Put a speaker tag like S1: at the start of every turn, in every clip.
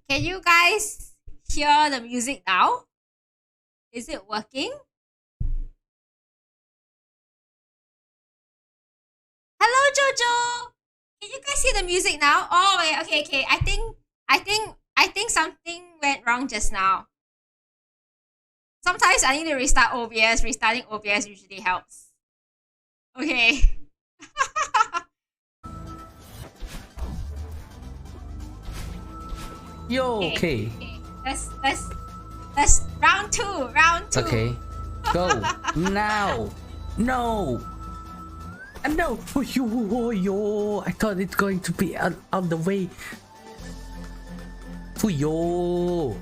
S1: Can you guys hear the music now? Is it working? Hello, Jojo. Can you guys hear the music now? Oh wait, okay, okay. I think something went wrong just now. Sometimes I need to restart OBS. Restarting OBS usually helps. Okay.
S2: Yo,
S1: Okay.
S2: okay.
S1: Okay. Let's round two. Round two.
S2: Okay. Go. Now. No. No. Oh, yo. I thought it's going to be out the way. Oh, yo.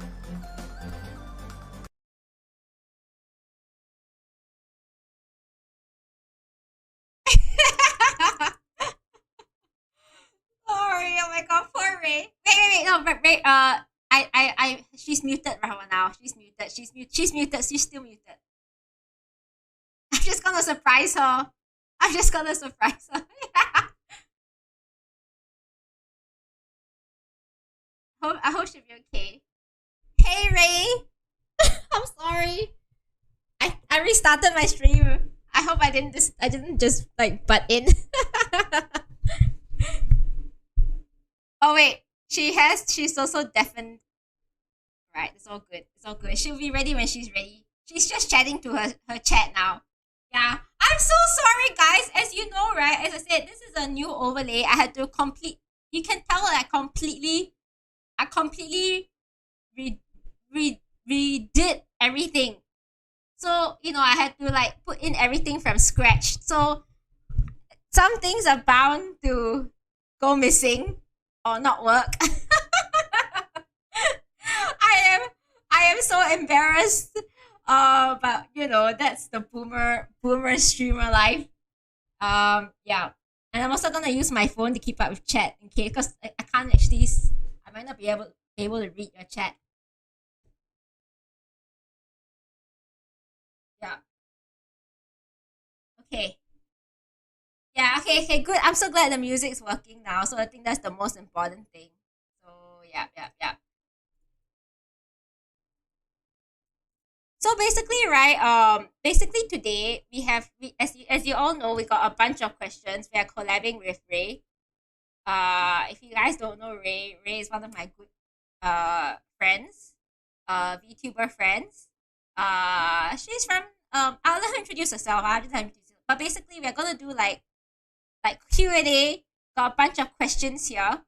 S1: Sorry, oh my god, poor Ray. Wait, no, but Ray, she's muted right now. She's muted. She's muted. She's still muted. I'm just gonna surprise her. I'm just gonna surprise her. I hope she'll be okay. Hey, Ray. I'm sorry. I restarted my stream. I hope I didn't just like butt in. Oh wait, she's also deafened. Right, it's all good. It's all good. She'll be ready when she's ready. She's just chatting to her chat now. Yeah. I'm so sorry guys. As you know, right? As I said, this is a new overlay. I had to complete you can tell that I completely re, redid everything. So, I had to like put in everything from scratch. So some things are bound to go missing or not work. I am I am so embarrassed. But that's the boomer streamer life. Yeah. And I'm also gonna use my phone to keep up with chat in case because I can't actually I might not be able to read your chat. Yeah. Okay. Yeah, okay, good. I'm so glad the music's working now. So I think that's the most important thing. So yeah, yeah, yeah. So basically, right? Basically today as you all know, we got a bunch of questions. We are collabing with Ray. If you guys don't know Ray, Ray is one of my good friends, VTuber friends. She's from I'll let her introduce herself. I'll just let her introduce herself. But basically, we're gonna do like Q&A. Got a bunch of questions here.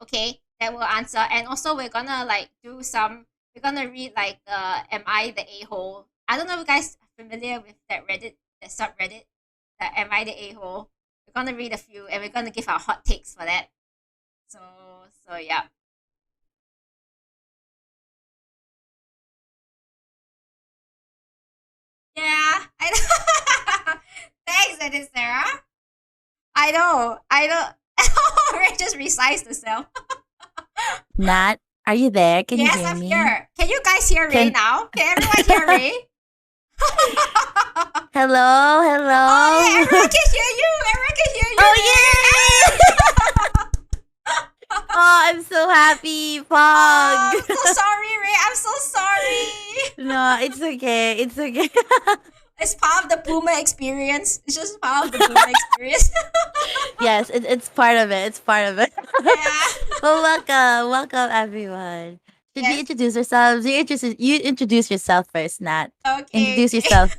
S1: Okay, that we'll answer, and also we're gonna read like the "Am I the a hole?" I don't know if you guys are familiar with that subreddit, the "Am I the a hole?" We're gonna read a few, and we're gonna give our hot takes for that. So so yeah, yeah. I know. Thanks, Edith Sarah. I know. Ray just resized herself.
S3: Nat, are you there? Can you
S1: Yes,
S3: hear
S1: I'm
S3: me?
S1: here. Can you guys hear Ray
S3: Can
S1: now? Can everyone hear Ray?
S3: Hello,
S1: Oh yeah,
S3: hello.
S1: everyone can hear you. Everyone can hear you,
S3: Oh
S1: Ray.
S3: yay! Oh, I'm so happy,
S1: Oh,
S3: Pog.
S1: I'm so sorry, Ray. I'm so sorry.
S3: No, it's okay. It's okay.
S1: It's part of the boomer experience. It's just part of the boomer experience.
S3: Yes, it's part of it. It's part of it.
S1: Yeah.
S3: Well, welcome everyone. Should you
S1: Yes.
S3: introduce yourselves? You introduce yourself first, Nat.
S1: Okay.
S3: Introduce
S1: Okay.
S3: yourself.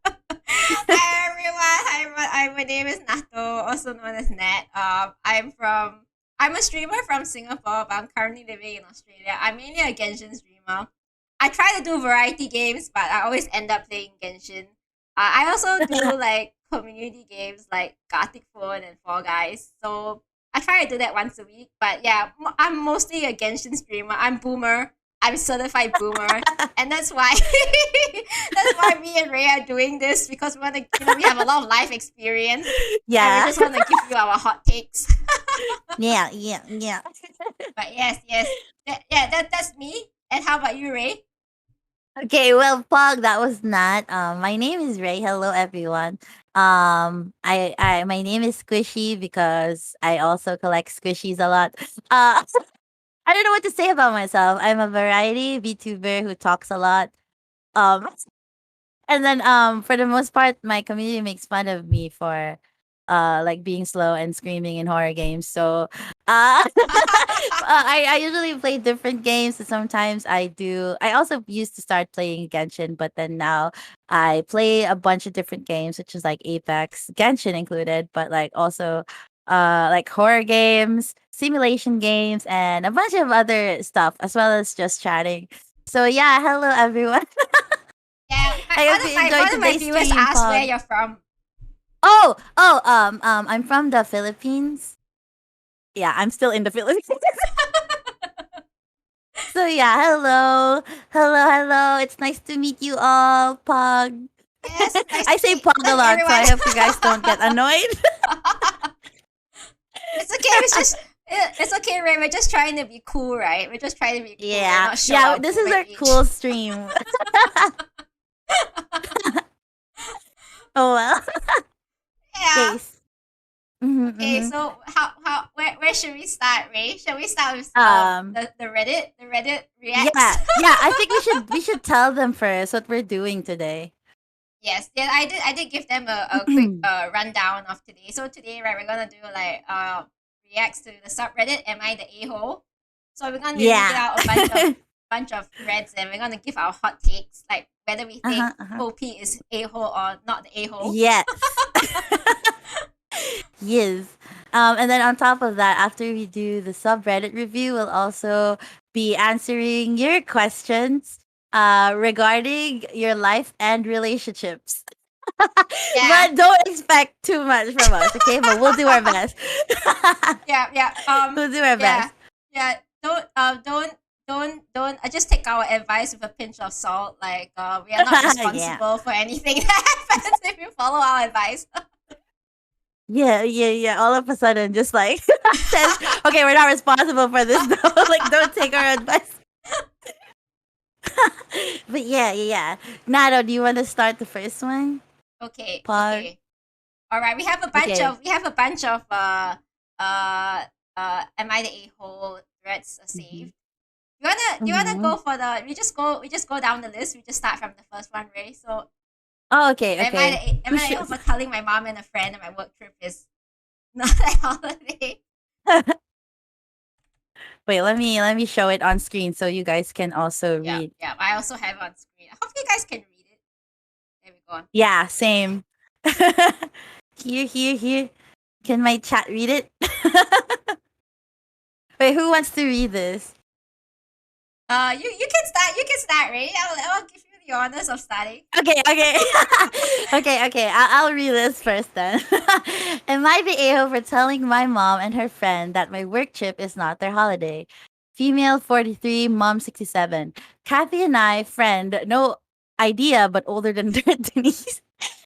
S1: Hi everyone. Hi everyone. My name is Nato, also known as Nat. I'm a streamer from Singapore, but I'm currently living in Australia. I'm mainly a Genshin streamer. I try to do variety games, but I always end up playing Genshin. I also do like community games like Gartic Phone and Fall Guys. So I try to do that once a week. But yeah, I'm mostly a Genshin streamer. I'm boomer. I'm certified boomer, and that's why that's why me and Ray are doing this because we want to, we have a lot of life experience, and we
S3: Yeah.
S1: just want to give you our hot takes.
S3: Yeah.
S1: But yes, that's me. And how about you, Ray?
S3: Okay, well, Pog, that was not. My name is Ray. Hello, everyone. My name is Squishy because I also collect squishies a lot. Uh, I don't know what to say about myself. I'm a variety VTuber who talks a lot. Um, and then for the most part, my community makes fun of me for like being slow and screaming in horror games. So I usually play different games. So sometimes I do. I also used to start playing Genshin, but then now I play a bunch of different games, which is like Apex, Genshin included, but like also like horror games, simulation games, and a bunch of other stuff, as well as just chatting. So yeah, hello everyone.
S1: Yeah,
S3: I hope you enjoyed
S1: one of my
S3: today's
S1: viewers
S3: stream,
S1: asked where
S3: Pog.
S1: you're from.
S3: I'm from the Philippines. Yeah, I'm still in the Philippines. So yeah, hello. It's nice to meet you all, Pog.
S1: Yes, nice
S3: I
S1: to
S3: say
S1: meet
S3: Pog a lot, so
S1: everyone.
S3: I hope you guys don't get annoyed.
S1: It's okay. It's okay, Ray. We're just trying to be cool, right? We're just trying to be cool. We're
S3: Yeah,
S1: not sure
S3: yeah.
S1: our
S3: This
S1: boomer
S3: is our
S1: age.
S3: cool stream. Oh well.
S1: Yeah.
S3: Case. Mm-hmm,
S1: Okay.
S3: mm-hmm.
S1: So where should we start, Ray? Shall we start with
S3: Um.
S1: the Reddit reacts?
S3: Yeah. I think we should tell them first what we're doing today.
S1: Yes. Yeah. I did give them a quick rundown of today. So today, right, we're gonna do like reacts to the subreddit. Am I the a hole? So we're gonna be reading
S3: Yeah.
S1: out a bunch of threads, and we're gonna give our hot takes, like whether we think
S3: Uh-huh.
S1: OP is a hole or not the a hole.
S3: Yes. Yes. And then on top of that, after we do the subreddit review, we'll also be answering your questions regarding your life and relationships.
S1: Yeah.
S3: But don't expect too much from us, okay? But we'll do our best.
S1: Yeah. Yeah.
S3: We'll do our
S1: Yeah.
S3: best.
S1: Yeah. Don't. I just take our advice with a pinch of salt. Like we are not
S3: Yeah.
S1: responsible for anything that happens if you follow our advice.
S3: Yeah. All of a sudden, just like says, okay, we're not responsible for this though. Like, don't take our advice. But yeah. Nado, do you want to start the first one?
S1: Okay.
S3: Pog.
S1: Okay. All right.
S3: Okay.
S1: We have a bunch of am I the a hole threads
S3: Mhm.
S1: saved. You wanna
S3: Mhm.
S1: go for the we just go down the list. We just start from the first one, Ray. So
S3: Oh, okay.
S1: am
S3: Who
S1: I the a hole
S3: should?
S1: for telling my mom and a friend that my work trip is not a holiday?
S3: Wait, let me show it on screen so you guys can also
S1: Yeah,
S3: read.
S1: yeah. I also have it on screen. I hope you guys can read it. There we go.
S3: Yeah, same. Here. Can my chat read it? Wait, who wants to read this?
S1: You can start. You can start, Ray. I'll give you the honors of starting.
S3: Okay. Okay. I'll read this first then. Am I the a-hole for telling my mom and her friend that my work trip is not their holiday? Female 43, mom 67. Kathy and I, friend, no idea, but older than Denise.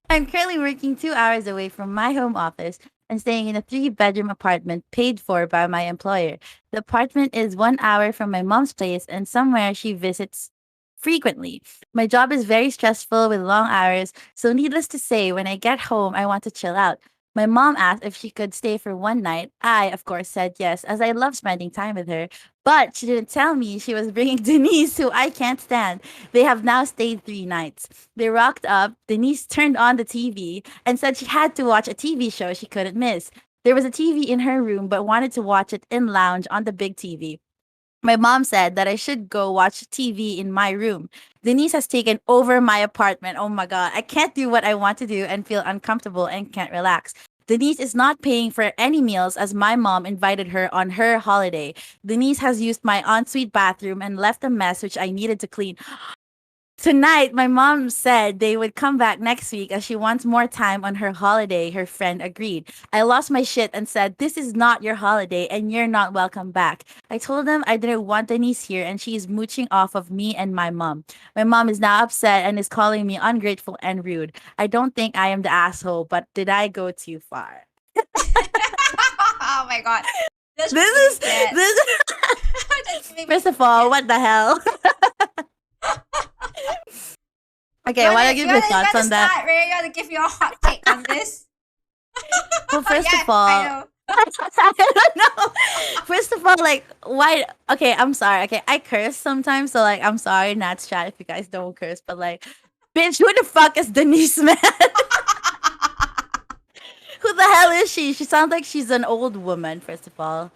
S3: I'm currently working 2 hours away from my home office and staying in a 3-bedroom apartment paid for by my employer. The apartment is 1 hour from my mom's place and somewhere she visits frequently. My job is very stressful with long hours, so needless to say, when I get home, I want to chill out. My mom asked if she could stay for one night. I, of course, said yes, as I love spending time with her. But she didn't tell me she was bringing Denise, who I can't stand. They have now stayed 3 nights. They rocked up. Denise turned on the TV and said she had to watch a TV show she couldn't miss. There was a TV in her room, but wanted to watch it in lounge on the big TV. My mom said that I should go watch TV in my room. Denise has taken over my apartment. Oh my God. I can't do what I want to do and feel uncomfortable and can't relax. Denise is not paying for any meals as my mom invited her on her holiday. Denise has used my ensuite bathroom and left a mess which I needed to clean. Tonight, my mom said they would come back next week as she wants more time on her holiday. Her friend agreed. I lost my shit and said, "This is not your holiday and you're not welcome back." I told them I didn't want Denise here and she is mooching off of me and my mom. My mom is now upset and is calling me ungrateful and rude. I don't think I am the asshole, but did I go too far?
S1: Oh my god. That's
S3: This
S1: really
S3: is
S1: sad.
S3: this.
S1: That's really
S3: First of all, what the hell? Okay, what are your thoughts on that?
S1: Start, Ray? You want to give your hot take on this?
S3: Well, first
S1: Yeah,
S3: of all,
S1: I know.
S3: I don't know. First of all, like, why? Okay, I'm sorry. Okay, I curse sometimes, so like, I'm sorry, Nat's chat if you guys don't curse, but like, bitch, who the fuck is Denise, man? Who the hell is she? She sounds like she's an old woman, first of all.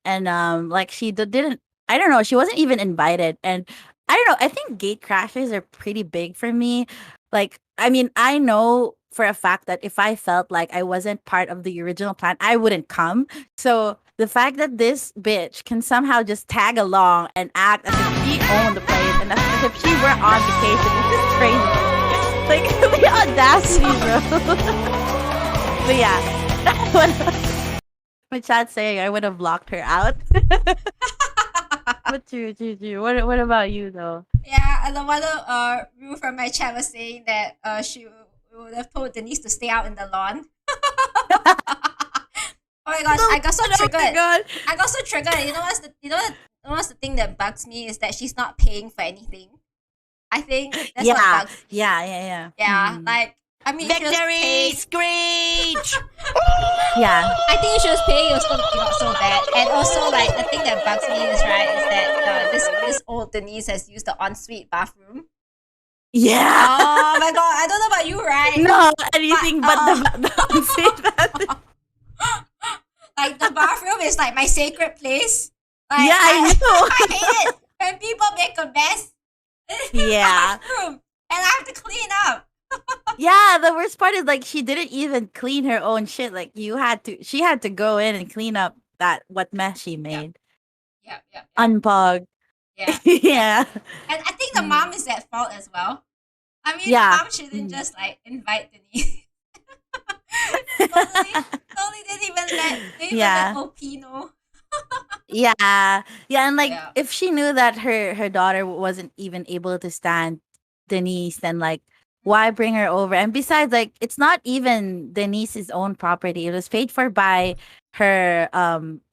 S3: And like didn't, I don't know, she wasn't even invited. And I don't know, I think gate crashes are pretty big for me. Like, I mean, I know for a fact that if I felt like I wasn't part of the original plan, I wouldn't come. So the fact that this bitch can somehow just tag along and act as if she owned the place and as if she were on vacation is just crazy. Like, the audacity, bro. But yeah, my chat saying I would have blocked her out. But true. What about you though?
S1: Yeah, and the one Rue from my chat was saying that she would have told Denise to stay out in the lawn. Oh my gosh, I got so
S3: Oh my
S1: triggered.
S3: god.
S1: I got so triggered. You know what's the thing that bugs me is that she's not paying for anything. I think that's what
S3: Yeah.
S1: bugs me.
S3: Yeah.
S1: Yeah,
S3: Hmm.
S1: like I mean, if she was
S2: Victory
S1: paying,
S2: screech!
S3: Yeah.
S1: I think if she was paying, it was gonna be not so bad. And also, like the thing that bugs me is right is that this old Denise has used the ensuite bathroom.
S3: Yeah.
S1: Oh my god, I don't know about you, right?
S3: No, anything but
S1: oh.
S3: the unsafe bathroom.
S1: Like the bathroom is like my sacred place. Like,
S3: Yeah, I know.
S1: I hate it when people make a mess in the
S3: Yeah.
S1: bathroom and I have to clean up.
S3: Yeah, the worst part is like she didn't even clean her own shit. Like she had to go in and clean up that what mess she made.
S1: Yeah.
S3: Unplugged.
S1: Yeah.
S3: Yeah.
S1: And I think the mom is at fault as well. I mean,
S3: Yeah.
S1: the mom shouldn't just like invite Denise. totally didn't even let OP know.
S3: Yeah. Yeah, and like
S1: Yeah.
S3: if she knew that her daughter wasn't even able to stand Denise, then like why bring her over? And besides, like it's not even Denise's own property. It was paid for by her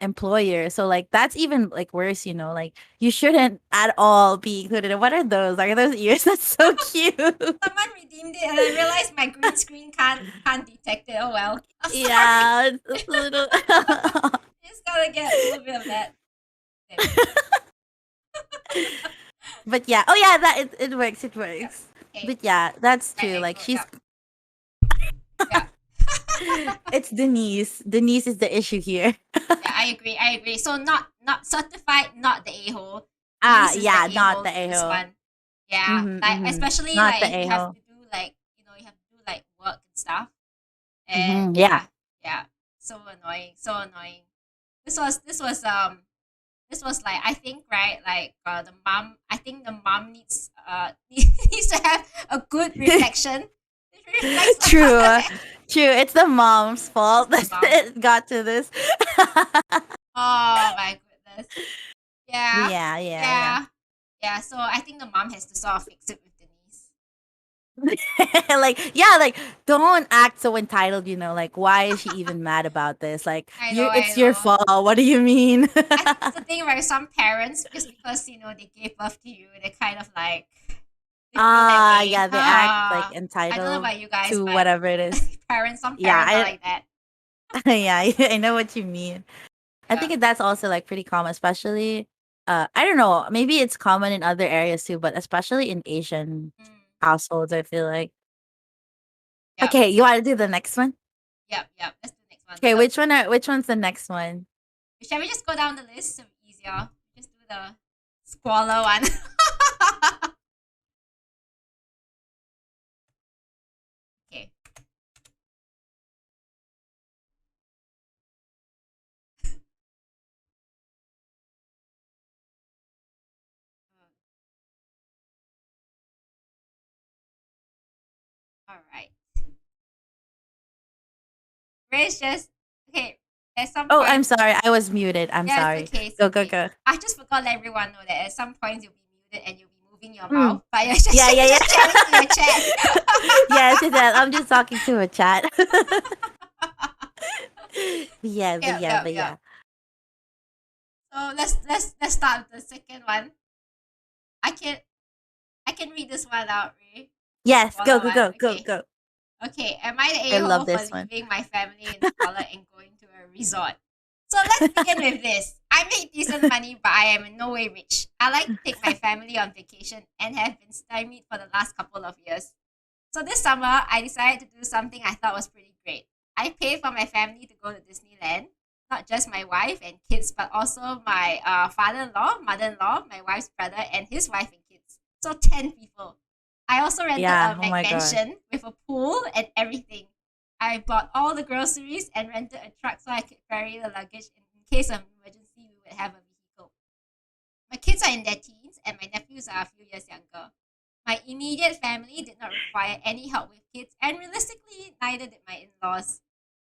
S3: employer. So like that's even like worse, you know, like you shouldn't at all be included. And what are those? Like are those ears? That's so cute.
S1: Someone redeemed it and I realized my green screen can't detect it. Oh well. I'm sorry.
S3: Yeah, it's a little
S1: Just gotta get a little bit of that.
S3: but yeah. Oh yeah, that it works. It works.
S1: Okay.
S3: But yeah, that's
S1: Right,
S3: true. Like
S1: go,
S3: she's
S1: yeah.
S3: it's Denise. Denise is the issue here.
S1: Yeah, I agree. So not certified, not the a-hole.
S3: Ah,
S1: Denise is
S3: yeah,
S1: the
S3: not the
S1: a-hole for this
S3: a-hole.
S1: one. Yeah, like especially
S3: Not
S1: like
S3: the
S1: if you have
S3: a-hole.
S1: to do like you have to do like work and stuff. And
S3: Yeah.
S1: yeah, so annoying, so annoying. This was like I think right like the mom. I think the mom needs needs to have a good reflection. It reflects
S3: True. True. It's the mom's fault
S1: It's
S3: that
S1: the mom.
S3: it got to this.
S1: Oh my goodness. Yeah.
S3: Yeah.
S1: Yeah, so I think the mom has to sort of fix it with Denise.
S3: Like, yeah, like don't act so entitled, you know, like why is she even mad about this? Like
S1: I know,
S3: it's
S1: I
S3: your
S1: know.
S3: fault. What do you mean?
S1: I think that's the thing where some parents, just because, they gave birth to you, they kind of like, they feel that way.
S3: Yeah, they act like
S1: I don't know
S3: entitled
S1: about you guys,
S3: to
S1: but
S3: whatever it is.
S1: parents, some
S3: Yeah,
S1: parents are like that.
S3: yeah, I know what you mean. I
S1: Yeah.
S3: think that's also like pretty common, especially I don't know, maybe it's common in other areas too, but especially in Asian
S1: Mm,
S3: households, I feel like.
S1: yep,
S3: Okay, you want to do the next one?
S1: yep. Let's do the next one.
S3: Okay,
S1: So,
S3: which one's the next one?
S1: shall we just go down the list so easier? Just do the squalor one. Okay. All right. Ray's just okay. At some
S3: Oh,
S1: point,
S3: I'm sorry. I was muted. I'm
S1: yeah,
S3: sorry.
S1: it's okay. It's
S3: Go,
S1: okay.
S3: go.
S1: I just forgot to let everyone know that at some points you'll be muted and you'll be moving your
S3: Mm.
S1: mouth, but you're just,
S3: Yeah.
S1: just chatting to your chat.
S3: Yes, it is. I'm just talking to a chat. Yeah, but yeah.
S1: So let's start with the second one. I can read this one out, Ray.
S3: Yes, go,
S1: Okay.
S3: go.
S1: Okay, am I the
S3: I
S1: a-hole
S3: love
S1: for
S3: this one.
S1: leaving my family in squalor and going to a resort. So let's begin with this. I make decent money, but I am in no way rich. I like to take my family on vacation and have been stymied for the last couple of years. So this summer, I decided to do something I thought was pretty great. I paid for my family to go to Disneyland, not just my wife and kids, but also my father-in-law, mother-in-law, my wife's brother, and his wife and kids. So 10 people. I also rented
S3: Yeah.
S1: a
S3: Oh my god.
S1: mansion with a pool and everything. I bought all the groceries and rented a truck so I could carry the luggage. In case of emergency, we would have a vehicle. My kids are in their teens and my nephews are a few years younger. My immediate family did not require any help with kids, and realistically, neither did my in laws.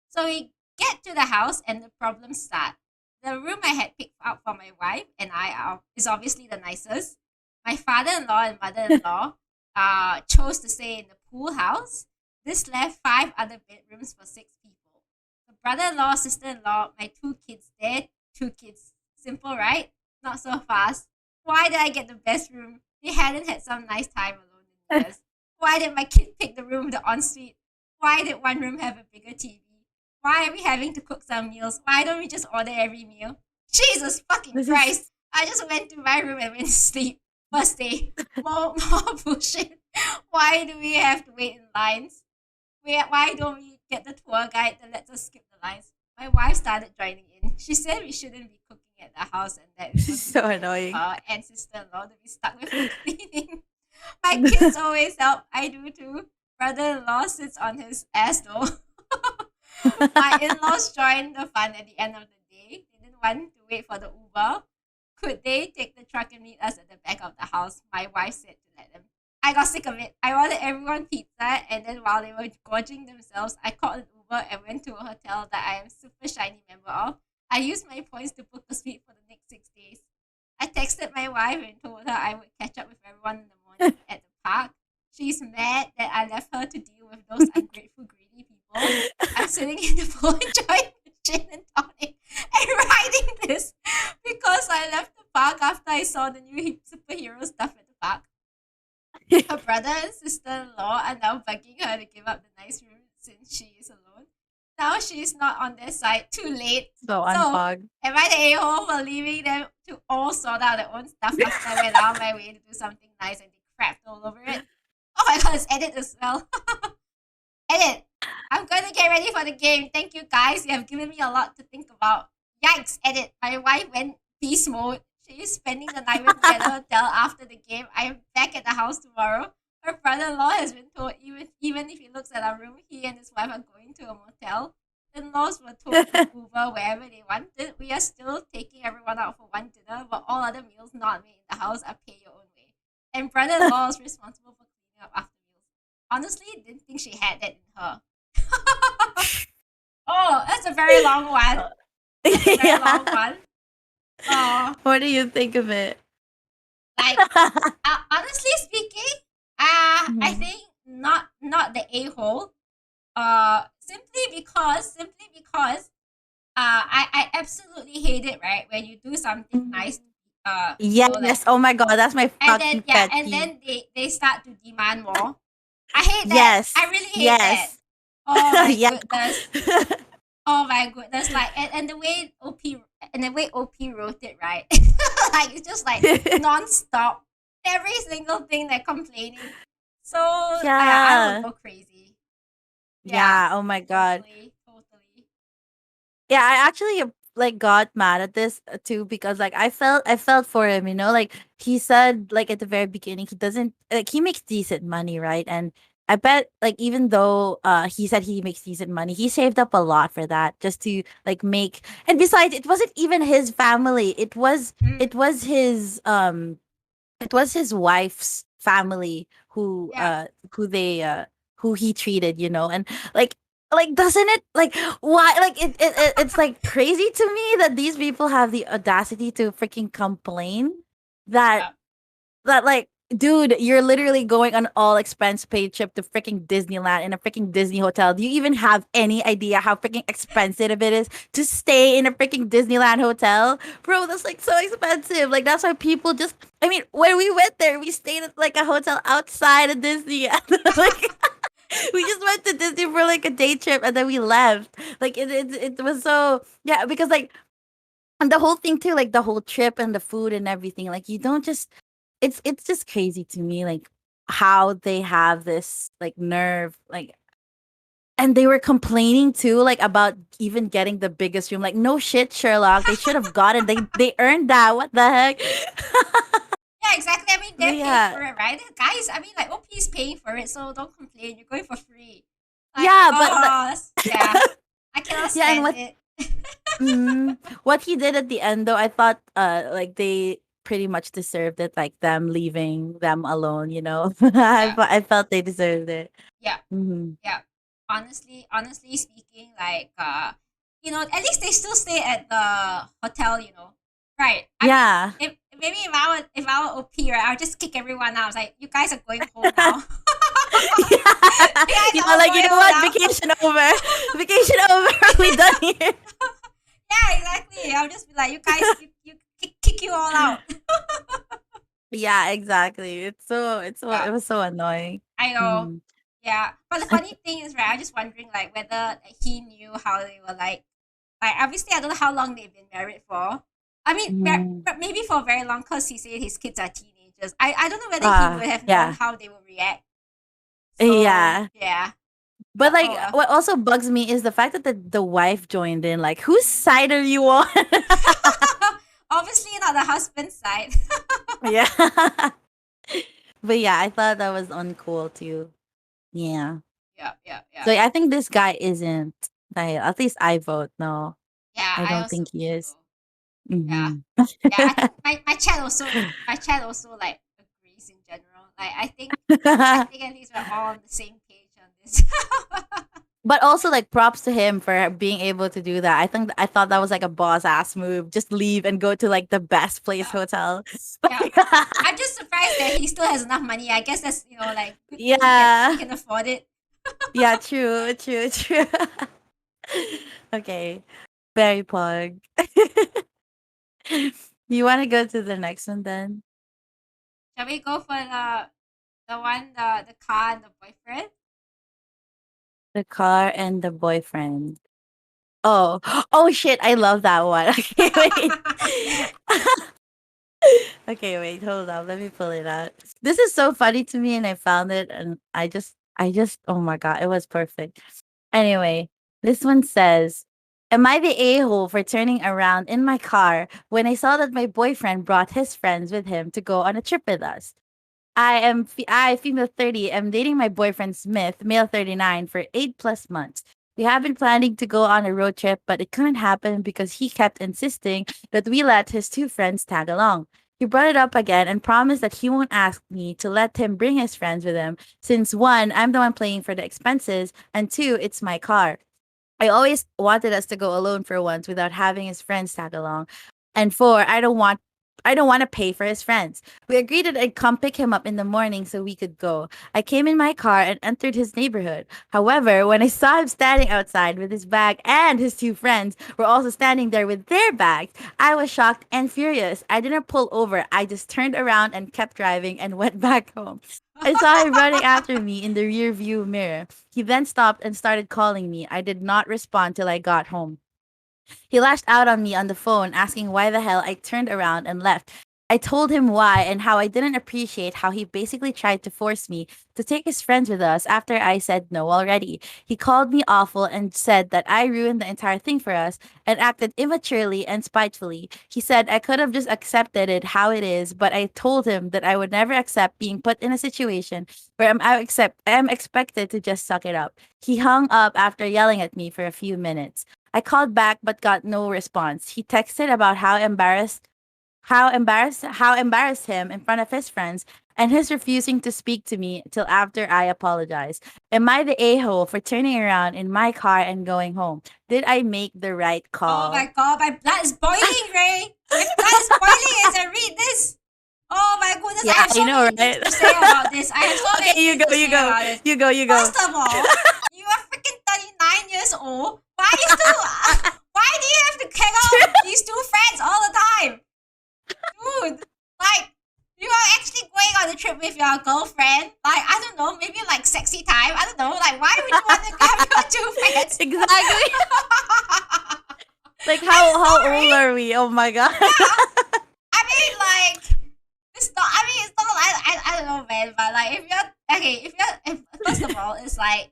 S1: So we get to the house and the problems start. The room I had picked out for my wife and I is obviously the nicest. My father in law and mother in law chose to stay in the pool house. This left 5 other bedrooms for 6 people. The brother in law, sister in law, my 2 kids, their 2 kids. Simple, right? Not so fast. Why did I get the best room? They hadn't had some nice time alone in years. Why did my kid pick the room with the ensuite? Why did one room have a bigger TV? Why are we having to cook some meals? Why don't we just order every meal? Jesus fucking
S3: This
S1: Christ.
S3: is
S1: I just went to my room and went to sleep. First day. More bullshit. Why do we have to wait in lines? Why don't we get the tour guide that lets us skip the lines? My wife started joining in. She said we shouldn't be cooking at the house and that it was
S3: so
S1: for
S3: annoying.
S1: her and sister-in-law to be stuck with the cleaning. My kids always help. I do too. Brother-in-law sits on his ass though. My in-laws joined the fun at the end of the day. They didn't want to wait for the Uber. Could they take the truck and meet us at the back of the house? My wife said to let them. I got sick of it. I ordered everyone pizza, and then while they were gorging themselves, I called an Uber and went to a hotel that I am super shiny member of. I used my points to book a suite for the next 6 days. I texted my wife and told her I would catch up with everyone in the morning at the park. She's mad that I left her to deal with those ungrateful, greedy people. I'm sitting in the pool enjoying the gin and tonic and writing this because I left the park after I saw the new superhero stuff at the park. Her brother and sister-in-law are now begging her to give up the nice room since she is alone. Now she's not on their side. Too late.
S3: So unplugged.
S1: Am I the a-hole for leaving them to all sort out their own stuff after I went out of my way to do something nice and they crapped all over it? Oh my god, it's edit as well. Edit. I'm going to get ready for the game. Thank you guys. You have given me a lot to think about. Yikes, edit. My wife went beast mode. She is spending the night with me at the hotel after the game. I am back at the house tomorrow. Her brother-in-law has been told even if he looks at our room, he and his wife are going to a motel. In-laws were told to Uber wherever they wanted. We are still taking everyone out for one dinner, but all other meals not made in the house are pay your own way. And brother-in-law is responsible for cleaning up after meals. Honestly, didn't think she had that in her. Oh, that's a very long one. That's a very long one. Oh,
S3: What do you think of it?
S1: like honestly speaking, I
S3: Mhm.
S1: think not the a-hole. Simply because I absolutely hate it, right? When you do something nice, so like,
S3: Yes. Oh my god, that's my
S1: and then
S3: fucking pet
S1: and
S3: peeve.
S1: then they start to demand more. I hate that.
S3: Yes.
S1: I really hate that.
S3: Yes.
S1: Oh my
S3: Yeah.
S1: goodness. Oh my goodness. Like and the way OP wrote it, right? Like it's just like non-stop. Every single thing they're complaining. So I
S3: Yeah.
S1: would go crazy.
S3: Yeah. Oh my god.
S1: Totally.
S3: Yeah, I actually like got mad at this too because like I felt for him, like he said like at the very beginning he doesn't like he makes decent money, right? And I bet like even though he said he makes decent money, he saved up a lot for that just to like make, and besides it wasn't even his family. It was
S1: Mm,
S3: it was his wife's family
S1: yeah.
S3: who he treated, and doesn't it like why like it's like crazy to me that these people have the audacity to freaking complain that
S1: Yeah.
S3: like dude, you're literally going on all expense paid trip to freaking Disneyland in a freaking Disney hotel. Do you even have any idea how freaking expensive it is to stay in a freaking Disneyland hotel? Bro, that's like so expensive. Like that's why people just, I mean, when we went there, we stayed at like a hotel outside of Disney. Like We just went to Disney for like a day trip and then we left. Like it was so yeah, because like and the whole thing too, like the whole trip and the food and everything, like you don't just it's just crazy to me, like how they have this like nerve, like and they were complaining too, like about even getting the biggest room. Like, no shit, Sherlock. They should have gotten they earned that. What the heck?
S1: Yeah, exactly. I mean,
S3: But
S1: they're paying
S3: yeah.
S1: for it, right? The guys, I mean, like, OP is paying for it, so don't complain. You're going for free. Like,
S3: Yeah,
S1: yeah, I cannot
S3: yeah, and
S1: stand it.
S3: what he did at the end though, I thought like they pretty much deserved it, like them leaving them alone, you know.
S1: Yeah,
S3: I felt they deserved it.
S1: yeah,
S3: Hmm.
S1: yeah. Honestly speaking, like, at least they still stay at the hotel, right? I mean,
S3: Yeah.
S1: if I were OP, right, I'll just kick everyone out. I was like, you guys are going home now.
S3: Yeah.
S1: You guys
S3: You
S1: are
S3: know,
S1: all
S3: like, you
S1: going
S3: know
S1: home
S3: what?
S1: now.
S3: Vacation over. Vacation over. We done here.
S1: Yeah, exactly. I'll just be like, you guys, you kick you all out.
S3: Yeah, exactly.
S1: Yeah,
S3: It was so annoying.
S1: I know.
S3: Mhm.
S1: Yeah, but the funny thing is, right? I'm just wondering, like, whether he knew how they were like. Like, obviously, I don't know how long they've been married for. I mean,
S3: Mhm.
S1: but maybe for very long, because he said his kids are teenagers. I don't know whether he would have known
S3: Yeah.
S1: how they will react. So
S3: Yeah.
S1: yeah,
S3: But
S1: but
S3: like
S1: oh well.
S3: what also bugs me is the fact that the wife joined in. Like, whose side are you on?
S1: Obviously, not the husband's side.
S3: Yeah. But yeah, I thought that was uncool too. Yeah.
S1: Yeah, yeah, yeah,
S3: So I think this guy isn't. Like, at least I vote no.
S1: yeah.
S3: I
S1: I
S3: don't
S1: also
S3: think he
S1: vote
S3: is.
S1: no. Yeah,
S3: Hmm.
S1: yeah. I think my chat also like agrees in general. Like, I think at least we're all on the same page on this.
S3: But also like props to him for being able to do that. I thought that was like a boss ass move. Just leave and go to like the best place
S1: Yeah,
S3: hotel.
S1: yeah. I'm just surprised that he still has enough money. I guess that's like good thing he
S3: Yeah.
S1: can afford it.
S3: Yeah, true, true, true. Okay. Very pug. You want to go to the next one then?
S1: Shall we go for the car and the boyfriend?
S3: The car and the boyfriend. Oh, oh shit! I love that one. Okay, wait. Okay, wait. Hold on. Let me pull it out. This is so funny to me, and I found it, and oh my god, it was perfect. Anyway, this one says, "Am I the a hole for turning around in my car when I saw that my boyfriend brought his friends with him to go on a trip with us? I, female 30, am dating my boyfriend Smith, male 39, for 8+ months. We have been planning to go on a road trip, but it couldn't happen because he kept insisting that we let his two friends tag along. He brought it up again and promised that he won't ask me to let him bring his friends with him, since one, I'm the one paying for the expenses, and two, it's my car. I always wanted us to go alone for once without having his friends tag along. And four, I don't want to pay for his friends. We agreed that I'd come pick him up in the morning so we could go. I came in my car and entered his neighborhood. However, when I saw him standing outside with his bag and his two friends were also standing there with their bags, I was shocked and furious. I didn't pull over. I just turned around and kept driving and went back home. I saw him running after me in the rear view mirror. He then stopped and started calling me. I did not respond till I got home. He lashed out on me on the phone, asking why the hell I turned around and left. I told him why and how I didn't appreciate how he basically tried to force me to take his friends with us after I said no already. He called me awful and said that I ruined the entire thing for us and acted immaturely and spitefully. He said I could have just accepted it how it is, but I told him that I would never accept being put in a situation where I'm expected to just suck it up. He hung up after yelling at me for a few minutes. I called back but got no response. He texted about how embarrassed him in front of his friends and his refusing to speak to me till after I apologized. Am I the a-hole for turning around in my car and going home? Did I make the right
S1: Oh my
S3: call?
S1: god, my blood is boiling, Ray. My blood is boiling as I read this. Oh my goodness, I
S3: Yeah,
S1: have
S3: I
S1: so
S3: know,
S1: many things
S3: right?
S1: to say about this. I have so many
S3: Okay, you
S1: things
S3: go,
S1: to
S3: you
S1: say
S3: go,
S1: about this.
S3: you go, you go.
S1: First of all, you are freaking 39 years old. Why are you still? Why do you have to hang out with these two friends all the time, dude? Like, You are actually going on a trip with your girlfriend. Like, I don't know, maybe like sexy time. I don't know. Like, why would you want to have your two friends?
S3: Exactly. Like
S1: I'm
S3: how
S1: sorry.
S3: old are we? Oh my god.
S1: I mean, like, it's not. I mean, it's not. I don't know, man. But like, if you're okay, if first of all, it's like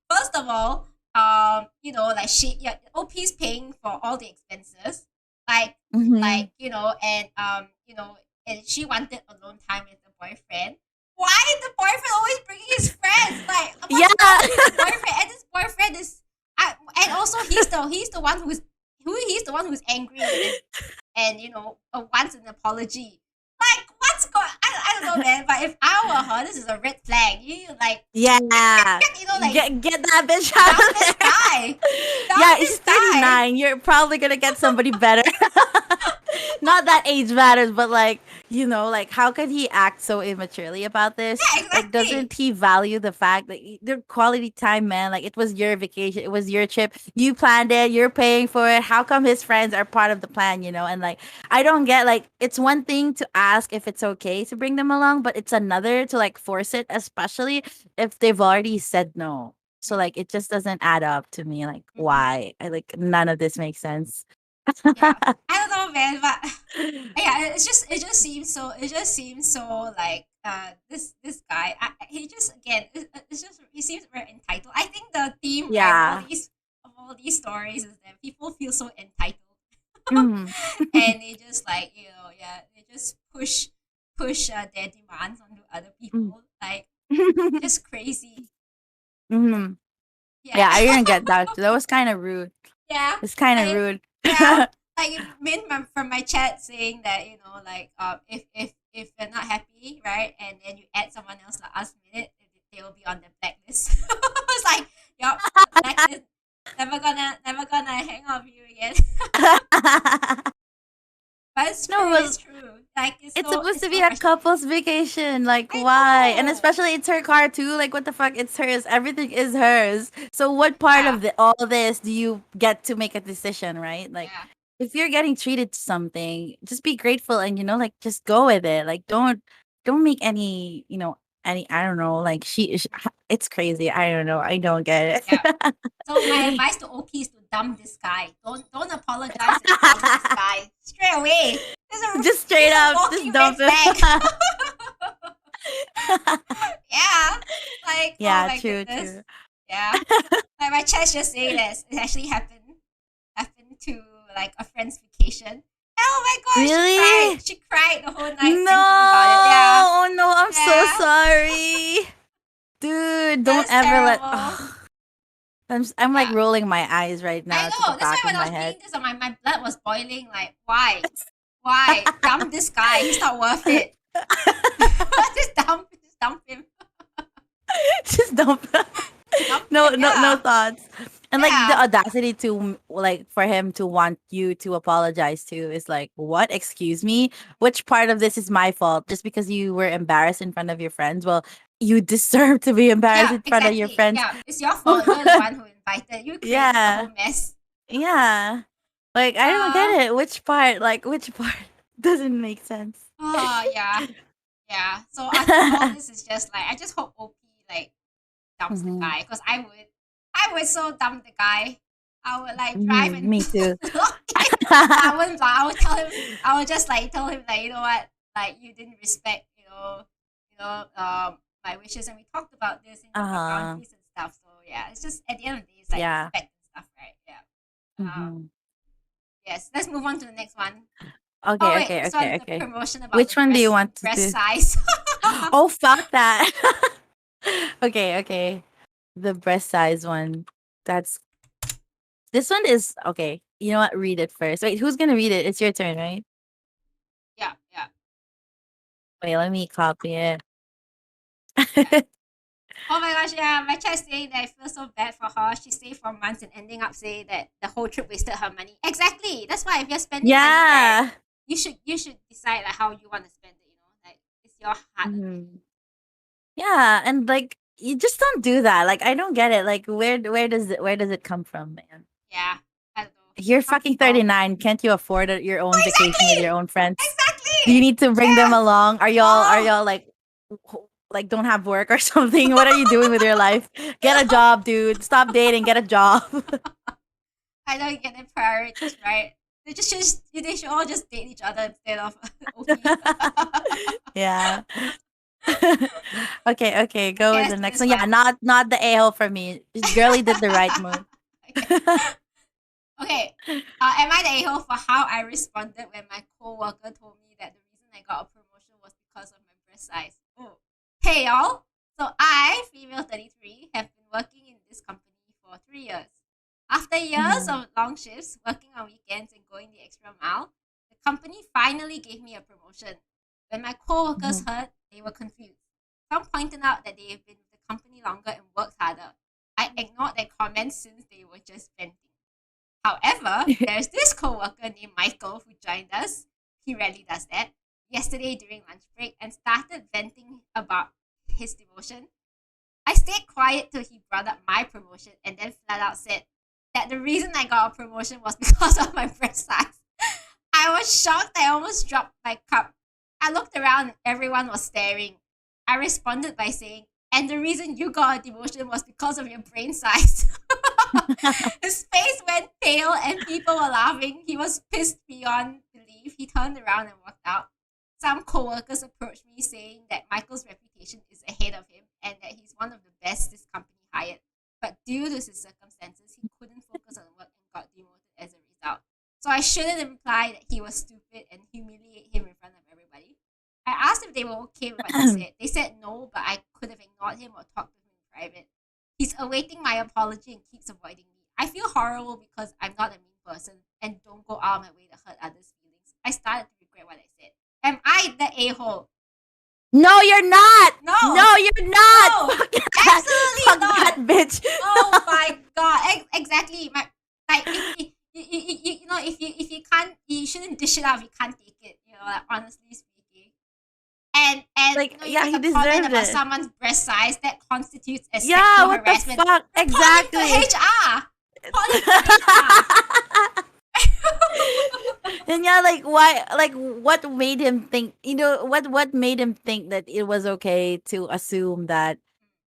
S1: first of all, like yeah, OP's paying for all the expenses, like
S3: Mhm.
S1: and and she wanted alone time with the boyfriend. Why is the boyfriend always bringing his friends? Like, what's wrong
S3: Yeah.
S1: with this boyfriend? And this boyfriend is, and also he's the one he's the one who's angry and wants an apology. Like, what's going? I don't know, man. But if I were her, this is a red flag. You like,
S3: Yeah.
S1: like
S3: Get that bitch out
S1: dump
S3: of
S1: this
S3: there.
S1: guy,
S3: Yeah,
S1: dump
S3: he's
S1: this guy.
S3: 39. You're probably gonna get somebody better. Not that age matters, but like, like how could he act so immaturely about this?
S1: Yeah,
S3: Like,
S1: exactly.
S3: doesn't he value the fact that the quality time, man? Like, it was your vacation, it was your trip, you planned it, you're paying for it. How come his friends are part of the plan? And like, I don't get, like, it's one thing to ask if it's okay to bring them along, but it's another to like force it, especially if they've already said no. So like, it just doesn't add up to me. Like,
S1: Mm-hmm.
S3: why? Like, none of this makes sense.
S1: Yeah, I don't know, man, but yeah, it just seems so like this guy. He just again, it's just he seems very entitled. I think the theme, right,
S3: Yeah.
S1: of all these stories is that people feel so entitled,
S3: Mhm.
S1: and they just like yeah, they just push their demands onto other
S3: Mm.
S1: people, like just crazy.
S3: Mhm.
S1: Yeah,
S3: Yeah, I didn't get that. That was kind of rude.
S1: yeah,
S3: It's kind of
S1: like
S3: rude.
S1: yeah, like from my chat saying that like if you're not happy, right, and then you add someone else last minute, they will be on the blacklist. It's like, yup, blacklist. Never gonna hang out with you again. But it's
S3: No,
S1: true.
S3: well,
S1: It's true. Like
S3: it's supposed
S1: it's
S3: to
S1: so
S3: be a
S1: frustrating.
S3: couple's vacation. Like,
S1: I
S3: why? And
S1: know.
S3: especially it's her car too. Like, what the fuck? It's hers. Everything is hers. So, what part
S1: Yeah.
S3: of all this do you get to make a decision, right? Like,
S1: Yeah.
S3: if you're getting treated to something, just be grateful and like just go with it. Like, don't make any I don't know. Like, it's crazy. I don't know. I don't get
S1: Yeah. So my
S3: it.
S1: advice to OP is to dump this guy. Don't apologize and dump this guy straight away.
S3: Just
S1: He's
S3: straight
S1: a
S3: up, just
S1: walking red
S3: dump it.
S1: flag. Yeah. Like, oh
S3: Yeah,
S1: my
S3: true,
S1: goodness.
S3: true.
S1: Yeah. Like, my chat's just saying that it actually happened to like a friend's vacation. Oh my gosh, she cried.
S3: Really?
S1: She cried the whole night
S3: No!
S1: thinking about it. Yeah.
S3: Oh no, I'm so
S1: Yeah.
S3: sorry. Dude, don't
S1: That's
S3: ever let
S1: terrible.
S3: I'm like
S1: Yeah.
S3: rolling my eyes right
S1: I
S3: now to the
S1: know. That's why
S3: back of
S1: when I
S3: my
S1: was
S3: head.
S1: reading this, my blood was boiling. Like, why? Why? Dump this guy. He's not worth it. Just dump him.
S3: Just don't
S1: Just dump
S3: no
S1: him.
S3: no no
S1: Yeah.
S3: thoughts. And like the
S1: Yeah.
S3: audacity to like for him to want you to apologize to is like, what? Excuse me? Which part of this is my fault? Just because you were embarrassed in front of your friends? Well, you deserve to be embarrassed
S1: Yeah,
S3: in front of your
S1: exactly.
S3: friends.
S1: Yeah. It's your fault. You're the one who invited. You created the
S3: Yeah.
S1: whole mess.
S3: Yeah. Like, I don't
S1: Uh
S3: get it. Which part? Like, which part doesn't make sense?
S1: oh yeah. Yeah. So I think all this is just like, I just hope OP like dumps the
S3: Mhm.
S1: guy, because I would so dump the guy. I would like drive and
S3: Me too.
S1: block it. I wouldn't block. I would tell him. I would just like tell him, like, you know what, like, you didn't respect my wishes, and we talked about this, about
S3: Uh-huh.
S1: boundaries and stuff. So yeah, it's just at the end of the day, it's like
S3: Yeah.
S1: respect and stuff, right? Yeah. Um.
S3: Mhm.
S1: Yes. Let's move on to the next one. Oh
S3: Okay,
S1: wait,
S3: okay,
S1: this
S3: okay,
S1: one, the
S3: okay.
S1: promotion about the
S3: Which one do you want to
S1: breast
S3: do?
S1: size.
S3: Oh, fuck that. Okay, okay. The breast size one. That's this one is okay. You know what? Read it first. Wait, who's gonna read it? It's your turn, right?
S1: Yeah. Yeah.
S3: Wait, let me copy it.
S1: Yeah. Oh my gosh, yeah, my chat saying that I feel so bad for her. She stayed for months and ending up saying that the whole trip wasted her money. Exactly. That's why if you're spending money, right,
S3: Yeah.
S1: you should decide like how you want to spend it, Like, it's your hard earned money.
S3: Mhm. Yeah, and like you just don't do that. Like I don't get it. Like where does it come from, man?
S1: Yeah. I don't know.
S3: You're
S1: Some
S3: fucking
S1: people.
S3: 39. Can't you afford your
S1: Oh,
S3: own vacation with your
S1: exactly!
S3: own friends? Do you
S1: Exactly!
S3: need to bring them
S1: Yeah!
S3: along? Are
S1: No!
S3: y'all like don't have work or something? What are you doing with your life? Get a job, dude. Stop dating. Get a job.
S1: I don't get their priorities right. They should all just date each other instead of OP.
S3: Yeah. Okay, okay. Go
S1: Okay,
S3: with
S1: let's
S3: the
S1: do
S3: next
S1: this
S3: one. Yeah,
S1: one.
S3: not the a-hole for me. Girlie did the right move.
S1: Okay. Okay. Am I the a-hole for how I responded when my coworker told me that the reason I got a promotion was because of my breast size? Oh. Hey y'all. So I, female 33, have been working in this company for 3 years. After years
S3: Mhm.
S1: of long shifts, working on weekends and going the extra mile, the company finally gave me a promotion. When my coworkers
S3: Mhm.
S1: heard, they were confused. Some pointed out that they have been with the company longer and worked harder. I ignored their comments since they were just venting. However, there's this coworker named Michael who joined us. He rarely does that. Yesterday during lunch break and started venting about his demotion. I stayed quiet till he brought up my promotion and then flat out said that the reason I got a promotion was because of my breast size. I was shocked. I almost dropped my cup. I looked around and everyone was staring. I responded by saying, and the reason you got a demotion was because of your brain size. His face went pale and people were laughing. He was pissed beyond belief. He turned around and walked out. Some coworkers approached me saying that Michael's reputation is ahead of him and that he's one of the best this company hired. But due to his circumstances, he couldn't focus on work and got demoted as a result. So I shouldn't imply that he was stupid and humiliate him in front of everybody. I asked if they were okay with what he said. They said no, but I could have ignored him or talked to him in private. He's awaiting my apology and keeps avoiding me. I feel horrible because I'm not a mean person and don't go out of my way to hurt others' feelings. I started to regret what I said. Am I the a-hole?
S3: No, you're not.
S1: No,
S3: No, you're not.
S1: no,
S3: Fuck that.
S1: absolutely
S3: Fuck
S1: not.
S3: that bitch.
S1: Oh my god, exactly. My like you know if you can't you shouldn't dish it out if you can't take it. You know, like, honestly speaking. And
S3: Like,
S1: you know you
S3: yeah,
S1: make
S3: he
S1: a comment
S3: deserved
S1: about
S3: it.
S1: someone's breast size that constitutes as
S3: Yeah,
S1: sexual
S3: what the
S1: harassment.
S3: fuck?
S1: Report him to
S3: Exactly.
S1: HR. Report him to HR.
S3: And yeah, like why what made him think, what made him think that it was okay to assume that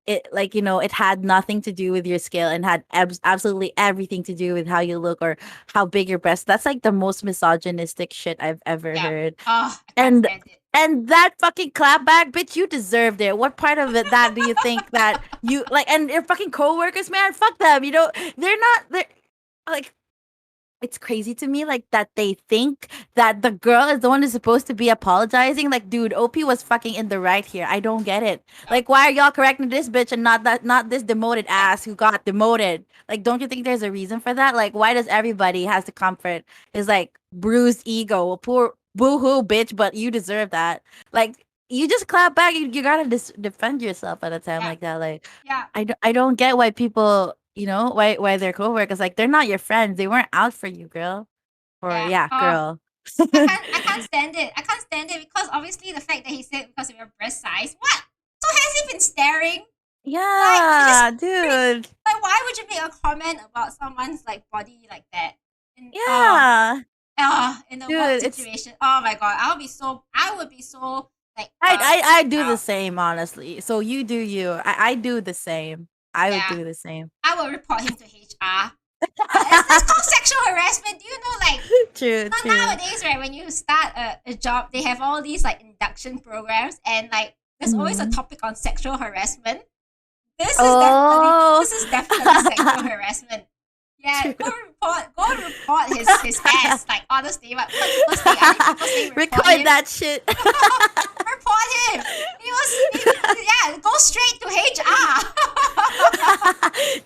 S3: it, like, it had nothing to do with your scale and had absolutely everything to do with how you look or how big your breast. That's like the most misogynistic shit I've ever
S1: Yeah.
S3: heard.
S1: Oh, I can't
S3: And
S1: stand it.
S3: that fucking clapback, bitch, you deserved it. What part of it that do you think that you like? And your fucking coworkers, man, fuck them. They're like, it's crazy to me, like, that they think that the girl is the one who's supposed to be apologizing. Like, dude, OP was fucking in the right here. I don't get it.
S1: Oh,
S3: Like, why are y'all correcting this bitch and not this demoted
S1: yeah.
S3: ass who got demoted? Like, don't you think there's a reason for that? Like, why does everybody has to comfort his like bruised ego? Well, poor boo-hoo bitch, but you deserve that. Like, you just clap back. You gotta defend yourself at a time
S1: Yeah.
S3: like that. Like,
S1: Yeah.
S3: I don't get why people, why they're coworkers. Like, they're not your friends. They weren't out for you, girl. Or
S1: Yeah.
S3: yeah,
S1: Oh,
S3: girl.
S1: I can't stand it. I can't stand it because obviously the fact that he said because of your breast size. What? So has he been staring? Like it just
S3: Yeah, dude.
S1: like why would you make a comment about someone's like body like that? And
S3: Yeah,
S1: in a work
S3: dude. It's
S1: situation. Oh my god, I would be so like
S3: I
S1: freaked
S3: do the
S1: out.
S3: same, honestly. So you do you. I do the same. I would
S1: Yeah.
S3: do the same.
S1: I will report him to HR. It's called sexual harassment. Do you know, like,
S3: True, true.
S1: nowadays, right, when you start a job, they have all these, like, induction programs, and, like, there's always a
S3: Mhm.
S1: topic on sexual harassment.
S3: Oh.
S1: This is definitely sexual harassment. Yeah,
S3: True.
S1: go report his ass. Like, honestly, what people say, I mean, people say report
S3: Record
S1: him.
S3: that shit.
S1: Report him. Yeah, go straight to HR.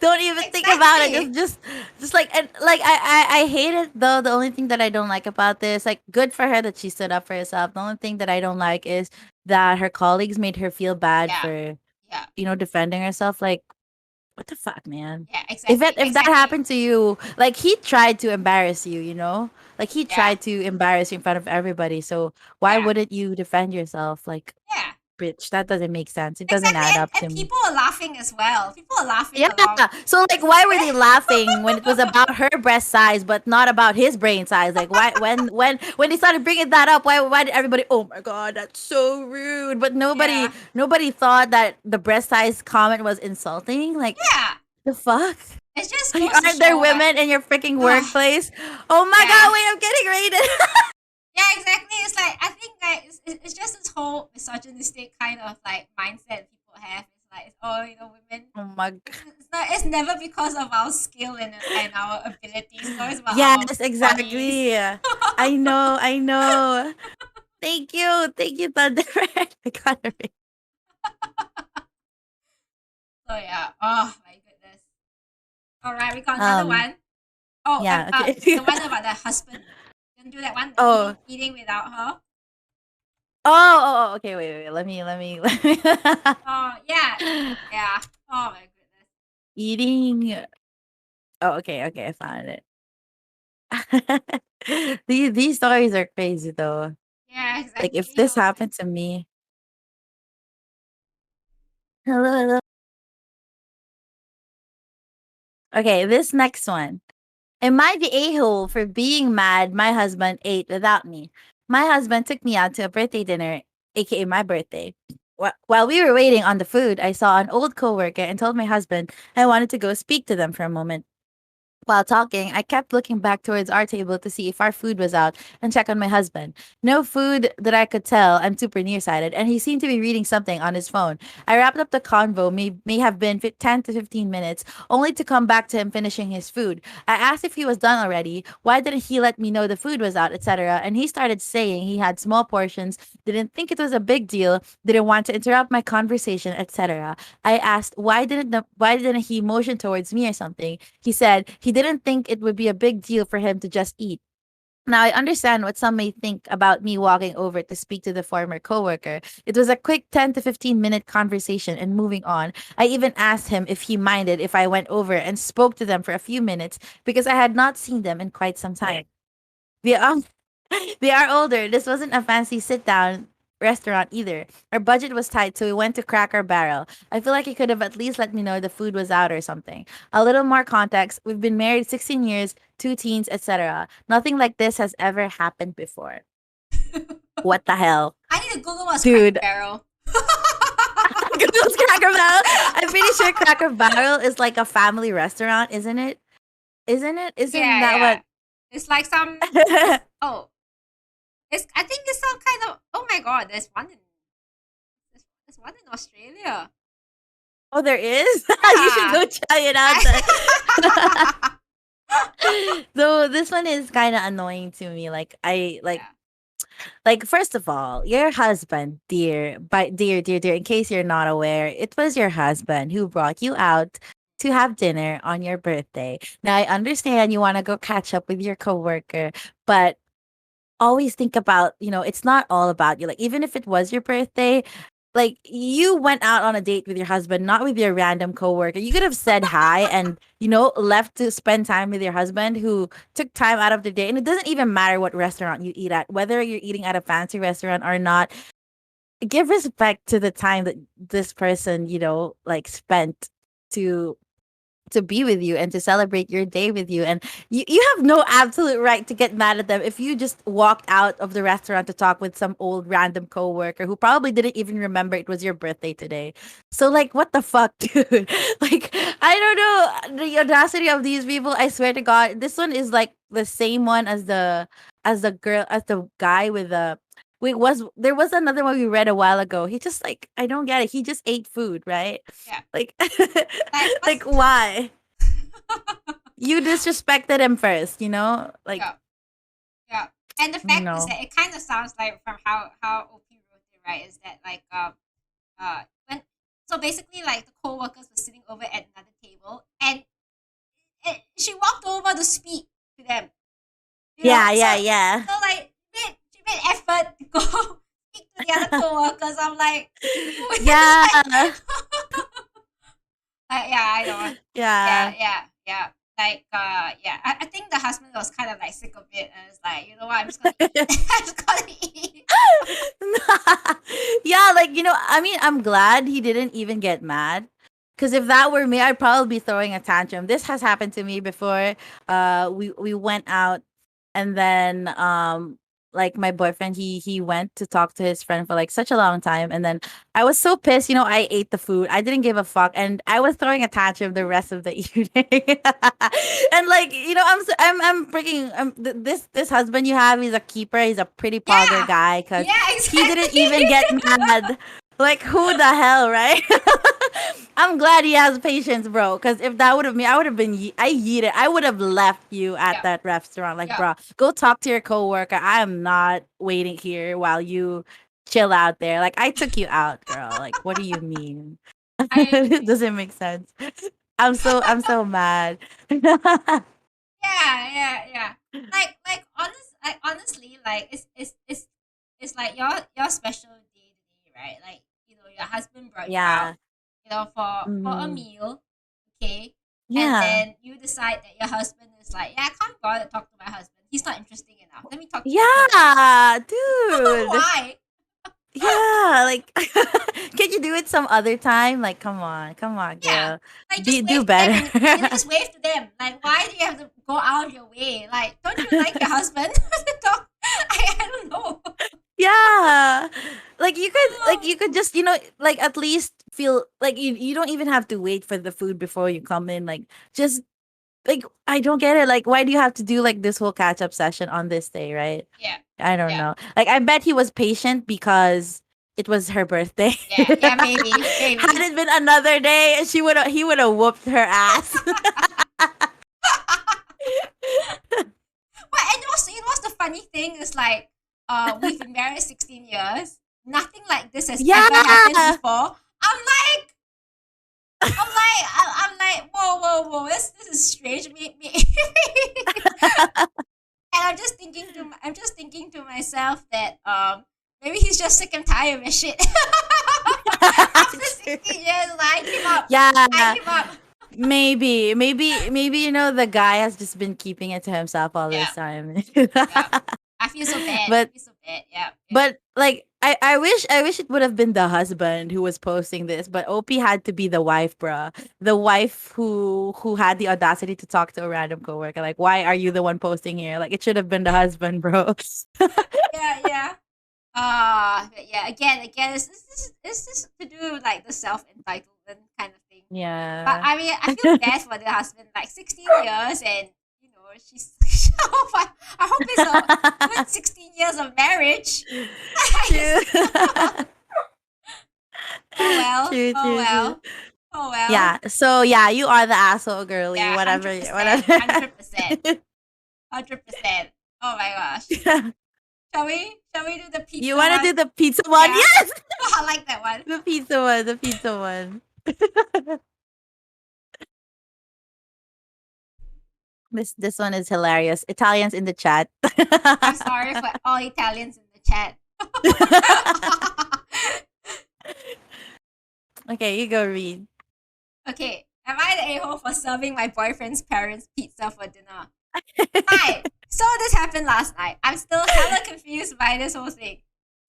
S3: Don't even think about it.
S1: Exactly.
S3: Just like, and like, I hate it though. The only thing that I don't like about this, like, good for her that she stood up for herself. The only thing that I don't like is that her colleagues made her feel bad
S1: Yeah,
S3: for,
S1: yeah,
S3: defending herself. Like, what the fuck, man?
S1: yeah,
S3: If
S1: exactly,
S3: that
S1: exactly.
S3: happened to you, like, he tried to embarrass you, like, he
S1: Yeah,
S3: tried to embarrass you in front of everybody. So why
S1: yeah,
S3: wouldn't you defend yourself? Like,
S1: yeah.
S3: bitch. That doesn't make sense. It doesn't
S1: Exactly,
S3: add
S1: and,
S3: up to me.
S1: people are laughing as well. People are laughing
S3: Yeah.
S1: along.
S3: So like why were they laughing when it was about her breast size but not about his brain size? Like why when they started bringing that up, why did everybody, "Oh my god, that's so rude." But
S1: Yeah,
S3: nobody thought that the breast size comment was insulting. Like
S1: yeah.
S3: the fuck?
S1: It just
S3: Like
S1: goes to
S3: aren't there
S1: show, like,
S3: women in your freaking
S1: ugh,
S3: workplace? Oh my
S1: yeah,
S3: god, wait, I'm getting rated.
S1: yeah, exactly. It's like I think like it's just this whole misogynistic kind of like mindset people have. It's like oh, women.
S3: Oh my god.
S1: It's never because of our skill and our abilities. It's always about our
S3: Yes,
S1: bodies.
S3: exactly. I know. Thank you, Thunder. I got it.
S1: So yeah. Oh my goodness. All right, we got another
S3: Um,
S1: one. Oh,
S3: yeah,
S1: the
S3: okay.
S1: one about the husband. You can do that one. The
S3: Oh.
S1: eating without her.
S3: Okay, wait. Let me
S1: Oh yeah, yeah. Oh my goodness.
S3: eating. Oh, okay, I found it. These stories are crazy though.
S1: Yeah,
S3: Like if
S1: exactly.
S3: this happened to me. Hello. Okay, this next one. Am I the a-hole for being mad my husband ate without me? My husband took me out to a birthday dinner, aka my birthday. While we were waiting on the food, I saw an old coworker and told my husband I wanted to go speak to them for a moment. While talking, I kept looking back towards our table to see if our food was out and check on my husband. No food that I could tell. I'm super nearsighted, and he seemed to be reading something on his phone. I wrapped up the convo, may have been 10 to 15 minutes, only to come back to him finishing his food. I asked if he was done already, why didn't he let me know the food was out, etc. And he started saying he had small portions, didn't think it was a big deal, didn't want to interrupt my conversation, etc. I asked why didn't he motion towards me or something. He said he didn't think it would be a big deal for him to just eat. Now, I understand what some may think about me walking over to speak to the former coworker. It was a quick 10 to 15-minute conversation and moving on. I even asked him if he minded if I went over and spoke to them for a few minutes because I had not seen them in quite some time. We they are older. This wasn't a fancy sit down restaurant either. Our budget was tight, so we went to Cracker Barrel. I feel like he could have at least let me know the food was out or something. A little more context. We've been married 16 years, two teens, etc. Nothing like this has ever happened before. What the hell?
S1: I need to Google what's Cracker
S3: Dude,
S1: Barrel.
S3: Google's Cracker Barrel. I'm pretty sure Cracker Barrel is like a family restaurant, isn't it? Isn't it? Isn't
S1: Yeah,
S3: that
S1: yeah.
S3: what?
S1: It's like some. Oh, it's. I think it's some kind of. Oh my god, there's one in Australia.
S3: Oh, there is? You should
S1: Yeah.
S3: go try it out then. So this one is kind of annoying to me. Like I
S1: Yeah.
S3: like first of all, your husband, dear, in case you're not aware, it was your husband who brought you out to have dinner on your birthday. Now I understand you want to go catch up with your coworker, but always think about, it's not all about you. Like, even if it was your birthday, like you went out on a date with your husband, not with your random coworker. You could have said hi and, left to spend time with your husband who took time out of the day. And it doesn't even matter what restaurant you eat at, whether you're eating at a fancy restaurant or not. Give respect to the time that this person, like spent to be with you and to celebrate your day with you. And you have no absolute right to get mad at them if you just walked out of the restaurant to talk with some old random coworker who probably didn't even remember it was your birthday today. So like what the fuck, dude? Like I don't know the audacity of these people. I swear to God, this one is like the same one as the guy with the Wait, there was another one we read a while ago. He just like I don't get it. He just ate food, right?
S1: Yeah.
S3: Like
S1: Like
S3: like
S1: what's
S3: why? You disrespected him first, Like
S1: yeah. Yeah. And the fact is
S3: no.
S1: that it kind of sounds like from how OP wrote it, right? Is that like when so basically like the co-workers were sitting over at another table and she walked over to speak to them.
S3: Yeah,
S1: So
S3: yeah, yeah.
S1: like she made effort to go speak to the other co-workers. I'm like, it's
S3: Yeah.
S1: like, yeah, I know. Yeah,
S3: Yeah.
S1: yeah, yeah. Yeah, I think the husband was kind of like sick of it and it's like, you know what, I'm just gonna eat. I'm just gonna eat.
S3: Yeah, like, I mean, I'm glad he didn't even get mad. Because if that were me, I'd probably be throwing a tantrum. This has happened to me before. We went out, and then like my boyfriend, he went to talk to his friend for like such a long time, and then I was so pissed. I ate the food. I didn't give a fuck, and I was throwing a tantrum the rest of the evening. And like, I'm freaking this husband you have. He's a keeper. He's a pretty pogger
S1: Yeah.
S3: guy because
S1: Yeah,
S3: he didn't
S1: exactly.
S3: even get mad. Like, who the hell, right? I'm glad he has patience, bro. Because if that would have me, I would have been, I yeeted. I would have left you at
S1: Yeah.
S3: that restaurant. Like,
S1: Yeah.
S3: bro, go talk to your coworker. I am not waiting here while you chill out there. Like, I took you out, girl. Like, what do you mean?
S1: I
S3: It
S1: agree.
S3: doesn't make sense. I'm so mad.
S1: Yeah. Like honestly, like it's like your special day today, right? Like, your husband brought you out,
S3: Yeah.
S1: for a
S3: Hmm.
S1: meal, okay? And
S3: Yeah.
S1: then you decide that your husband is like, yeah, I can't bother to talk to my husband. He's not interesting enough. Let me talk to my coworker.
S3: Yeah, dude.
S1: Why?
S3: Yeah, like can you do it some other time? Like, come on,
S1: Yeah.
S3: girl.
S1: Like just
S3: Do
S1: wave to them
S3: better.
S1: and just wave to them. Like, why do you have to go out of your way? Like, don't you like your husband? Don't- I don't know.
S3: Yeah. Like you could just, like at least feel like you don't even have to wait for the food before you come in. Like, just like, I don't get it. Like, why do you have to do like this whole catch up session on this day, right?
S1: Yeah.
S3: I don't
S1: Yeah.
S3: know. Like, I bet he was patient because it was her birthday.
S1: Yeah, maybe.
S3: Had it been another day, he would have whooped her ass.
S1: Well, and also, what's the funny thing is like, we've been married 16 years. Nothing like this has ever happened
S3: Yeah.
S1: before. I'm like, whoa. This is strange. And I'm just thinking to myself that maybe he's just sick and tired of this shit. After 16 years, line him up. Line
S3: Yeah.
S1: him up.
S3: Maybe the guy has just been keeping it to himself all
S1: Yeah.
S3: this time.
S1: Yeah. I feel so bad.
S3: But
S1: Yeah.
S3: but like, I wish it would have been the husband who was posting this, but OP had to be the wife, bruh. The wife who had the audacity to talk to a random coworker. Like, why are you the one posting here? Like, it should have been the husband, bro.
S1: Yeah. But yeah, again, it's just to do with like the self entitlement kind of thing. But
S3: Yeah.
S1: I mean, I feel bad for the husband. Like 16 years, and she's. I hope it's a good 16 years of marriage.
S3: True.
S1: Oh well.
S3: True,
S1: Oh
S3: true,
S1: well.
S3: true.
S1: Oh well.
S3: Yeah. So yeah, you are the asshole, girly.
S1: Yeah,
S3: Whatever.
S1: 100%. 100%. 100%. Oh my gosh. Shall we do the pizza
S3: You want to
S1: one?
S3: do the pizza one?
S1: Yeah.
S3: Yes.
S1: I like that one.
S3: The pizza one. The pizza one. This one is hilarious. Italians in the chat.
S1: I'm sorry for all Italians in the chat.
S3: Okay, you go read.
S1: Okay, am I the a-hole for serving my boyfriend's parents pizza for dinner? Hi. So this happened last night. I'm still hella confused by this whole thing.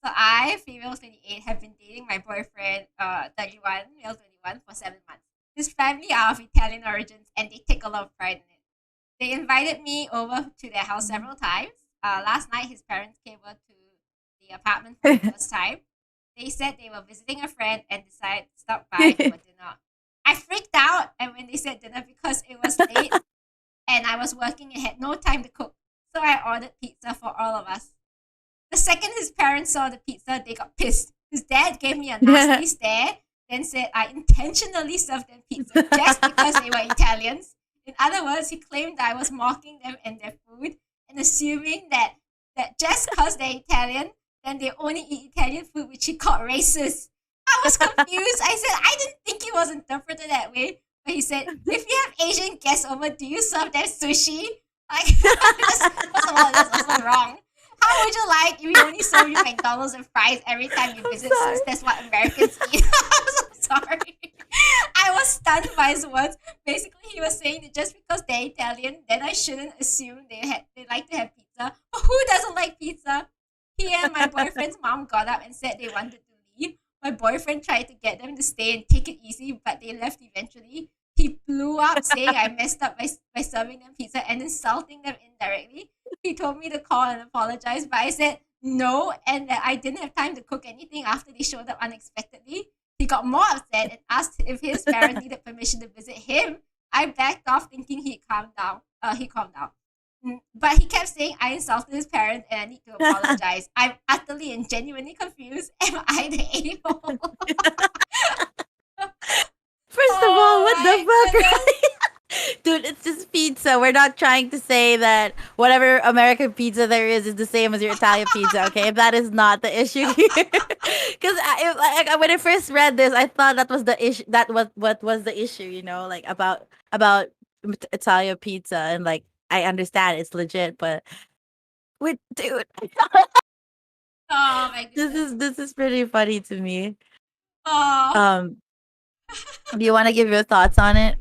S1: So I, female 28, have been dating my boyfriend, 31, male 21, for 7 months. His family are of Italian origins and they take a lot of pride in it. They invited me over to their house several times. Last night, his parents came over to the apartment for the first time. They said they were visiting a friend and decided to stop by for dinner. I freaked out and when they said dinner because it was late and I was working and had no time to cook. So I ordered pizza for all of us. The second his parents saw the pizza, they got pissed. His dad gave me a nasty stare, then said I intentionally served them pizza just because they were Italians. In other words, he claimed I was mocking them and their food and assuming that just because they're Italian, then they only eat Italian food, which he called racist. I was confused. I said, I didn't think it was interpreted that way. But he said, if you have Asian guests over, do you serve them sushi? Like, first of all, that's also wrong. How would you like if we only serve you McDonald's and fries every time you visit
S3: sorry.
S1: since that's what Americans eat? I'm so sorry. I was stunned by his words. Basically, he was saying that just because they're Italian, then I shouldn't assume they like to have pizza. But who doesn't like pizza? He and my boyfriend's mom got up and said they wanted to leave. My boyfriend tried to get them to stay and take it easy, but they left eventually. He blew up saying I messed up by serving them pizza and insulting them indirectly. He told me to call and apologize, but I said no and that I didn't have time to cook anything after they showed up unexpectedly. He got more upset and asked if his parents needed permission to visit him. I backed off thinking he calmed down. But he kept saying I insulted his parents and I need to apologize. I'm utterly and genuinely confused. Am I the a-hole?
S3: First of all, what the fuck,
S1: goodness.
S3: right? Dude, it's just pizza. We're not trying to say that whatever American pizza there is the same as your Italian pizza, okay? That is not the issue here. Because when I first read this, I thought that was the issue. That was what was the issue, like about Italian pizza, and like I understand it's legit, but wait, dude,
S1: Oh my goodness.
S3: this is pretty funny to me.
S1: Oh.
S3: Um, do you want to give your thoughts on it?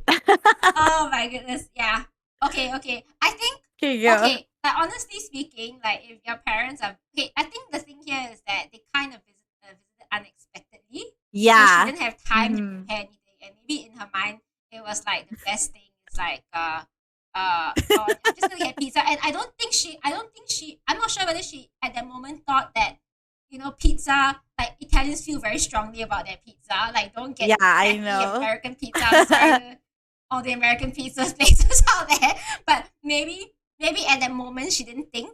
S1: Oh my goodness. Yeah. Okay. I think
S3: Here you go.
S1: okay. Like honestly speaking, like if your parents are okay, I think the thing here is that they kind of visited unexpectedly. So she
S3: Yeah.
S1: didn't have time to
S3: Mhm.
S1: prepare anything, and maybe in her mind it was like the best thing is like oh, I'm just gonna get pizza. And I don't think she, I'm not sure whether she at that moment thought that, pizza, like Italians feel very strongly about their pizza. Like, don't get
S3: Yeah, I
S1: tacky
S3: know.
S1: American pizza. I'm sorry to all the American pizza places out there. But maybe at that moment she didn't think.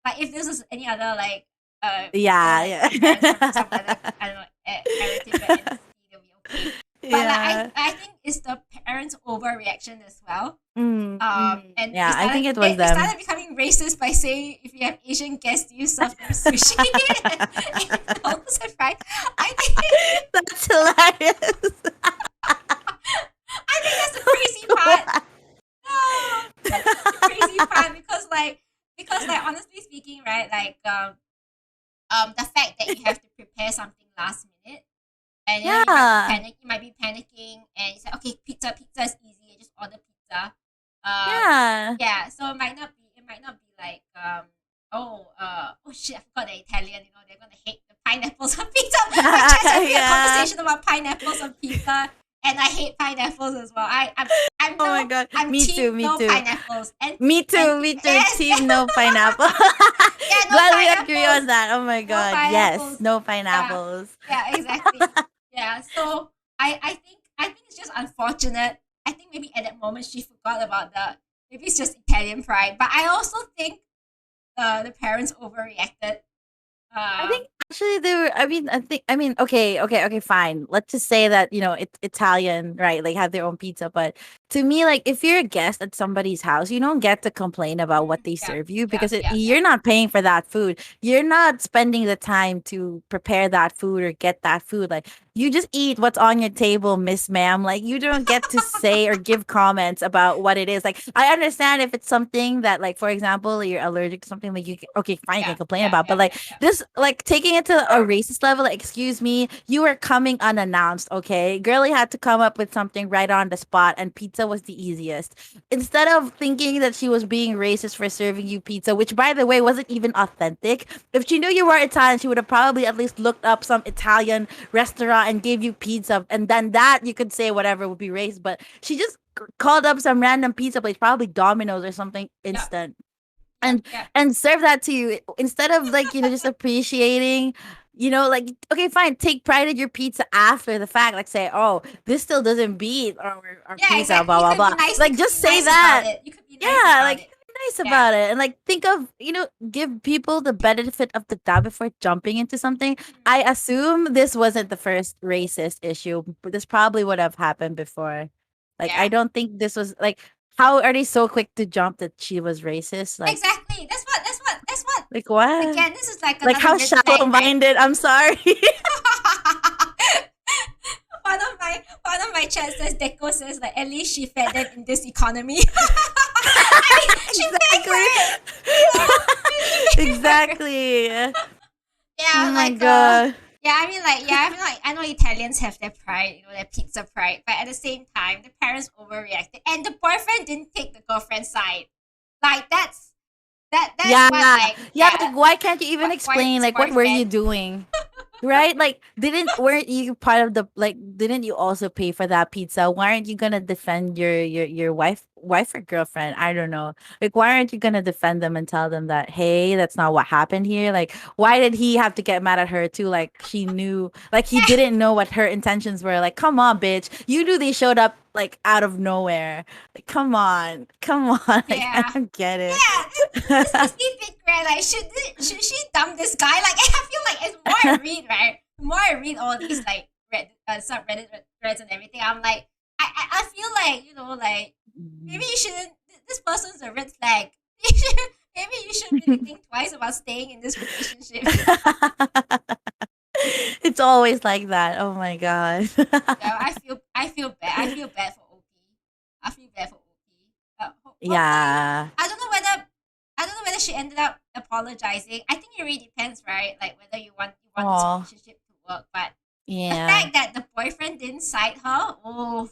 S1: Like, if this was any other, like,
S3: Yeah,
S1: parents from some other,
S3: yeah.
S1: I don't know, heritage or ethnicity, they'll be okay. But like,
S3: Yeah.
S1: I think it's the parents' overreaction as well. And
S3: Yeah, I think it
S1: they
S3: was them.
S1: started becoming racist by saying if you have Asian guests, you serve them sushi and McDonald's and fries. I think
S3: That's hilarious.
S1: I think that's the crazy part. No, that's the crazy part because honestly speaking, right? Like the fact that you have to prepare something last minute and
S3: Yeah.
S1: you might be panicking and it's like, okay, pizza is easy, you just order pizza.
S3: Yeah.
S1: Yeah, so it might not be like oh shit, I forgot they're Italian, they're gonna hate the pineapples on pizza. We just had a
S3: Yeah.
S1: conversation about pineapples on pizza and I hate pineapples as well. I'm
S3: Oh my
S1: no,
S3: god.
S1: I'm
S3: Me
S1: team
S3: too, me
S1: no
S3: too.
S1: pineapples. And
S3: Me too,
S1: and
S3: me too.
S1: yes,
S3: Team no pineapple.
S1: yeah, no
S3: Glad we agree
S1: pineapples.
S3: on that. Oh my
S1: No
S3: god.
S1: pineapples.
S3: Yes, no
S1: Yeah.
S3: pineapples.
S1: Yeah, exactly. Yeah, so I think it's just unfortunate. I think maybe at that moment she forgot about maybe it's just Italian pride. But I also think the parents overreacted.
S3: I
S1: Uh,
S3: think actually they were. Okay, fine. Let's just say that it's Italian, right? Like have their own pizza. But to me, like if you're a guest at somebody's house, you don't get to complain about what they
S1: yeah,
S3: serve you
S1: yeah,
S3: because
S1: yeah,
S3: you're not paying for that food. You're not spending the time to prepare that food or get that food. Like you just eat what's on your table, Miss Ma'am. Like you don't get to say or give comments about what it is. Like I understand if it's something that, like for example, you're allergic to something, like okay, fine, you can complain about. But like this, like taking it to a racist level, like excuse me, you were coming unannounced, okay? Girlie had to come up with something right on the spot, and pizza was the easiest. Instead of thinking that she was being racist for serving you pizza, which by the way wasn't even authentic. If she knew you were Italian, she would have probably at least looked up some Italian restaurant and gave you pizza, and then that you could say whatever would be racist. But she just called up some random pizza place, probably Domino's or something instant, and serve that to you instead of like just appreciating, like okay, fine, take pride in your pizza after the fact, like say, oh, this still doesn't beat our
S1: yeah,
S3: pizza,
S1: exactly.
S3: blah
S1: You
S3: blah
S1: could
S3: blah,
S1: be nice.
S3: like
S1: You could
S3: just
S1: be
S3: say
S1: nice
S3: that.
S1: about it. You could be nice
S3: Yeah,
S1: about
S3: like
S1: it.
S3: be nice
S1: Yeah.
S3: about it, and like think of, give people the benefit of the doubt before jumping into something. I assume this wasn't the first racist issue, but this probably would have happened before. Like I
S1: Yeah.
S3: don't think this was like, how are they so quick to jump that she was racist? Like
S1: Exactly. That's what.
S3: what?
S1: Again, this is like
S3: Like
S1: another
S3: how
S1: red flag, right?
S3: shallow minded. I'm sorry.
S1: one of One of my chat says, Deco says, like, at least she fed them in this economy. I mean, she paid for it. She paid for it.
S3: Exactly.
S1: Yeah,
S3: Oh my
S1: like,
S3: god.
S1: yeah, I mean, like, I know Italians have their pride, their pizza pride, but at the same time, the parents overreacted, and the boyfriend didn't take the girlfriend's side. Like, that's
S3: Yeah.
S1: what, like,
S3: Yeah,
S1: yeah,
S3: like why can't you even
S1: why
S3: explain
S1: this
S3: like what were you
S1: boyfriend?
S3: doing? Right? Like weren't you part of the like didn't you also pay for that pizza? Why aren't you gonna defend your wife or girlfriend? I don't know. Like why aren't you gonna defend them and tell them that hey, that's not what happened here? Like why did he have to get mad at her too? Like she knew like he
S1: Yeah,
S3: didn't know what her intentions were. Like, come on, bitch. You knew they showed up like out of nowhere. Like, come on. Come on. Like I
S1: yeah.
S3: don't get it.
S1: Yeah, this makes me think, right? Like, should she dump this guy? Like, I feel like as more I read, right, the more I read all these like subreddit threads and everything, I'm like, I feel like like maybe you shouldn't. This person's a red flag. Maybe you should really think twice about staying in this relationship.
S3: It's always like that. Oh my god.
S1: Yeah, I feel bad. I feel bad for OP. I feel bad for OP. Hopefully,
S3: Yeah.
S1: I don't know whether she ended up apologizing. I think it really depends, right? Like whether you want this
S3: Oh,
S1: relationship to work. But the
S3: yeah.
S1: fact that the boyfriend didn't side her, oh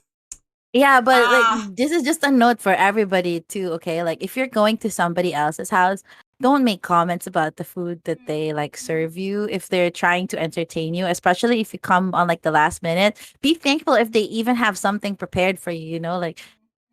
S3: Yeah, but like
S1: ah,
S3: this is just a note for everybody too, okay? Like if you're going to somebody else's house, don't make comments about the food that
S1: mm,
S3: they like
S1: mm,
S3: serve you if they're trying to entertain you, especially if you come on like the last minute. Be thankful if they even have something prepared for you, like
S1: mm,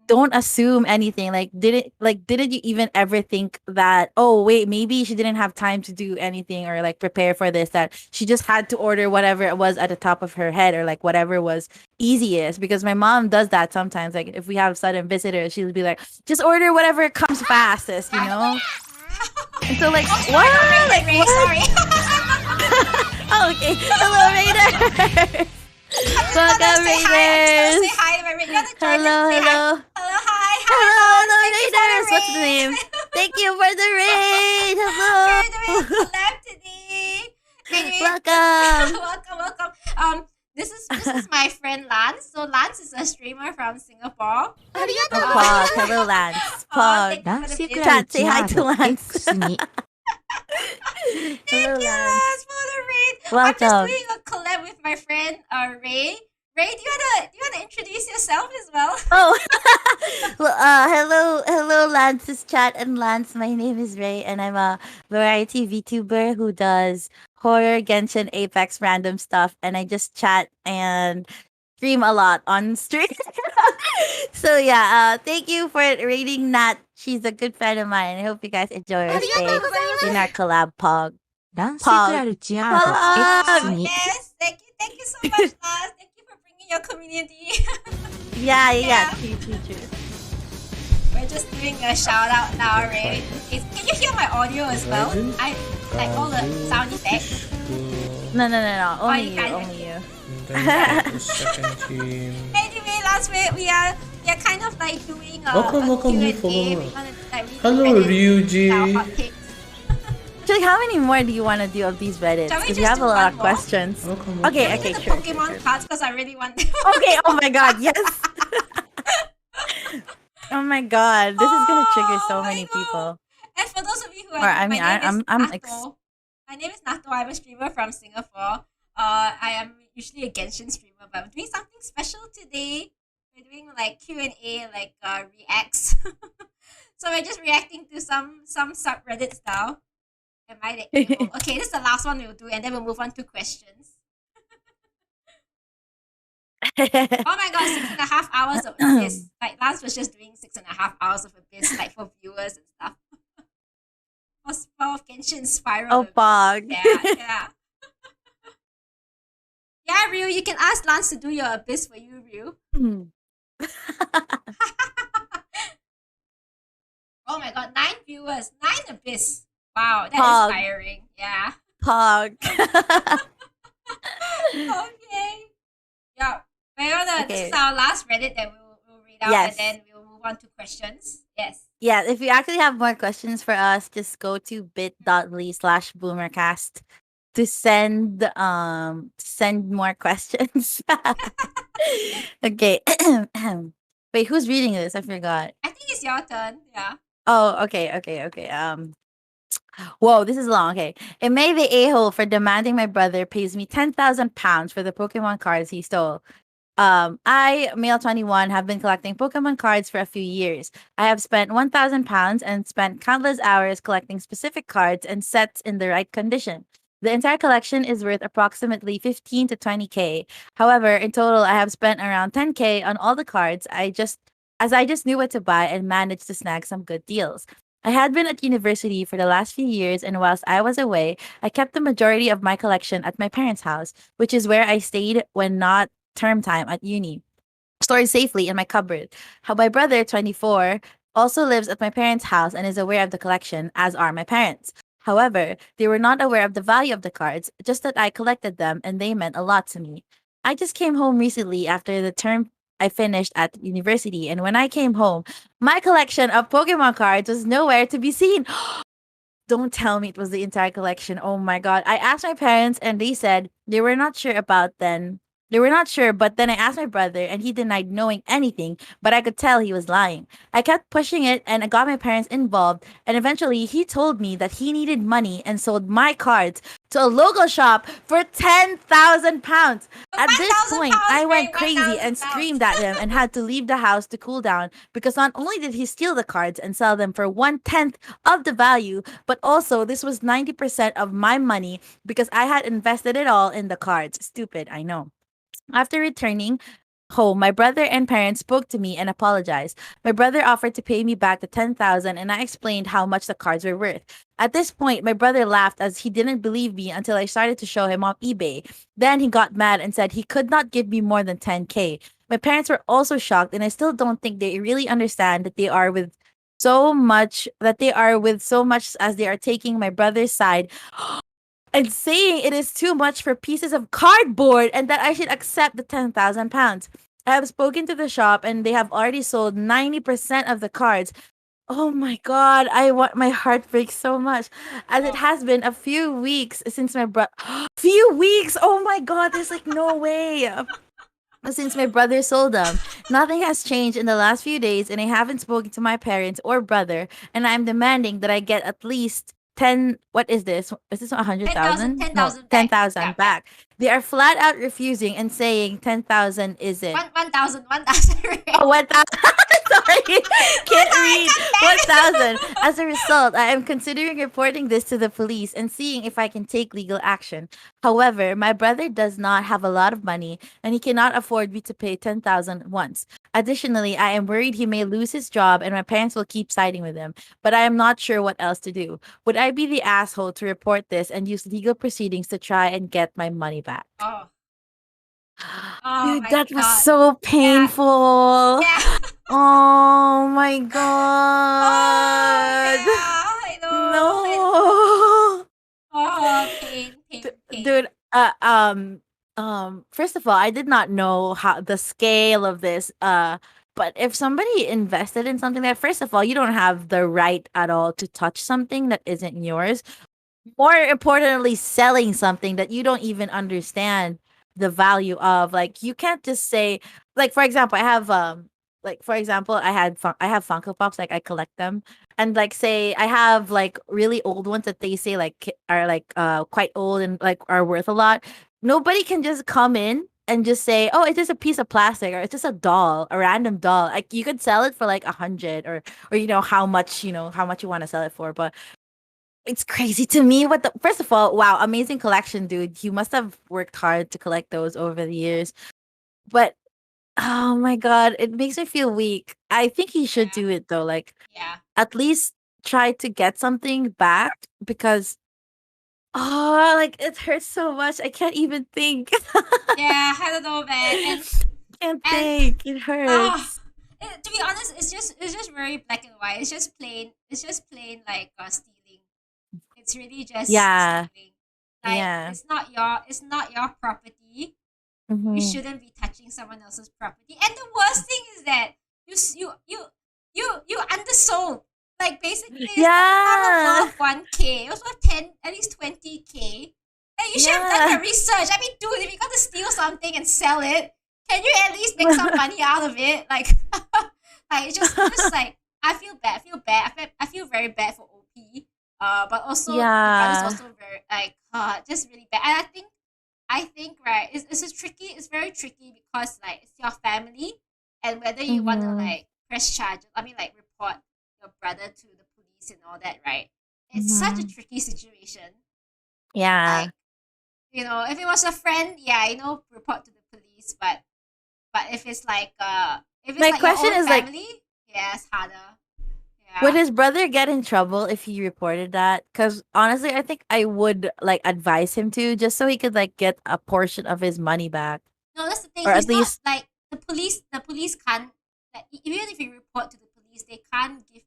S3: don't assume anything. Didn't you even ever think that, oh wait, maybe she didn't have time to do anything or like prepare for this, that she just had to order whatever it was at the top of her head or like whatever was easiest, because my mom does that sometimes. Like if we have sudden visitors, she'll be like, just order whatever comes fastest, and so like
S1: oh, sorry, not
S3: what
S1: Ray,
S3: like
S1: Ray,
S3: what.
S1: sorry.
S3: Oh, okay. Hello, Raiders. Welcome,
S1: I'm just gonna say
S3: Raiders.
S1: hi to my Ray. You wanna join in?
S3: Hello,
S1: Say hi.
S3: hello.
S1: Hello, hi,
S3: Hello,
S1: Lance.
S3: hello,
S1: Thank you for the
S3: Raiders. What's the name?
S1: raid.
S3: Thank you for the raid.
S1: We're doing a
S3: Hello.
S1: collab today. Anyway,
S3: Welcome.
S1: welcome. This is my friend Lance. So Lance is a streamer from Singapore.
S3: Oh, Pog. Hello, Lance. Pog.
S1: Thank you for the
S3: Chat, say hi to Lance.
S2: X に
S3: Hello,
S1: Thank you,
S3: Lance.
S1: Lance, for the raid. I'm just
S3: Welcome.
S1: doing a collab with my friend Ray. Ray, do you wanna introduce yourself as well?
S3: Oh, well, hello, Lance's chat and Lance. My name is Ray, and I'm a variety VTuber who does horror, Genshin, Apex, random stuff, and I just chat and stream a lot on stream. So yeah, thank you for rating Nat. She's a good friend of mine. I hope you guys enjoy our stay in our collab Pog.
S2: ランスクラルチアート X に
S1: Yes, thank you so much, Lance. Thank you for bringing your community.
S3: Yeah.
S1: Yeah.
S3: True.
S1: We're just doing a shout out now, Ray. Can you hear my audio as well? I like all the sound effects.
S3: No. Only
S1: you
S3: you.
S1: can't.
S3: Only you.
S4: The second team.
S1: Anyway, last week we are kind of like doing a
S4: Welcome,
S1: Q&A.
S4: new follower.
S1: We're gonna like read
S4: Hello,
S1: Reddit,
S4: Ryuji.
S1: our hot takes.
S3: Actually, how many more do you want to do of these Reddits?
S1: Shall we
S3: Because we
S1: just
S3: have
S1: do
S3: a lot
S1: one
S3: of
S1: more?
S3: questions.
S4: Welcome.
S3: Okay,
S1: Do the
S3: sure.
S1: Pokemon cards because I really want.
S3: Okay, oh my god, yes. Oh my god, this is gonna trigger so
S1: Oh, I
S3: many
S1: know.
S3: people.
S1: And for those of you who
S3: Or,
S1: are,
S3: I mean,
S1: my name is
S3: I'm
S1: Nato. My name is Nato. I'm a streamer from Singapore. I am usually a Genshin streamer, but I'm doing something special today. We're doing like Q&A, like reacts. So we're just reacting to some subreddit style. Am I the a-hole? Okay, this is the last one we'll do, and then we'll move on to questions. Oh my god, 6.5 hours of Abyss. Like Lance was just doing 6.5 hours of Abyss, like for viewers and stuff. For Genshin Spiral.
S3: Oh,
S1: Abyss.
S3: Pog.
S1: Yeah. Yeah, Ryu, you can ask Lance to do your Abyss for you, Ryu. Oh my god, 9 viewers, 9 Abyss. Wow, that
S3: Pog.
S1: is tiring. Yeah.
S3: Pog.
S1: Okay. Yeah. This
S3: Okay.
S1: is our last Reddit that we'll read out,
S3: Yes.
S1: and then we'll move on to questions. Yes.
S3: Yeah, if you actually have more questions for us, just go to bit.ly/boomercast to send more questions. Okay. Wait, who's reading this? I forgot.
S1: I think it's your turn. Yeah.
S3: Oh, okay. Whoa, this is long. Okay. It made the a-hole for demanding my brother pays me 10,000 pounds for the Pokemon cards he stole. I, male 21, have been collecting Pokemon cards for a few years. I have spent 1,000 pounds and spent countless hours collecting specific cards and sets in the right condition. The entire collection is worth approximately 15 to 20k. However, in total, I have spent around 10k on all the cards. I just knew what to buy and managed to snag some good deals. I had been at university for the last few years, and whilst I was away, I kept the majority of my collection at my parents' house, which is where I stayed when not term time at uni, stored safely in my cupboard. How my brother, 24, also lives at my parents' house and is aware of the collection, as are my parents. However, they were not aware of the value of the cards, just that I collected them and they meant a lot to me. I just came home recently after the term I finished at university, and when I came home, my collection of Pokemon cards was nowhere to be seen. Don't tell me it was the entire collection. Oh my god. I asked my parents and they said they were not sure about then. They were not sure, but then I asked my brother and he denied knowing anything, but I could tell he was lying. I kept pushing it and I got my parents involved, and eventually he told me that he needed money and sold my cards to a local shop for 10,000 pounds. At this
S1: 1,000
S3: point,
S1: pounds,
S3: I
S1: Ray,
S3: went crazy
S1: 1,000
S3: and
S1: pounds.
S3: screamed at him and had to leave the house to cool down, because not only did he steal the cards and sell them for 1/10 of the value, but also this was 90% of my money because I had invested it all in the cards. Stupid, I know. After returning home, my brother and parents spoke to me and apologized. My brother offered to pay me back the 10,000 and I explained how much the cards were worth. At this point, my brother laughed as he didn't believe me until I started to show him on eBay. Then he got mad and said he could not give me more than 10k. My parents were also shocked, and I still don't think they really understand that they are with so much as they are taking my brother's side and saying it is too much for pieces of cardboard and that I should accept the 10,000 pounds. I have spoken to the shop and they have already sold 90% of the cards. Oh my god, I want my heart breaks so much, as it has been a few weeks since my few weeks. Oh my god, there's like no way. Since my brother sold them. Nothing has changed in the last few days, and I haven't spoken to my parents or brother, and I'm demanding that I get at least 10. What is this? Is this
S1: 10,000,
S3: 100,000? No,
S1: 10,000 back.
S3: 10,000
S1: Yeah,
S3: back. They are flat out refusing and saying 10,000 is it.
S1: 1,000.
S3: Oh, 1,000. Sorry, can't read. 1,000. As a result, I am considering reporting this to the police and seeing if I can take legal action. However, my brother does not have a lot of money and he cannot afford me to pay 10,000 once. Additionally, I am worried he may lose his job and my parents will keep siding with him, but I am not sure what else to do. Would I be the asshole to report this and use legal proceedings to try and get my money back?
S1: Oh. Oh
S3: Dude,
S1: my
S3: that was
S1: god.
S3: so painful.
S1: Yeah.
S3: Oh my
S1: Oh,
S3: god.
S1: yeah. I know.
S3: No.
S1: Oh, pain.
S3: Dude, first of all, I did not know how the scale of this. But if somebody invested in something that, first of all, you don't have the right at all to touch something that isn't yours. More importantly, selling something that you don't even understand the value of. Like, you can't just say, like, for example, I have Funko Pops, like I collect them. And like, say I have like really old ones that they say like are like quite old and like are worth a lot. Nobody can just come in and just say, "Oh, it's just a piece of plastic," or "It's just a doll, a random doll." Like, you could sell it for like 100, or how much you want to sell it for. But it's crazy to me. First of all, wow, amazing collection, dude. You must have worked hard to collect those over the years. But oh my god, it makes me feel weak. I think he should
S1: Yeah.
S3: do it though. Like,
S1: Yeah.
S3: at least try to get something back, because like, it hurts so much. I can't even think.
S1: Yeah, I don't know, man.
S3: Can't
S1: And
S3: think. It
S1: oh,
S3: hurts.
S1: to be honest, it's just very black and white. It's just plain like stealing. It's really just
S3: Yeah.
S1: stealing. Like,
S3: Yeah.
S1: it's not your property. You
S3: Mhm.
S1: shouldn't be touching someone else's property. And the worst thing is that you undersold. Like, basically, it's not
S3: Yeah.
S1: worth 1k. It was worth 10, at least 20k. And Like, you should have done your research. I mean, dude, if you're gonna steal something and sell it, can you at least make some money out of it? Like, like just like I feel bad. I feel very bad for OP. But also the brother's
S3: Yeah.
S1: also very like just really bad. And I think right, it's just tricky. It's very tricky because like it's your family, and whether you want to
S3: Mm-hmm.
S1: like press charges. I mean, like report your brother to the police and all that, right? It's such a
S3: Mm-hmm.
S1: tricky situation.
S3: Yeah.
S1: Like, if it was a friend, yeah, report to the police. But if it's
S3: My
S1: like your
S3: question
S1: own
S3: is like,
S1: family, yeah, it's harder.
S3: would
S1: Yeah.
S3: his brother get in trouble if he reported that? Because honestly, I think I would like advise him to, just so he could like get a portion of his money back,
S1: No, that's the thing.
S3: or at
S1: He's not
S3: least.
S1: like the police. The police can't, like, even if you report to the police, they can't give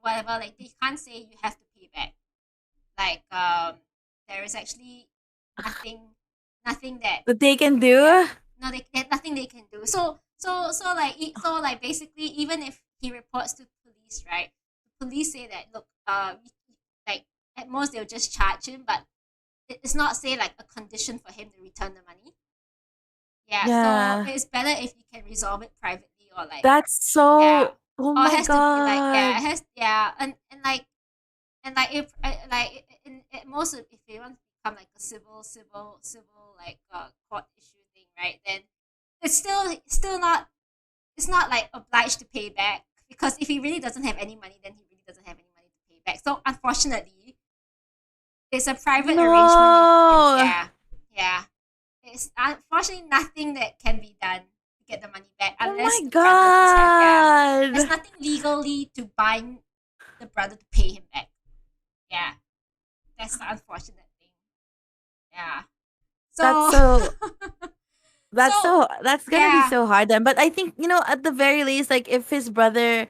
S1: whatever. Like, they can't say you have to pay back. Like, there is actually nothing, nothing that,
S3: That they can
S1: yeah,
S3: do.
S1: no, there's nothing they can do. So basically, even if he reports to police, right? The police say that, look, like, at most they'll just charge him, but it's not say like a condition for him to return the money. Yeah, so
S3: Yeah.
S1: it's better if you can resolve it privately, or like,
S3: That's
S1: yeah,
S3: so. Oh
S1: or it
S3: my
S1: has to be like, yeah,
S3: god.
S1: it has, yeah, and like if like in most of, if you want to become like a civil like court issue thing, right? Then it's still not, it's not like obliged to pay back, because if he really doesn't have any money, then he really doesn't have any money to pay back. So unfortunately, it's a private arrangement with him.
S3: No.
S1: Yeah, yeah. It's unfortunately nothing that can be done to get the money back
S3: Oh
S1: unless
S3: my
S1: the brother does have, yeah. There's
S3: god.
S1: nothing legally to bind the brother to pay him back. Yeah, that's the unfortunate thing. Yeah.
S3: That's
S1: So,
S3: so. That's
S1: so
S3: so. That's gonna be
S1: yeah,
S3: so hard then. But I think at the very least, like if his brother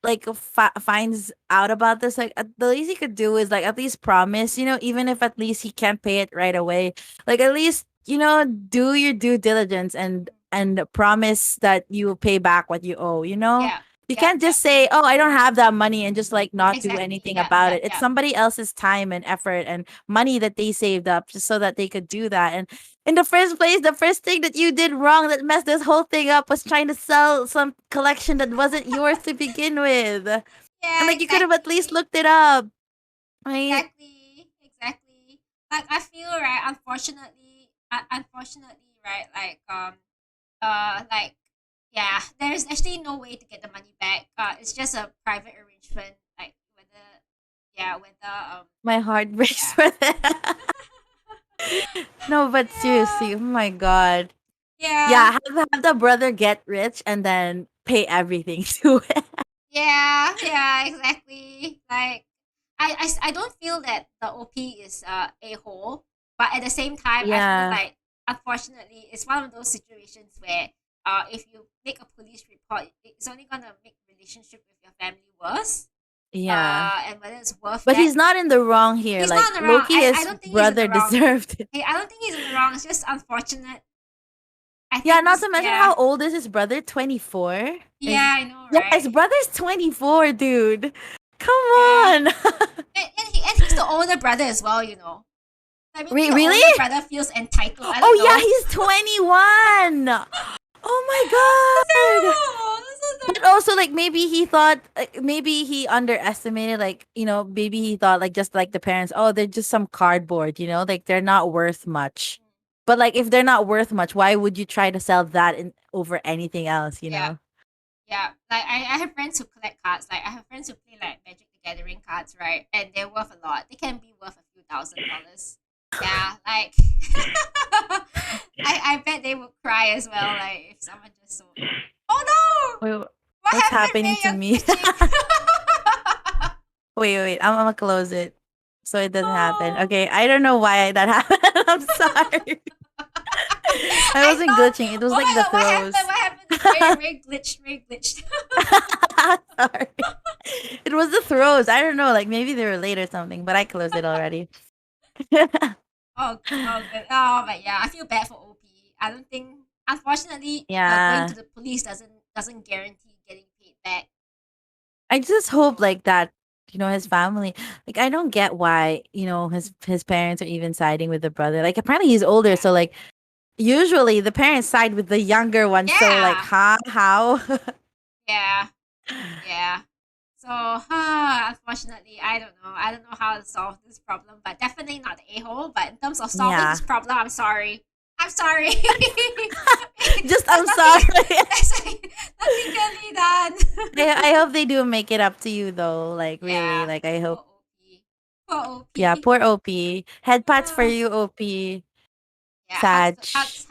S3: like finds out about this, like at the least he could do is like at least promise, even if at least he can't pay it right away, like at least do your due diligence and promise that you will pay back what you owe.
S1: yeah,
S3: You
S1: yeah,
S3: can't
S1: yeah.
S3: just say, oh, I don't have that money, and just like not do
S1: Exactly.
S3: anything
S1: Yeah,
S3: about
S1: yeah,
S3: it. It's
S1: yeah.
S3: somebody else's time and effort and money that they saved up just so that they could do that. And in the first place, the first thing that you did wrong that messed this whole thing up was trying to sell some collection that wasn't yours to begin with. And
S1: Yeah,
S3: like you could have at least
S1: exactly.
S3: looked it up, right?
S1: Exactly. Like, I feel, right, unfortunately, right, like, yeah, there's actually no way to get the money back. It's just a private arrangement, like, whether
S3: My heart breaks
S1: yeah.
S3: for that. No, but
S1: Yeah.
S3: seriously, oh my god.
S1: Yeah.
S3: Yeah, have the brother get rich and then pay everything to it.
S1: Yeah, yeah, exactly. Like, I don't feel that the OP is a hole, but at the same time, I feel
S3: Yeah,
S1: like, unfortunately, it's one of those situations where if you make a police report, it's only gonna make relationship with your family worse.
S3: yeah.
S1: And whether it's worth
S3: But
S1: that,
S3: he's not in the wrong here.
S1: he's
S3: Like
S1: not in the wrong.
S3: Loki,
S1: I
S3: his
S1: don't think he's in
S3: brother
S1: the wrong.
S3: deserved it.
S1: Hey, I don't think he's in the wrong. It's just unfortunate. I
S3: Yeah,
S1: think
S3: not
S1: this.
S3: to mention
S1: Yeah,
S3: how old is his brother? 24? Is
S1: yeah, I know,
S3: Yeah, his
S1: right?
S3: brother's 24, dude. Come
S1: Yeah,
S3: on.
S1: and he's the older brother as well. I mean, the
S3: Really?
S1: older brother feels entitled. I
S3: Oh
S1: don't
S3: yeah,
S1: know.
S3: he's 21. Oh my god.
S1: So
S3: But also like maybe he thought maybe he underestimated, like, maybe he thought like just like the parents, oh, they're just some cardboard, like they're not worth much. But like if they're not worth much, why would you try to sell that over anything
S1: yeah,
S3: else?
S1: yeah. Like, I have friends who collect cards. Like, I have friends who play like Magic the Gathering cards, right? And they're worth a lot. They can be worth a few $1,000s. Yeah, like, I bet they would cry as well, like, if someone just sold. Oh no!
S3: Wait,
S1: What
S3: what's
S1: happened,
S3: happening
S1: May?
S3: to
S1: You're
S3: me?
S1: glitching.
S3: Wait. I'm gonna close it so it doesn't happen.
S1: Oh.
S3: Okay, I don't know why that happened. I'm sorry. I
S1: I
S3: wasn't
S1: thought,
S3: glitching. It was
S1: oh
S3: like
S1: my
S3: the
S1: god, what happened?
S3: throws.
S1: What happened? Ray glitched. Ray glitched.
S3: Sorry. It was the throws. I don't know. Like maybe they were late or something, but I closed it already.
S1: Oh, good. Oh, but yeah, I feel bad for OP. I don't think, unfortunately, going to
S3: Yeah.
S1: the police doesn't guarantee getting paid back.
S3: I just hope
S1: So
S3: like that his family. Like I don't get why, his parents are even siding with the brother. Like apparently he's older,
S1: Yeah.
S3: so like usually the parents side with the younger one. So like,
S1: Yeah.
S3: huh? How?
S1: Yeah. Yeah. So, unfortunately, I don't know. I don't know how to solve this problem, but definitely not the a-hole. But in terms of solving
S3: Yeah.
S1: this problem, I'm sorry. I'm sorry.
S3: Just
S1: There's
S3: I'm sorry.
S1: there's nothing can be done.
S3: I hope they do make it up to you though. Like really,
S1: Yeah.
S3: like I
S1: Poor
S3: hope.
S1: OP. Poor
S3: Yeah,
S1: OP.
S3: poor OP. Head pats for
S1: Ah,
S3: you, OP.
S1: yeah,
S3: Sag.
S1: hugs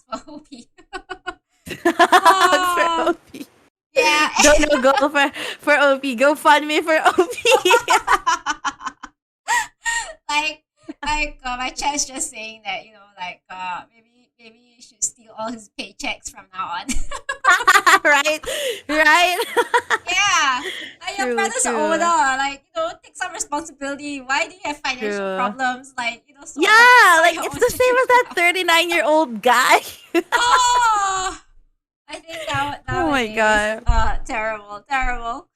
S1: for OP.
S3: Hugs for
S1: Oh,
S3: OP.
S1: yeah.
S3: Don't know, go for OP. Go fund me for OP.
S1: like my chat's just saying that maybe you should steal all his paychecks from now on.
S3: Right? Right?
S1: Yeah, like your
S3: True,
S1: brothers are older.
S3: true.
S1: Take some responsibility. Why do you have financial
S3: True.
S1: problems?
S3: Yeah,
S1: sort
S3: like
S1: your
S3: it's
S1: own
S3: the
S1: shit
S3: same as that
S1: out.
S3: 39-year-old guy.
S1: Oh, I think
S3: Oh my
S1: nowadays,
S3: god.
S1: terrible, terrible.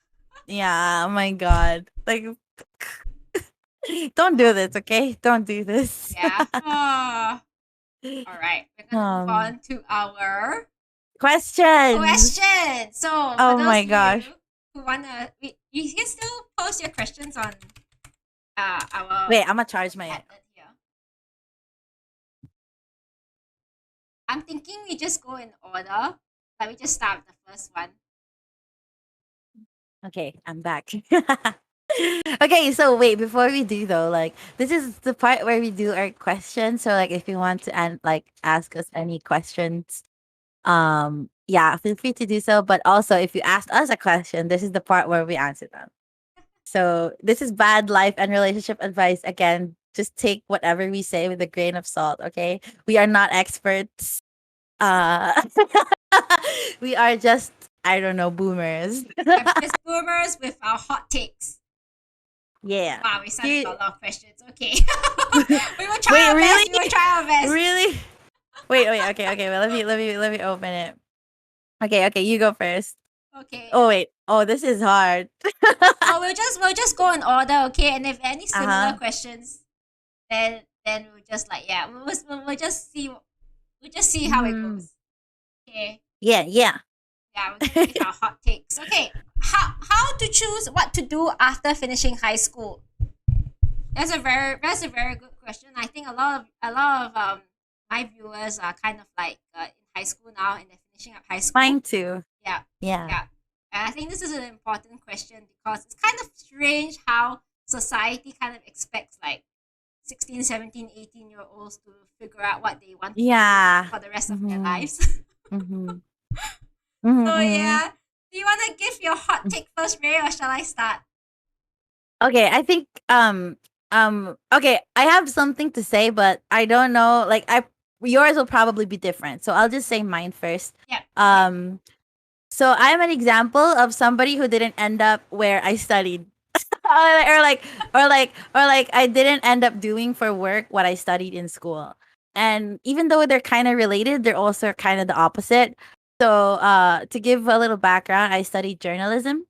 S3: Yeah, oh my god. Like don't do this, okay? Don't do this.
S1: Yeah. Oh, all right. We're gonna move
S3: um
S1: on to our
S3: Questions.
S1: question. So for
S3: Oh
S1: those
S3: my
S1: of you
S3: gosh.
S1: who you can still post your questions on our
S3: Wait, I'm gonna charge my
S1: Padlet here. I'm thinking we just go in order. Let me just start with the first one.
S3: Okay, I'm back. Okay, so wait, before we do though, like this is the part where we do our questions. So like if you want to ask us any questions, yeah, feel free to do so. But also if you ask us a question, this is the part where we answer them. So this is bad life and relationship advice. Again, just take whatever we say with a grain of salt, okay? We are not experts. Uh we are just, I don't know, boomers.
S1: Yeah, just boomers with our hot takes.
S3: Yeah.
S1: Wow, we suddenly
S3: Here-
S1: got a lot of questions. Okay.
S3: Wait,
S1: We will try our
S3: really?
S1: best. We will try our best.
S3: Really? Wait, okay. Well, let me open it. Okay, you go first.
S1: Okay.
S3: Oh wait. Oh, this is hard.
S1: No, we'll just go in order, okay? And if any similar
S3: Uh-huh.
S1: questions, then we'll just we'll just see how it
S3: Mhm.
S1: goes. Okay.
S3: Yeah.
S1: Yeah, we're gonna give our hot takes. Okay. How to choose what to do after finishing high school? That's a very good question. I think a lot of my viewers are kind of in high school now and they're finishing up high school.
S3: Mine too.
S1: Yeah,
S3: Yeah.
S1: yeah. And I think this is an important question because it's kind of strange how society kind of expects 16, 17, 18-year-olds to figure out what they want to
S3: Yeah.
S1: do for the rest of their
S3: Mhm.
S1: lives.
S3: Mhm.
S1: So
S3: Mhm.
S1: yeah. Do you want to give your hot take first, Ray, or shall I start?
S3: Okay, I think okay, I have something to say, but I don't know. Like I yours will probably be different. So I'll just say mine first.
S1: Yeah.
S3: So I'm an example of somebody who didn't end up where I studied. or like I didn't end up doing for work what I studied in school. And even though they're kind of related, they're also kind of the opposite. So to give a little background, I studied journalism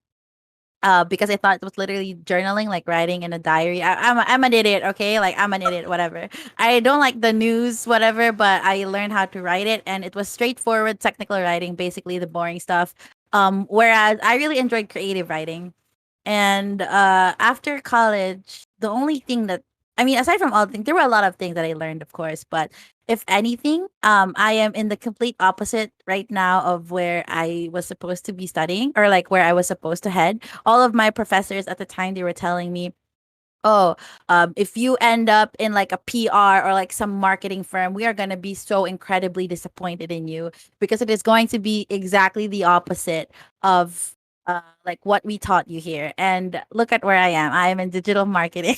S3: because I thought it was literally journaling, like writing in a diary. I'm an idiot, okay? Like I'm an idiot, whatever. I don't like the news, whatever, but I learned how to write it, and it was straightforward technical writing, basically the boring stuff. Whereas I really enjoyed creative writing, and after college, the only thing that I mean, aside from all the things, there were a lot of things that I learned, of course, but if anything, I am in the complete opposite right now of where I was supposed to be studying or like where I was supposed to head. All of my professors at the time, they were telling me, oh, if you end up in like a PR or like some marketing firm, we are going to be so incredibly disappointed in you because it is going to be exactly the opposite of like what we taught you here. And look at where I am. I am in digital marketing.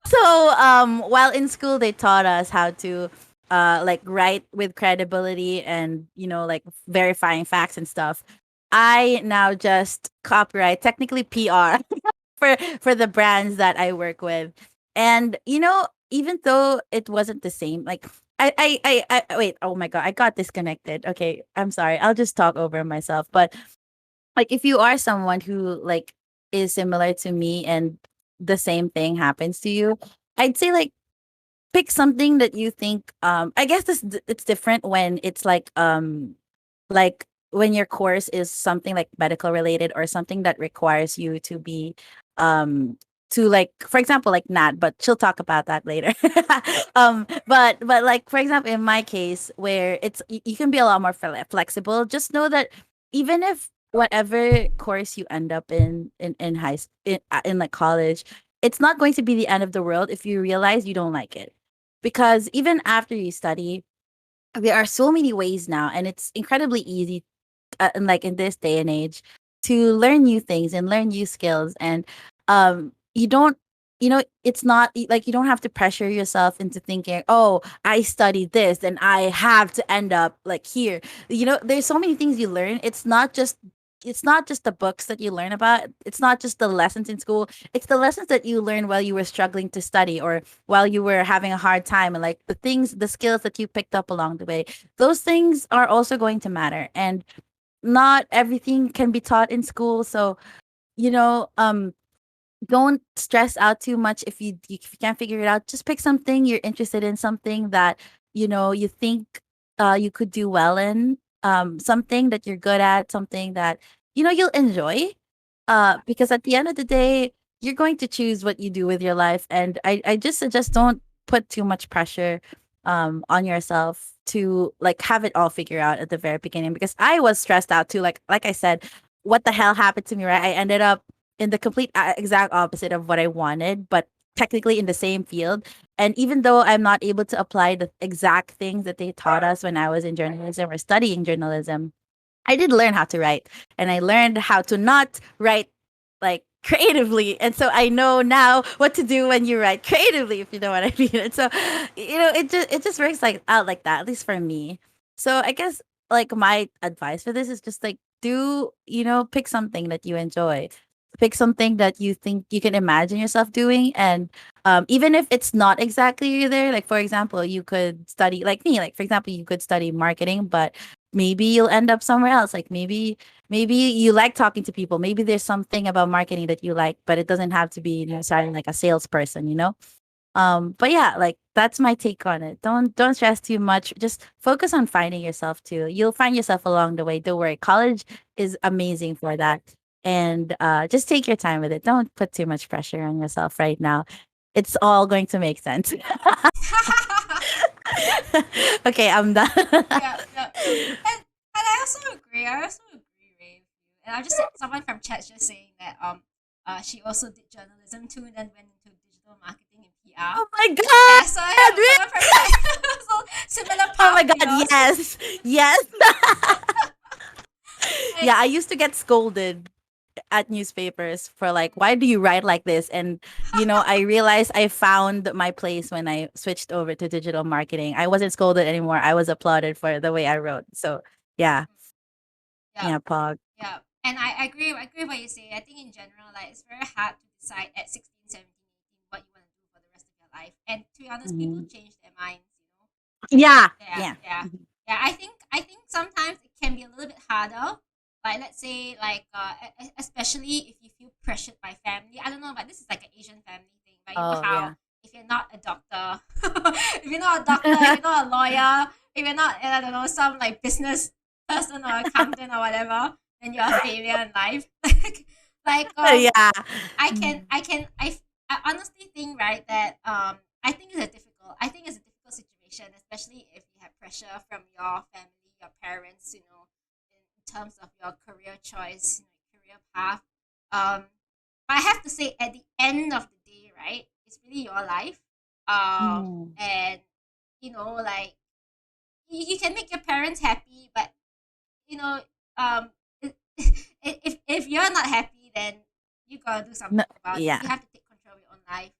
S3: So while in school they taught us how to like write with credibility and like verifying facts and stuff. I now just copyright, technically PR for the brands that I work with. And even though it wasn't the same, like wait, oh my god, I got disconnected. Okay, I'm sorry. I'll just talk over myself. But like if you are someone who like is similar to me and the same thing happens to you, I'd say like pick something that you think I guess it's different when it's like when your course is something like medical related or something that requires you to be um to like for example like Nat, but she'll talk about that later. But like for example in my case where you can be a lot more flexible, just know that even if whatever course you end up in high in like college, it's not going to be the end of the world if you realize you don't like it, because even after you study there are so many ways now and it's incredibly easy and like in this day and age to learn new things and learn new skills. And you don't it's not like you don't have to pressure yourself into thinking, oh, I studied this and I have to end up like here. There's so many things you learn. It's not just the books that you learn about. It's not just the lessons in school. It's the lessons that you learn while you were struggling to study or while you were having a hard time, and like the skills that you picked up along the way. Those things are also going to matter. And not everything can be taught in school. So, you know, don't stress out too much if you can't figure it out. Just pick something you're interested in, something that you think you could do well in, something that you're good at, something that you'll enjoy. Because at the end of the day, you're going to choose what you do with your life, and I just suggest don't put too much pressure on yourself to like have it all figured out at the very beginning, because I was stressed out too. Like I said, what the hell happened to me, right? I ended up in the complete exact opposite of what I wanted, but technically in the same field. And even though I'm not able to apply the exact things that they taught us when I was in journalism or studying journalism, I did learn how to write, and I learned how to not write like creatively. And so I know now what to do when you write creatively, if you know what I mean. And so, it just works like out like that, at least for me. So I guess like my advice for this is just like pick something that you enjoy. Pick something that you think you can imagine yourself doing. And even if it's not exactly there, like for example, you could study like me, like for example, you could study marketing, but maybe you'll end up somewhere else. Like maybe you like talking to people. Maybe there's something about marketing that you like, but it doesn't have to be necessarily like a salesperson. But yeah, like that's my take on it. Don't stress too much. Just focus on finding yourself too. You'll find yourself along the way. Don't worry. College is amazing for that. And just take your time with it. Don't put too much pressure on yourself right now. It's all going to make sense. Okay, I'm done.
S1: Yeah, yeah. And I also agree. Ray, with you. And I just someone from chat just saying that she also did journalism too, and then went into digital marketing and PR.
S3: Oh my
S1: Yeah,
S3: god!
S1: so yeah,
S3: Really?
S1: someone from chat, so similar
S3: Oh my
S1: path to
S3: god,
S1: yours.
S3: yes. Yes.
S1: Like,
S3: Yeah, I used to get scolded at newspapers for like, why do you write like this? And I realized I found my place when I switched over to digital marketing. I wasn't scolded anymore. I was applauded for the way I wrote. So yeah,
S1: yeah,
S3: yeah, Pog.
S1: yeah. And I agree. I agree with what you say. I think in general, like it's very hard to decide at 16, 17, 18 what you want to do for the rest of your life. And to be honest, people
S3: Mhm.
S1: change their minds.
S3: Yeah,
S1: Yeah,
S3: yeah.
S1: yeah,
S3: Mhm.
S1: yeah. I think sometimes it can be a little bit harder. Like let's say like especially if you feel pressured by family. I don't know, but this is like an Asian family thing. But you know
S3: Oh
S1: how
S3: yeah.
S1: if you're not a doctor, if you're not a doctor, if you're not a lawyer, if you're not I don't know some like business person or accountant or whatever, then you're a failure in life. like
S3: Yeah.
S1: I can
S3: Mhm.
S1: I can I honestly think right that I think it's a difficult situation, especially if you have pressure from your family, your parents, in terms of your career choice, career path. Um but I have to say at the end of the day, right, it's really your life.
S3: Mhm.
S1: And like you can make your parents happy, but you know, um, if you're not happy, then you gotta do
S3: No,
S1: something about it.
S3: yeah.
S1: You have to take control of your own life.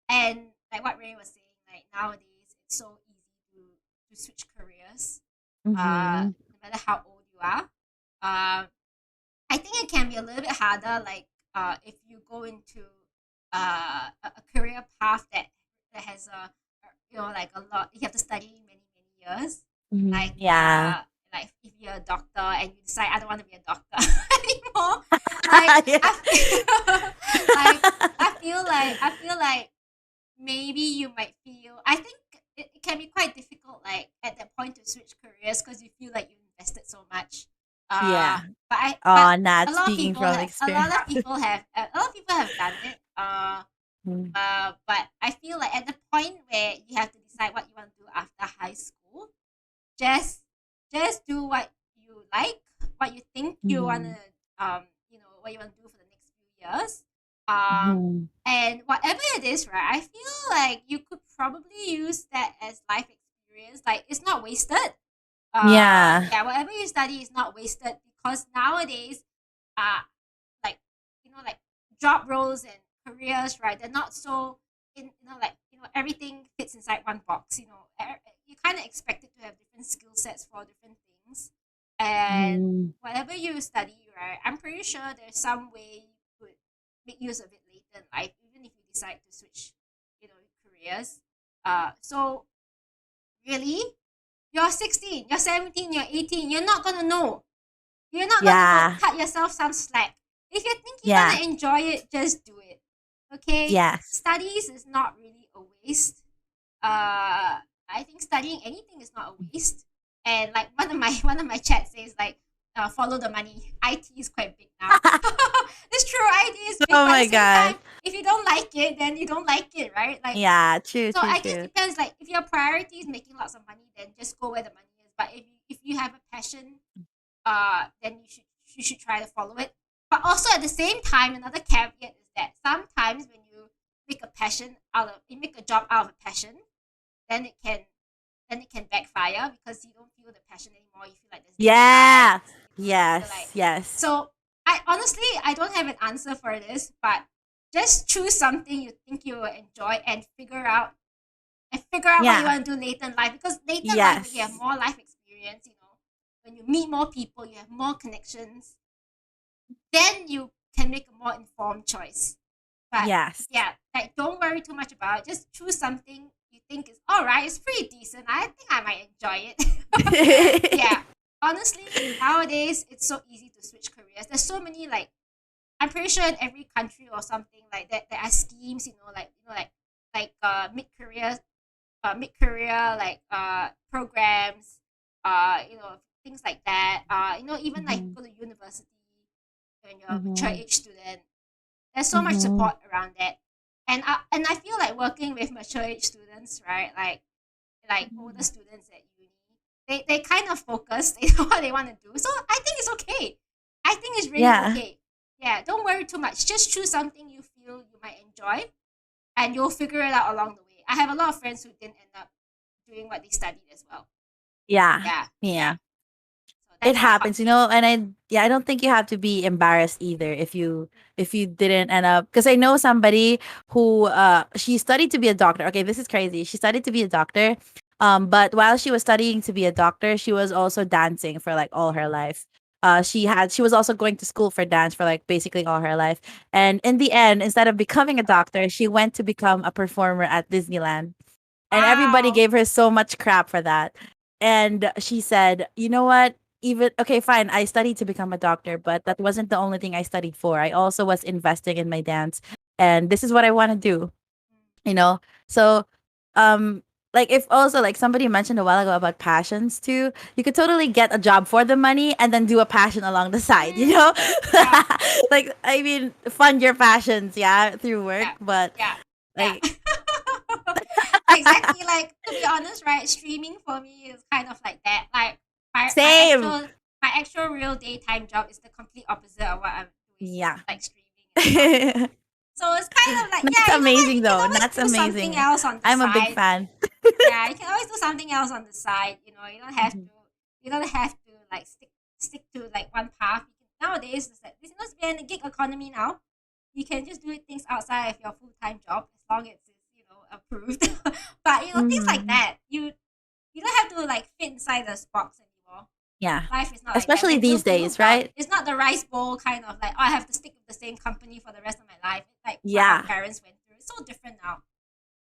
S1: And like what Ray was saying, like nowadays it's so easy to switch careers.
S3: Mhm.
S1: No matter how old you are. I think it can be a little bit harder, like if you go into a career path that has like a lot. You have to study many years,
S3: Mhm.
S1: like
S3: Yeah.
S1: like if you're a doctor and you decide I don't want to be a doctor anymore. Like
S3: Yeah.
S1: I feel like maybe you might feel. I think it can be quite difficult, like at that point, to switch careers because you feel like you invested so much.
S3: Yeah.
S1: But
S3: Oh, not
S1: a lot of
S3: speaking
S1: people
S3: from
S1: have
S3: experience.
S1: done it.
S3: Mm.
S1: But I feel like at the point where you have to decide what you want to do after high school, just do what you like, what you think you wanna
S3: Mhm.
S1: what you want to do for the next few years. Um
S3: Mhm.
S1: and whatever it is, right? I feel like you could probably use that as life experience. Like it's not wasted.
S3: Yeah.
S1: Yeah, whatever you study is not wasted because nowadays, uh like like job roles and careers, right? They're not so everything fits inside one box. You kind of expect it to have different skill sets for different things, and
S3: Mhm.
S1: whatever you study, right? I'm pretty sure there's some way you could make use of it later in life, even if you decide to switch, careers. So really, you're 16, you're 17, you're 18. You're not gonna know. You're not gonna know.
S3: Yeah.
S1: Cut yourself some slack. If you think you're
S3: Yeah.
S1: gonna enjoy it, just do it. Okay?
S3: Yes.
S1: Studies is not really a waste. I think studying anything is not a waste. And like one of my chats says like, follow the money. IT is quite big now. It's true, IT is big,
S3: Oh
S1: but at
S3: my
S1: the same
S3: god.
S1: time, if you don't like it, then you don't like it, right? Like,
S3: Yeah, true,
S1: so
S3: true,
S1: I guess
S3: true.
S1: depends. Like if your priority is making lots of money, then just go where the money is. But if you have a passion, then you should try to follow it. But also at the same time, another caveat is that sometimes when you make a job out of a passion, then it can backfire because you don't feel the passion anymore. You feel like there's
S3: Yeah.
S1: deadlines. You feel like
S3: Yes. Yes.
S1: so. I don't have an answer for this, but just choose something you think you will enjoy and figure out what you
S3: Yeah.
S1: want to do later in life. Because later in life, when you have
S3: Yes.
S1: more life experience, when you meet more people, you have more connections, then you can make a more informed choice. But
S3: Yes.
S1: yeah, like don't worry too much about it. Just choose something you think is all right. It's pretty decent. I think I might enjoy it. Yeah. Honestly, nowadays it's so easy to switch careers. There's so many like I'm pretty sure in every country or something like that there are schemes, mid career like programs, things like that. Even like
S3: Mhm.
S1: go to university when you're a mature
S3: Mhm.
S1: age student. There's so much
S3: Mhm.
S1: support around that, and I feel like working with mature age students, right? Like older students at uni, they kind of focus. They know what they want to do, so I think it's okay. I think it's really
S3: Yeah.
S1: okay. Yeah, don't worry too much. Just choose something you feel you might enjoy, and you'll figure it out along the way. I have a lot of friends who didn't end up doing what they studied as well.
S3: Yeah.
S1: Yeah, yeah.
S3: Yeah.
S1: So
S3: It
S1: that's my hot
S3: happens,
S1: take.
S3: and I don't think you have to be embarrassed either if you didn't end up, because I know somebody who she studied to be a doctor. Okay, this is crazy. She studied to be a doctor. But while she was studying to be a doctor, she was also dancing for like all her life. She was also going to school for dance for like basically all her life. And in the end, instead of becoming a doctor, she went to become a performer at Disneyland, and everybody
S1: Wow.
S3: gave her so much crap for that. And she said, "You know what? Even okay, fine. I studied to become a doctor, but that wasn't the only thing I studied for. I also was investing in my dance, and this is what I want to do." You know, so um, like if also like somebody mentioned a while ago about passions too, you could totally get a job for the money and then do a passion along the side. You
S1: Mm,
S3: know,
S1: yeah,
S3: like I mean, fund your passions, yeah, through work,
S1: yeah,
S3: but
S1: yeah,
S3: like
S1: yeah. Exactly. Like to be honest, right? Streaming for me is kind of like that. Like my my
S3: same.
S1: actual my actual real daytime job is the complete opposite of what I'm doing,
S3: Yeah.
S1: like streaming and stuff. So it's kind of like,
S3: That's
S1: yeah, you know what?
S3: amazing
S1: You can
S3: though.
S1: always
S3: That's
S1: do something
S3: amazing.
S1: else on the
S3: I'm a big
S1: side.
S3: fan.
S1: Yeah, you can always do something else on the side.
S3: Mhm.
S1: You don't have to like stick to like one path. Nowadays, it's been a gig economy now. You can just do things outside of your full time job as long as it's approved. But things like
S3: Mhm.
S1: that, you don't have to like fit inside this box anymore.
S3: Yeah.
S1: Life is not like that.
S3: Especially these
S1: We
S3: days,
S1: moved out.
S3: right?
S1: It's not the rice bowl kind of like, oh, I have to stick with the same company for the rest of my life. It's like what our
S3: Yeah.
S1: parents went through. It's so different now.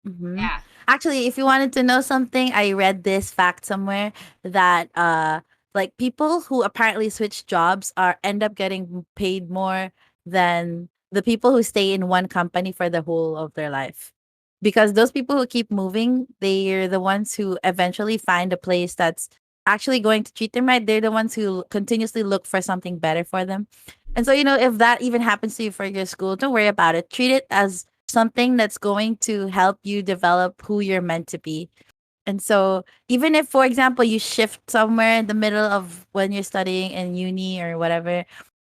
S3: hmm
S1: Yeah.
S3: Actually, if you wanted to know something, I read this fact somewhere that Like people who apparently switch jobs are end up getting paid more than the people who stay in one company for the whole of their life. Because those people who keep moving, they're the ones who eventually find a place that's actually going to treat them right. They're the ones who continuously look for something better for them. And so, if that even happens to you for your school, don't worry about it. Treat it as something that's going to help you develop who you're meant to be. And so, even if, for example, you shift somewhere in the middle of when you're studying in uni or whatever,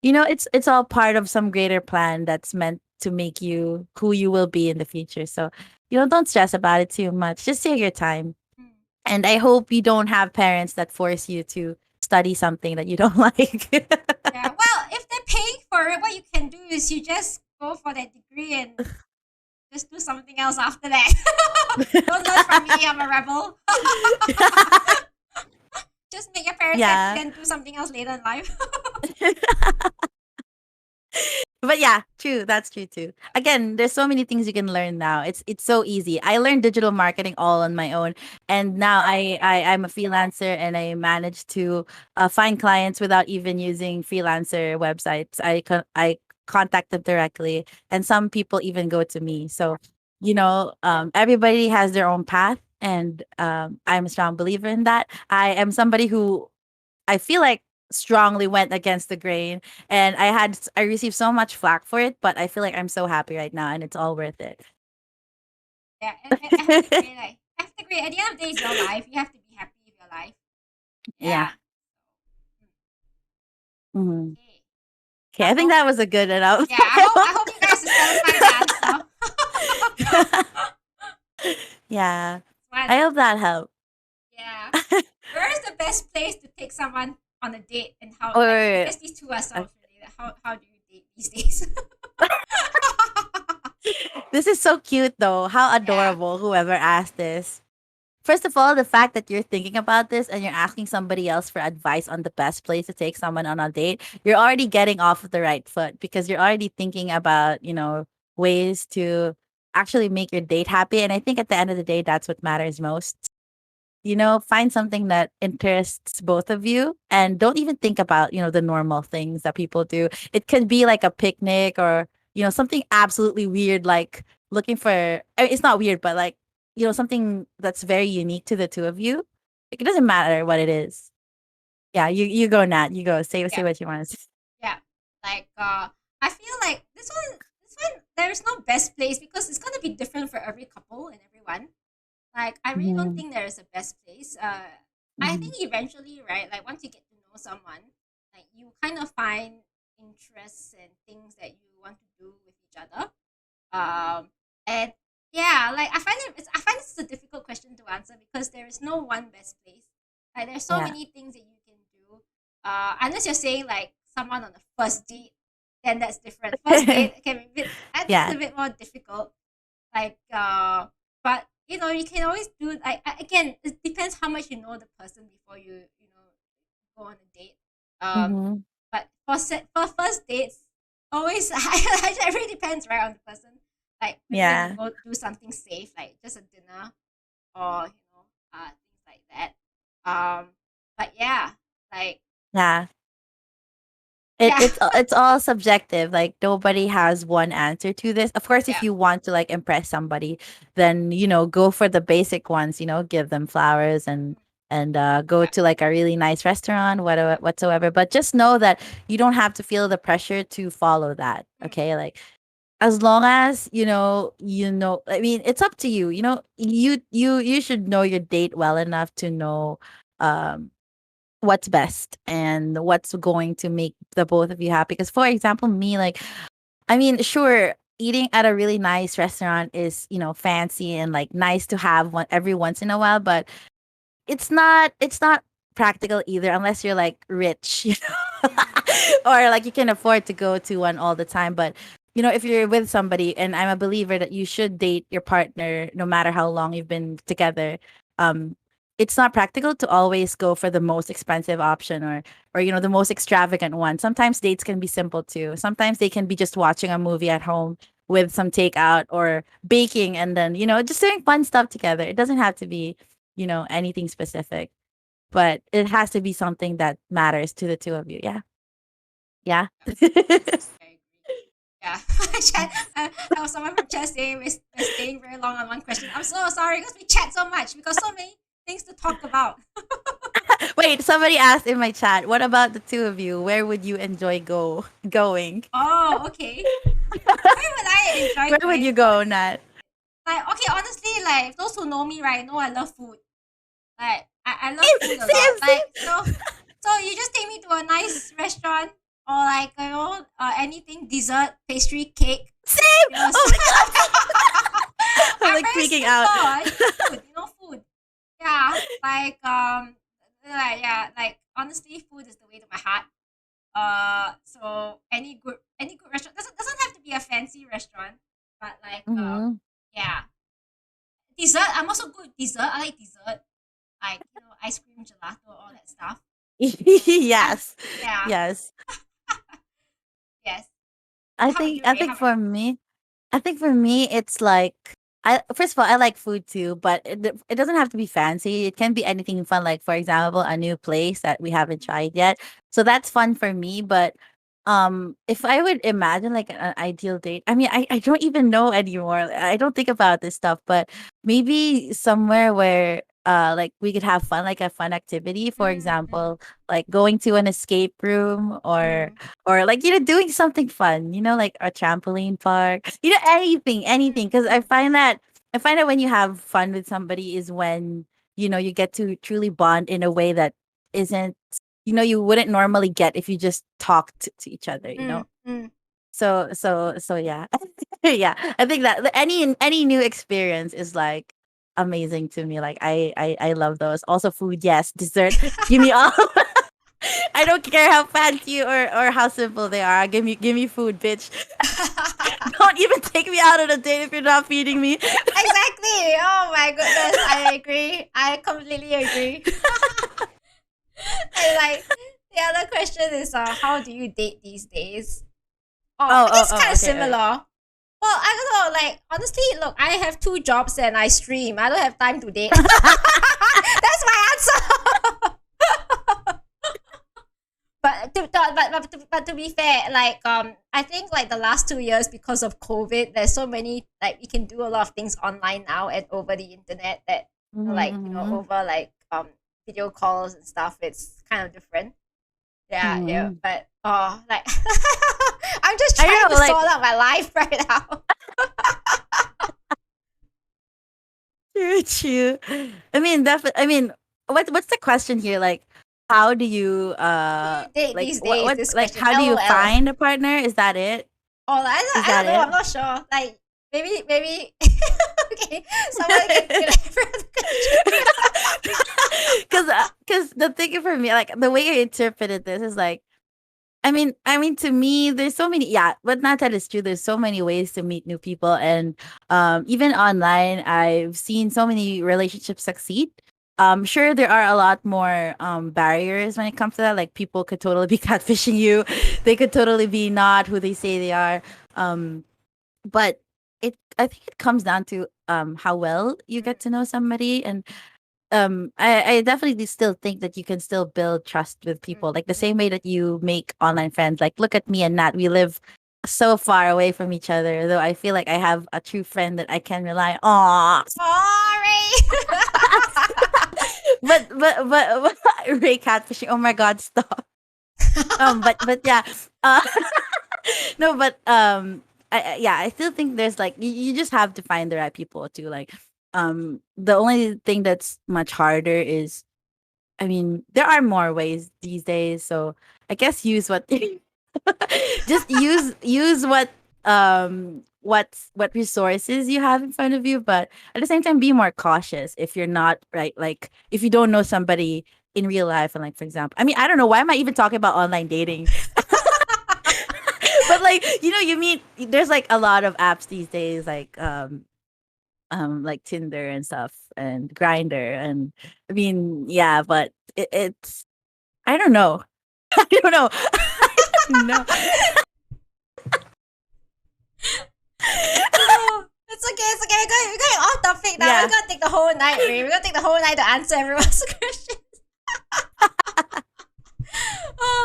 S3: it's all part of some greater plan that's meant to make you who you will be in the future. So, don't stress about it too much. Just take your time.
S1: Mm.
S3: And I hope you don't have parents that force you to study something that you don't like.
S1: Yeah. Well, if they're paying for it, what you can do is you just go for that degree and just do something else after that. Don't learn from me. I'm a rebel. Just make your parents
S3: Yeah.
S1: happy and do something else later in life.
S3: But yeah, true. That's true too. Again, there's so many things you can learn now. It's so easy. I learned digital marketing all on my own, and now I'm a freelancer and I manage to find clients without even using freelancer websites. I contact them directly, and some people even go to me. So everybody has their own path, and I'm a strong believer in that. I am somebody who I feel like strongly went against the grain, and I received so much flack for it, but I feel like I'm so happy right now and it's all worth it.
S1: Yeah, and I have to agree. Like, I have to agree. At the end of the day, it's your life. You have to be happy with your life.
S3: Yeah.
S1: Yeah.
S3: Mhm.
S1: Okay.
S3: Okay,
S1: I
S3: I think
S1: hope.
S3: that was a good enough.
S1: Yeah. I hope you guys are satisfied with the answer.
S3: Yeah.
S1: One.
S3: I hope that helped.
S1: Yeah. Where is the best place to take someone on a date, and how?
S3: Oh,
S1: Like,
S3: wait,
S1: because these two are so
S3: wait.
S1: related. How do you date these days?
S3: This is so cute though. How
S1: Yeah.
S3: adorable whoever asked this. First of all, the fact that you're thinking about this and you're asking somebody else for advice on the best place to take someone on a date, you're already getting off of the right foot because you're already thinking about, ways to actually make your date happy. And I think at the end of the day, that's what matters most. Find something that interests both of you and don't even think about, the normal things that people do. It could be like a picnic or, something absolutely weird, like looking for, it's not weird, but like, something that's very unique to the two of you. Like, it doesn't matter what it is. Yeah, you go, Nat. You go. Say
S1: Yeah.
S3: what you want to say.
S1: Yeah. Like, I feel like this one, there's no best place because it's gonna be different for every couple and everyone. Like, I really don't
S3: Mm-hmm.
S1: think there is a best place. I
S3: Mm-hmm.
S1: think eventually, right? Like, once you get to know someone, like, you kind of find interests and things that you want to do with each other. And yeah, like, I find this is a difficult question to answer because there is no one best place. Like, there's so
S3: Yeah.
S1: many things that you can do. Unless you're saying like someone on the first date, then that's different. First date can be a bit, I think it's
S3: Yeah.
S1: a bit more difficult. Like, but you can always do, like, again, it depends how much you know the person before you go on a date. Um,
S3: Mm-hmm.
S1: but for first dates, always it really depends, right, on the person. Like, maybe when you
S3: Yeah.
S1: go do something safe, like just a dinner, or things like that. But yeah, like,
S3: Yeah. It,
S1: yeah,
S3: it's it's all subjective. Like nobody has one answer to this. Of course, if
S1: yeah,
S3: you want to like impress somebody, then go for the basic ones. Give them flowers and go
S1: yeah,
S3: to like a really nice restaurant, whatsoever. But just know that you don't have to feel the pressure to follow that.
S1: mm,
S3: Okay, like as long as I mean, it's up to you. You should know your date well enough to know um what's best and what's going to make the both of you happy. Because, for example, me, like, I mean, sure, eating at a really nice restaurant is, fancy and like nice to have one every once in a while, but it's not practical either unless you're like rich,
S1: mm,
S3: or like you can afford to go to one all the time. But if you're with somebody, and I'm a believer that you should date your partner no matter how long you've been together, um, it's not practical to always go for the most expensive option or the most extravagant one. Sometimes dates can be simple too. Sometimes they can be just watching a movie at home with some takeout or baking and then just doing fun stuff together. It doesn't have to be anything specific. but it has to be something that matters to the two of you. Yeah. Yeah.
S1: I agree. Yeah. Chat, I was someone from chat saying we're staying very long on one question. I'm so sorry because we chat so much. We got so many things to talk about.
S3: Wait, somebody asked in my chat, what about the two of you? Where would you enjoy going?
S1: Oh, okay. Where would I enjoy
S3: Where would
S1: going?
S3: you go, Nat?
S1: Like, okay, honestly, like those who know me, right, know I love food. Like, I love
S3: Same,
S1: food a lot.
S3: same, same.
S1: Like, so you just take me to a nice restaurant or like anything dessert, pastry, cake.
S3: Same.
S1: You know,
S3: Oh my god. I'm like
S1: very
S3: freaking
S1: simple.
S3: out.
S1: I eat food, food. Yeah, like honestly, food is the way to my heart. So any good restaurant doesn't have to be a fancy restaurant, but like
S3: Mhm.
S1: yeah, dessert. I'm also good with dessert. I like dessert, like ice cream, gelato, all that stuff.
S3: Yes.
S1: Yeah,
S3: Yes.
S1: yes.
S3: I
S1: How about
S3: think
S1: you,
S3: I
S1: Ray? How
S3: think
S1: about you?
S3: for me, I think for me it's like I first of all I like food too, but it doesn't have to be fancy. It can be anything fun, like for example, a new place that we haven't tried yet. So that's fun for me, but if I would imagine like an ideal date, I mean I don't even know anymore. I don't think about this stuff, but maybe somewhere where like we could have fun, like a fun activity, for
S1: Mm, mm,
S3: example, like going to an escape room
S1: mm,
S3: or like doing something fun, like a trampoline park, anything, because
S1: mm,
S3: I find that when you have fun with somebody is when you get to truly bond in a way that isn't you wouldn't normally get if you just talked to each other.
S1: mm, mm.
S3: So yeah. Yeah, I think that any new experience is like amazing to me. Like I love those. Also food, yes. Dessert, give me all. I don't care how fancy or how simple they are. Give me food, bitch. Don't even take me out on a date if you're not feeding me.
S1: Exactly. Oh my goodness, I agree. I completely agree. And like the other question is, how do you date these days? Oh, I
S3: Oh, oh,
S1: guess kind
S3: oh,
S1: of
S3: okay, okay.
S1: similar. Well, I don't know. Like honestly, look, I have two jobs and I stream. I don't have time to date. That's my answer. But to be fair, like I think like the last 2 years because of COVID, there's so many like we can do a lot of things online now and over the internet that
S3: Mm-hmm,
S1: over like video calls and stuff. It's kind of different. Yeah, yeah.
S3: mm-hmm.
S1: But like I'm just
S3: I
S1: trying
S3: know,
S1: to
S3: like
S1: sort out my life right now.
S3: true, true. I mean, definitely. I mean, what's the question here? Like, how do you
S1: How do you date
S3: like
S1: these days?
S3: what
S1: This
S3: like
S1: question.
S3: how do you
S1: LOL.
S3: find a partner? Is that it?
S1: Oh,
S3: Is
S1: I
S3: that
S1: don't know.
S3: it?
S1: I'm not sure. Like maybe. Okay, someone can answer the question.
S3: Because the thing for me, like the way I interpreted this is like, I mean, to me, there's so many. Yeah, but not that it's true. There's so many ways to meet new people, and even online, I've seen so many relationships succeed. Sure, there are a lot more barriers when it comes to that. Like people could totally be catfishing you. They could totally be not who they say they are. Um, but I think it comes down to how well you get to know somebody, and I definitely still think that you can still build trust with people, like the same way that you make online friends. Like look at me and Nat, we live so far away from each other, though I feel like I have a true friend that I can rely on.
S1: Sorry.
S3: But Ray catfishing, oh my god, stop. But yeah. uh no, but yeah, I still think there's like you just have to find the right people too. Like the only thing that's much harder is, I mean, there are more ways these days, so I guess use what just use what resources you have in front of you, but at the same time be more cautious if you're not right, like if you don't know somebody in real life. And like for example, I mean, I don't know why am I even talking about online dating. But like you meet, there's like a lot of apps these days, like Tinder and stuff and Grinder, and I mean, yeah, but it's I don't know. I don't know. I don't know.
S1: Oh, it's okay. It's okay. We're going off topic now.
S3: Yeah.
S1: We're gonna take the whole night, Ray. We're gonna take the whole night to answer everyone's questions.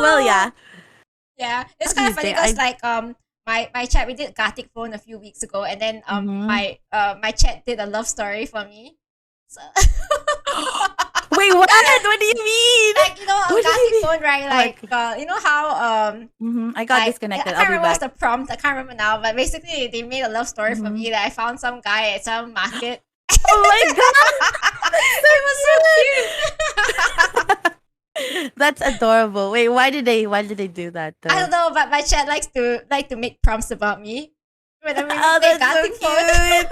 S3: Well, yeah.
S1: Yeah, it's
S3: What do
S1: kind
S3: you
S1: of funny
S3: think?
S1: because like my chat, we did Gartic phone a few weeks ago, and then
S3: Mhm.
S1: my chat did a love story for me. So
S3: Wait, what? What do you mean?
S1: like on
S3: What do you
S1: Gartic
S3: mean?
S1: phone, right?
S3: Oh my
S1: Like how
S3: I got
S1: like I
S3: disconnected.
S1: can't
S3: I'll be
S1: remember what's
S3: back.
S1: the prompt. I can't remember now, but basically they made a love story for
S3: Mhm.
S1: me that I found some guy at some market.
S3: Oh my god,
S1: It was so cute.
S3: that's so cute. That's adorable. Wait, why did they do that
S1: I don't
S3: though?
S1: know, but my chat likes to make prompts about me when we
S3: Oh,
S1: play
S3: that's so
S1: Gartic phone.
S3: cute.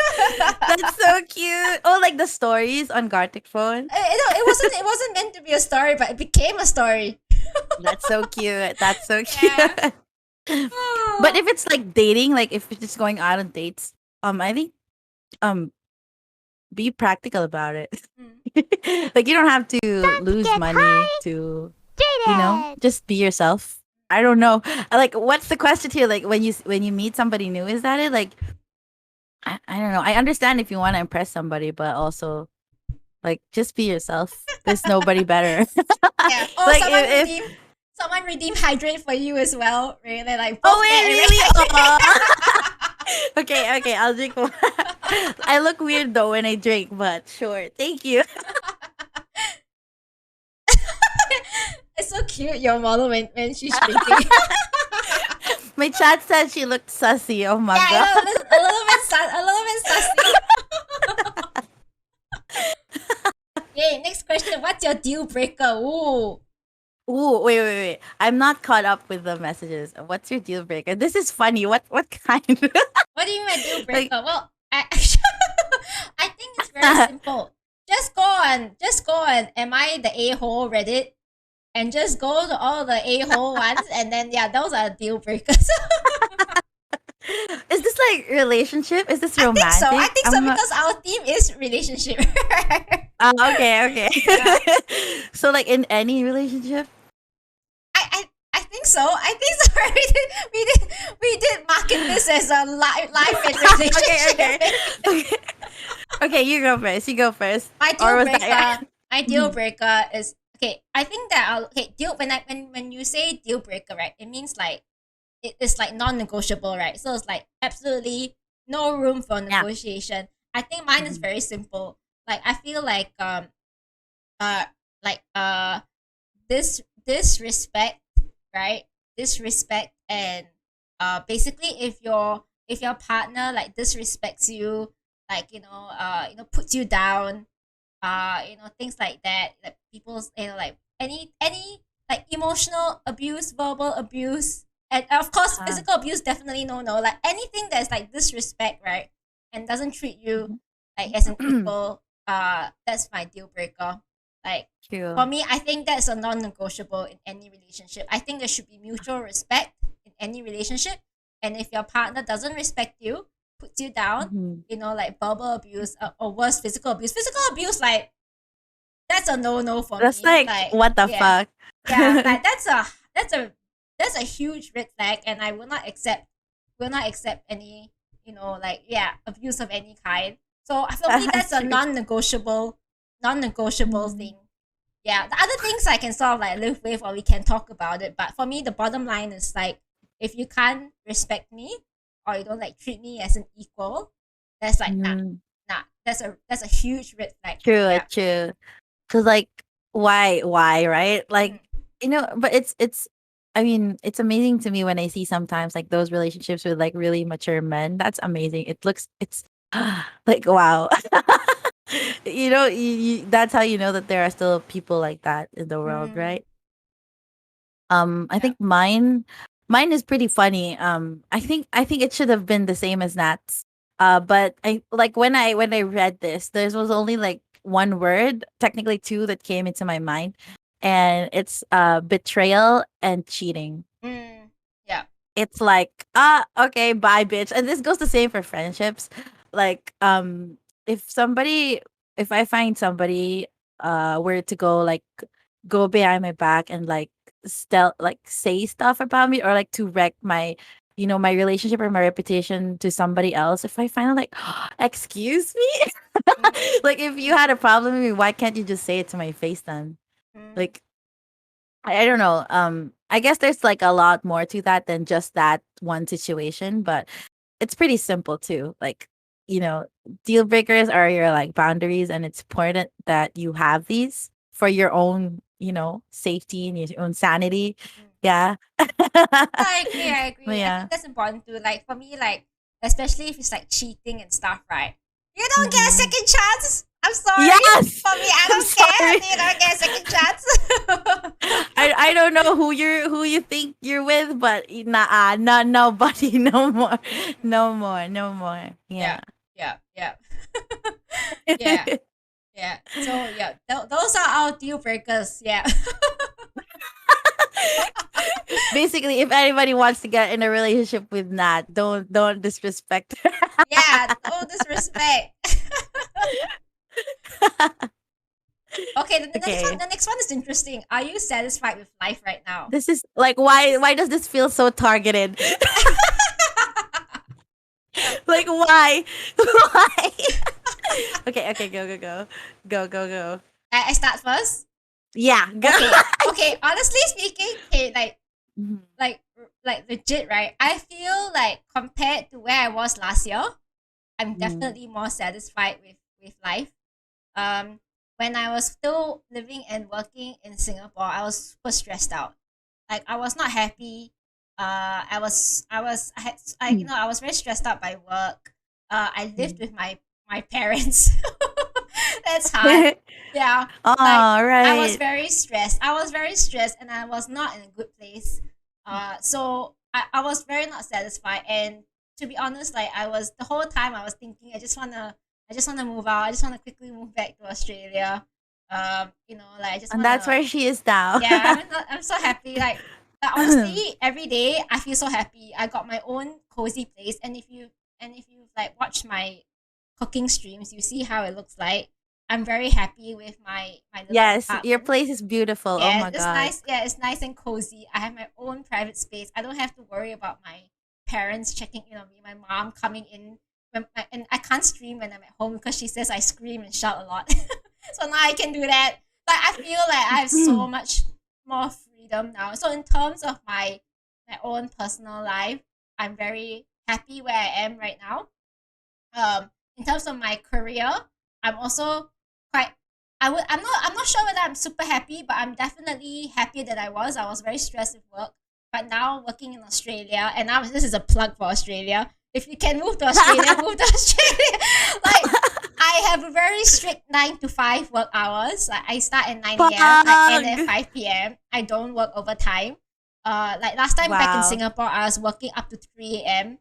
S3: That's so cute. Oh, like the stories on Gartic phone.
S1: No, it wasn't meant to be a story, but it became a story.
S3: That's so cute. That's so
S1: Yeah.
S3: cute. But
S1: Oh.
S3: if it's like dating, like if it's just going out on dates, I think um be practical about it.
S1: Mm.
S3: Like you don't have to lose money to, just be yourself. I don't know. Like what's the question here? Like when you meet somebody new, is that it? Like I don't know. I understand if you want to impress somebody, but also like just be yourself. There's nobody better.
S1: Yeah. Oh,
S3: Like
S1: someone redeem hydrate for you as well. Right? They're like
S3: oh
S1: both
S3: wait,
S1: net and
S3: really?
S1: rehydrate.
S3: Okay, I'll drink more. I look weird though when I drink, but sure. Thank you.
S1: It's so cute, your model when she's drinking.
S3: My chat said she looked sussy. Oh my
S1: Yeah,
S3: god.
S1: I know, a little bit sassy. Okay, next question. What's your deal breaker? Ooh.
S3: Ooh, wait. I'm not caught up with the messages. What's your deal breaker? This is funny. What kind?
S1: What do you mean by deal
S3: Like
S1: breaker? Well, I think it's very simple. Just go on. Am I the a-hole Reddit? And just go to all the a-hole ones, and then yeah, those are deal breakers.
S3: is this like relationship? Is this
S1: I think so. I
S3: romantic?
S1: think so
S3: I'm not.
S1: because our theme is relationship.
S3: Okay.
S1: Yeah.
S3: So like in any relationship?
S1: I think so. I think so. We did market this as a life and relationship.
S3: Okay. Okay, you go first. You go first.
S1: My
S3: Or
S1: deal
S3: was that
S1: breaker. My deal breaker is okay. I think that okay. When you say deal breaker, right? It means like it is like non-negotiable, right? So it's like absolutely no room for
S3: Yeah.
S1: negotiation. I think mine is
S3: Mhm.
S1: very simple. Like I feel uh like this disrespect, right? Disrespect and basically if your partner like disrespects you, like puts you down, things like that, like people's like any like emotional abuse, verbal abuse, and of course
S3: Uh,
S1: physical abuse, definitely no, like anything that's like disrespect, right, and doesn't treat you like as an equal, that's my deal breaker. Like for
S3: True.
S1: me, I think that's a non-negotiable in any relationship. I think there should be mutual respect in any relationship, and if your partner doesn't respect you, puts you down,
S3: Mhm.
S1: like verbal abuse, or worse, physical abuse, like that's a no for
S3: That's
S1: me.
S3: like
S1: Like
S3: what the
S1: yeah,
S3: fuck?
S1: yeah, like that's a huge red flag, and I will not accept any, like yeah, abuse of any kind. So for me, that's a
S3: True.
S1: non-negotiable
S3: Mhm.
S1: thing. Yeah, the other things I can sort of like live with, or we can talk about it. But for me, the bottom line is like, if you can't respect me, or you don't like treat me as an equal, that's like nah,
S3: Mhm.
S1: nah. That's a huge red flag.
S3: True,
S1: Yeah.
S3: true. Cause like why, right? Like,
S1: Mm.
S3: but it's I mean, it's amazing to me when I see sometimes like those relationships with like really mature men. That's amazing. It's like wow. That's how you know that there are still people like that in the world,
S1: Mm.
S3: right? I
S1: Yeah.
S3: think mine is pretty funny. I think it should have been the same as Nat's. But I like when I read this, there was only like one word, technically two, that came into my mind, and it's betrayal and cheating.
S1: Mm. Yeah.
S3: It's like, okay, bye, bitch. And this goes the same for friendships. Like, if somebody, if I find somebody, were to go behind my back and like like say stuff about me, or like to wreck my relationship or my reputation to somebody else. If I find out like, excuse me,
S1: Mm.
S3: like if you had a problem with me, why can't you just say it to my face then?
S1: Mm.
S3: Like, I don't know. I guess there's like a lot more to that than just that one situation, but it's pretty simple too. Like, you know, deal breakers are your like boundaries, and it's important that you have these for your own, safety and your own sanity.
S1: Mm.
S3: Yeah.
S1: I agree. I
S3: But
S1: agree. I
S3: yeah.
S1: think that's important too. Like for me, like especially if it's like cheating and stuff, right? You don't get a
S3: Mhm.
S1: second chance. I'm sorry.
S3: Yes.
S1: For me, I
S3: I'm
S1: don't care.
S3: sorry.
S1: You don't get a second chance.
S3: I don't know who you think you're with, but nah, not nobody, no more, no more, no more.
S1: Yeah,
S3: Yeah.
S1: yeah, yeah, yeah, yeah. So yeah, those are our deal breakers. Yeah,
S3: Basically, if anybody wants to get in a relationship with Nat, don't disrespect her.
S1: yeah. No disrespect. Okay,
S3: Okay.
S1: the next one is interesting. Are you satisfied with life right now?
S3: This is like why does this feel so targeted? Like why? Why? Okay, go.
S1: I start first.
S3: Yeah, go.
S1: Okay, okay. Honestly speaking, okay,
S3: Mhm.
S1: like legit, right? I feel like compared to where I was last year, I'm
S3: Mm.
S1: definitely more satisfied with life. Um, when I was still living and working in Singapore, I was super stressed out. Like I was not happy. I was very stressed out by work. I lived
S3: Mm.
S1: with my parents. That's hard. Yeah, like
S3: All
S1: I was
S3: right.
S1: very stressed. I was very stressed, and I was not in a good place. So I was very not satisfied, and to be honest, like I was the whole time I was thinking, I just wanna move out. I just wanna quickly move back to Australia. Like I just
S3: And that's
S1: wanna
S3: where she is now.
S1: yeah, I'm so happy. Like honestly, every day I feel so happy. I got my own cozy place, and if you like watch my cooking streams, you see how it looks like. I'm very happy with my little
S3: Yes, your
S1: apartment.
S3: place is beautiful. Oh
S1: Yeah,
S3: my
S1: it's
S3: god.
S1: nice. Yeah, it's nice and cozy. I have my own private space. I don't have to worry about my parents checking in on me. My mom coming in and I can't stream when I'm at home because she says I scream and shout a lot. So now I can do that. But I feel like I have so much more freedom now. So in terms of my own personal life, I'm very happy where I am right now. In terms of my career, I'm also quite I'm not sure whether I'm super happy, but I'm definitely happier than I was. I was very stressed with work. But now working in Australia, and now this is a plug for Australia. If you can move to Australia, move to Australia. Like I have a very strict 9 to 5 work hours. Like I start at 9 a.m. I end at
S3: Pug.
S1: 5 p.m. I don't work overtime. Like last time back in
S3: Wow.
S1: Singapore, I was working up to 3 a.m.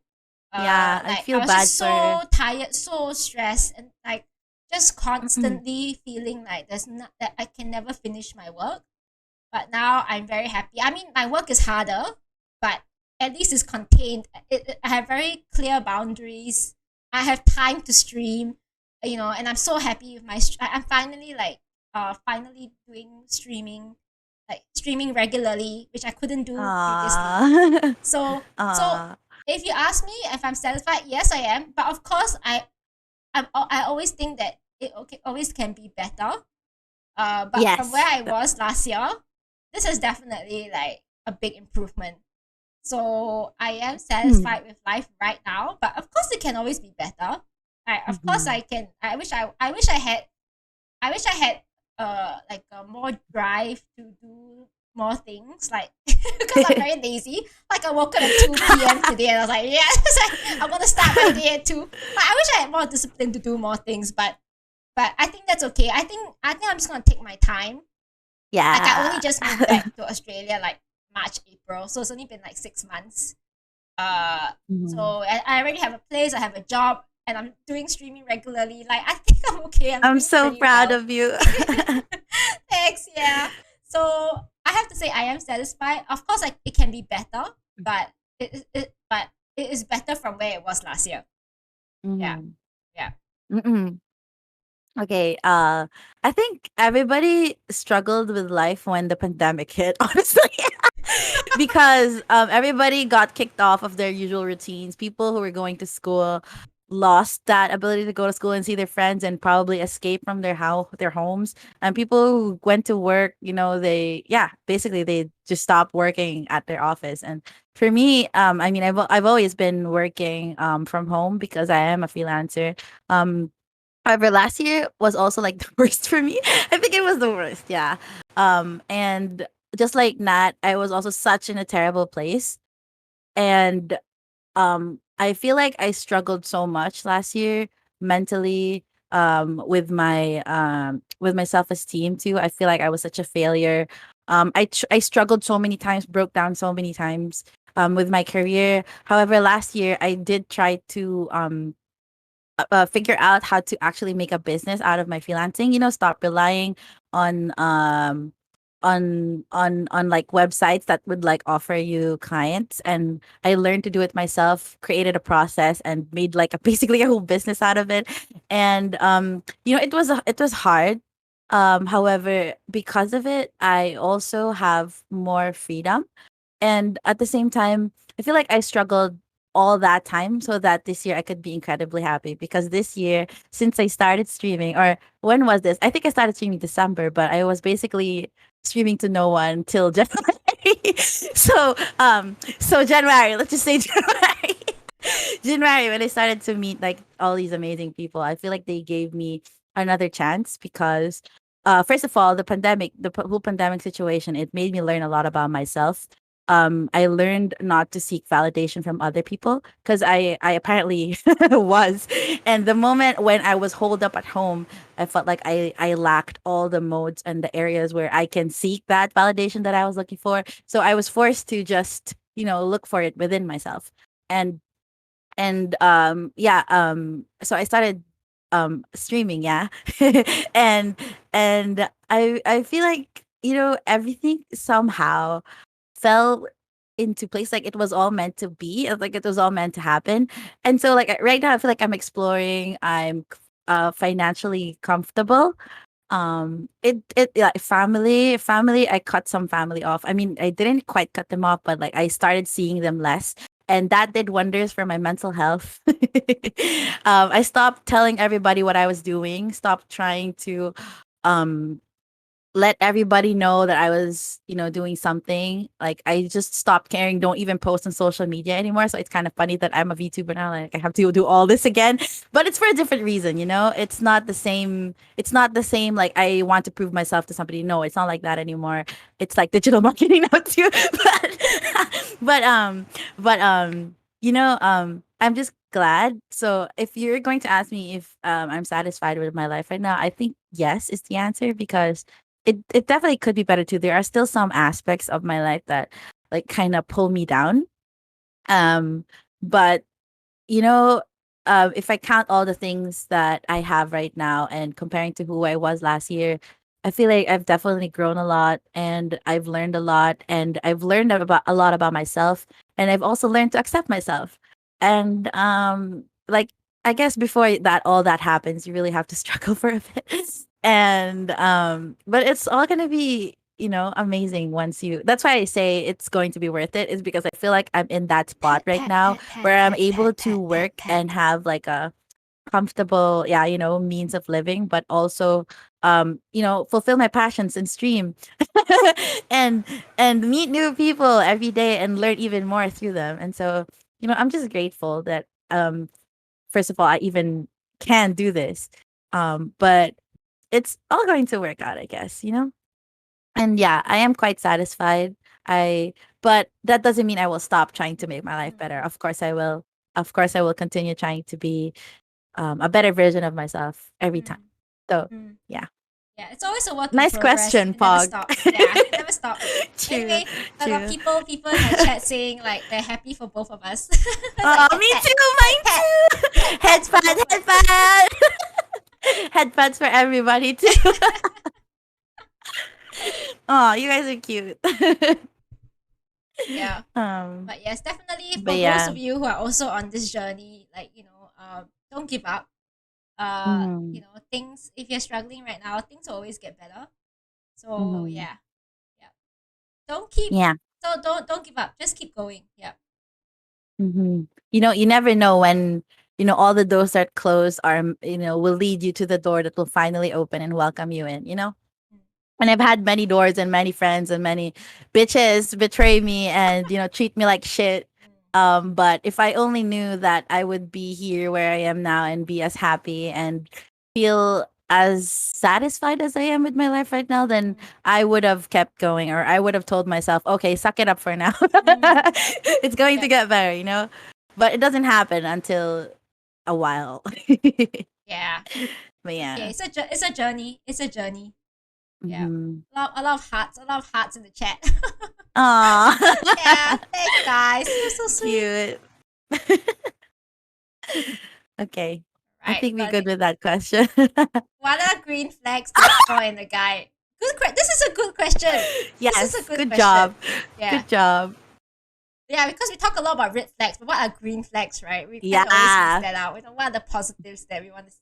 S3: Yeah, I
S1: Like I
S3: feel
S1: was just
S3: bad for her.
S1: so tired, so stressed, and like just
S3: Mm-mm.
S1: constantly feeling like there's not that I can never finish my work. But now I'm very happy. I mean, my work is harder, but at least it's contained. I have very clear boundaries. I have time to stream, and I'm so happy with I'm finally finally doing streaming, like streaming regularly, which I couldn't do previously.
S3: Aw.
S1: So
S3: Aw.
S1: if you ask me if I'm satisfied, yes, I am. But of course, I always think that it always can be better. But from where
S3: Yes.
S1: I was last year, this is definitely like a big improvement. So I am
S3: Mm.
S1: satisfied with life right now. But of course, it can always be better. Of course,
S3: Mhm.
S1: I can. I wish I had like a more drive to do more things like because I'm very lazy. Like I woke up at 2 p.m. today and I was like, yes, I'm gonna start my day at 2. But I wish I had more discipline to do more things, but I think that's okay. I think I'm just gonna take my time. Like I only
S3: Yeah.
S1: just moved back to Australia like March, April, so it's only been like 6 months.
S3: Mhm.
S1: So I already have a place, I have a job, and I'm doing streaming regularly. Like I think I'm okay. I'm
S3: I'm
S1: doing
S3: so
S1: pretty
S3: proud
S1: well.
S3: of you.
S1: Thanks. Yeah. So I have to say I am satisfied. Of course, like it can be better, but it is better from where it was last year. Yeah.
S3: Mhm.
S1: Yeah.
S3: Mm-mm. Okay, I think everybody struggled with life when the pandemic hit, honestly. Because everybody got kicked off of their usual routines. People who were going to school, lost that ability to go to school and see their friends and probably escape from their homes. And people who went to work, they basically they just stopped working at their office. And for me, I mean, I've always been working from home because I am a freelancer. Um, However, last year was also like the worst for me. I think it was the worst, yeah. And just like Nat, I was also such in a terrible place. And I feel like I struggled so much last year mentally, with my self-esteem too. I feel like I was such a failure. I struggled so many times, broke down so many times with my career. However, last year I did try to figure out how to actually make a business out of my freelancing. Stop relying on on like websites that would like offer you clients. And I learned to do it myself, created a process, and made like a basically a whole business out of it. And it was hard. However, because of it, I also have more freedom. And at the same time, I feel like I struggled all that time so that this year I could be incredibly happy, because this year, since I started streaming, or when was this? I think I started streaming December, but I was basically streaming to no one till January. So January, let's just say January. January, when I started to meet like all these amazing people, I feel like they gave me another chance because first of all, whole pandemic situation, it made me learn a lot about myself. I learned not to seek validation from other people because I apparently was. And the moment when I was holed up at home, I felt like I lacked all the modes and the areas where I can seek that validation that I was looking for. So I was forced to just, look for it within myself. And so I started streaming, yeah. and and I feel like, everything somehow fell into place, like it was all meant to be, like it was all meant to happen. And so like right now I feel like I'm exploring, I'm financially comfortable. Family, I cut some family off. I mean, I didn't quite cut them off, but like I started seeing them less, and that did wonders for my mental health. I stopped telling everybody what I was doing, stopped trying to um let everybody know that I was, doing something. Like I just stopped caring, don't even post on social media anymore. So it's kind of funny that I'm a VTuber now. Like I have to do all this again. But it's for a different reason, It's not the same. It's not the same like I want to prove myself to somebody. No, it's not like that anymore. It's like digital marketing now too. But I'm just glad. So if you're going to ask me if I'm satisfied with my life right now, I think yes is the answer, because it definitely could be better too. There are still some aspects of my life that like kind of pull me down. But you know, if I count all the things that I have right now and comparing to who I was last year, I feel like I've definitely grown a lot, and I've learned a lot, and I've learned about a lot about myself, and I've also learned to accept myself. And like I guess before that all that happens, you really have to struggle for a bit. And but it's all gonna be, amazing once you that's why I say it's going to be worth it, is because I feel like I'm in that spot
S1: Pat,
S3: right
S1: pat,
S3: now
S1: pat, pat,
S3: where I'm
S1: pat,
S3: able
S1: pat,
S3: to
S1: pat, pat,
S3: work
S1: pat.
S3: and have like a comfortable, yeah, means of living, but also fulfill my passions and stream. and meet new people every day and learn even more through them. And so, I'm just grateful that first of all I even can do this. But it's all going to work out, I guess. And yeah, I am quite satisfied. I But that doesn't mean I will stop trying to make my life better. Of course I will. Of course I will continue trying to be a better version of myself every time.
S1: Mm,
S3: So
S1: mm.
S3: yeah.
S1: Yeah, it's always a work in
S3: Nice
S1: progress.
S3: question,
S1: It never
S3: Pog.
S1: stops. Yeah, it never stops.
S3: True,
S1: Anyway, I got
S3: true.
S1: people in my chat saying like they're happy for both of us. It's
S3: Oh,
S1: like pat
S3: me
S1: pat
S3: too,
S1: pat
S3: mine
S1: pat
S3: too.
S1: pat pats for both of us.
S3: Headbutt. Headbutts for everybody too. Oh, you guys are cute.
S1: Yeah.
S3: um,
S1: But yes, definitely
S3: but
S1: for those
S3: yeah.
S1: of you who are also on this journey, like, don't give up.
S3: Mm-hmm,
S1: Things, if you're struggling right now, things will always get better. So
S3: mm-hmm.
S1: yeah, yeah. Don't keep
S3: Yeah.
S1: don't give up. Just keep going. Yeah.
S3: Mm-hmm. You never know when. all the doors that close are, will lead you to the door that will finally open and welcome you in.
S1: Mm.
S3: And I've had many doors and many friends and many bitches betray me and, treat me like shit. But if I only knew that I would be here where I am now and be as happy and feel as satisfied as I am with my life right now, then I would have kept going, or I would have told myself, okay, suck it up for now. It's going to
S1: Yep.
S3: get better. But it doesn't happen until a while.
S1: Yeah.
S3: But
S1: Okay,
S3: yeah.
S1: it's a journey. It's a journey. Yeah.
S3: Mm-hmm.
S1: A lot of hearts. A lot of hearts in the chat. Yeah.
S3: Aw.
S1: Thanks, guys. You're so sweet.
S3: Cute. Okay. I
S1: Right.
S3: think
S1: We
S3: we're
S1: got
S3: good with that question.
S1: what are green flags to look for in a guy? This is a good question. This is a
S3: Yes.
S1: good
S3: Good
S1: question.
S3: job.
S1: Yeah.
S3: Good job.
S1: Yeah, because we talk a lot about red flags, but what are green flags, right? We kind of always miss
S3: Yeah.
S1: that out. What are the positives that we want to see?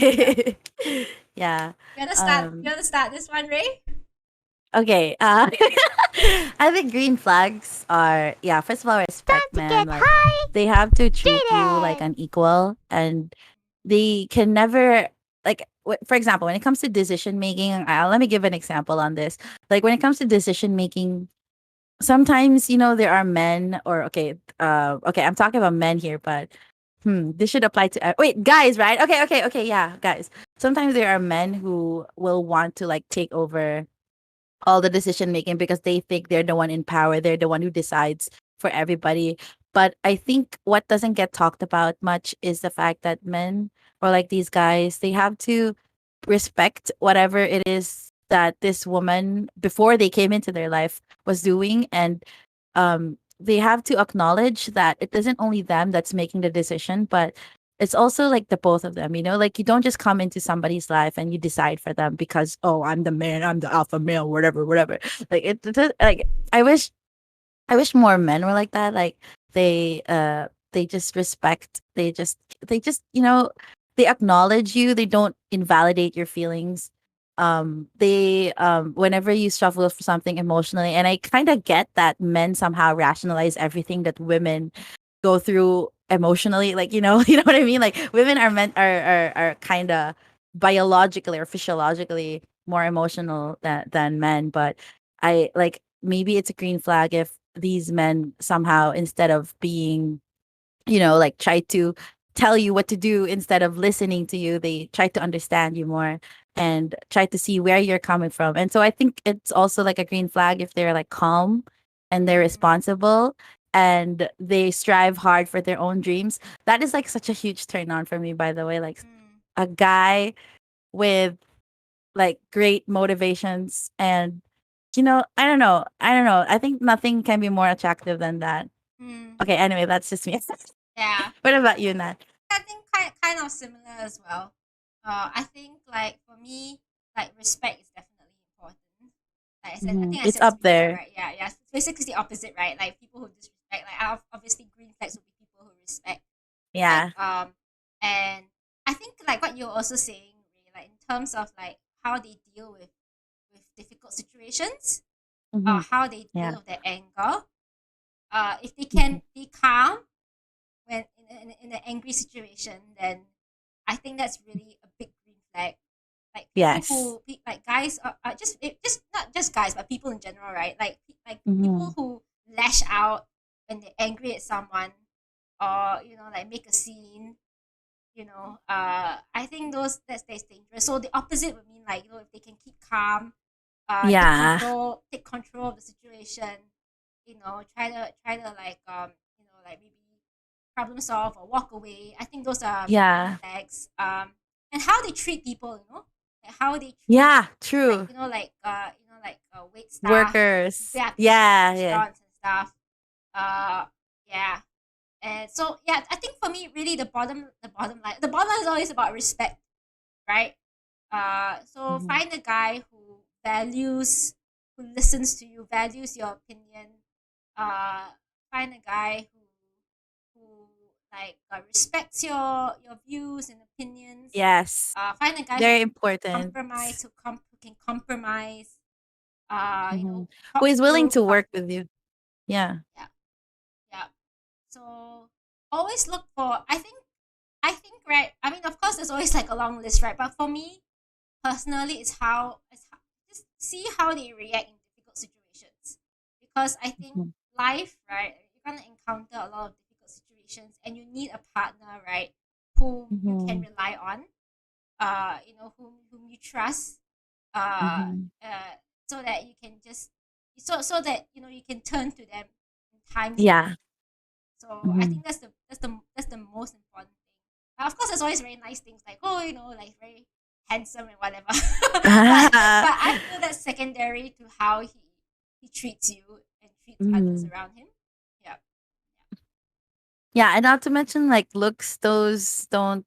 S1: Yeah.
S3: Yeah.
S1: You wanna start? You wanna start this one, Ray?
S3: Okay. I think green flags are, yeah, first of all, respect, man. Like, they have to treat you like an equal, and they can never, like, for example, when it comes to decision making, let me give an example on this. Like, when it comes to decision making, sometimes, there are men, or okay, I'm talking about men here, but this should apply to wait, guys, right? Okay, yeah, guys. Sometimes there are men who will want to like take over all the decision making because they think they're the one in power, they're the one who decides for everybody. But I think what doesn't get talked about much is the fact that men, or like these guys, they have to respect whatever it is that this woman before they came into their life was doing, and they have to acknowledge that it isn't only them that's making the decision, but it's also like the both of them. Like, you don't just come into somebody's life and you decide for them because, oh, I'm the man, I'm the alpha male, whatever. Like, like, I wish more men were like that. Like, they just respect, they just they acknowledge you, they don't invalidate your feelings. They whenever you struggle for something emotionally, and I kind of get that men somehow rationalize everything that women go through emotionally, like, you know what I mean. Like, women are meant are kind of biologically or physiologically more emotional than men. But I like, maybe it's a green flag if these men somehow, instead of being, like, try to tell you what to do, instead of listening to you, they try to understand you more and try to see where you're coming from. And so I think it's also like a green flag if they're like calm and they're responsible and they strive hard for their own dreams. That is like such a huge turn on for me, by the way. Like,
S1: Mm,
S3: a guy with like great motivations, and I think nothing can be more attractive than that.
S1: mm,
S3: Okay, anyway, that's just me.
S1: yeah.
S3: What about you, Nat?
S1: I think kind of similar as well. I think like for me, like respect is definitely important. Like I said, I think I
S3: It's
S1: said this
S3: up
S1: before,
S3: there.
S1: right? Yeah, yeah. It's basically the opposite, right? Like people who disrespect. Like obviously green flags will be people who respect. Like
S3: Yeah.
S1: and I think like what you're also saying, Ray, like in terms of like how they deal with difficult situations,
S3: Hmm.
S1: how they
S3: Yeah.
S1: deal with their anger. If they
S3: Mhm.
S1: can be calm when in an angry situation, then I think that's really a big green flag. Like people
S3: Yes.
S1: who like guys are just not just guys but people in general, right? Like
S3: Hmm.
S1: people who lash out when they're angry at someone, or like make a scene. I think that's dangerous. So the opposite would mean like if they can keep calm,
S3: Yeah.
S1: take control of the situation. Try to like maybe problem solve or walk away. I think those are big green
S3: Yeah.
S1: flags. And how they treat people, like how they treat
S3: Yeah.
S1: like
S3: True.
S1: wait staff,
S3: Workers.
S1: yeah, people in
S3: Yeah. Yeah.
S1: restaurants and stuff. Uh, yeah. And so yeah, I think for me, really the bottom line is always about respect, right? So
S3: Hmm.
S1: find a guy who listens to you, values your opinion. Uh, find a guy who like respects your views and opinions.
S3: Yes.
S1: Find a guy who
S3: Very
S1: can
S3: important.
S1: compromise, who can compromise.
S3: Hmm. Who
S1: Talk
S3: is willing
S1: people
S3: to
S1: who are
S3: work with you? Yeah.
S1: yeah, yeah. So always look for. I think I think, right, I mean, of course, there's always like a long list, right? But for me, personally, it's how just see how they react in difficult situations. Because I think
S3: Mhm.
S1: life, right, you're gonna encounter a lot of difficult situations, and you need a partner, right, whom you can
S3: Mhm.
S1: rely on, whom you trust, uh,
S3: Mhm.
S1: uh, so that you can just so that you can turn to them in times of
S3: Yeah.
S1: need. So I
S3: Mhm.
S1: think that's the most important thing. Of course, there's always very nice things like, oh, like very handsome and whatever. but I feel that's secondary to how he treats you and treats others
S3: Mhm.
S1: around him. Yeah.
S3: Yeah, and not to mention like looks, those don't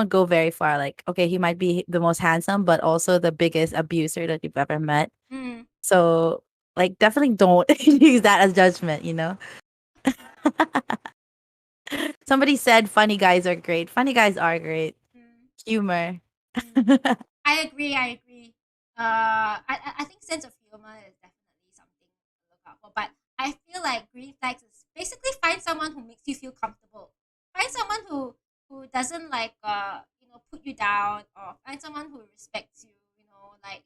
S3: go very far. Like, okay, he might be the most handsome, but also the biggest abuser that you've ever met.
S1: Mm.
S3: So like definitely don't use that as judgment, Somebody said funny guys are great. Funny guys are great.
S1: Mm.
S3: Humor.
S1: Mm. I agree. I agree. I think sense of humor is definitely something to look out for. But I feel like green flags is basically find someone who makes you feel comfortable. Find someone who doesn't like put you down, or find someone who respects you. Like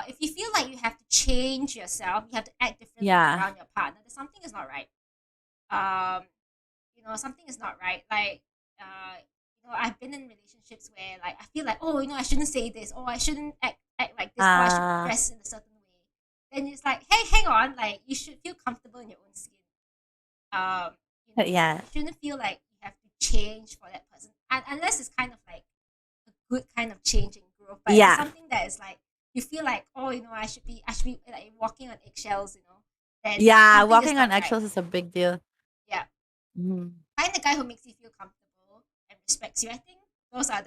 S1: if you feel like you have to change yourself, you have to act differently
S3: Yeah.
S1: around your partner, then something is not right. Um, something is not right. Like, I've been in relationships where like I feel like, oh, I shouldn't say this, or I shouldn't act like this, or I should
S3: Uh
S1: dress in a certain way. Then it's like, hey, hang on, like you should feel comfortable in your own skin. Um,
S3: yeah.
S1: you shouldn't feel like you have to change for that person, unless it's kind of like a good kind of change and growth. But if it's
S3: Yeah.
S1: something that is like you feel like, oh, I should be like walking on eggshells, then
S3: Yeah,
S1: something is
S3: walking on
S1: not right.
S3: eggshells is a big deal.
S1: Yeah.
S3: Mhm.
S1: Find a guy who makes you feel comfortable and respects you. I think those are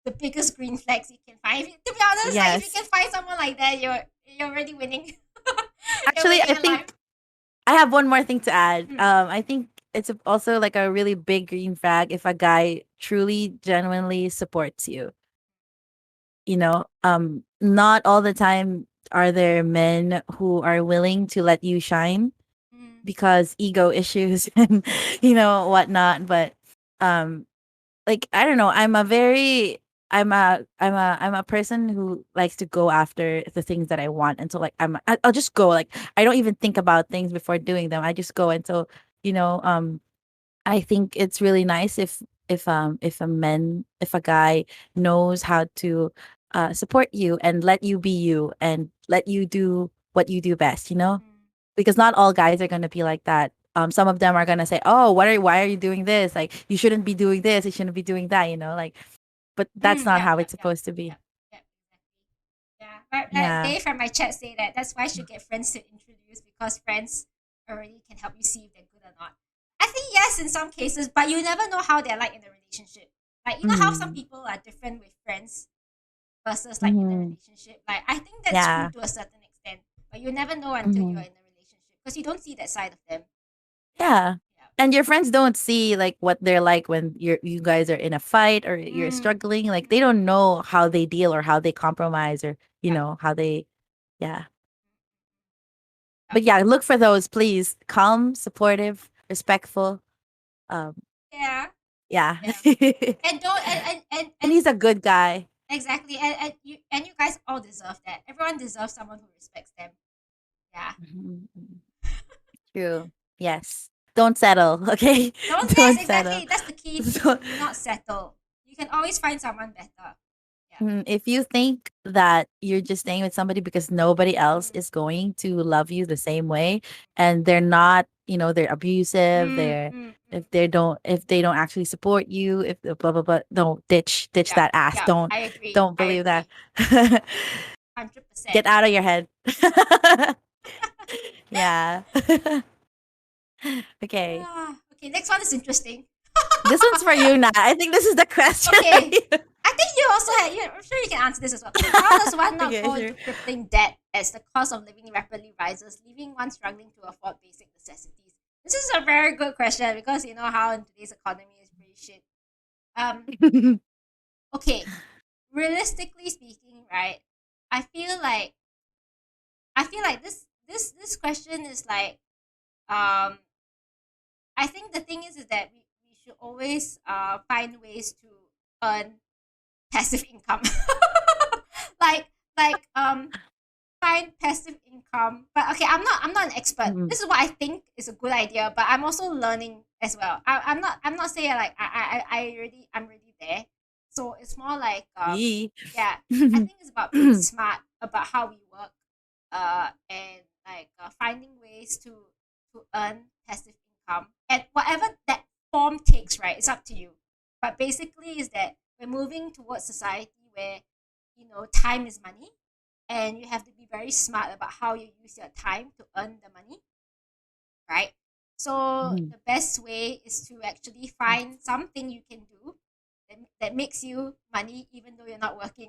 S1: the biggest green flags you can find. To be honest, like if you can
S3: Yes.
S1: find someone like that, you're already winning. You're
S3: Actually,
S1: winning
S3: I
S1: in life.
S3: think I have one more thing to add.
S1: Mm,
S3: I think it's also like a really big green flag if a guy truly, genuinely supports you. Not all the time are there men who are willing to let you shine
S1: mm,
S3: because ego issues and whatnot. But um, like I don't know, I'm a person who likes to go after the things that I want, and so like I'll just go, like I don't even think about things before doing them. I just go, and so you know um I think it's really nice if a guy knows how to support you and let you be you and let you do what you do best,
S1: mm,
S3: because not all guys are gonna be like that. Some of them are gonna say, "Oh, why are you doing this? Like, you shouldn't be doing this. You shouldn't be doing that." Like, but that's not
S1: yeah,
S3: how
S1: yeah,
S3: it's
S1: yeah,
S3: supposed to
S1: yeah,
S3: be.
S1: yeah, exactly. Yeah, but
S3: Yeah.
S1: Dave from my chat say that's why I should get friends to introduce, because friends already can help you see if they're good or not. I think yes in some cases, but you never know how they're like in the relationship. Like how some
S3: Mm.
S1: people are different with friends versus like in a
S3: Hmm.
S1: relationship. Like I think that's true
S3: Yeah.
S1: to a certain extent, but you never know until you're
S3: Hmm.
S1: in a relationship because you don't see that side of them.
S3: Yeah.
S1: Yeah.
S3: And your friends don't see like what they're like when you guys are in a fight or you're
S1: Mm,
S3: struggling. Like, they
S1: mm,
S3: don't know how they deal or how they compromise, or
S1: yeah.
S3: how they, yeah.
S1: Yeah.
S3: But yeah, look for those, please. Calm, supportive, respectful. Um,
S1: Yeah.
S3: yeah.
S1: Yeah.
S3: And
S1: And don't and
S3: he's a good guy.
S1: exactly, and you guys all deserve that. Everyone deserves someone who respects them. Yeah.
S3: Mhm. True. Yes. Don't settle, okay?
S1: Don't Yes,
S3: Don't settle.
S1: exactly. That's the key thing.
S3: So,
S1: Do not settle. You can always find someone better. Yeah.
S3: if you think that you're just staying with somebody because nobody else
S1: Mm,
S3: is going to love you the same way, and they're not, they're abusive,
S1: mm, mm, mm.
S3: if they don't actually support you, if blah blah blah, don't ditch
S1: Yeah.
S3: that ass.
S1: Yeah.
S3: Don't
S1: I agree.
S3: don't
S1: I
S3: believe that.
S1: agree. 100%.
S3: Get out of your head. Yeah. Okay.
S1: Okay, next one is interesting.
S3: This one's for you, Nat. I think this is the question for
S1: Okay.
S3: you.
S1: I think you also had. I'm sure you can answer this as well. How does one not
S3: Okay,
S1: fall
S3: sure.
S1: into crippling debt as the cost of living rapidly rises, leaving one struggling to afford basic necessities? This is a very good question because you know how in today's economy is pretty shit. Um. Okay. Realistically speaking, right? I feel like this question is like um. I think the thing is that we should always find ways to earn passive income. like find passive income. But okay, I'm not an expert.
S3: Mm-mm.
S1: This is what I think is a good idea, but I'm also learning as well. I'm not saying like I'm already there. So it's more like
S3: Yee.
S1: yeah, I think it's about being smart about how we work, and like finding ways to earn passive income and whatever that form takes. Right, it's up to you. But basically, is that we're moving towards society where time is money, and you have to be very smart about how you use your time to earn the money, right? So
S3: Mhm.
S1: the best way is to actually find something you can do that makes you money even though you're not working.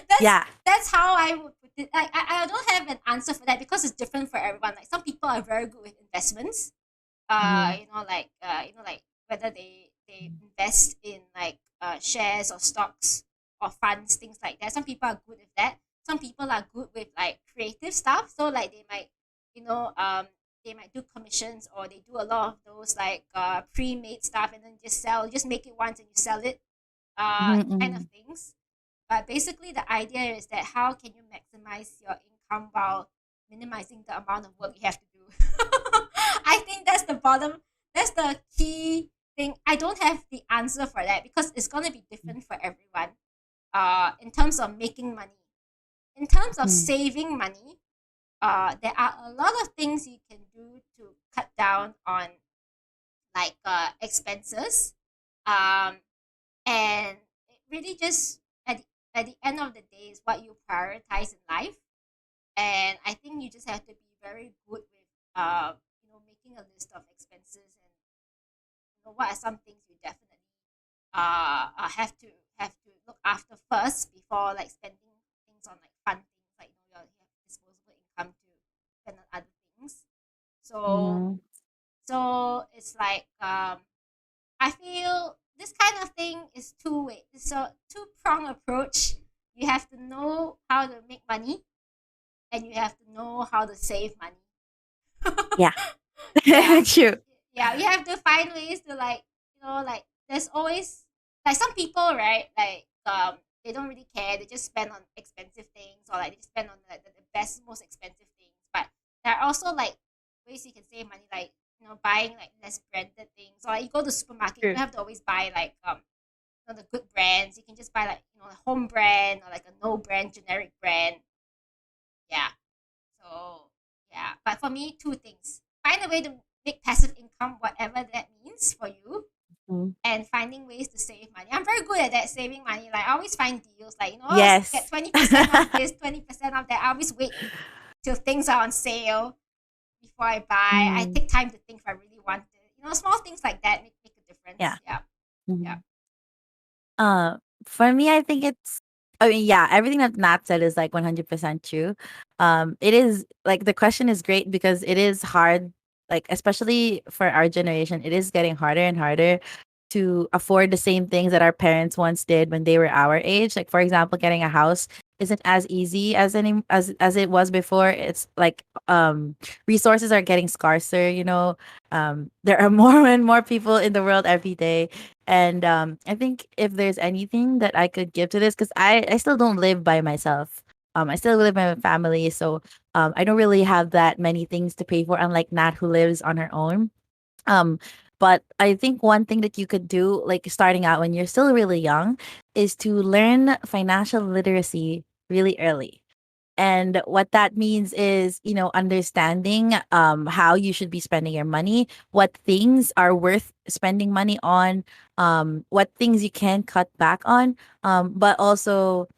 S1: that's
S3: Yeah.
S1: that's how I would put it. I don't have an answer for that because it's different for everyone. Like some people are very good with investments.
S3: Mhm.
S1: Like whether they invest in like shares or stocks or funds, things like that. Some people are good with that. Some people are good with like creative stuff. So like you know um they might do commissions, or they do a lot of those like pre-made stuff and then just make it once and you sell it,
S3: Mhm,
S1: kind of
S3: mhm.
S1: things. But basically, the idea is that how can you maximize your income while minimizing the amount of work you have to do? I think that's the bottom. That's the key thing. I don't have the answer for that because it's gonna be different for everyone. In terms of making money, in terms of
S3: Mhm.
S1: saving money, there are a lot of things you can do to cut down on like expenses. Um, and it really just at the end of the day is what you prioritize in life. And I think you just have to be very good with making a list of expenses, and what are some things you definitely have to look after first before like spending things on like fun things, like you have disposable income to spend on other things. So
S3: Mhm.
S1: it's like I feel this kind of thing is two way. It's a two-prong approach. You have to know how to make money, and you have to know how to save money.
S3: Yeah.
S1: Yeah,
S3: True.
S1: yeah. You have to find ways to like like there's always like some people, right? Like they don't really care. They just spend on expensive things, or like they just spend on the best, most expensive things. But there are also like ways you can save money, like buying like less branded things. Or like you go to the supermarket, you
S3: True.
S1: don't have to always buy like the good brands. You can just buy like a home brand or like a no brand generic brand. Yeah. So yeah, but for me, two things: find a way to make passive income, whatever that means for you,
S3: Mhm.
S1: and finding ways to save money. I'm very good at that, saving money. Like I always find deals, like get
S3: Yes.
S1: 20% off this, 20% off that. I always wait till things are on sale before I buy. I
S3: Mhm.
S1: take time to think if I really want it. Small things like that make a
S3: Yeah.
S1: difference. Yeah, yeah.
S3: Mhm. Uh, for me, I think I mean, yeah, everything that Matt said is like 100% true. It is like the question is great because it is hard, like, especially for our generation, it is getting harder and harder to afford the same things that our parents once did when they were our age. Like, for example, getting a house isn't as easy as it was before. It's like resources are getting scarcer, there are more and more people in the world every day, and I think if there's anything that I could give to this, because I still don't live by myself. I still live with my family, so I don't really have that many things to pay for, unlike Nat who lives on her own. Um, but I think one thing that you could do, like starting out when you're still really young, is to learn financial literacy really early. And what that means is, understanding how you should be spending your money, what things are worth spending money on, what things you can cut back on, but also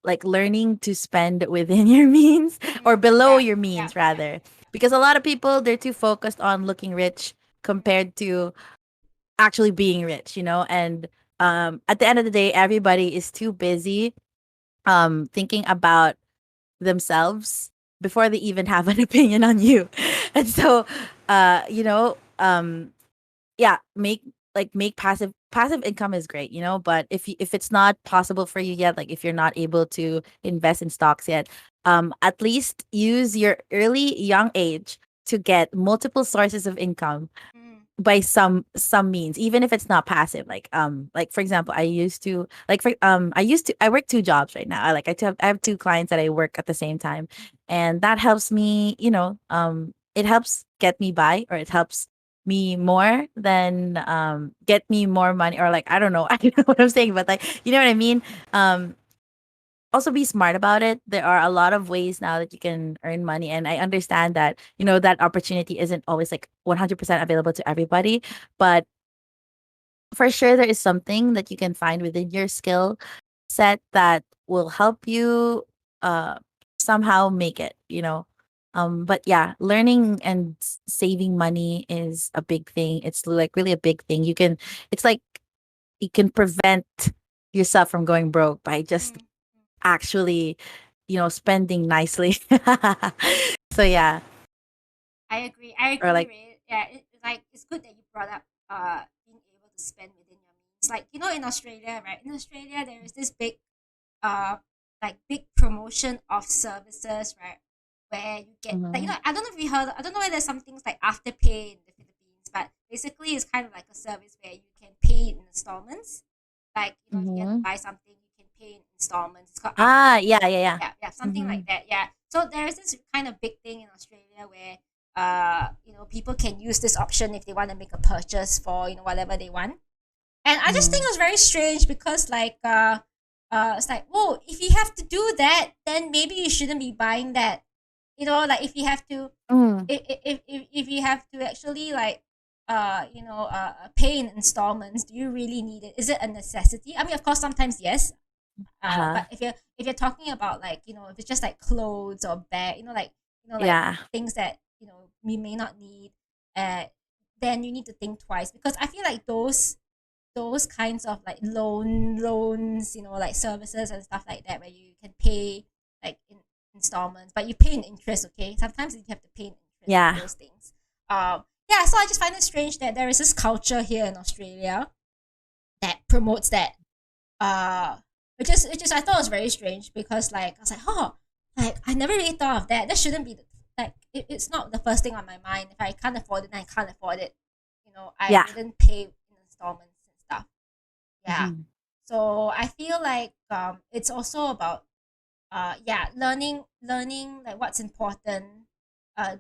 S3: like learning to spend within your means or below
S1: Yeah,
S3: your
S1: yeah,
S3: means,
S1: yeah,
S3: rather.
S1: yeah.
S3: Because a lot of people, they're too focused on looking rich compared to actually being rich, and at the end of the day, everybody is too busy thinking about themselves before they even have an opinion on you. And so yeah, make passive income is great, but if it's not possible for you yet, like if you're not able to invest in stocks yet, at least use your early young age to get multiple sources of income, by some means, even if it's not passive. Like for example, I work two jobs right now. I have two clients that I work at the same time, and that helps me, it helps get me by, or it helps me more than get me more money, or like, I don't know, I don't know what I'm saying, but like, you know what I mean. um Also be smart about it. There are a lot of ways now that you can earn money, and I understand that, that opportunity isn't always like 100% available to everybody, but for sure there is something that you can find within your skill set that will help you uh somehow make it, but yeah, learning and saving money is a big thing. It's like really a big thing. It's like you can prevent yourself from going broke by just
S1: Mm.
S3: actually, spending nicely. So yeah.
S1: I
S3: Or
S1: agree,
S3: like,
S1: Ray. Yeah, like it's good that you brought up being able to spend within your means. Like, in Australia, right? In Australia there is this big uh big promotion of services, right? Where you get like,
S3: mhm,
S1: I don't know if you heard, I don't know whether there's some things like afterpay in the Philippines, but basically it's kind of like a service where you can pay in installments. Like, if you have to
S3: mhm.
S1: buy something, you can pay in installments. It's called
S3: Ah,
S1: afterpay.
S3: yeah, yeah, yeah.
S1: Yeah, something like
S3: Mhm,
S1: that. Yeah. So there is this kind of big thing in Australia where people can use this option if they want to make a purchase for, whatever they want. And I just think
S3: mhm,
S1: it was very strange because, like, it's like, whoa, if you have to do that, then maybe you shouldn't be buying that. Like, if you have to,
S3: mm,
S1: if you have to actually, like, pay in installments, do you really need it? Is it a necessity? I mean, of course, sometimes yes.
S3: uh-huh.
S1: But if you're talking about, like, if it's just like clothes or bag, like
S3: Yeah,
S1: things that we may not need, uh, then you need to think twice, because I feel like those kinds of like loans, like services and stuff like that, where you can pay like in installments, but you pay in interest. Okay, sometimes you have to pay in interest for
S3: yeah,
S1: those things. Yeah, so I just find it strange that there is this culture here in Australia that promotes that, uh which is I thought was very strange, because, like, I was like, oh, like, I never really thought of that. That shouldn't be like, it's not the first thing on my mind. If I can't afford it, then I can't afford it. I
S3: yeah.
S1: wouldn't pay in installments and stuff. Yeah.
S3: Mhm,
S1: So I feel like it's also about yeah, learning like what's important.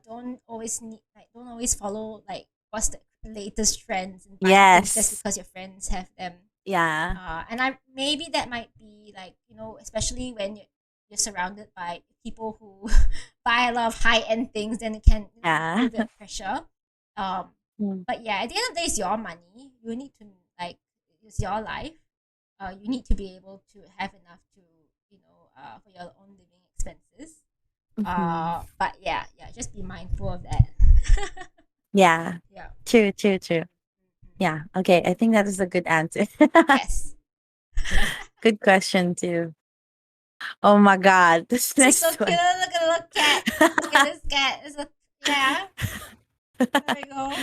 S1: Don't always follow like what's the latest trends and buying things just
S3: yes,
S1: because your friends have them.
S3: yeah,
S1: And I maybe that might be like, especially when you're surrounded by people who buy a lot of high end things, then it can,
S3: yeah.
S1: feel that pressure. Um,
S3: Mm,
S1: but yeah, at the end of the day, it's your money. You need to, like, it's your life. You need to be able to have enough to, for your own living expenses.
S3: mhm.
S1: But yeah, yeah, just be mindful of that.
S3: Yeah,
S1: Yeah.
S3: true, true, true.
S1: Mhm.
S3: Yeah, okay, I think that is a good answer.
S1: Yes.
S3: Good question too. Oh my god, this
S1: This is so
S3: next
S1: cute.
S3: one.
S1: Look at the little cat. Look at this cat. Yeah. There we go.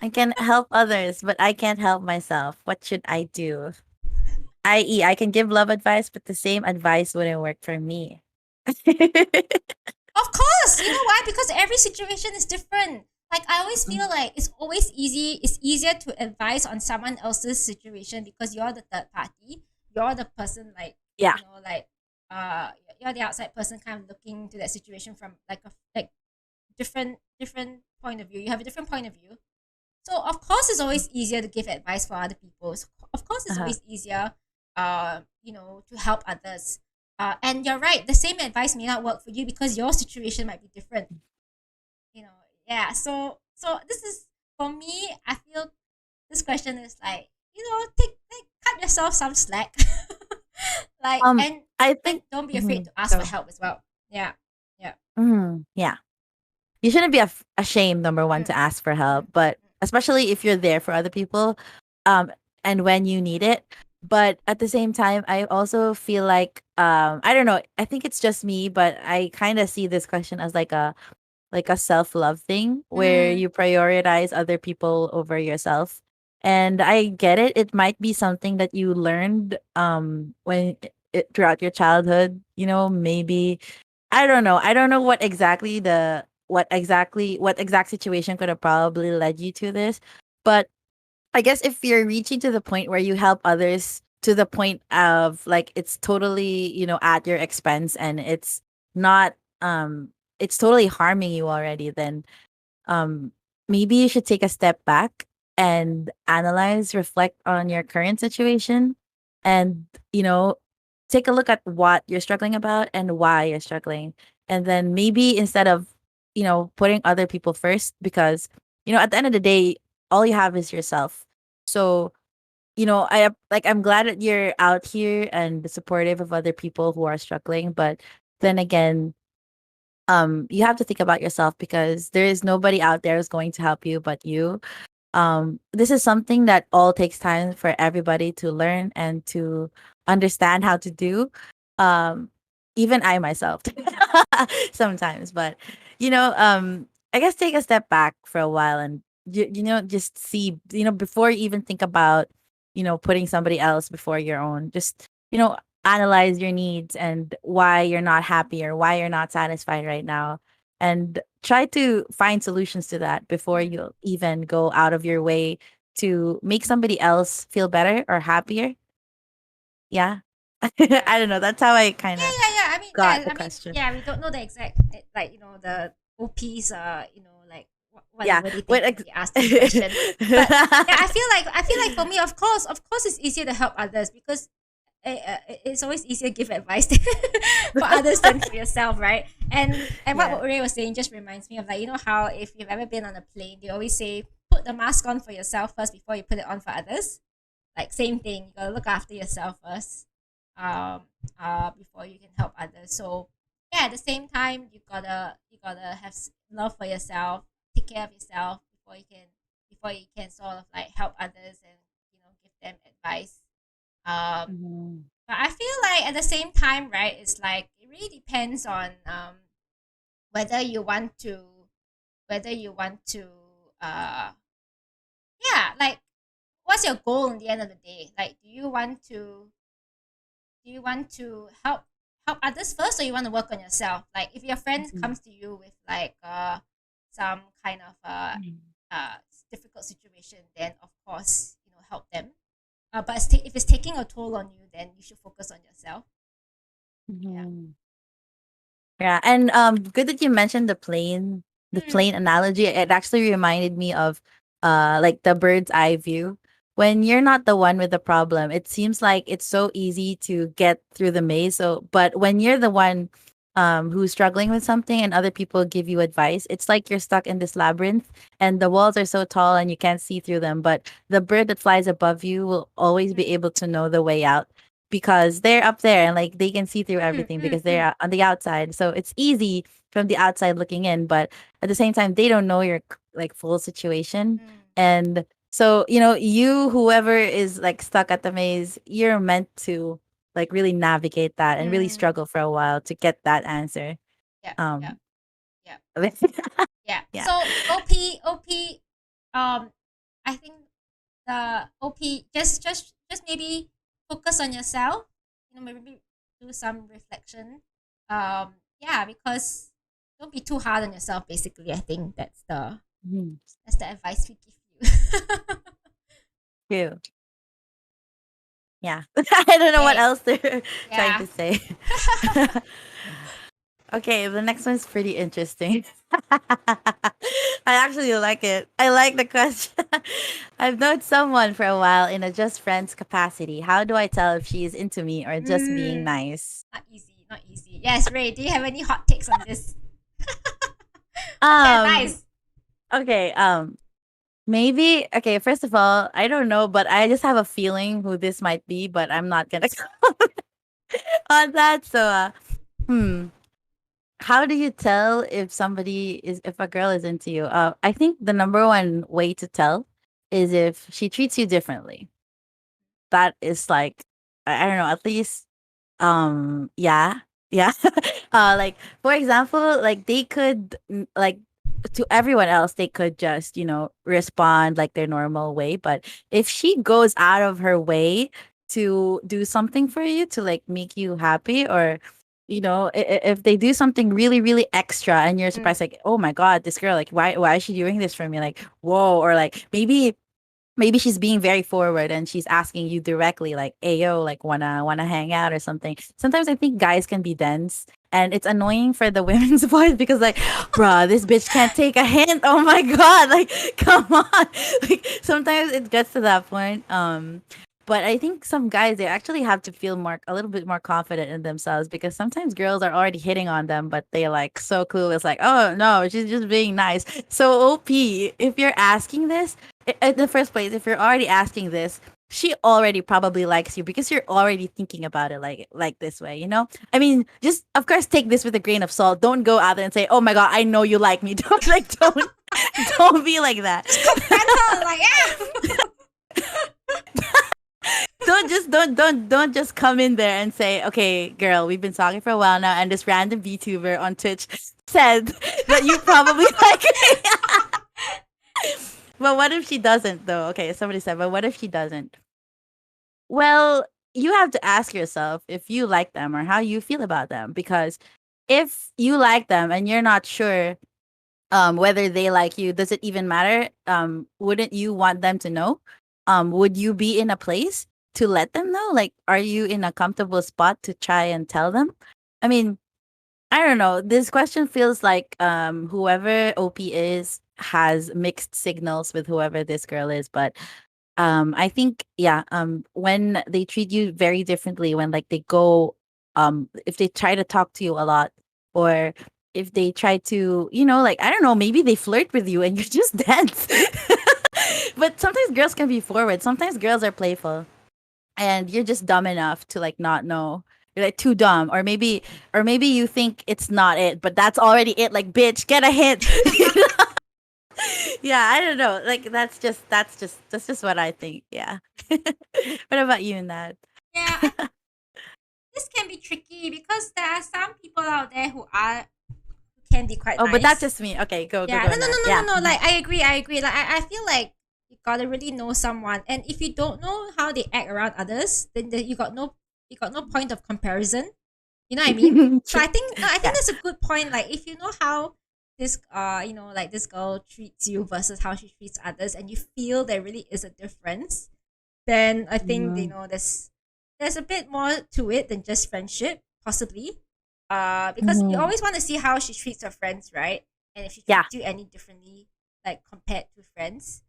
S3: I can help others, but I can't help myself. What should I do? I.e., I can give love advice, but the same advice wouldn't work for me.
S1: Of course. You know why? Because every situation is different. Like, I always feel like it's always easy. It's easier to advise on someone else's situation because you're the third party. You're the person, like,
S3: Yeah.
S1: like, you're the outside person, kind of looking to that situation from like a like different point of view. You have a different point of view. So of course it's always easier to give advice for other people. So of course it's
S3: Uh-huh.
S1: always easier, to help others. And you're right, the same advice may not work for you because your situation might be different. Yeah. So this is, for me. I feel this question is like, take, like, cut yourself some slack, like,
S3: Um,
S1: and
S3: I
S1: like,
S3: think.
S1: don't be afraid
S3: Mhm,
S1: to ask for
S3: go.
S1: help as well. Yeah. Yeah.
S3: Yeah. You shouldn't be ashamed, number one,
S1: Mm,
S3: to ask for
S1: mm,
S3: help,
S1: mm,
S3: but especially if you're there for other people, um, and when you need it. But at the same time, I also feel like, I don't know. I think it's just me, but I kind of see this question as like a self-love thing where
S1: mm,
S3: you prioritize other people over yourself. And I get it. It might be something that you learned throughout your childhood, maybe. I don't know. I don't know what exactly the what exact situation could have probably led you to this. But I guess if you're reaching to the point where you help others to the point of like it's totally, at your expense, and not it's totally harming you already, then um maybe you should take a step back and analyze, reflect on your current situation, and take a look at what you're struggling about and why you're struggling. And then maybe instead of putting other people first, because at the end of the day, all you have is yourself. So I'm glad that you're out here and supportive of other people who are struggling, but then again, you have to think about yourself, because there is nobody out there who's going to help you but you. This is something that all takes time for everybody to learn and to understand how to do. um Even I myself sometimes. But I guess take a step back for a while, and just see, before you even think about putting somebody else before your own. Just analyze your needs and why you're not happy or why you're not satisfied right now, and try to find solutions to that before
S1: Mm.
S3: you even go out of your way to make somebody else feel better or happier. Yeah.
S1: Yeah.
S3: I don't know. That's how I kind
S1: Yeah,
S3: of
S1: yeah, yeah. I mean,
S3: got
S1: yeah,
S3: the
S1: I mean,
S3: question.
S1: yeah, we don't know the exact, like, the OPs, like, what they
S3: Yeah.
S1: were they
S3: What
S1: thinking when they asked the question. But yeah, I feel like for me, of course, it's easier to help others, because it's always easier to give advice for others than for yourself, right? And what
S3: Yeah.
S1: Ray was saying just reminds me of, like, how if you've ever been on a plane, they always say put the mask on for yourself first before you put it on for others. Like, same thing, you gotta look after yourself first, um before you can help others. So yeah, at the same time, you gotta have love for yourself, take care of yourself before you can sort of like help others and give them advice.
S3: Mhm.
S1: But I feel like at the same time, right, it's like it really depends on whether you want to whether you want to uh yeah, like, what's your goal in the end of the day? Like, do you want to help others first, or you want to work on yourself? Like, if your friend
S3: Mhm.
S1: comes to you with like some kind of
S3: Mhm.
S1: uh difficult situation, then of course, help them. But if it's taking a toll on you, then you should focus on yourself. Yeah.
S3: Mhm. Yeah, and good that you mentioned the
S1: Mm,
S3: plane analogy. It actually reminded me of like the bird's eye view. When you're not the one with the problem, it seems like it's so easy to get through the maze. So, but when you're the one who's struggling with something and other people give you advice, it's like you're stuck in this labyrinth, and the walls are so tall and you can't see through them. But the bird that flies above you will always be
S1: mm,
S3: able to know the way out, because they're up there and like they can see through
S1: mm,
S3: everything
S1: mm,
S3: because
S1: mm,
S3: they're on the outside. So it's easy from the outside looking in, but at the same time they don't know your like full situation.
S1: mm,
S3: And so, you, whoever is like stuck at the maze, you're meant to like really navigate that and really
S1: mm.
S3: struggle for a while to get that answer.
S1: Yeah, yeah,
S3: Um
S1: yeah, yeah.
S3: yeah.
S1: So OP, I think the OP, just maybe focus on yourself. Maybe do some reflection. Yeah, because don't be too hard on yourself. Basically, I think
S3: Mhm.
S1: that's the advice we give you.
S3: True. Yeah. I don't know what
S1: Okay.
S3: else they're trying
S1: Yeah.
S3: to say. Okay, the next one's pretty interesting. I actually like it. I like the question. I've known someone for a while in a just friends capacity. How do I tell if she is into me or just being
S1: Mm,
S3: nice?
S1: not easy. Not easy. Yes, Ray. Do you have any hot takes on this? What's your
S3: Um,
S1: advice?
S3: okay, maybe okay, first of all, I don't know, but I just have a feeling who this might be, but I'm not gonna comment on that. So hmm. How do you tell if a girl is into you? I think the number one way to tell is if she treats you differently. That is like I don't know, at least yeah. Yeah. Like for example, like they could like to everyone else they could just, respond like their normal way, but if she goes out of her way to do something for you to like make you happy, or if they do something really, really extra and you're
S1: Mm.
S3: surprised, like, oh my God, this girl, like, why is she doing this for me? Like, whoa. Or like maybe she's being very forward and she's asking you directly, like, hey yo, like, wanna hang out or something. Sometimes I think guys can be dense and it's annoying for the women's voice because, like, bruh, this bitch can't take a hint. Oh my God, like, come on. Like, sometimes it gets to that point. But I think some guys, they actually have to feel a little bit more confident in themselves, because sometimes girls are already hitting on them, but they're like so clueless, like, oh no, she's just being nice. So OP, if you're asking this, in the first place, if you're already asking this, she already probably likes you because you're already thinking about it like this way, you know? I mean, just of course take this with a grain of salt. Don't go out there and say, "Oh my God, I know you like me." Don't be like that.
S1: Like,
S3: Don't just come in there and say, "Okay, girl, we've been talking for a while now, and this random VTuber on Twitch said that you probably like me." But what if she doesn't, though? Okay, somebody said, but what if she doesn't? Well, you have to ask yourself if you like them or how you feel about them. Because if you like them and you're not sure whether they like you, does it even matter? Wouldn't you want them to know? Would you be in a place to let them know? Like, are you in a comfortable spot to try and tell them? I mean, I don't know. This question feels like whoever OP is has mixed signals with whoever this girl is, but I think, yeah, when they treat you very differently, when like they go if they try to talk to you a lot, or if they try to, like, I don't know, maybe they flirt with you and you're just dense. But sometimes girls can be forward. Sometimes girls are playful and you're just dumb enough to like not know. You're like too dumb, or maybe you think it's not it, but that's already it. Like, bitch, get a hint. Yeah, I don't know. Like, that's just what I think. Yeah. What about you in that?
S1: yeah, this can be tricky because there are some people out there who can be quite
S3: Oh,
S1: nice.
S3: but that's just me. Okay, go.
S1: Yeah,
S3: Go,
S1: no, no,
S3: Nat.
S1: no, no,
S3: Yeah.
S1: no, no. Like, I agree. Like, I feel like you gotta really know someone, and if you don't know how they act around others, then you got no point of comparison. You know what I mean? So I think no, I think
S3: Yeah.
S1: that's a good point. Like, if you know how this like this girl treats you versus how she treats others, and you feel there really is a difference, then I think there's a bit more to it than just friendship, possibly. Because you
S3: Mhm.
S1: always want to see how she treats her friends, right? And if she
S3: Yeah.
S1: treats you any differently, like compared to friends.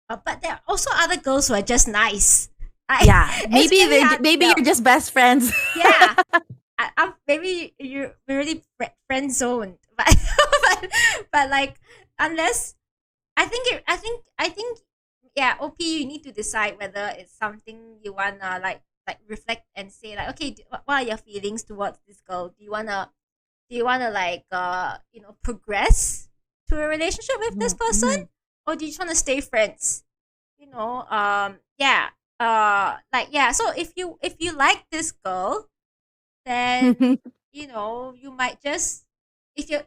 S1: But there are also other girls who are just nice.
S3: Yeah.
S1: It's
S3: Maybe
S1: really hard to
S3: maybe
S1: tell.
S3: you're just best friends.
S1: Yeah. Maybe you're really friend zoned, but, but like, unless I think yeah, OP, you need to decide whether it's something you wanna like reflect and say, like, okay, what are your feelings towards this girl? Do you wanna like progress to a relationship with this person, or do you just wanna stay friends? Yeah. Like, yeah. So if you like this girl, then you might just, if you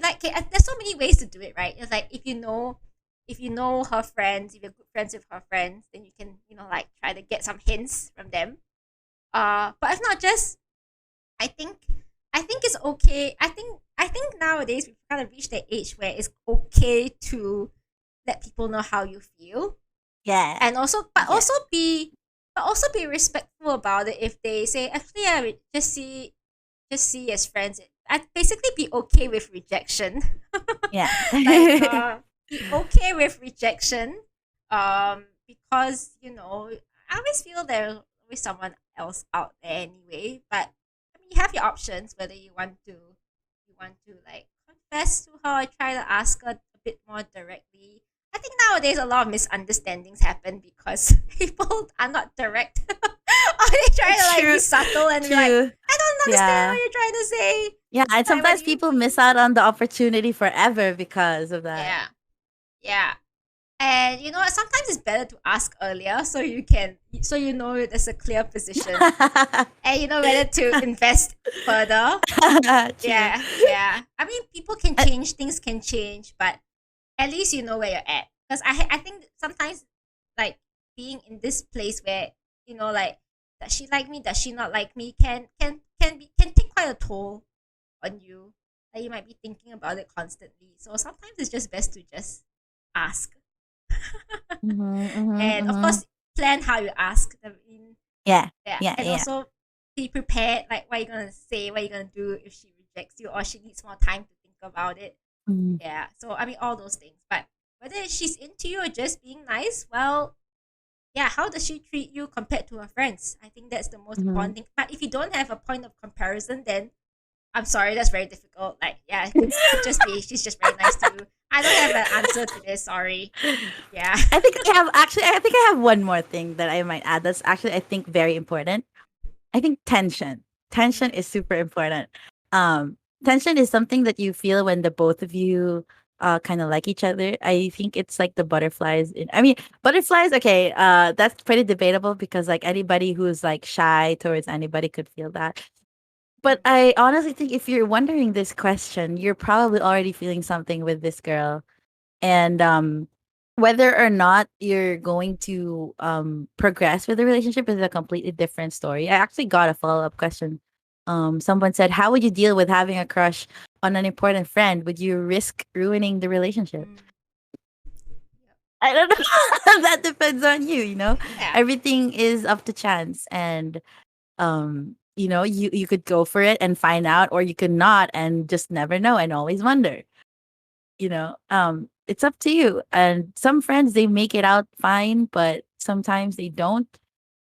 S1: like, okay, there's so many ways to do it, right? It's like, if you know her friends, if you're good friends with her friends, then you can like try to get some hints from them. But if not, just I think I think it's okay. I think nowadays we've kind of reached the age where it's okay to let people know how you feel,
S3: Yeah.
S1: and also but
S3: Yeah.
S1: also be respectful about it. If they say, actually, I would just see as friends, I basically be okay with rejection.
S3: Yeah.
S1: Like, be okay with rejection, because I always feel there's always someone else out there anyway. But I mean, you have your options, whether you want to like confess to her, or try to ask her a bit more directly. I think nowadays a lot of misunderstandings happen because people are not direct, or they try to like be
S3: True.
S1: subtle and be like,
S3: True.
S1: I don't understand
S3: Yeah.
S1: what you're trying to say.
S3: Yeah, and
S1: Like, when
S3: sometimes
S1: you
S3: people miss out on the opportunity forever because of that.
S1: Yeah, yeah. And sometimes it's better to ask earlier, so there's a clear position, and you know whether to invest further.
S3: True.
S1: Yeah, yeah. I mean, people can change, things can change, but at least you know where you're at. Because I think sometimes, like, being in this place where like, does she like me? Does she not like me? Can can take quite a toll on you. Like you might be thinking about it constantly. So sometimes it's just best to just ask. And of course, plan how you ask. I mean,
S3: Yeah.
S1: yeah,
S3: Yeah.
S1: and
S3: Yeah.
S1: also be prepared. Like what you're gonna say, what you're gonna do if she rejects you or she needs more time to think about it.
S3: Mhm.
S1: Yeah. So I mean, all those things. But whether she's into you or just being nice, well, yeah. How does she treat you compared to her friends? I think that's the most important thing. But if you don't have a point of comparison, then I'm sorry, that's very difficult. Like, yeah, it could just be she's just very nice to you. I don't have an answer to this. Sorry. Yeah.
S3: I think I have actually. I think I have one more thing that I might add. That's actually I think very important. I think tension. Tension is super important. Tension is something that you feel when the both of you kind of like each other. I think it's like the butterflies. I mean, butterflies. Okay, that's pretty debatable because like anybody who's like shy towards anybody could feel that. But I honestly think if you're wondering this question, you're probably already feeling something with this girl. And whether or not you're going to progress with the relationship is a completely different story. I actually got a follow-up question. Someone said, how would you deal with having a crush on an important friend? Would you risk ruining the relationship? I don't know. That depends on you, you know?
S1: Yeah.
S3: Everything is up to chance. And you know, you could go for it and find out, or you could not and just never know and always wonder. You know, it's up to you. And some friends they make it out fine, but sometimes they don't.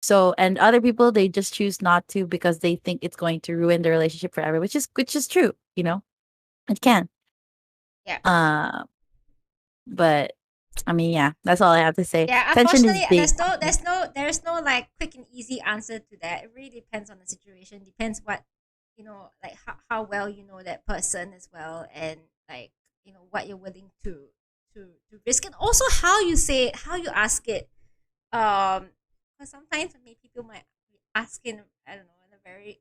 S3: So, and other people they just choose not to because they think it's going to ruin the relationship forever, which is true. You know, it can.
S1: Yeah.
S3: But I mean, yeah, that's all I have to say.
S1: Yeah,
S3: Tension is
S1: unfortunately,
S3: big.
S1: there's no like quick and easy answer to that. It really depends on the situation. Depends what like how well you know that person as well, and like what you're willing to risk, and also how you say it, how you ask it. Because sometimes maybe people might be asking, I don't know, in a very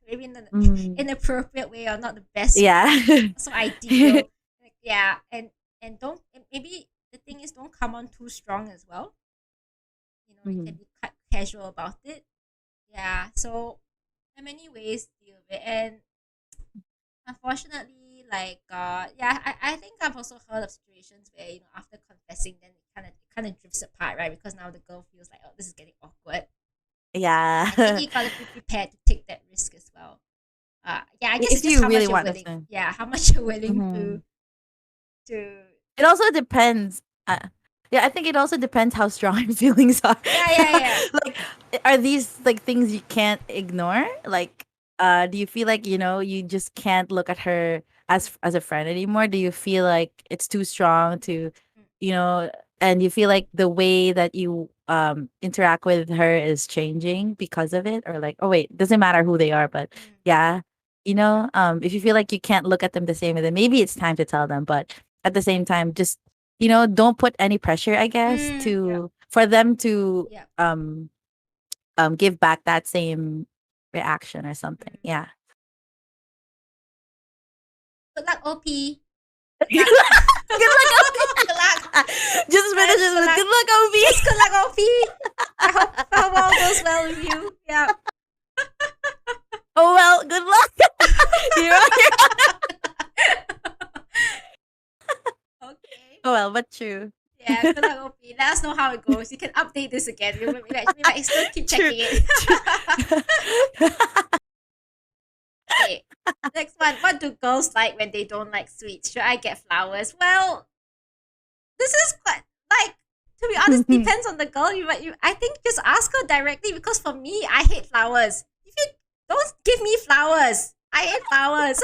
S1: maybe in an inappropriate way or not the best
S3: Yeah.
S1: so ideal. Like, yeah, and don't and maybe the thing is don't come on too strong as well. You can be quite casual about it. Yeah, so there are many ways to deal with it, and unfortunately, like yeah, I think I've also heard of situations where after confessing, then it kind of drifts apart, right? Because now the girl feels like, oh, this is getting awkward.
S3: Yeah.
S1: I think you gotta be prepared to take that risk as well. Yeah, I guess
S3: If
S1: it's just
S3: you
S1: how
S3: really
S1: much you're
S3: want
S1: willing.
S3: to.
S1: Yeah, how much you're willing
S3: Mhm.
S1: to.
S3: It also depends. Yeah, I think it also depends how strong your feelings are.
S1: Yeah.
S3: Like, are these like things you can't ignore? Like, do you feel like you just can't look at her as a friend anymore? Do you feel like it's too strong to, you know, and you feel like the way that you interact with her is changing because of it, or like, oh wait, doesn't matter who they are, but yeah, if you feel like you can't look at them the same way, then maybe it's time to tell them. But at the same time, just don't put any pressure, I guess,
S1: Yeah.
S3: for them to
S1: Yeah.
S3: give back that same reaction or something. Yeah.
S1: Good luck, OP.
S3: Good luck. Good luck,
S1: Good luck.
S3: Just finish it with good luck, OB.
S1: Yes, good luck, OP. I hope all goes well with you. Yeah.
S3: Oh well, good luck. You're
S1: Okay.
S3: Oh well, but true.
S1: Yeah, good luck, OP. Let us know how it goes. You can update this again. We might still keep
S3: True.
S1: checking it. Okay. Next one. What do girls like when they don't like sweets? Should I get flowers? Well, this is quite like, to be honest, depends on the girl. I think just ask her directly, because for me, I hate flowers. If you don't give me flowers, I hate flowers.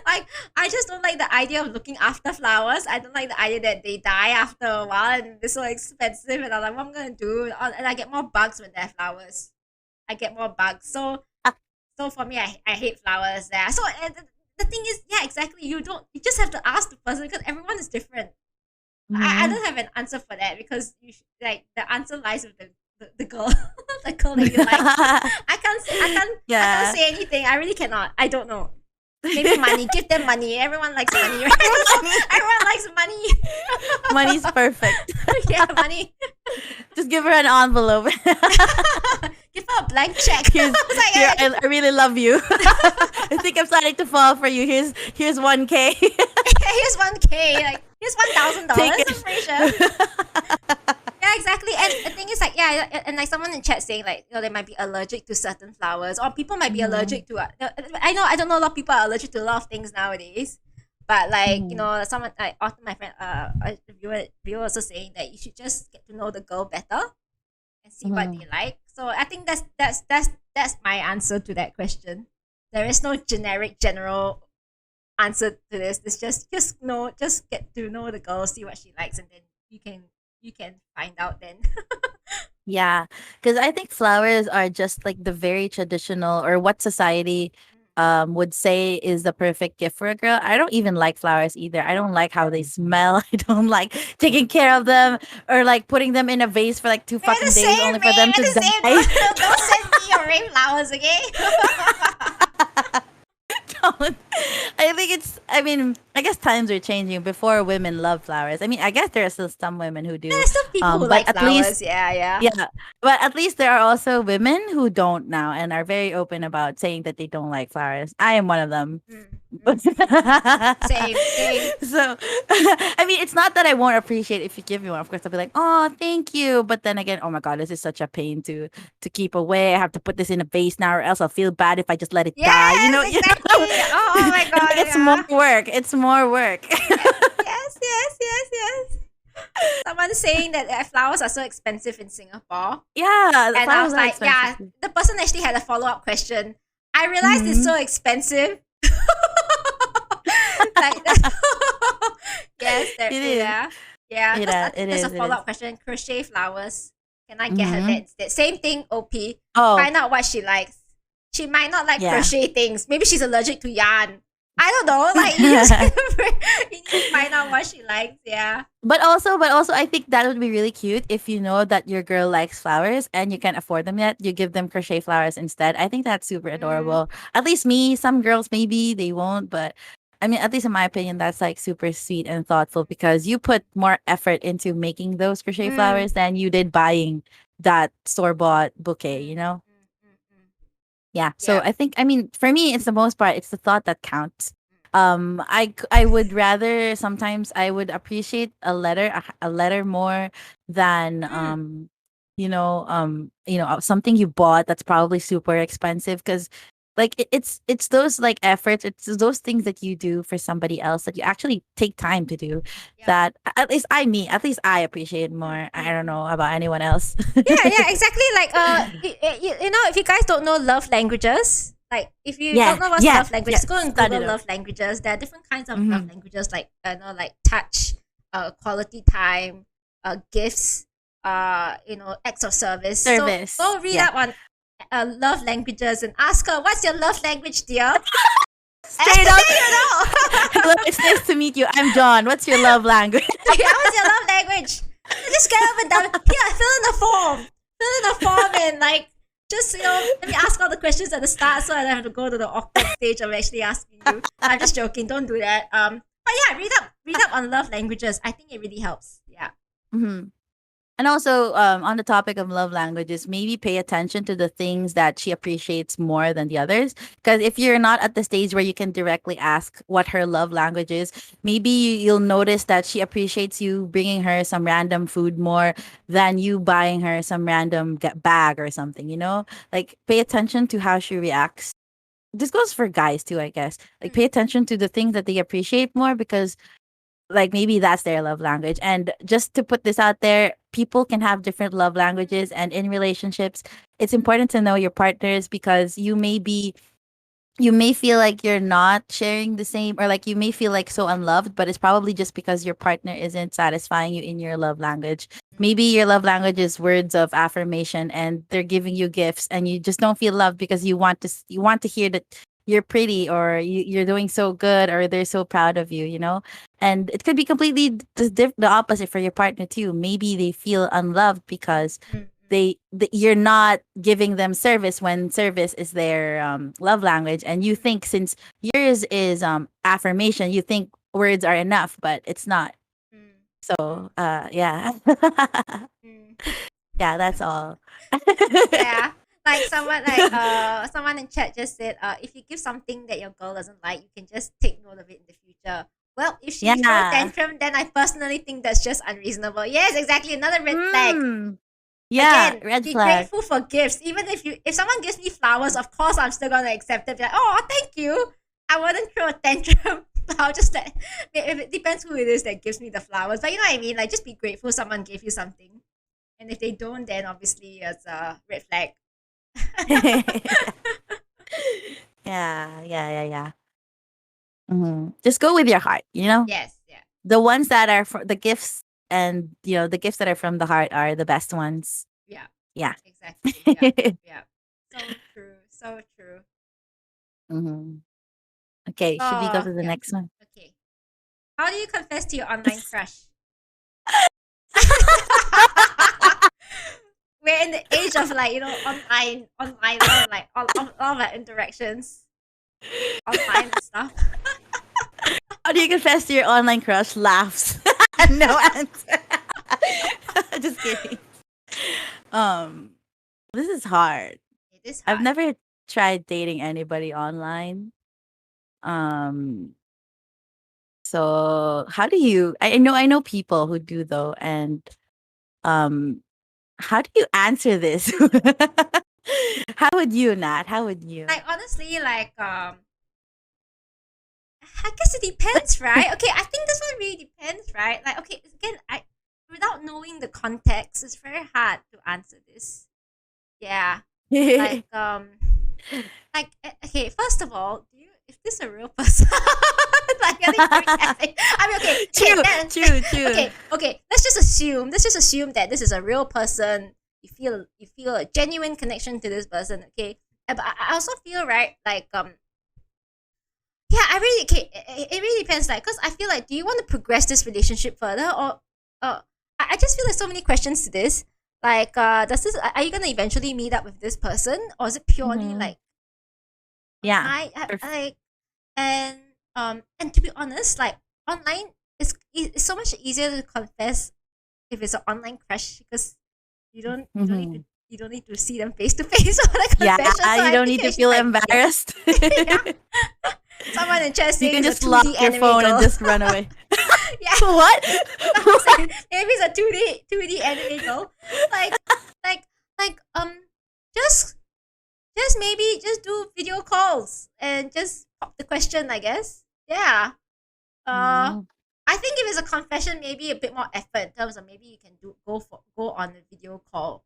S1: Like, I just don't like the idea of looking after flowers. I don't like the idea that they die after a while and they're so expensive, and I'm like, what am I gonna do? And I get more bugs when there are flowers. I get more bugs. So for me, I hate flowers there. So the thing is, yeah, exactly. You just have to ask the person, because everyone is different. I don't have an answer for that, because like the answer lies with the girl, the girl that you like. I can't say anything. I really cannot. I don't know. Maybe money. Give them money. Everyone likes money, right? Everyone likes money.
S3: Money's perfect.
S1: Yeah, money.
S3: Just give her an envelope.
S1: Give Oh, blank check.
S3: Here's,
S1: I was like,
S3: here, I really love you. I think I'm starting to fall for you. Here's 1K.
S1: here's 1K. Like, here's $1,000.
S3: Take
S1: I'm
S3: it.
S1: pretty sure. Yeah, exactly. And the thing is, like, yeah, and like someone in chat saying, like, they might be allergic to certain flowers, or people might be allergic to. I don't know a lot of people are allergic to a lot of things nowadays. But like, someone like often my friend, a viewer also saying that you should just get to know the girl better and see what they like. So I think that's my answer to that question. There is no general answer to this. It's just get to know the girl, see what she likes, and then you can find out then.
S3: Yeah, because I think flowers are just like the very traditional or what society would say is the perfect gift for a girl. I don't even like flowers either. I don't like how they smell. I don't like taking care of them or like putting them in a vase for like two
S1: We're
S3: fucking
S1: the
S3: days
S1: same,
S3: only for
S1: Ray.
S3: them
S1: We're
S3: to
S1: the same.
S3: die.
S1: Don't send me your rain flowers, okay?
S3: Don't. I think I mean, I guess times are changing. Before, women love flowers. I mean, I guess there are still some women who do.
S1: There's still people who
S3: But
S1: like
S3: at
S1: flowers.
S3: least,
S1: Yeah.
S3: yeah, but at least there are also women who don't now and are very open about saying that they don't like flowers. I am one of them.
S1: Same.
S3: So, I mean, it's not that I won't appreciate if you give me one. Of course, I'll be like, "Oh, thank you." But then again, oh my god, this is such a pain to keep away. I have to put this in a vase now, or else I'll feel bad if I just let it die.
S1: Yes,
S3: You know,
S1: exactly. Oh my god,
S3: it's
S1: yeah.
S3: more work. It's more work.
S1: Yes. Someone saying that flowers are so expensive in Singapore.
S3: Yeah, the
S1: And I
S3: flowers
S1: was
S3: are
S1: like, yeah,
S3: expensive.
S1: the person actually had a follow-up question. I realized it's so expensive. Like, yes, there,
S3: It is.
S1: yeah.
S3: It
S1: Because
S3: is, it
S1: there's a
S3: is, it
S1: follow-up
S3: is.
S1: question. Crochet flowers. Can I get her that instead? Same thing, OP.
S3: Oh,
S1: Find out what she likes. She might not like
S3: Yeah.
S1: crochet things. Maybe she's allergic to yarn. I don't know. Like, you just you need to find out what she likes. Yeah.
S3: but also, I think that would be really cute if you know that your girl likes flowers and you can't afford them yet. You give them crochet flowers instead. I think that's super adorable. At least me. Some girls maybe they won't, but I mean, at least in my opinion, that's like super sweet and thoughtful because you put more effort into making those crochet flowers than you did buying that store bought bouquet. You know. Yeah. So
S1: Yeah.
S3: I think, I mean, for me, it's the most part. It's the thought that counts. I would rather sometimes I would appreciate a letter more than something you bought that's probably super expensive because like it's those like efforts, it's those things that you do for somebody else that you actually take time to do
S1: Yeah.
S3: that at least I appreciate more. I don't know about anyone else.
S1: Yeah, exactly. Like, if you guys don't know love languages, like if you
S3: Yeah,
S1: don't know what's
S3: yeah,
S1: love languages,
S3: yeah,
S1: go and
S3: study
S1: Google
S3: them.
S1: love languages. There are different kinds of
S3: Mhm.
S1: love languages, like like touch, quality time, gifts, acts of service.
S3: Service,
S1: So go read
S3: yeah.
S1: up on love languages and ask her, what's your love language, dear?
S3: Straight up.
S1: You know.
S3: Hello, it's nice to meet you. I'm John. What's your love language?
S1: Yeah, what's your love language? Just get up and down. Here, fill in the form. And like, just let me ask all the questions at the start so I don't have to go to the awkward stage of actually asking you. I'm just joking. Don't do that. But yeah, read up on love languages. I think it really helps. Yeah.
S3: hmm And also, on the topic of love languages, maybe pay attention to the things that she appreciates more than the others. Because if you're not at the stage where you can directly ask what her love language is, maybe you'll notice that she appreciates you bringing her some random food more than you buying her some random bag or something, you know? Like, pay attention to how she reacts. This goes for guys too, I guess. Like, pay attention to the things that they appreciate more because like maybe that's their love language. And just to put this out there, people can have different love languages, and in relationships it's important to know your partners because you may feel like you're not sharing the same, or like you may feel like so unloved, but it's probably just because your partner isn't satisfying you in your love language. Maybe your love language is words of affirmation and they're giving you gifts and you just don't feel loved because you want to hear that you're pretty, or you're doing so good, or they're so proud of you, you know. And it could be completely the opposite for your partner too. Maybe they feel unloved because you're not giving them service when service is their love language, and you think since yours is affirmation, you think words are enough, but it's not. So yeah.
S1: Mm.
S3: Yeah, that's all.
S1: Yeah. Like someone in chat just said, if you give something that your girl doesn't like, you can just take note of it in the future. Well, if she throws
S3: Yeah.
S1: tantrum, then I personally think that's just unreasonable. Yes, exactly. Another red flag.
S3: Yeah,
S1: Again,
S3: red
S1: be
S3: flag.
S1: grateful for gifts. Even if someone gives me flowers, of course I'm still gonna accept it. Be like, oh, thank you. I wouldn't throw a tantrum. I'll just let. If it depends who it is that gives me the flowers, but you know what I mean. Like, just be grateful someone gave you something, and if they don't, then obviously it's a red flag.
S3: Yeah. Just go with your heart, you know?
S1: Yes, yeah,
S3: The ones that are for the gifts, and the gifts that are from the heart are the best ones.
S1: yeah,
S3: Yeah.
S1: exactly. Yeah, yeah. So true, so true.
S3: Mhm. Okay, should we go to the
S1: Yeah.
S3: next one?
S1: Okay. How do you confess to your online crush? We're in the age of like online love, like all of our interactions online and stuff.
S3: How do you confess to your online crush? Laughs. No answer. Just kidding. This is hard.
S1: It is
S3: I've
S1: hard.
S3: never tried dating anybody online. So how do you? I know people who do though, and um, how do you answer this? How would you, Nat? How would you?
S1: Like honestly, like I guess it depends, right? Okay, I think this one really depends, right? Like okay, again, I without knowing the context, it's very hard to answer this. Yeah. Like okay, first of all, do you is this a real person? Like I think very carefully. I mean okay,
S3: True.
S1: okay, let's just assume that this is a real person. You feel a genuine connection to this person, okay? But I also feel right, like yeah, I really okay, it really depends, like because I feel like do you want to progress this relationship further, or I just feel like so many questions to this. Like does this are you gonna eventually meet up with this person, or is it purely
S3: Mhm.
S1: like
S3: Yeah.
S1: like and to be honest, like online it's so much easier to confess if it's an online crush because
S3: Mhm.
S1: you don't need to see them face to face for the
S3: Yeah,
S1: confession. So
S3: you
S1: I
S3: don't
S1: think
S3: need to
S1: it's
S3: feel
S1: like
S3: embarrassed.
S1: yeah. Someone in chat
S3: You
S1: saying
S3: can
S1: it's a
S3: just lock
S1: 2D
S3: your
S1: anime
S3: phone
S1: girl.
S3: and just run away.
S1: Yeah.
S3: What?
S1: I'm saying maybe it's a 2D anime girl. Like like like just maybe just do video calls and just pop the question, I guess. Yeah.
S3: Mm.
S1: I think if it's a confession, maybe a bit more effort in terms of maybe you can go on a video call,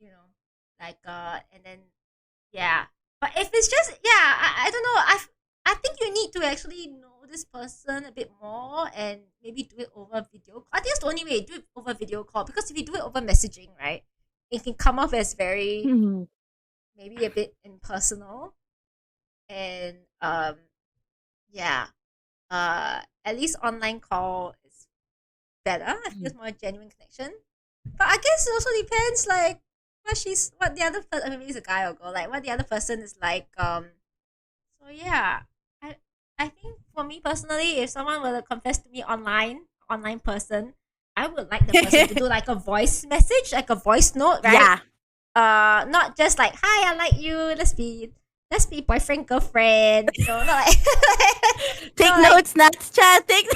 S1: you know, like and then yeah. But if it's just I don't know. I think you need to actually know this person a bit more and maybe do it over video call. I think it's the only way, do it over video call, because if you do it over messaging, right, it can come off as very
S3: Mhm.
S1: maybe a bit impersonal, and yeah, at least online call is better. I feel it's more genuine connection. But I guess it also depends, like what the other person. Maybe it's a guy or girl. Like what the other person is like. So yeah, I I think for me personally, if someone were to confess to me online person, I would like the person to do like a voice message, like a voice note, right?
S3: Yeah.
S1: Not just like, hi, I like you. Let's be boyfriend girlfriend. You know, not like
S3: Take
S1: no, like,
S3: notes, Nats chat. Take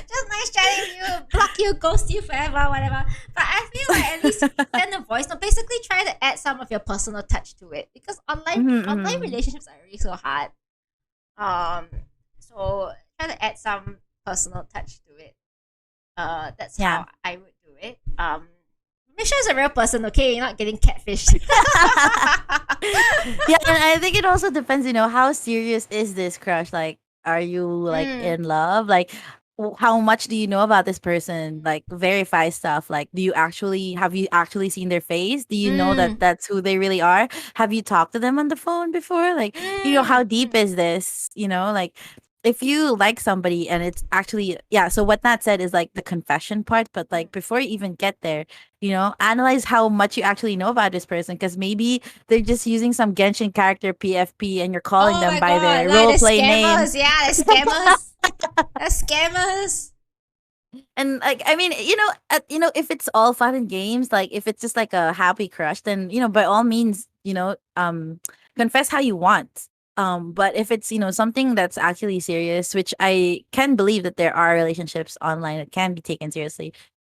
S1: just nice chatting with you, block you, ghost you forever, whatever. But I feel like at least send a voice note. Basically, try to add some of your personal touch to it, because online
S3: Mhm.
S1: relationships are really so hard. So try to add some personal touch to it. That's
S3: Yeah.
S1: how I would do it. Make sure it's a real person, okay? You're not getting catfished.
S3: Yeah, and I think it also depends, how serious is this crush? Like, are you like
S1: Mm.
S3: in love? Like, how much do you know about this person? Like, verify stuff. Like, have you actually seen their face? Do you know that
S1: Mm.
S3: that's who they really are? Have you talked to them on the phone before? Like, how deep is this? Like, if you like somebody and it's actually, yeah, so what Nat said is like the confession part, but like before you even get there, analyze how much you actually know about this person, because maybe they're just using some Genshin character PFP and you're calling
S1: Oh
S3: them
S1: my
S3: by
S1: god,
S3: their
S1: like
S3: role
S1: the
S3: play name.
S1: scammers, yeah, the scammers. The scammers.
S3: And like, I mean, if it's all fun and games, like if it's just like a happy crush, then by all means, confess how you want. But if it's something that's actually serious, which I can believe that there are relationships online that can be taken seriously,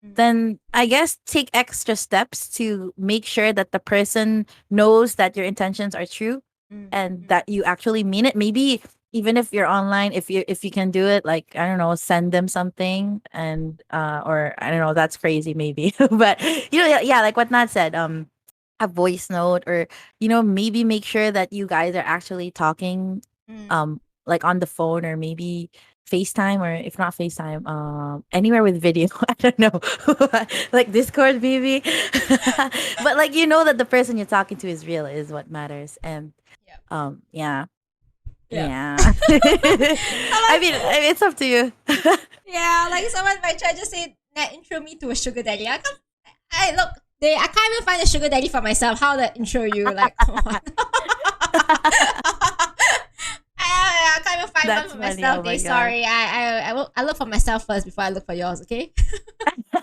S1: Mm,
S3: then I guess take extra steps to make sure that the person knows that your intentions are true
S1: mm,
S3: and
S1: mm,
S3: that you actually mean it. Maybe even if you're online, if you can do it, like I don't know, send them something, and or I don't know, that's crazy maybe. But yeah, like what Nat said, a voice note, or maybe make sure that you guys are actually talking,
S1: mm.
S3: like on the phone, or maybe FaceTime, or if not FaceTime, anywhere with video. I don't know. Like Discord maybe. But like that the person you're talking to is real is what matters. And
S1: Yeah.
S3: yeah.
S1: Yeah.
S3: Yeah. I mean, it's up to you.
S1: Yeah, like someone might try to say, "Nah, intro me to a sugar daddy." I look, I can't even find a sugar daddy for myself. How to intro you? Like, come on. I can't even find one
S3: That's
S1: for
S3: funny.
S1: myself.
S3: Oh
S1: Okay,
S3: my god.
S1: sorry. I look for myself first before I look for yours. Okay.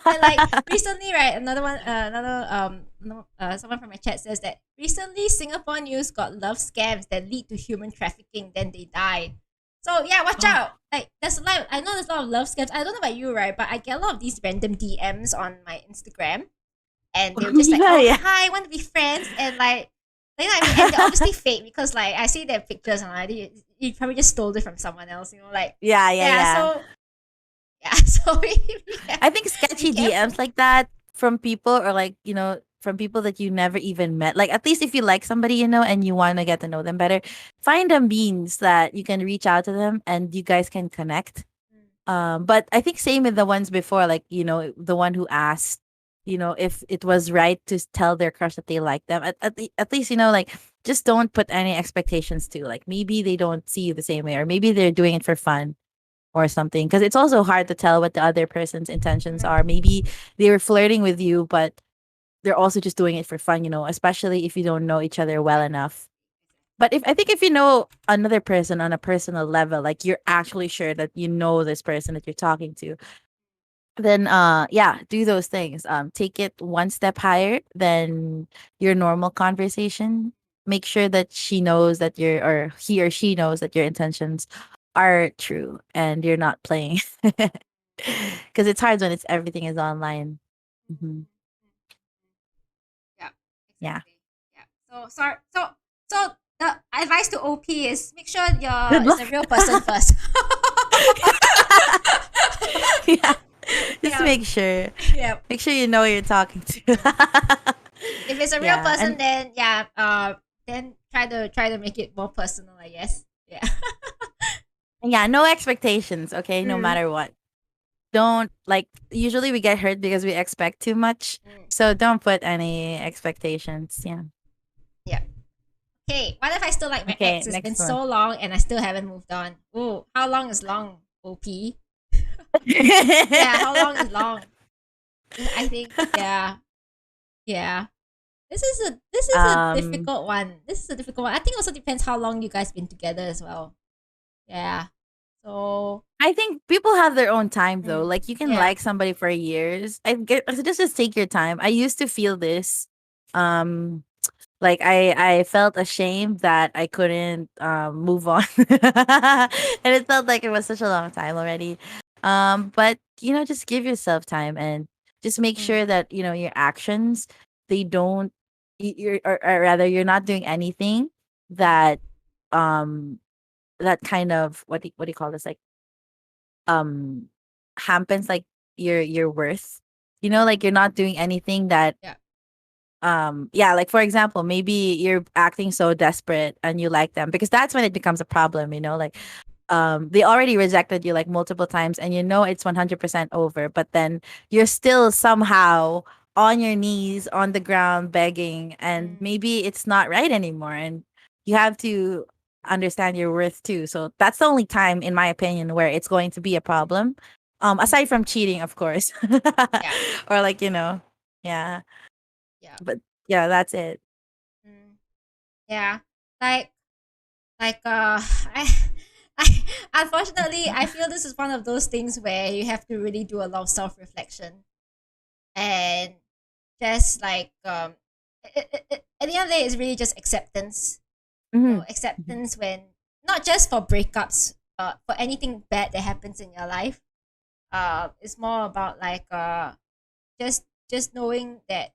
S1: And like recently, right? Another one, another no, someone from my chat says that recently Singapore news got love scams that lead to human trafficking, then they die. So yeah, watch out. Like there's a lot. I know there's a lot of love scams. I don't know about you, right? But I get a lot of these random DMs on my Instagram, and they're just like,
S3: Yeah,
S1: "Oh,
S3: yeah.
S1: hi, want to be friends?" And like, you know what I mean? And they're obviously fake because like I see their pictures and I think you probably just stole it from someone else. Like
S3: Yeah, yeah,
S1: yeah.
S3: yeah.
S1: So yeah, so yeah,
S3: I think
S1: be
S3: sketchy
S1: careful.
S3: DMs like that from people, or like, from people that you never even met. Like at least if you like somebody, and you want to get to know them better, find a means that you can reach out to them and you guys can connect.
S1: Mm,
S3: But I think same with the ones before, like, the one who asked, if it was right to tell their crush that they like them. At least, like, just don't put any expectations to, like, maybe they don't see you the same way, or maybe they're doing it for fun or something. Because it's also hard to tell what the other person's intentions are.
S1: mm,
S3: Maybe they were flirting with you, but they're also just doing it for fun, especially if you don't know each other well
S1: yeah.
S3: enough. But if I think if you know another person on a personal level, like you're actually sure that you know this person that you're talking to, then yeah, do those things. Take it one step higher than your normal conversation. Make sure that she knows that or he or she knows that your intentions are true and you're not playing. Because it's hard when it's everything is online. Hmm.
S1: Yeah,
S3: Yeah.
S1: exactly. Yeah. So sorry. So the advice to OP is make sure
S3: Good
S1: it's a
S3: luck.
S1: real person first.
S3: Yeah. Just
S1: Yeah.
S3: make sure.
S1: Yeah.
S3: Make sure you know who you're talking to.
S1: If it's a real
S3: Yeah.
S1: person,
S3: And
S1: then yeah. Then try to make it more personal. I guess. Yeah.
S3: yeah, no expectations, okay? No
S1: Mm,
S3: matter what. Don't like usually we get hurt because we expect too much.
S1: mm,
S3: So don't put any expectations. Yeah.
S1: yeah. Okay. What if I still like my
S3: Okay,
S1: ex? It's been
S3: next one.
S1: so long and I still haven't moved on. Oh, how long is long? OP. Yeah. How long is long? I think. Yeah. Yeah. This is a
S3: um
S1: difficult one. This is a difficult one. I think also depends how long you guys been together as well. Yeah. So
S3: I think people have their own time though.
S1: mm,
S3: Like you can
S1: yeah.
S3: like somebody for years. I get just take your time. I used to feel this. Um like I felt ashamed that I couldn't move on. And it felt like it was such a long time already. But just give yourself time and just make
S1: Mm,
S3: sure that your actions, they don't you're or rather you're not doing anything
S1: mm,
S3: that um that kind of what do you call this, like um hampens like your worth. Like you're not doing anything that
S1: yeah.
S3: yeah, like for example, maybe you're acting so desperate and you like them, because that's when it becomes a problem, like
S1: Mm,
S3: they already rejected you like multiple times and it's 100% over, but then you're still somehow on your knees on the ground begging, and
S1: mm,
S3: maybe it's not right anymore, and you have to understand your worth too. So that's the only time, in my opinion, where it's going to be a problem,
S1: mm,
S3: aside from cheating, of course.
S1: yeah.
S3: Or like, yeah,
S1: Yeah.
S3: but yeah, that's it.
S1: Mm, yeah. Like I Unfortunately, I feel this is one of those things where you have to really do a lot of self-reflection and just like at the end of the day, it's really just acceptance.
S3: Mhm.
S1: Acceptance when not just for breakups, for anything bad that happens in your life. It's more about like just knowing that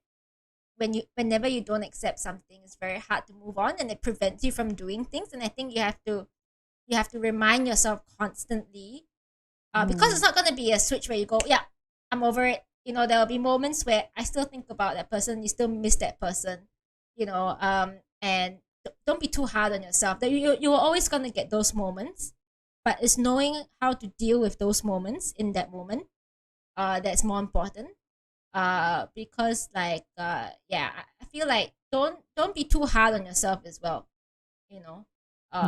S1: whenever you don't accept something, it's very hard to move on, and it prevents you from doing things. And I think you have to remind yourself constantly, because it's not going to be a switch where you go, yeah, I'm over it. There will be moments where I still think about that person, you still miss that person, and don't be too hard on yourself. That you're always going to get those moments, but it's knowing how to deal with those moments in that moment, that's more important. Because like yeah, I feel like don't be too hard on yourself as well, you know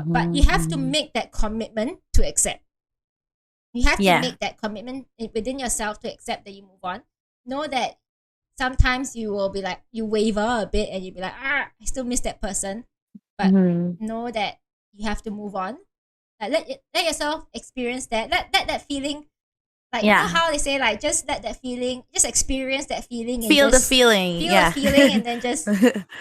S1: but you have to
S3: Mhm.
S1: make that commitment to accept. You have to
S3: Yeah.
S1: make that commitment within yourself to accept that you move on. Know that sometimes you will be like, you waver a bit and you'll be like, I still miss that person. But
S3: Mhm.
S1: know that you have to move on. Like let yourself experience that. Let that feeling, like,
S3: Yeah.
S1: how they say, like, just let that feeling, just experience that feeling and
S3: Feel the
S1: just
S3: feeling.
S1: feel the
S3: Yeah.
S1: feeling and then just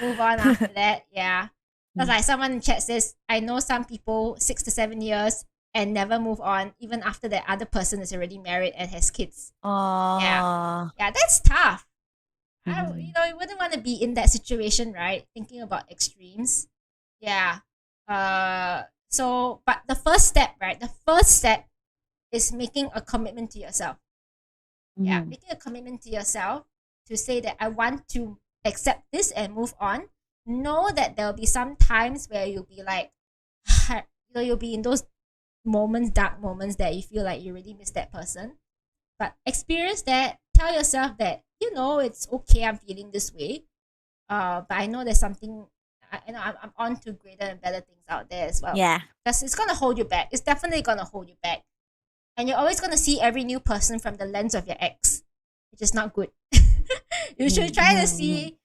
S1: move on after that. Yeah. Because like someone in chat says, I know some people 6 to 7 years and never move on, even after the other person is already married and has kids. Yeah.
S3: Aw.
S1: Yeah, that's tough.
S3: Mhm.
S1: You wouldn't want to be in that situation, right? Thinking about extremes. Yeah. So, but the first step, right? The first step is making a commitment to yourself. Yeah,
S3: Mhm.
S1: making a commitment to yourself to say that I want to accept this and move on. Know that there'll be some times where you'll be like, you'll be in those moments, dark moments, that you feel like you really miss that person. But experience that. Tell yourself that it's okay. I'm feeling this way. But I know there's something. I'm on to greater and better things out there as well.
S3: Yeah.
S1: Because it's gonna hold you back. It's definitely gonna hold you back, and you're always going to see every new person from the lens of your ex, which is not good. You should try to
S3: Mhm.
S1: see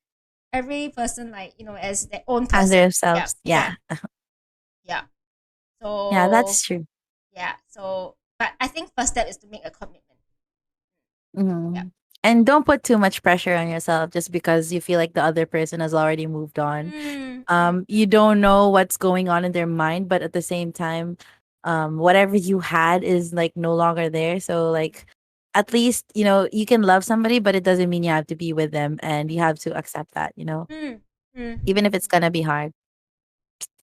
S1: every person, like, as their own
S3: As
S1: person. Yeah,
S3: themselves.
S1: yeah,
S3: Yeah.
S1: yeah.
S3: Yeah,
S1: So
S3: that's true.
S1: yeah, but I think first step is to make a commitment. Yeah.
S3: Mhm. And don't put too much pressure on yourself just because you feel like the other person has already moved on. You don't know what's going on in their mind, but at the same time, whatever you had is like no longer there. So like at least, you can love somebody, but it doesn't mean you have to be with them, and you have to accept that,
S1: Mm, mm.
S3: even if it's gonna be hard.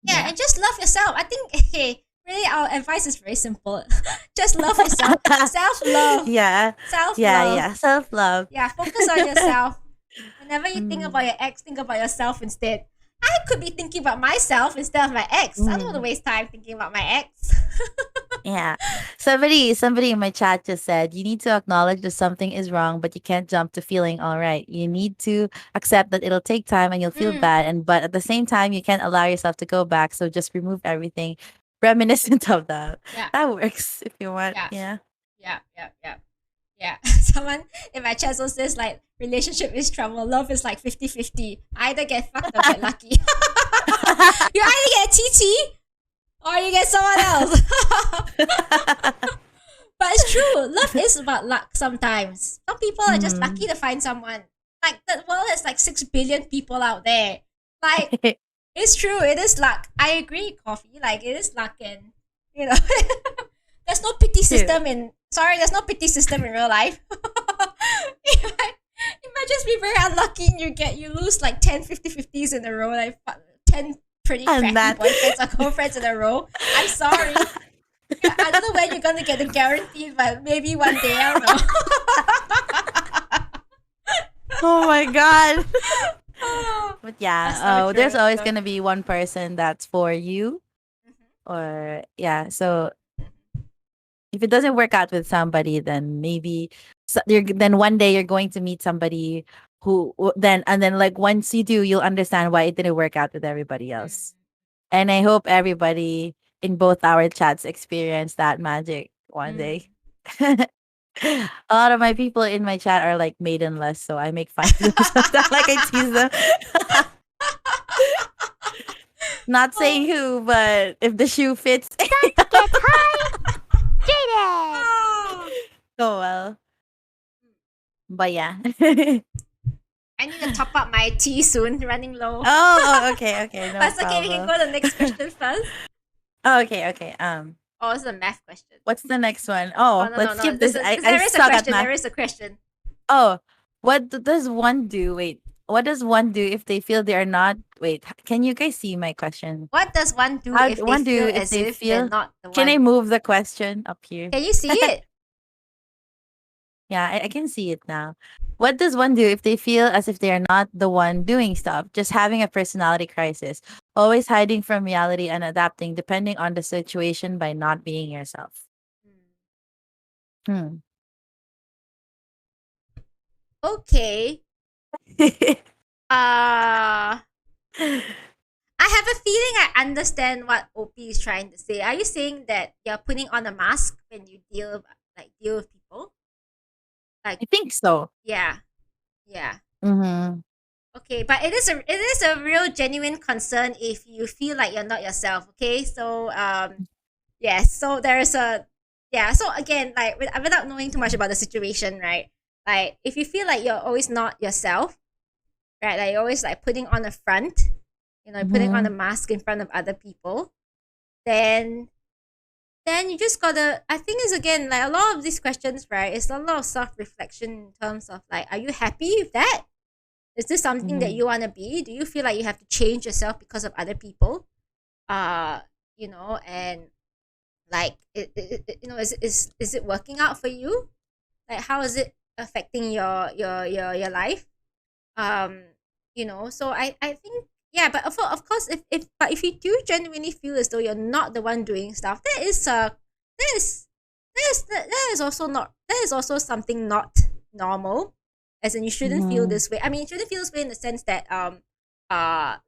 S1: Yeah,
S3: Yeah.
S1: and just love yourself. I think, hey, really, our advice is very simple. Just love yourself. Self love.
S3: Yeah.
S1: Self
S3: Yeah,
S1: love.
S3: yeah. Self-love.
S1: Yeah, focus on yourself. Whenever you think about
S3: Mm,
S1: your ex, think about yourself instead. I could be thinking about myself instead of my ex. I don't want to
S3: mm.
S1: waste time thinking about my ex.
S3: Yeah. Somebody in my chat just said you need to acknowledge that something is wrong, but you can't jump to feeling all right. You need to accept that it'll take time and you'll feel
S1: Mm,
S3: bad, and but at the same time you can't allow yourself to go back. So just remove everything reminiscent of that.
S1: yeah,
S3: That works if you want.
S1: yeah,
S3: Yeah.
S1: yeah, yeah, yeah, yeah. Someone in my chat also says, like, relationship is trouble, love is like 50-50. Either get fucked or get lucky. You either get TT or you get someone else. But it's true. Love is about luck sometimes. Some people are just lucky
S3: Mm.
S1: to find someone. Like, the world has like 6 billion people out there. Like, it's true. It is luck. I agree, Coffee. Like, it is luck, and, you know, there's no pity
S3: True.
S1: system in. Sorry, there's no pity system in real life. You might just be very unlucky and you lose like 10 50-50s in a row, like 10 pretty
S3: And
S1: crappy
S3: that
S1: boyfriends or girlfriends in a row. I'm sorry. Yeah, I don't know when you're gonna get the guarantee, but maybe one day, I don't
S3: Oh my god.
S1: know.
S3: But
S1: That's
S3: yeah,
S1: so
S3: there's
S1: true.
S3: always
S1: So,
S3: gonna be one person that's for you, or yeah. So if it doesn't work out with somebody, then maybe then one day you're going to meet somebody then like once you do, you'll understand why it didn't work out with everybody else. And I hope everybody in both our chats experience that magic one
S1: mm.
S3: day. A lot of my people in my chat are like maidenless, so I make fun of them sometimes. Like I tease them. Not saying who, but if the shoe fits.
S5: Get hydrated.
S1: Oh,
S3: Oh well. But yeah.
S1: I need to top up my tea soon. Running low.
S3: Okay, okay, no
S1: But it's okay. We can
S3: problem.
S1: go to the next question first.
S3: Oh, okay, okay.
S1: Oh, it's a math question.
S3: What's the next one?
S1: Oh
S3: Oh,
S1: no,
S3: let's
S1: no, no.
S3: skip this. I
S1: There is a
S3: suck at
S1: question.
S3: math.
S1: There is a question.
S3: Oh, does one do? Wait, what does one do if they feel they are not? Wait, can you guys see my question?
S1: What does one do
S3: How
S1: if
S3: do
S1: they
S3: one do
S1: feel
S3: if
S1: as
S3: they
S1: if they're
S3: feel?
S1: not the
S3: Can I
S1: one?
S3: move the question up here?
S1: Can you see it?
S3: Yeah, I can see it now. What does one do if they feel as if they are not the one doing stuff, just having a personality crisis, always hiding from reality and adapting depending on the situation by not being yourself? Hmm.
S1: Okay. Uh I have a feeling I understand what OP is trying to say. Are you saying that you're putting on a mask when you deal with people? Like,
S3: I think so.
S1: yeah, yeah.
S3: Mm-hmm.
S1: Okay, but it is a real genuine concern if you feel like you're not yourself. Okay, so yes, so there's a yeah. So again, like without knowing too much about the situation, right? Like if you feel like you're always not yourself, right? Like you're always like putting on a front, putting on a
S3: Mm-hmm.
S1: mask in front of other people, then you just gotta. I think it's again like a lot of these questions, right? It's a lot of self reflection in terms of like, are you happy with that? Is this something that
S3: Mm-hmm.
S1: you want to be? Do you feel like you have to change yourself because of other people? Uh, and like, is it working out for you? Like, how is it affecting your life? um so I think, yeah, but of course, if you do genuinely feel as though you're not the one doing stuff, that is that is also not that is also something not normal, as in you shouldn't feel
S3: Mm-hmm.
S1: this way. I mean, you shouldn't feel this way in the sense that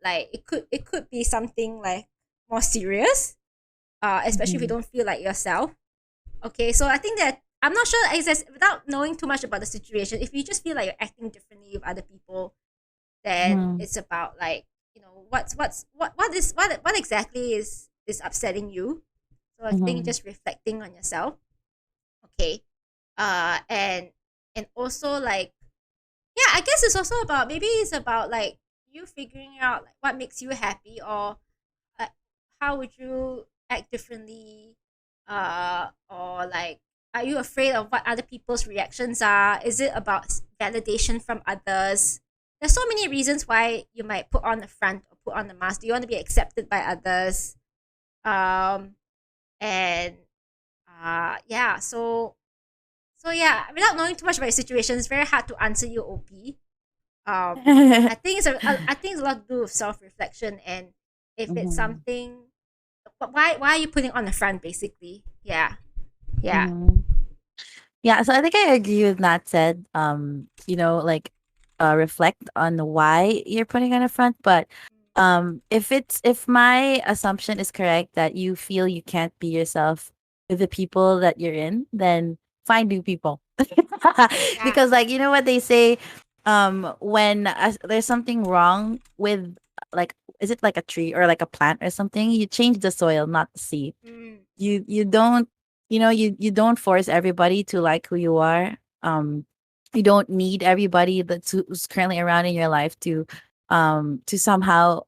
S1: like it could be something like more serious, especially if you
S3: Mm-hmm.
S1: don't feel like yourself. Okay, so I think that I'm not sure, without knowing too much about the situation, if you just feel like you're acting differently with other people, then
S3: Mm-hmm.
S1: it's about like, what exactly is upsetting you. So I think
S3: Mm-hmm.
S1: just reflecting on yourself. Okay. And also like, yeah, I guess it's also about, maybe it's about like you figuring out like what makes you happy, or uh, how would you act differently, or like, are you afraid of what other people's reactions are? Is it about validation from others? There's so many reasons why you might put on the front or put on the mask. Do you want to be accepted by others? Um and yeah, so yeah, without knowing too much about your situation, it's very hard to answer you, OP. I think I think it's a lot to do with self reflection, and if it's
S3: Mm-hmm.
S1: something, why are you putting on the front, basically? Yeah, yeah.
S3: Mm-hmm. Yeah, so I think I agree with Nat said. Like reflect on why you're putting on a front. But if my assumption is correct that you feel you can't be yourself with the people that you're in, then find new people.
S1: Yeah.
S3: Because like you know what they say, when there's something wrong with like is it like a tree or like a plant or something, you change the soil, not the seed.
S1: Mm,
S3: You don't you don't force everybody to like who you are. You don't need everybody who's currently around in your life to somehow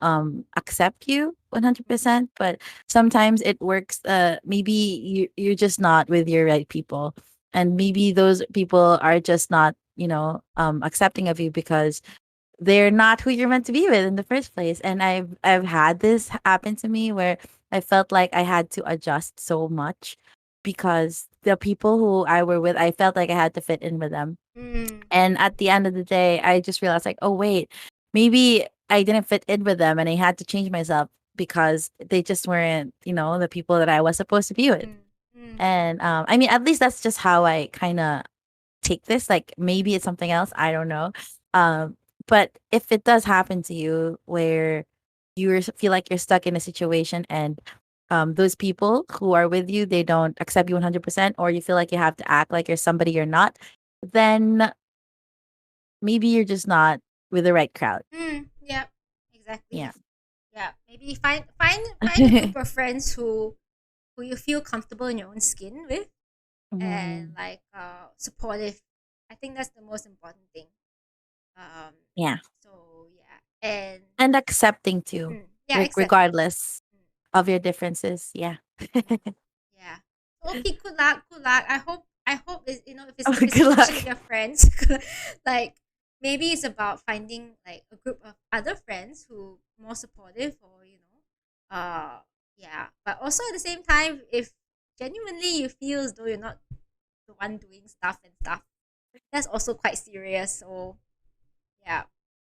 S3: accept you 100%. But sometimes it works. Maybe you're just not with your right people, and maybe those people are just not accepting of you because they're not who you're meant to be with in the first place. And I've had this happen to me where I felt like I had to adjust so much because the people who I were with, I felt like I had to fit in with them.
S1: mm,
S3: And at the end of the day, I just realized like, oh wait, maybe I didn't fit in with them and I had to change myself because they just weren't, the people that I was supposed to be with.
S1: mm, mm,
S3: And I mean, at least that's just how I kind of take this. Like maybe it's something else. I don't know. Um, but if it does happen to you where feel like you're stuck in a situation and those people who are with you, they don't accept you 100%, or you feel like you have to act like you're somebody you're not, then maybe you're just not with the right crowd.
S1: yeah, exactly.
S3: Yeah.
S1: Yeah, maybe find a group of friends who you feel comfortable in your own skin with, and
S3: Mhm.
S1: like supportive. I think that's the most important thing. Um,
S3: Yeah.
S1: so yeah, and
S3: And accepting too,
S1: yeah, accepting.
S3: regardless
S1: Mm,
S3: of your differences. Yeah.
S1: yeah. So, okay, good luck, good luck. I hope is
S3: Oh,
S1: if it's
S3: good
S1: especially with
S3: luck.
S1: your friends, like maybe it's about finding like a group of other friends who more supportive, or yeah. But also at the same time, if genuinely you feel as though you're not the one doing stuff and stuff, that's also quite serious. So yeah.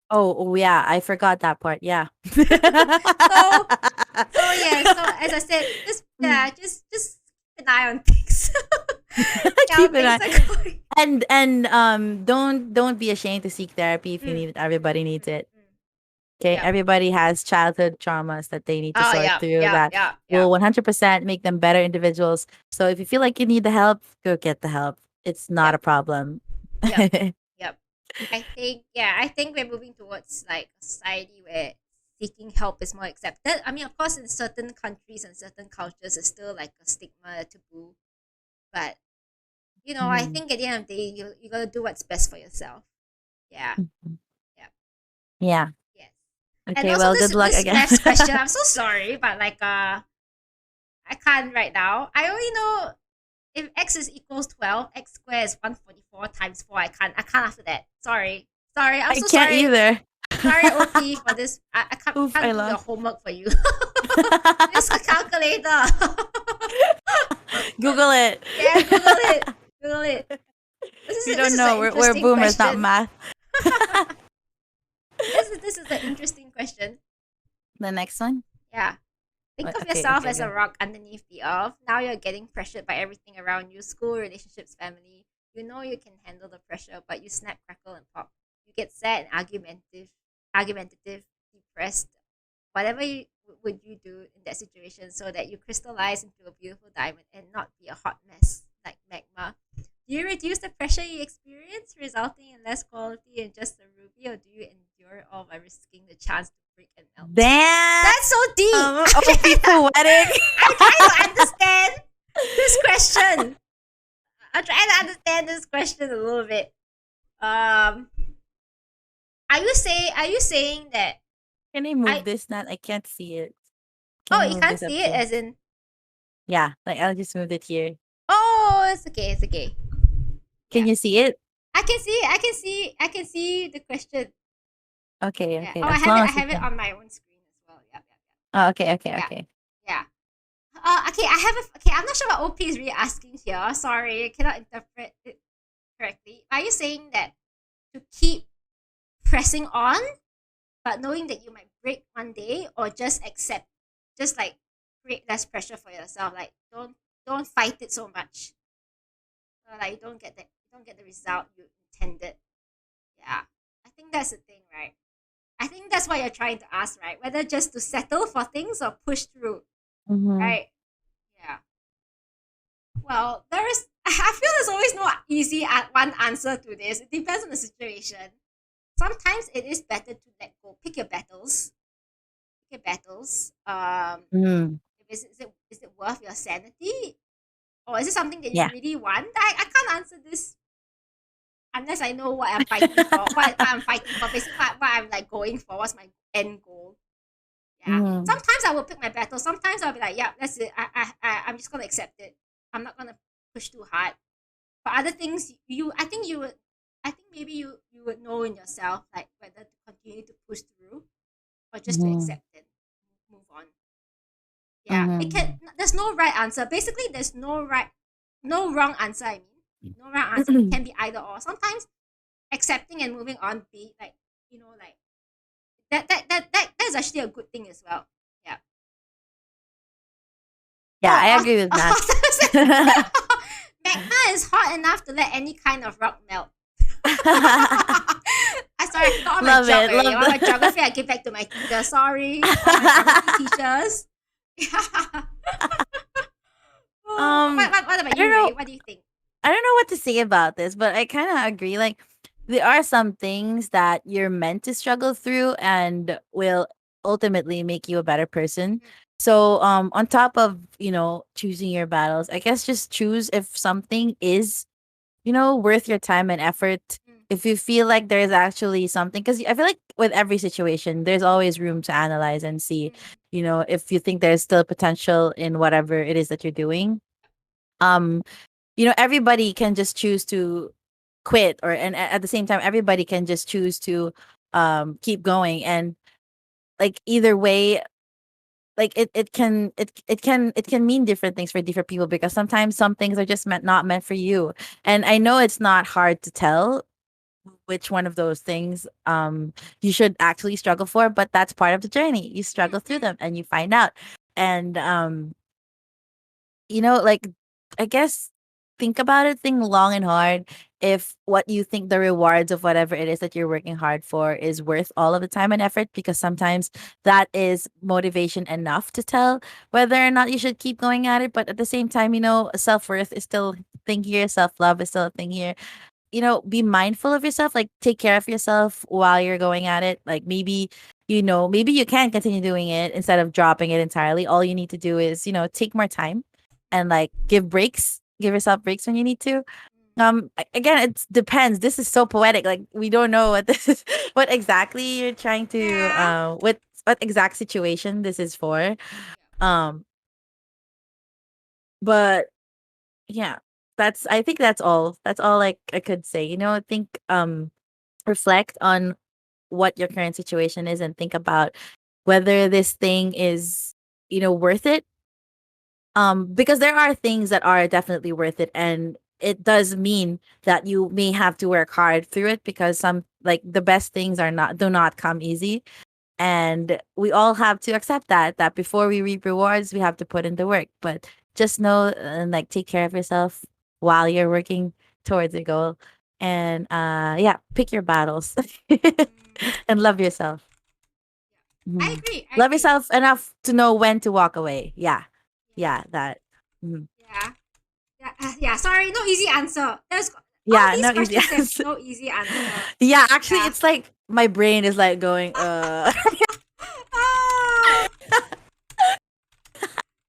S3: Oh, yeah. I forgot that part. Yeah.
S1: So so yeah. So as I said, just yeah, just keep an eye on things. See how
S3: Keep an
S1: things
S3: eye.
S1: are going.
S3: And don't be ashamed to seek therapy if you
S1: Mm,
S3: need it. Everybody
S1: mm,
S3: needs it.
S1: mm.
S3: Okay,
S1: Yep.
S3: everybody has childhood traumas that they need to
S1: Oh,
S3: sort
S1: yeah,
S3: through
S1: yeah,
S3: that
S1: yeah, yeah.
S3: will 100% make them better individuals. So if you feel like you need the help, go get the help. It's not
S1: Yep,
S3: a problem.
S1: yep, yep. I think we're moving towards like a society where seeking help is more accepted. I mean, of course, in certain countries and certain cultures, it's still like a stigma, a taboo. But I
S3: Mhm.
S1: think at the end of the day, you gotta do what's best for yourself. Yeah,
S3: Mhm.
S1: yeah,
S3: Yeah.
S1: yes. And
S3: Okay,
S1: also
S3: well,
S1: this
S3: good luck
S1: this
S3: again.
S1: next question, I'm so sorry, but like I can't right now. I only know if x is equals 12, x squared is 144 times 4. I can't after that. Sorry. Sorry. I'm
S3: I
S1: so
S3: can't
S1: sorry.
S3: either.
S1: Sorry, OP, for this. I can't,
S3: Oof, I
S1: can't do your
S3: lost.
S1: homework for you. Use a calculator.
S3: Google it.
S1: Yeah, Google it. Google it.
S3: We
S1: This
S3: don't
S1: is an
S3: know. We're
S1: interesting
S3: boomers, not
S1: question.
S3: math.
S1: This is an interesting question.
S3: The next one?
S1: Yeah. Think of
S3: Okay,
S1: yourself
S3: okay,
S1: as a
S3: go.
S1: rock underneath the earth. Now you're getting pressured by everything around you: school, relationships, family. You know you can handle the pressure, but you snap, crackle, and pop. You get sad and argumentative, depressed. Whatever would you do in that situation so that you crystallize into a beautiful diamond and not be a hot mess like magma? Do you reduce the pressure you experience, resulting in less quality and just a ruby, or do you endure all by risking the chance to break and melt?
S3: Damn!
S1: That's so deep.
S3: OP poetic.
S1: I'm trying to understand this question. I'm trying to understand this question a little bit. Um, are you saying that
S3: Can I move
S1: I?
S3: this, Nat? I can't see it. Can
S1: Oh,
S3: you
S1: you
S3: move
S1: can't
S3: this up
S1: see it,
S3: here?
S1: as in.
S3: Yeah, like I'll just move it here.
S1: Oh, it's okay. It's okay.
S3: Can
S1: Yeah,
S3: you see it?
S1: I can see. I can see. I can see the question.
S3: Okay,
S1: Yeah.
S3: okay.
S1: Oh, I
S3: As
S1: have
S3: long
S1: it. I
S3: as you
S1: have it
S3: can.
S1: on my own screen as well. Yeah, yeah,
S3: Oh, okay, okay,
S1: yeah,
S3: okay.
S1: yeah. Yeah. Okay, I have a. Okay, I'm not sure what OP is really asking here. Sorry, I cannot interpret it correctly. Are you saying that to keep pressing on, but knowing that you might break one day, or just accept, just like create less pressure for yourself, like don't fight it so much, like you don't get the result you intended. Yeah, I think that's the thing, right? I think that's what you're trying to ask, right? Whether just to settle for things or push through,
S3: Mm-hmm.
S1: right? Yeah. Well, I feel there's always no easy one answer to this. It depends on the situation. Sometimes it is better to let go. Pick your battles. Pick your battles.
S3: Mm,
S1: Is it worth your sanity, or is it something that you
S3: yeah.
S1: really want? I can't answer this unless I know what I'm fighting for. What I'm fighting for, basically, what I'm like going for. What's my end goal? Yeah.
S3: Mm,
S1: Sometimes I will pick my battle. Sometimes I'll be like, yeah, that's it. I'm just gonna accept it. I'm not gonna push too hard. For other things, I think maybe you would know in yourself, like whether to continue to push through or just to
S3: mm,
S1: accept it, move on. Yeah, it can.
S3: mm.
S1: There's no right answer. Basically, there's no wrong answer. I mean, no wrong answer. It can be either or. Sometimes accepting and moving on, be like like that's actually a good thing as well. Yeah.
S3: Yeah,
S1: Oh,
S3: I agree with that.
S1: magma is hot enough to let any kind of rock melt. I sorry, I forgot all my
S3: Love
S1: geog
S3: it.
S1: already.
S3: Love
S1: All my
S3: the.
S1: geography I give back to my teacher. Sorry, all my geography teachers. Yeah. Oh, what
S3: I
S1: about
S3: don't
S1: you,
S3: know.
S1: Ray? What do you think?
S3: I don't know what to say about this, but I kind of agree. Like, there are some things that you're meant to struggle through and will ultimately make you a better person. So on top of, choosing your battles, I guess just choose if something is, worth your time and effort.
S1: Mm,
S3: If you feel like there's actually something, because I feel like with every situation, there's always room to analyze and see,
S1: mm,
S3: if you think there's still potential in whatever it is that you're doing. Um, everybody can just choose to quit, and at the same time, everybody can just choose to keep going. And like either way, like it can mean different things for different people, because sometimes some things are just not meant for you. And I know it's not hard to tell which one of those things you should actually struggle for, but that's part of the journey. You struggle through them and you find out. And like, I guess, think about it, think long and hard if what you think the rewards of whatever it is that you're working hard for is worth all of the time and effort, because sometimes that is motivation enough to tell whether or not you should keep going at it. But at the same time, self-worth is still a thing here, self-love is still a thing here. Be mindful of yourself, like take care of yourself while you're going at it. Like maybe you can continue doing it instead of dropping it entirely. All you need to do is, take more time and like give yourself breaks when you need to. Again, it depends. This is so poetic. Like we don't know what this is, what exactly you're trying to,
S1: yeah.
S3: what exact situation this is for. Um, but yeah, I think that's all. That's all like I could say. Think reflect on what your current situation is and think about whether this thing is, worth it. Because there are things that are definitely worth it, and it does mean that you may have to work hard through it, because some, like, the best things do not come easy. And we all have to accept that before we reap rewards, we have to put in the work. But just know and like take care of yourself while you're working towards a goal. And yeah, pick your battles
S1: Mm,
S3: and love yourself.
S1: I
S3: Mhm.
S1: agree. I
S3: Love
S1: agree.
S3: yourself enough to know when to walk away. Yeah.
S1: Yeah.
S3: Yeah, that. Mhm.
S1: Yeah. Yeah. Yeah. Sorry, no easy answer. There's all
S3: Yeah,
S1: these
S3: no easy
S1: questions have
S3: answer.
S1: no easy answer.
S3: Yeah, actually,
S1: Yeah.
S3: it's like my brain is like going,
S1: Ah,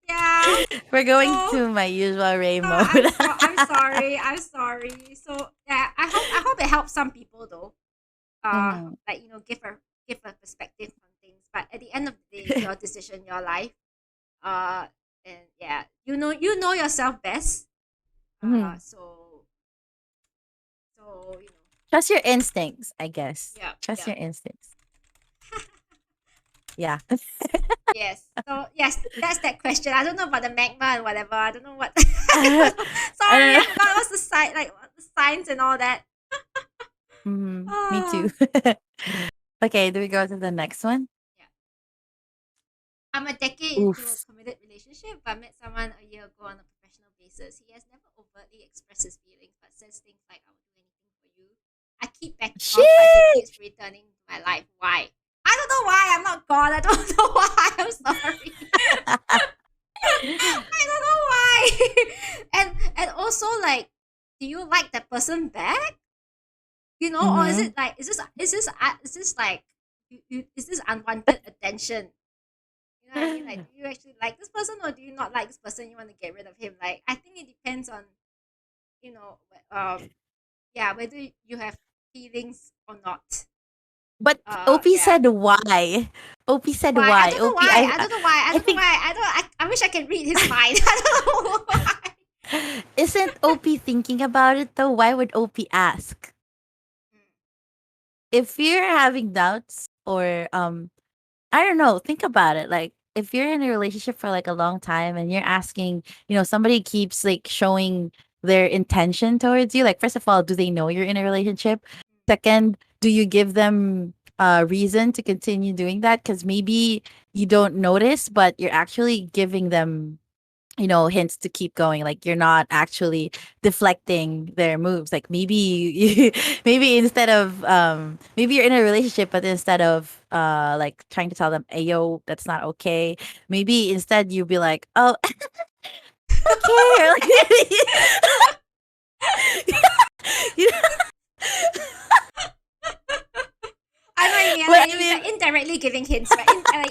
S1: yeah.
S3: we're going
S1: So
S3: to my usual Ray mode.
S1: I'm sorry. I'm sorry. So yeah, I hope it helps some people though.
S3: Mhm.
S1: Like give a perspective on things. But at the end of the day, it's your decision, your life. Uh, and yeah, you know yourself best.
S3: Mhm.
S1: So
S3: Trust your instincts, I guess.
S1: yeah,
S3: Trust
S1: yeah.
S3: your instincts. Yeah.
S1: Yes. So yes, that's that question. I don't know about the magma and whatever. I don't know what.
S3: I
S1: Sorry,
S3: don't
S1: I
S3: know.
S1: forgot what's the science, like what the science and all that.
S3: Me
S1: Ah,
S3: too. Okay, do we go to the next one?
S1: yeah. I'm a decade into a
S3: Oof.
S1: committed relationship, but met someone a year ago on a professional basis. He has never overtly expressed his feelings, but says things like, "I would do anything for you." I keep backing off, but he
S3: Shit!
S1: keeps returning to my life. Why? I don't know why. I'm not God. I don't know why. I'm sorry. I don't know why. and also, like, do you like that person back? Or is
S3: Mm-hmm.
S1: it like is this like is this unwanted attention? You know what I mean? Like, do you actually like this person, or do you not like this person? You want to get rid of him? Like, I think it depends on you know yeah, whether you have feelings or not.
S3: But OP
S1: Yeah.
S3: said why. OP said
S1: Why? I
S3: why.
S1: don't know
S3: OP,
S1: why. I
S3: I
S1: don't know why. I
S3: I
S1: don't know
S3: think
S1: why. I wish I can read his mind. I don't know why.
S3: isn't OP thinking about it though? Why would OP ask? If you're having doubts, or I don't know, think about it. Like, if you're in a relationship for like a long time and you're asking, somebody keeps like showing their intention towards you. Like, first of all, do they know you're in a relationship? Second, do you give them a reason to continue doing that? Because maybe you don't notice, but you're actually giving them, hints to keep going. Like, you're not actually deflecting their moves. Like, maybe maybe instead of maybe you're in a relationship, but instead of like trying to tell them, hey yo, that's not okay, maybe instead you be like, oh, okay, or like, you know,
S1: I know what you mean.
S3: but I
S1: You're
S3: mean,
S1: indirectly giving hints, right?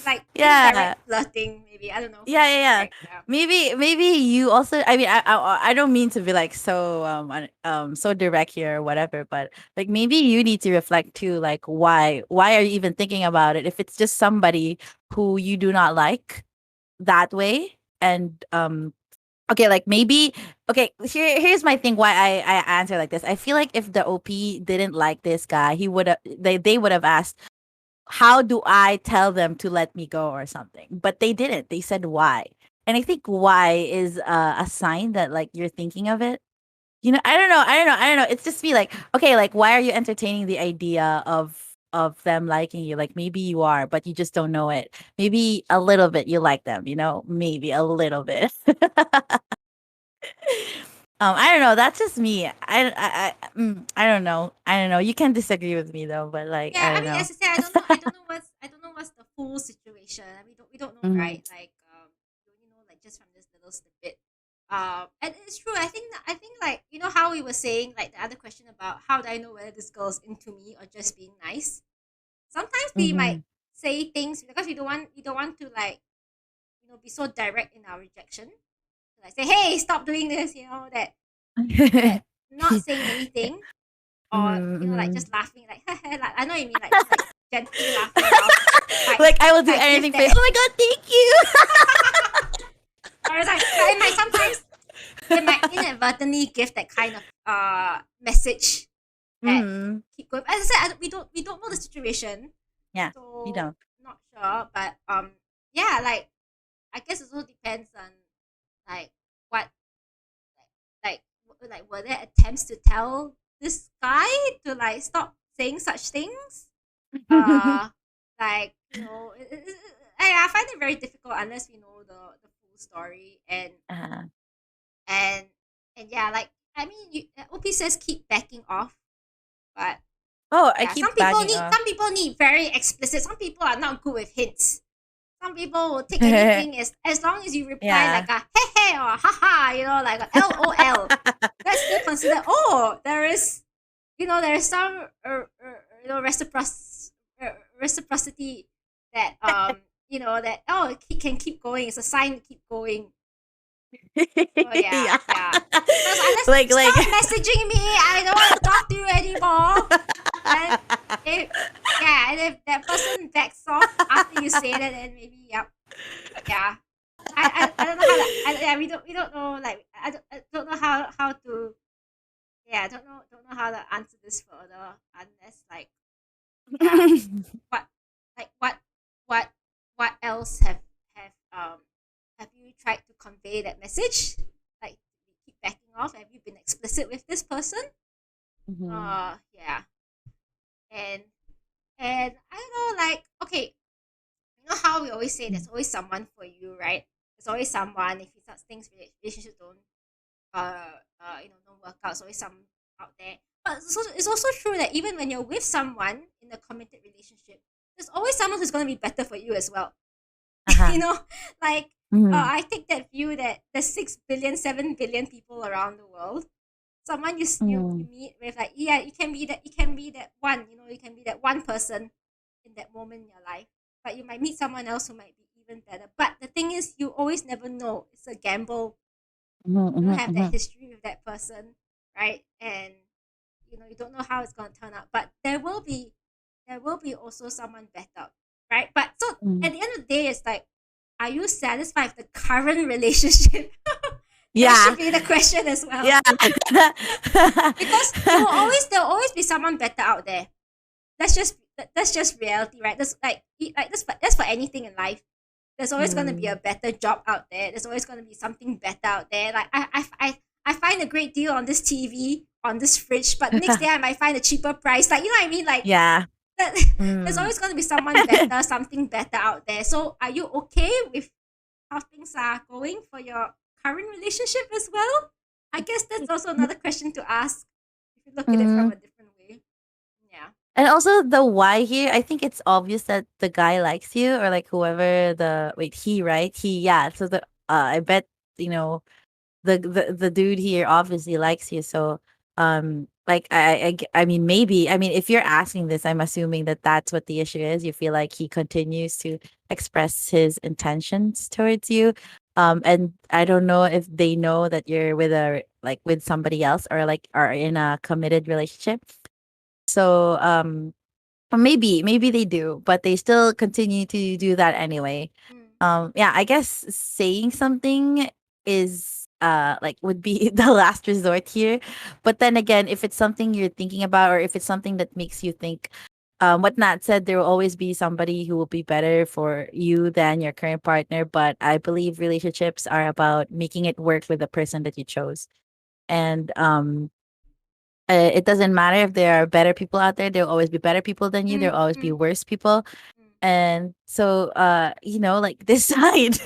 S1: like
S3: Yeah.
S1: indirect flirting, maybe. I don't know.
S3: Yeah.
S1: Right? Yeah.
S3: Maybe you also. I mean, I don't mean to be like so so direct here or whatever, but like maybe you need to reflect too. Like why are you even thinking about it if it's just somebody who you do not like that way? And okay, like maybe okay. Here's my thing. Why I answer like this. I feel like if the OP didn't like this guy, he would have they would have asked, how do I tell them to let me go or something? But they didn't. They said why. And I think why is a sign that like you're thinking of it. You know, I don't know. It's just me like, okay, like why are you entertaining the idea of them liking you? Like maybe you are, but you just don't know it. Maybe a little bit you like them, you know? Maybe a little bit. I don't know. That's just me. I don't know. I don't know. You can disagree with me though, but like
S1: Yeah,
S3: I
S1: I
S3: don't
S1: mean,
S3: know.
S1: as I said, I don't know what's the full situation. We don't know,
S3: Mhm.
S1: right? Like, we only know like just from this little snippet. And it's true. I think like how we were saying like the other question about how do I know whether this girl's into me or just being nice. Sometimes we might
S3: Mhm.
S1: say things because we don't want to like be so direct in our rejection. Like say, hey, stop doing this. That not saying anything or like
S3: Mhm.
S1: just laughing like like I know what you mean like just like gently laughing it off might
S3: Like I will do
S1: might give
S3: anything for
S1: that
S3: you. Oh my god, thank you.
S1: or it's like but it might inadvertently give that kind of message that
S3: Mhm.
S1: keep going. As I said, we don't know the situation,
S3: Yeah, you
S1: so
S3: don't.
S1: not sure. But yeah, like I guess it also depends on like what like were there attempts to tell this guy to like stop saying such things? uh like I find it very difficult unless we know the full story
S3: uh,
S1: and and yeah, like I mean OP says keep backing off, but
S3: oh, I
S1: yeah,
S3: keep bagging off.
S1: some people need very explicit. Some people are not good with hints. Some people will take anything as long as you reply like
S3: Yeah.
S1: a hey hey or haha, like a LOL. That's still considered. Oh, there is some reciprocity that that it can keep going. It's a sign to keep going. Oh yeah,
S3: Yeah.
S1: yeah. Because unless
S3: Like
S1: stop messaging me, I don't want to talk to you anymore. And if and if that person backs off after you say that, then maybe yeah. I don't know how to yeah, we don't know like I don't know how to I don't know how to answer this further unless like yeah what like what what else have you tried to convey that message like keep backing off, have you been explicit with this person
S3: Mhm.
S1: yeah and I don't know like okay, how we always say there's always someone for you, right? There's always someone if you start things relationships don't work out. There's always some out there. But it's also true that even when you're with someone in a committed relationship, there's always someone who's going to be better for you as well.
S3: Uh-huh.
S1: you know, like
S3: Mhm.
S1: I take that view that there's 6 billion, 7 billion people around the world. Someone you
S3: Mhm.
S1: meet with, like yeah, it can be that one. You can be that one person in that moment in your life. But you might meet someone else who might be even better. But the thing is, you always never know. It's a gamble.
S3: Mhm.
S1: You don't
S3: Mhm.
S1: have that
S3: Mhm.
S1: history with that person, right? And you don't know how it's going to turn out. But there will be also someone better, right? But so at
S3: Mhm.
S1: the end of the day, it's like, are you satisfied with the current relationship? That
S3: Yeah.
S1: should be the question as well,
S3: Yeah.
S1: because there will always be someone better out there. That's just reality, right? That's for anything in life. There's always going to be a
S3: Mm.
S1: better job out there. There's always going to be something better out there. Like I find a great deal on this TV, on this fridge, but the next day I might find a cheaper price. Like, you know what I mean? Like
S3: Yeah.
S1: that, there's
S3: Mm.
S1: always going to be someone better, something better out there. So are you okay with how things are going for your current relationship as well? I guess that's also another question to ask if you look at it from
S3: Mhm.
S1: a different way. Yeah.
S3: And also the why here, I think it's obvious that the guy likes you or like whoever the wait, he, right? He, yeah. So I bet, you know, the dude here obviously likes you. So like I mean, maybe, I mean, if you're asking this, I'm assuming that that's what the issue is. You feel like he continues to express his intentions towards you, and I don't know if they know that you're with a like with somebody else or like are in a committed relationship. So or maybe they do, but they still continue to do that anyway.
S1: Mm.
S3: Yeah, I guess saying something is like would be the last resort here. But then again, if it's something you're thinking about or if it's something that makes you think, what Nat said, there will always be somebody who will be better for you than your current partner. But I believe relationships are about making it work with the person that you chose. And it doesn't matter if there are better people out there. There'll always be better people than you. There'll always be
S1: Mm.
S3: worse people.
S1: Mm.
S3: And so, like decide.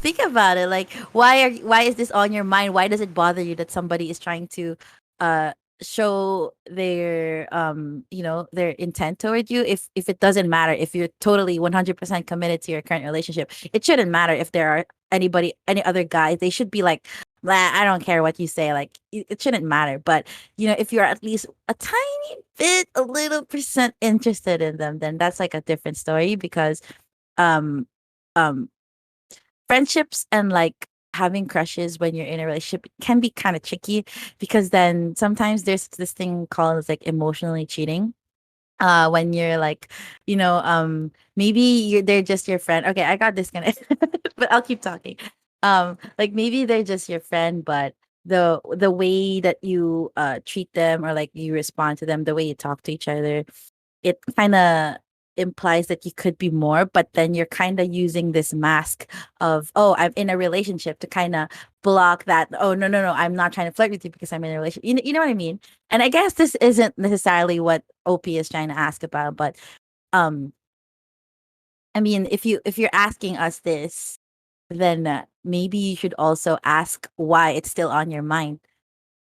S3: Think about it. Like, why is this on your mind? Why does it bother you that somebody is trying to, uh, show their their intent toward you? If it doesn't matter, if you're totally 100% committed to your current relationship, it shouldn't matter if there are any other guys. They should be like, "Blah, I don't care what you say." Like, it shouldn't matter. But if you're at least a tiny bit, a little percent interested in them, then that's like a different story because um um friendships and like having crushes when you're in a relationship can be kind of tricky because then sometimes there's this thing called like emotionally cheating when you're like maybe they're just your friend. Okay, I got disconnected. But I'll keep talking. Like maybe they're just your friend, but the way that you treat them or like you respond to them, the way you talk to each other, it kind of implies that you could be more, but then you're kind of using this mask of, oh, I'm in a relationship to kind of block that. Oh, no, no, no, I'm not trying to flirt with you because I'm in a relationship. You know what I mean? And I guess this isn't necessarily what OP is trying to ask about, but um I mean, if you're asking us this, then maybe you should also ask why it's still on your mind.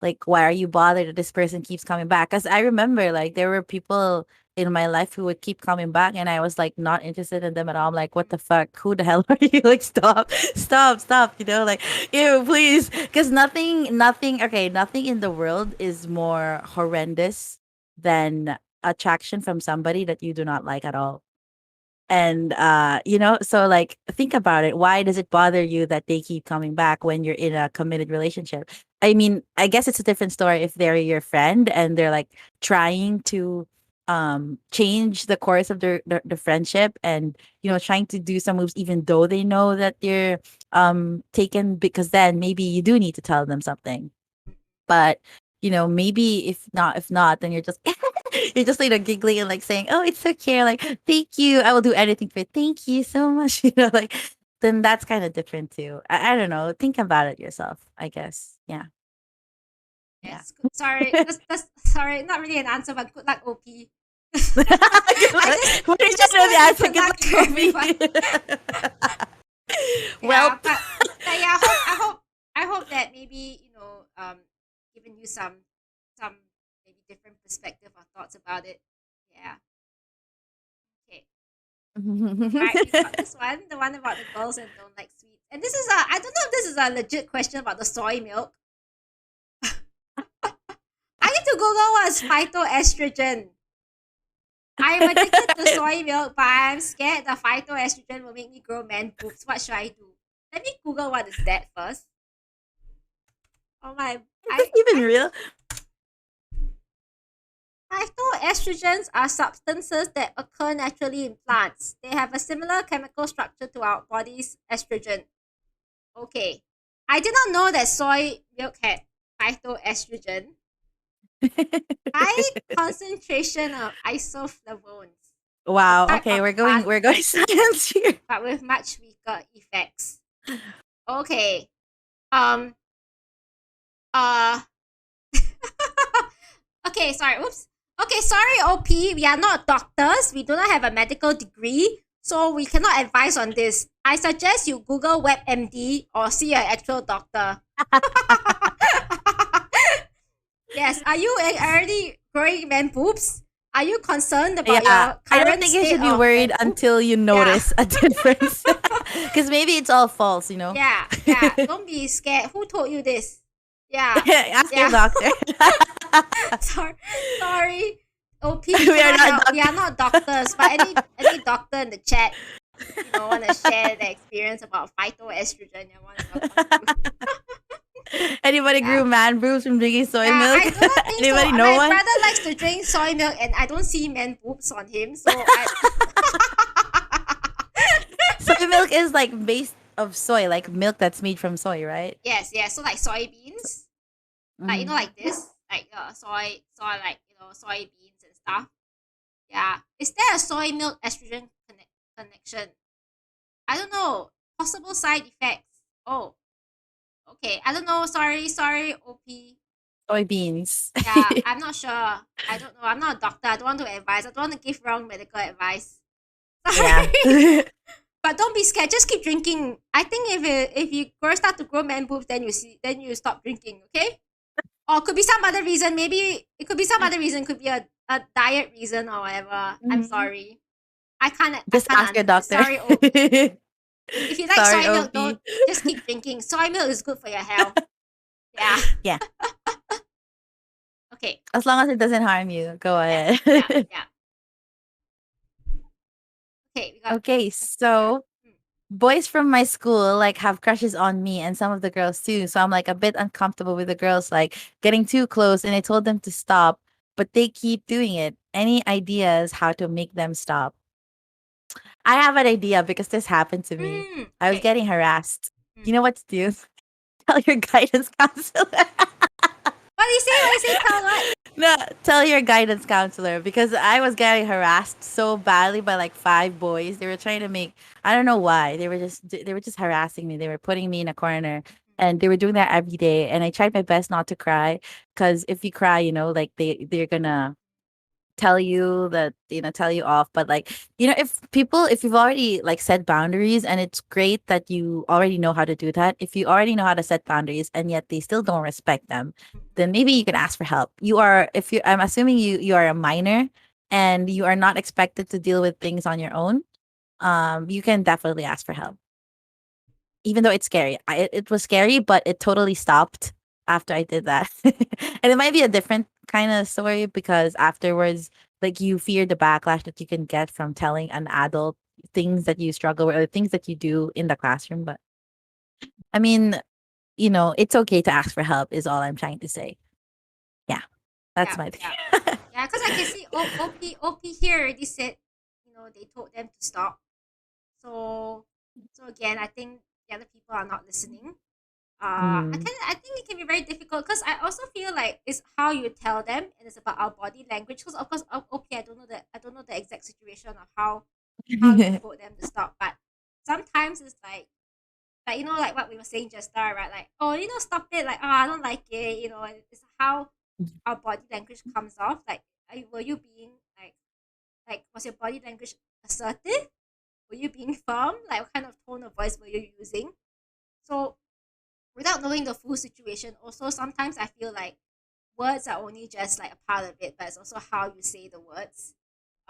S3: Like, why are you bothered that this person keeps coming back? Because I remember, like, there were people in my life who would keep coming back, and I was like not interested in them at all. I'm like, what the fuck? Who the hell are you? Like, stop, stop, stop. Like, ew, please. Because nothing in the world is more horrendous than attraction from somebody that you do not like at all. And so like think about it. Why does it bother you that they keep coming back when you're in a committed relationship? I mean, I guess it's a different story if they're your friend and they're like trying to change the course of the friendship and trying to do some moves even though they know that they're taken, because then maybe you do need to tell them something. But maybe if not, then you're just you're just giggling and like saying, oh, it's okay, like, thank you, I will do anything for it, thank you so much. Like, then that's kind of different too. I don't know, think about it yourself, I guess. Yeah. Yeah.
S1: Yes. Sorry. That's sorry. Not really an answer, but good luck, OP.
S3: What
S1: I
S3: is
S1: just
S3: that the answer?
S1: good luck to everyone.
S3: Well,
S1: but yeah, I hope that maybe giving you some maybe different perspective or thoughts about it. Yeah. Okay. Alright, we got this one, the one about the girls and don't like sweets. And this is I don't know if this is a legit question about the soy milk. I need to Google what's phytoestrogen. I am addicted to soy milk, but I'm scared the phytoestrogen will make me grow man boobs. What should I do? Let me Google what is that first. Oh my!
S3: is this even real?
S1: Phytoestrogens are substances that occur naturally in plants. They have a similar chemical structure to our body's estrogen. Okay. I did not know that soy milk had phytoestrogen. High concentration of isoflavones.
S3: Wow.
S1: Type
S3: Okay,
S1: of
S3: we're going science here.
S1: but with much weaker effects. Okay. Uh Okay, sorry. Oops. Okay, sorry, OP. We are not doctors. We do not have a medical degree, so we cannot advise on this. I suggest you Google WebMD or see an actual doctor. Yes. Are you already growing man boobs? Are you concerned about
S3: Yeah,
S1: your current
S3: I don't think you
S1: state
S3: should be
S1: of
S3: worried
S1: man boob?
S3: until you notice a difference. Because maybe it's all false,
S1: Yeah. Don't be scared. Who told you this? Yeah.
S3: Ask your
S1: Yeah.
S3: doctor.
S1: Sorry. OP,
S3: We are
S1: cannot
S3: not
S1: help. We are not doctors, but any doctor in the chat, want to share their experience about phytoestrogen, you're more than welcome to.
S3: Anybody
S1: Yeah.
S3: grew man boobs from drinking soy
S1: Yeah,
S3: milk?
S1: I do not think so.
S3: Anybody? No
S1: My
S3: one.
S1: brother likes to drink soy milk, and I don't see man boobs on him. So I.
S3: Soy milk is like based of soy, like milk that's made from soy, right?
S1: Yes, yes. So like soybeans, like
S3: Mhm.
S1: like this, like soy, like soybeans and stuff. Yeah. Is there a soy milk estrogen connection? I don't know. Possible side effects. Oh, okay. I don't know. Sorry, OP.
S3: Soybeans.
S1: Yeah, I'm not sure. I don't know. I'm not a doctor. I don't want to advise. I don't want to give wrong medical advice.
S3: Yeah.
S1: Sorry. But don't be scared. Just keep drinking. I think if you start to grow man boobs, then you stop drinking. Okay? Or could be some other reason. Maybe it could be some other reason. Could be a diet reason or whatever. I'm
S3: Mhm.
S1: sorry. I can't. I
S3: Just
S1: can't
S3: ask your
S1: answer this.
S3: doctor.
S1: Sorry, OP. If you like
S3: Sorry,
S1: soy milk,
S3: OP.
S1: don't just keep drinking. Soy milk is good for your health. Yeah.
S3: Yeah.
S1: Okay.
S3: As long as it doesn't harm you, go
S1: Yeah.
S3: ahead.
S1: Yeah. Okay. We got.
S3: Okay, so
S1: Hmm.
S3: boys from my school like have crushes on me and some of the girls too. So I'm like a bit uncomfortable with the girls like getting too close and I told them to stop, but they keep doing it. Any ideas how to make them stop? I have an idea because this happened to me. I was
S1: Okay.
S3: getting harassed.
S1: Hmm.
S3: You know what to do? Tell your guidance counselor.
S1: What do you say? What do you say? Tell what?
S3: No, tell your guidance counselor because I was getting harassed so badly by like 5 boys. They were trying to make I don't know why. They were just harassing me. They were putting me in a corner and they were doing that every day and I tried my best not to cry cuz if you cry, like they're going to tell you that tell you off, but like if you've already like set boundaries, and it's great that you already know how to do that. If you already know how to set boundaries and yet they still don't respect them, then maybe you can ask for help. I'm assuming you are a minor and you are not expected to deal with things on your own. You can definitely ask for help, even though it's scary. It was scary, but it totally stopped after I did that. And it might be a different kind of story because afterwards, like you fear the backlash that you can get from telling an adult things that you struggle with or things that you do in the classroom. But I mean, it's okay to ask for help, is all I'm trying to say. Yeah, that's
S1: Yeah.
S3: my thing.
S1: Yeah. Yeah. Because I can see OP here already said, they told them to stop. So again, I think the other people are not listening.
S3: Mm,
S1: I think it can be very difficult because I also feel like it's how you tell them, and it's about our body language. Because of course, okay, I don't know the exact situation of how you told them to stop, but sometimes it's like like what we were saying just now, right? Like, oh, stop it, like, oh, I don't like it, it's how our body language comes off. Like, were you being like was your body language assertive? Were you being firm? Like, what kind of tone of voice were you using? So without knowing the full situation, also sometimes I feel like words are only just like a part of it, but it's also how you say the words.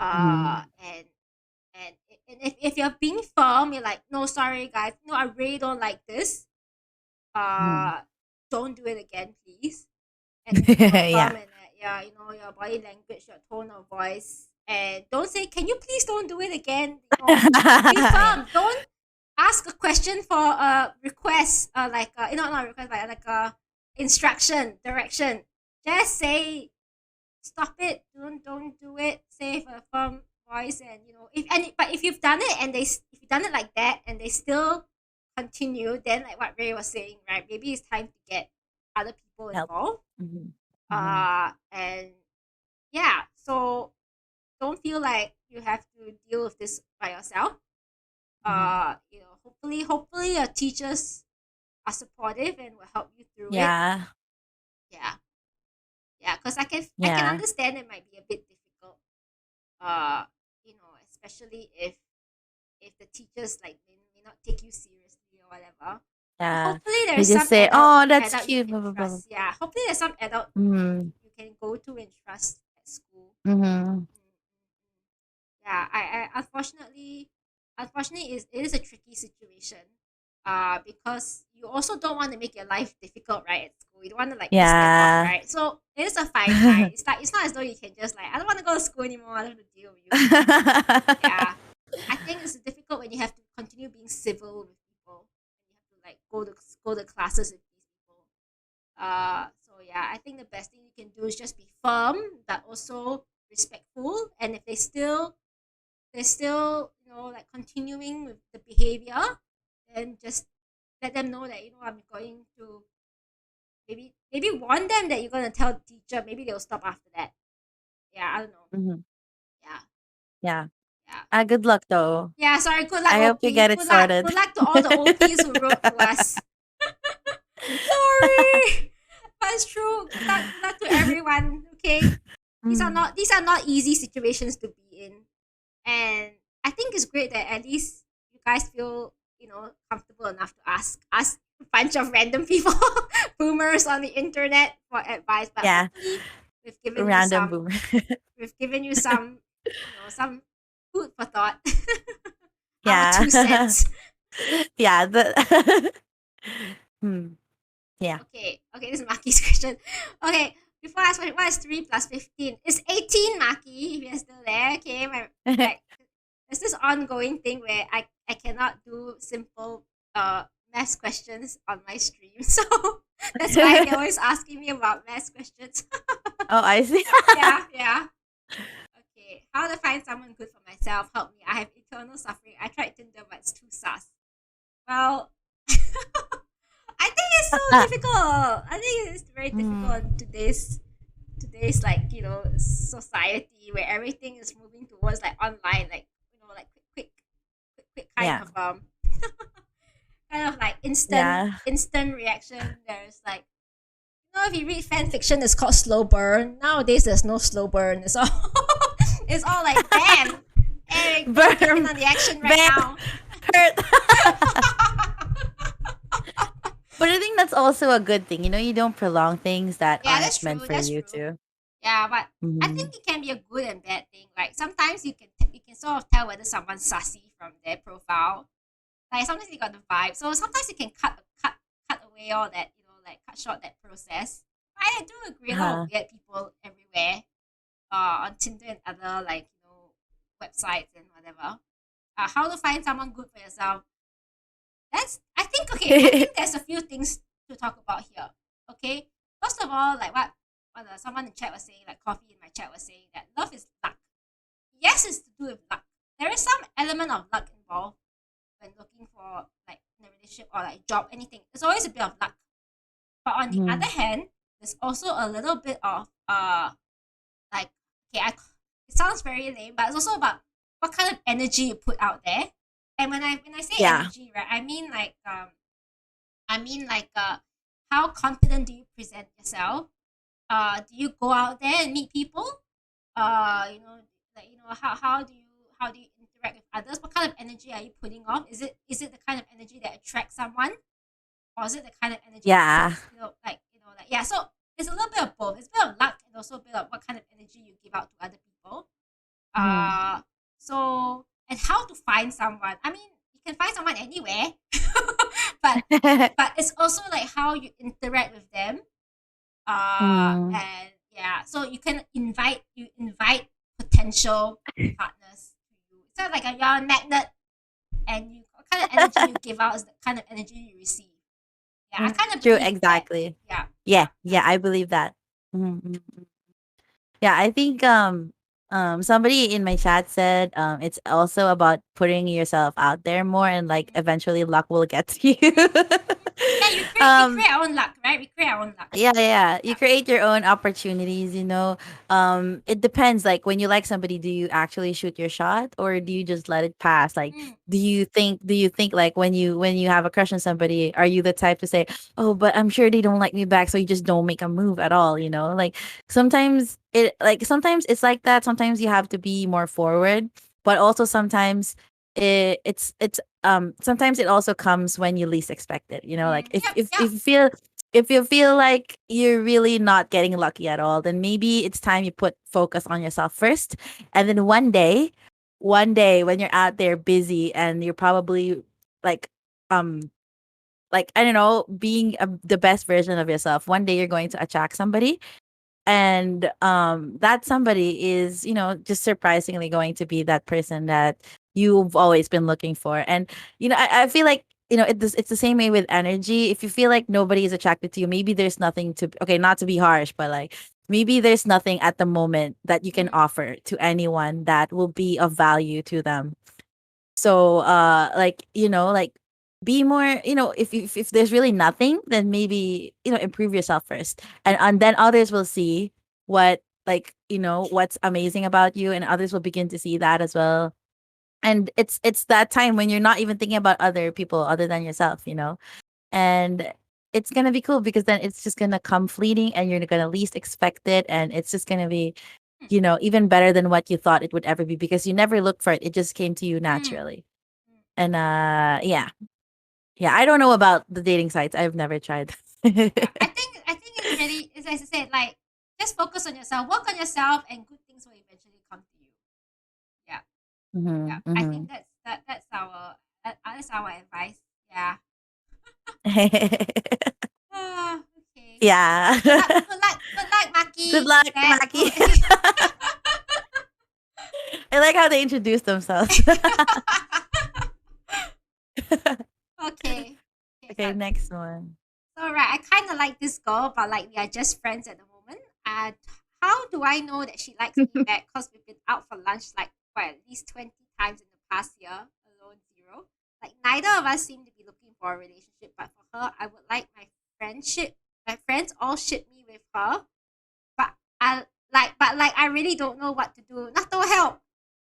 S3: mm,
S1: And and if you're being firm, you're like, no, sorry guys, no, I really don't like this.
S3: mm.
S1: Uh, don't do it again, please. And then you
S3: Yeah.
S1: affirm, and yeah, your body language, your tone of voice, and don't say, can you please don't do it again. Be
S3: Yeah.
S1: firm. Don't ask a question for a request, like not a request, but like a instruction, direction. Just say, stop it. Don't do it. Say with a firm voice, and but if you've done it and if you've done it like that and they still continue, then like what Ray was saying, right? Maybe it's time to get other people
S3: Help.
S1: involved.
S3: Mhm. Mhm.
S1: And yeah, so don't feel like you have to deal with this by yourself.
S3: Mhm.
S1: Hopefully your teachers are supportive and will help you through it.
S3: Yeah.
S1: Yeah, yeah, because I can
S3: Yeah.
S1: understand it might be a bit difficult. Especially if the teachers like may not take you seriously or whatever. But
S3: Yeah.
S1: hopefully
S3: They
S1: there's
S3: just
S1: some
S3: say,
S1: adult
S3: "Oh, that's
S1: adult you
S3: cute."
S1: can
S3: Blah blah blah.
S1: trust. Yeah, hopefully there's some adult
S3: Mm,
S1: you can go to and trust at school.
S3: mhm.
S1: Mm, mm, mm. Yeah, I unfortunately, it is a tricky situation. because you also don't want to make your life difficult, right? At school, you don't want to like piss them off,
S3: Yeah.
S1: right? So it is a fine line. It's like it's not as though you can just like I don't want to go to school anymore. I don't want to deal with you. Yeah, I think it's difficult when you have to continue being civil with people. You have to like go to classes with these people. So yeah, I think the best thing you can do is just be firm but also respectful. And if they're still like continuing with the behavior, then just let them know that I'm going to maybe warn them that you're gonna tell the teacher. Maybe they'll stop after that. Yeah, I don't know.
S3: Mhm.
S1: Yeah,
S3: Yeah.
S1: yeah.
S3: Good luck though.
S1: Yeah, sorry. Good luck,
S3: I hope you
S1: OP.
S3: get it
S1: Good luck.
S3: sorted.
S1: Good luck to all the OPs who wrote to us. Sorry. That's true. Good luck to everyone. Okay. These are
S3: Mm.
S1: not easy situations to be in. And I think it's great that at least you guys feel, comfortable enough to ask a bunch of random people, boomers on the internet for advice. But
S3: Yeah.
S1: hopefully we've given you
S3: Random
S1: some
S3: boomer.
S1: we've given you some food for thought. Our
S3: Yeah.
S1: 2 cents.
S3: Yeah. Hmm. Yeah.
S1: Okay, this is Maki's question. Okay, before I ask what is 3 plus 15? It's 18, Maki, if you're still there. Okay, like there's this ongoing thing where I cannot do simple math questions on my stream. So that's why they're always asking me about math questions.
S3: Oh, I see.
S1: Yeah, yeah. Okay, how to find someone good for myself? Help me. I have eternal suffering. I tried Tinder, but it's too sus. Well, I think it's so difficult. I think it's very difficult
S3: Mm.
S1: in today's like society where everything is moving towards like online, like like quick kind
S3: Yeah.
S1: of kind of like instant
S3: Yeah.
S1: instant reaction. There's like if you read fan fiction, it's called slow burn. Nowadays, there's no slow burn. It's all it's all like bam, hey, go get in
S3: Burn.
S1: on the action right
S3: Bam.
S1: now.
S3: Hurt. But I think that's also a good thing. You don't prolong things that
S1: Yeah,
S3: aren't
S1: that's
S3: meant
S1: true.
S3: for
S1: That's
S3: you
S1: true.
S3: to.
S1: Yeah, but I
S3: Mhm.
S1: think it can be a good and bad thing. Like sometimes you can sort of tell whether someone's sassy from their profile. Like sometimes you got the vibe. So sometimes you can cut away all that, like cut short that process. I do agree a lot of
S3: Uh-huh.
S1: weird people everywhere. On Tinder and other like websites and whatever. How to find someone good for yourself. That's I think okay. I think there's a few things to talk about here. Okay, first of all, like what someone in chat was saying, like coffee in my chat was saying that love is luck. Yes, it's to do with luck. There is some element of luck involved when looking for like in a relationship or like job, anything. There's always a bit of luck. But on the other
S3: Mhm.
S1: hand, there's also a little bit of like okay, it sounds very lame, but it's also about what kind of energy you put out there. And when I say
S3: Yeah.
S1: energy, right, how confident do you present yourself? Do you go out there and meet people? How do you interact with others? What kind of energy are you putting off? Is it the kind of energy that attracts someone, or is it the kind of energy that
S3: Yeah.
S1: yeah? So it's a little bit of both. It's a bit of luck and also a bit of what kind of energy you give out to other people.
S3: Mhm.
S1: Uh, and how to find someone. I mean, you can find someone anywhere, but it's also like how you interact with them.
S3: Mm.
S1: And yeah, so you invite potential partners to you. It's not like you're a magnet, and what kind of energy you give out is the kind of energy you receive. Yeah, I
S3: Mm.
S1: kind of
S3: True,
S1: believe in that.
S3: exactly.
S1: Yeah,
S3: Yeah, yeah, I believe that. Mhm, mhm, mhm. Yeah, I think somebody in my chat said it's also about putting yourself out there more and like
S1: mhm,
S3: eventually luck will get to you.
S1: mhm. Yeah. We
S3: um
S1: create our own luck, right? We create our own luck.
S3: yeah, yeah. You
S1: Yeah.
S3: create your own opportunities. It depends. Like when you like somebody, do you actually shoot your shot or do you just let it pass? Like
S1: Mm,
S3: do you think like when you have a crush on somebody, are you the type to say, "Oh, but I'm sure they don't like me back," so you just don't make a move at all? Like sometimes it's like that. Sometimes you have to be more forward, but also sometimes it's sometimes it also comes when you least expect it. Like if
S1: yep.
S3: if
S1: Yep.
S3: if you feel if you feel like you're really not getting lucky at all, then maybe it's time you put focus on yourself first. And then one day when you're out there busy and you're probably like um like I don't know, being the best version of yourself. One day you're going to attract somebody, and that somebody is, just surprisingly going to be that person that you've always been looking for. And I feel like, it's the same way with energy. If you feel like nobody is attracted to you, maybe there's nothing to, okay, not to be harsh, but like maybe there's nothing at the moment that you can
S1: Mm,
S3: offer to anyone that will be of value to them. So like, like be more, if there's really nothing, then maybe, improve yourself first. And then others will see what, like, what's amazing about you, and others will begin to see that as well. And it's that time when you're not even thinking about other people other than yourself. And it's gonna be cool because then it's just gonna come fleeting, and you're gonna least expect it, and it's just gonna be,
S1: mm,
S3: even better than what you thought it would ever be, because you never looked for it. It just came to you
S1: mm,
S3: naturally.
S1: mm.
S3: And yeah. Yeah, I don't know about the dating sites. I've never tried.
S1: Yeah, I think it's really, as I said, like just focus on yourself, work on yourself, and good things will eventually come to you. Yeah, yeah.
S3: Mhm,
S1: I
S3: mhm.
S1: think that's our advice. Yeah. Ah, okay.
S3: Yeah.
S1: Good luck,
S3: Good
S1: Maki.
S3: luck,
S1: That
S3: Maki.
S1: oh,
S3: I like how they introduce themselves.
S1: okay. Okay,
S3: Okay, next one.
S1: so right, I kind of like this girl, but like we are just friends at the moment. And how do I know that she likes me back? Because we've been out for lunch like for at least 20 times in the past year, alone zero. Like neither of us seem to be looking for a relationship, but for her, I would like my friends all ship me with her. But but I really don't know what to do. Not to help.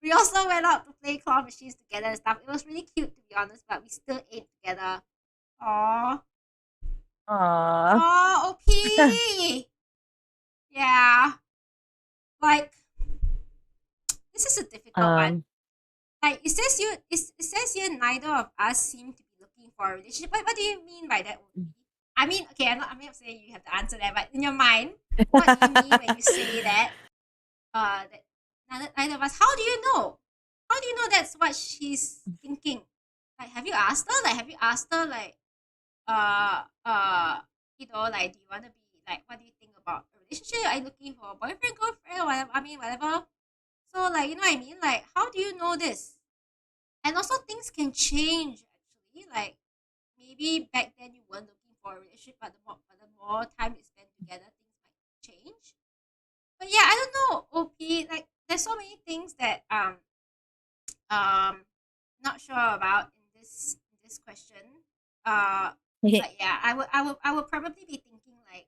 S1: We also went out to play claw machines together and stuff. It was really cute to be honest, but we still ate together. Aww.
S3: Aw.
S1: Oh, OP. Yeah. Like this is a difficult one.
S3: um,
S1: Like it says here neither of us seem to be looking for a relationship. What do you mean by that, OP? I mean, okay, I'm not saying you have to answer that, but in your mind, what do you mean when you say that? That neither of us. How do you know? How do you know that's what she's thinking? Like, have you asked her? Like, have you asked her? Like, uh uh like, do you want to be like, what do you think about a relationship? Are you looking for a boyfriend, girlfriend, or whatever? I mean, whatever. So like, you know what I mean? Like, how do you know this? And also things can change actually. Like maybe back then you weren't looking for a relationship, but the more time you spend together, things might change. But yeah, I don't know, OP. Like there's so many things that um not sure about in this question. Uh, but yeah, I would probably be thinking like,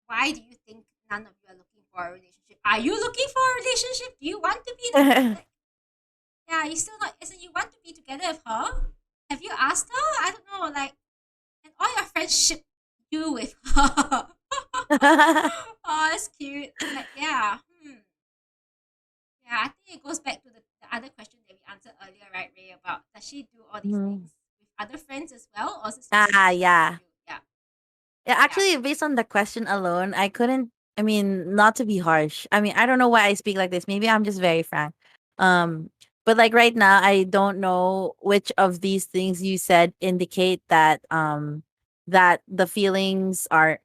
S1: why do you think none of you are looking for a relationship? Are you looking for a relationship? Do you want to be like, yeah, you still not? Isn't you want to be together with her? Have you asked her? I don't know. Like, and all your friends ship you with her. Oh, that's cute. But yeah, yeah, I think it goes back to the other question that we answered earlier, right, Ray? About does she do all these
S3: Mhm.
S1: things with other friends as well, or is it
S3: Ah,
S1: specifically with
S3: yeah.
S1: you? Yeah,
S3: Yeah,
S1: yeah.
S3: actually, based on the question alone, I couldn't. I mean, not to be harsh. I mean, I don't know why I speak like this. Maybe I'm just very frank. Um, but like right now, I don't know which of these things you said indicate that the feelings are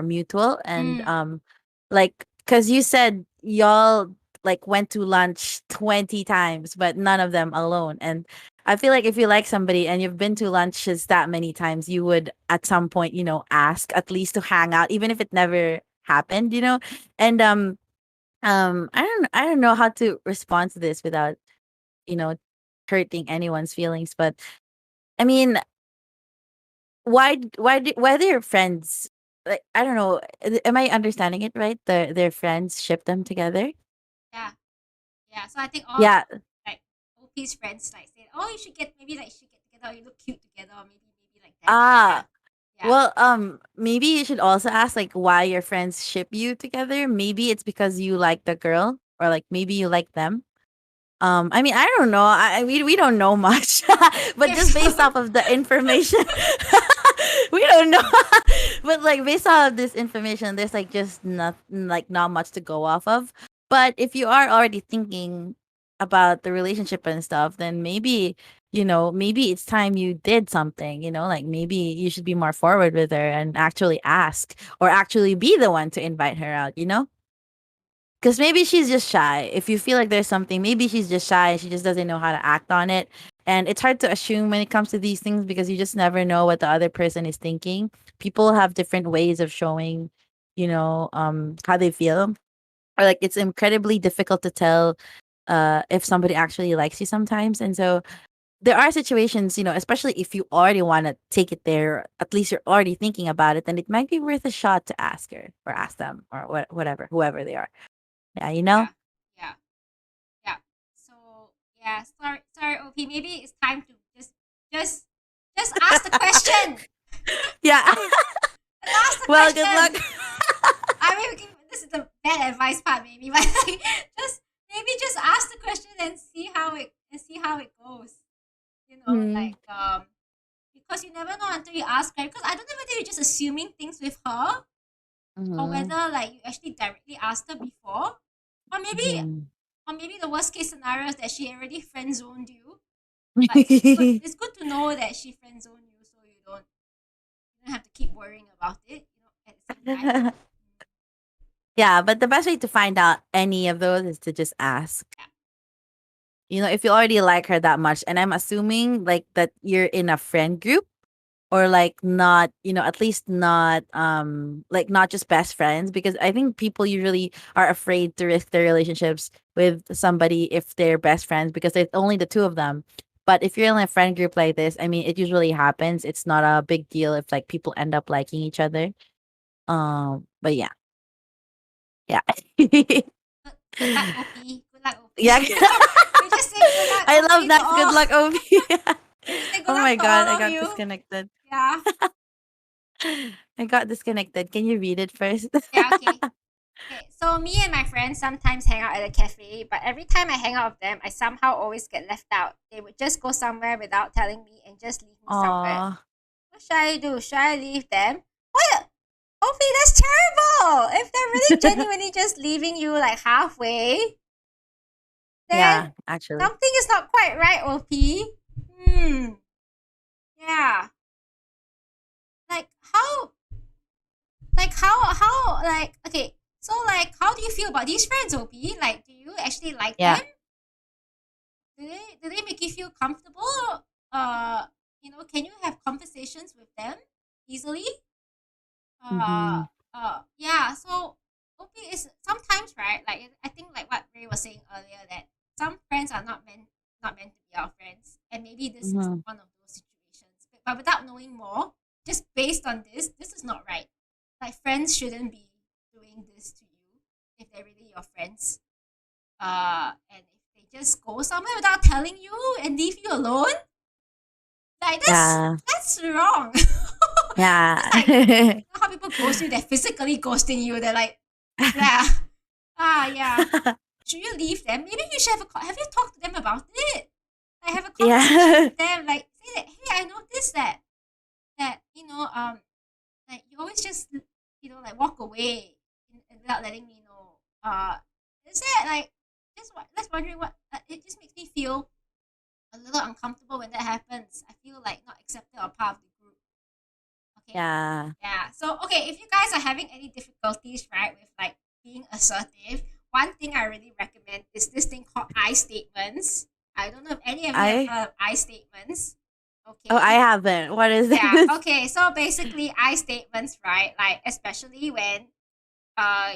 S3: mutual. And
S1: Mm,
S3: like, cause you said y'all like went to lunch 20 times, but none of them alone. And I feel like if you like somebody and you've been to lunches that many times, you would at some point, ask at least to hang out, even if it never happened. And I don't know how to respond to this without, you know, hurting anyone's feelings. But I mean, why their friends, like, I don't know, am I understanding it right? Their friends ship them together?
S1: yeah, yeah. So I think all
S3: Yeah.
S1: like OP's friends like said, oh, you should get maybe like you should get together, or you look cute together, or maybe like that. Yeah,
S3: Ah,
S1: yeah.
S3: well, maybe you should also ask like why your friends ship you together. Maybe it's because you like the girl, or like maybe you like them. I mean, I don't know. We don't know much, but
S1: Okay,
S3: just based
S1: so
S3: off of the information, we don't know. But like based off of this information, there's like just not much to go off of. But if you are already thinking about the relationship and stuff, then maybe, maybe it's time you did something, like maybe you should be more forward with her and actually ask or actually be the one to invite her out. Because maybe she's just shy. If you feel like there's something, maybe she's just shy and she just doesn't know how to act on it. And it's hard to assume when it comes to these things because you just never know what the other person is thinking. People have different ways of showing, how they feel. Or like it's incredibly difficult to tell if somebody actually likes you sometimes. And so there are situations, especially if you already want to take it there, at least you're already thinking about it, then it might be worth a shot to ask her or ask them or whatever, whoever they are. Yeah,
S1: Yeah. Yeah. Yeah. So yeah, sorry, OP. Maybe it's time to just just ask the question.
S3: Yeah.
S1: Just ask the
S3: Well,
S1: question.
S3: good luck.
S1: I mean, this is the bad advice part, maybe, but like, just ask the question and see how it goes.
S3: Mm,
S1: Because you never know until you ask, right? Because I don't know whether you're just assuming things with her or
S3: mhm,
S1: whether like you actually directly asked her before, or maybe
S3: mhm.
S1: the worst case scenario is that she already friend zoned you. But it's good. It's good to know that she friend zoned you, so you don't have to keep worrying about it. At the same time.
S3: Yeah, but the best way to find out any of those is to just ask. If you already like her that much, and I'm assuming like that you're in a friend group or like not, at least not like not just best friends, because I think people usually are afraid to risk their relationships with somebody if they're best friends because there's only the two of them. But if you're in a friend group like this, I mean, it usually happens. It's not a big deal if like people end up liking each other. But yeah. Yeah.
S1: Good luck, OP. Good luck, OP.
S3: Yeah.
S1: We just say good luck,
S3: I love
S1: OP, to
S3: that. Good
S1: all.
S3: luck, Ovi.
S1: We just say good
S3: Oh
S1: luck
S3: my
S1: to
S3: god,
S1: all
S3: I
S1: of
S3: got
S1: you.
S3: disconnected.
S1: Yeah.
S3: I got disconnected. Can you read it first?
S1: Yeah. Okay. Okay. So me and my friends sometimes hang out at a cafe, but every time I hang out with them, I somehow always get left out. They would just go somewhere without telling me and just leave me somewhere.
S3: Aw.
S1: What should I do? Should I leave them? What? Opie, that's terrible. If they're really genuinely just leaving you like halfway,
S3: Yeah,
S1: then
S3: actually.
S1: something is not quite right, OP. Hmm. Yeah. Like how? Like okay. So like, how do you feel about these friends, OP? Like, do you actually like them?
S3: Yeah.
S1: Do they make you feel comfortable? Can you have conversations with them easily?
S3: Mm-hmm.
S1: Yeah. So okay, is sometimes right. Like I think like what Ray was saying earlier that some friends are not meant to be our friends, and maybe this is
S3: Mm-hmm.
S1: one of those situations. But without knowing more, just based on this is not right. Like friends shouldn't be doing this to you if they're really your friends. And if they just go somewhere without telling you and leave you alone, like
S3: Yeah.
S1: that's wrong.
S3: Yeah.
S1: It's like how people ghost you, they're physically ghosting you. They're like, yeah, yeah. Should you leave them? Maybe you should have you talked to them about it? Like have a conversation
S3: Yeah.
S1: with them. Like say that, hey, I noticed that like you always just like walk away without letting me know. Is that like just wondering what it just makes me feel a little uncomfortable when that happens. I feel like not accepted or part of the group. Okay.
S3: Yeah.
S1: Yeah. So okay, if you guys are having any difficulties, right, with like being assertive, one thing I really recommend is this thing called I statements. I don't know if any of you have
S3: I
S1: heard of I statements.
S3: Oh, I
S1: Okay.
S3: haven't. What is
S1: Yeah.
S3: this?
S1: Okay. So basically, I statements, right? Like especially when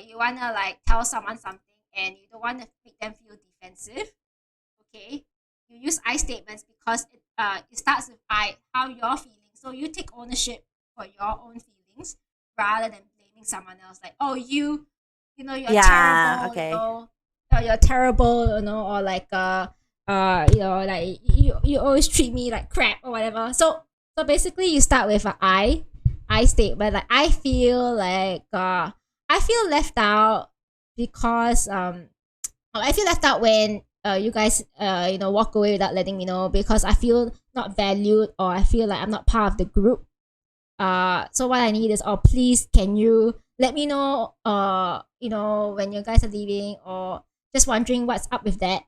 S1: you wanna like tell someone something and you don't want to make them feel defensive. Okay. You use I statements because it starts with I, how you're feeling. So you take ownership for your own feelings rather than blaming someone else. Like, oh, you're
S3: Yeah,
S1: terrible,
S3: okay.
S1: or you're terrible, or like like you always treat me like crap or whatever. So basically, you start with a I statement. Like I feel left out because I feel left out when you guys walk away without letting me know because I feel not valued or I feel like I'm not part of the group. So what I need is, oh, please can you let me know when you guys are leaving, or just wondering what's up with that.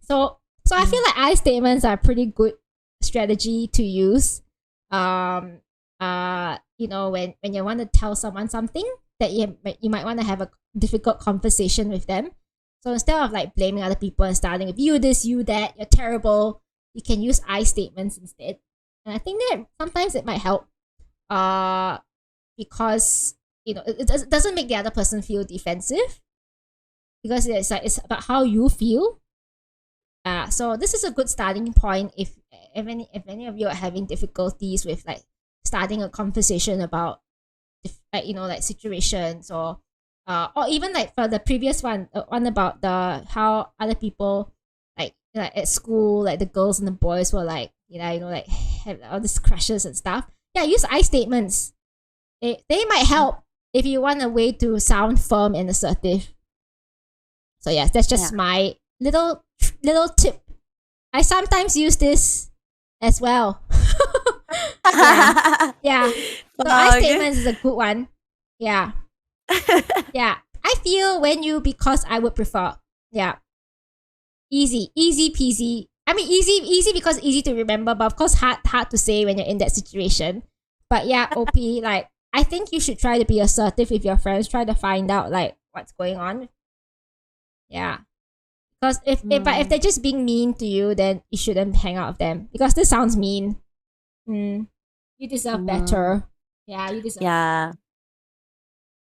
S1: So I feel like I statements are a pretty good strategy to use. When you want to tell someone something that you might want to have a difficult conversation with them. So instead of like blaming other people and starting with you this, you that, you're terrible, you can use I statements instead. And I think that sometimes it might help. Because it doesn't make the other person feel defensive, because it's about how you feel. So this is a good starting point if any of you are having difficulties with like starting a conversation about like situations, or even like for the previous one about the how other people like at school, like the girls and the boys were like like have all these crushes and stuff. Yeah, use I statements. They might help if you want a way to sound firm and assertive. So yes, that's just my little tip. I sometimes use this as well. Yeah. So I statements is a good one. Yeah. Yeah. I feel when you, because I would prefer. Yeah. Easy peasy. I mean easy because easy to remember, but of course hard to say when you're in that situation. But yeah, OP, like I think you should try to be assertive with your friends, try to find out like what's going on. Yeah. Because if they're just being mean to you, then you shouldn't hang out with them. Because this sounds mean. You deserve better. Yeah, you deserve better.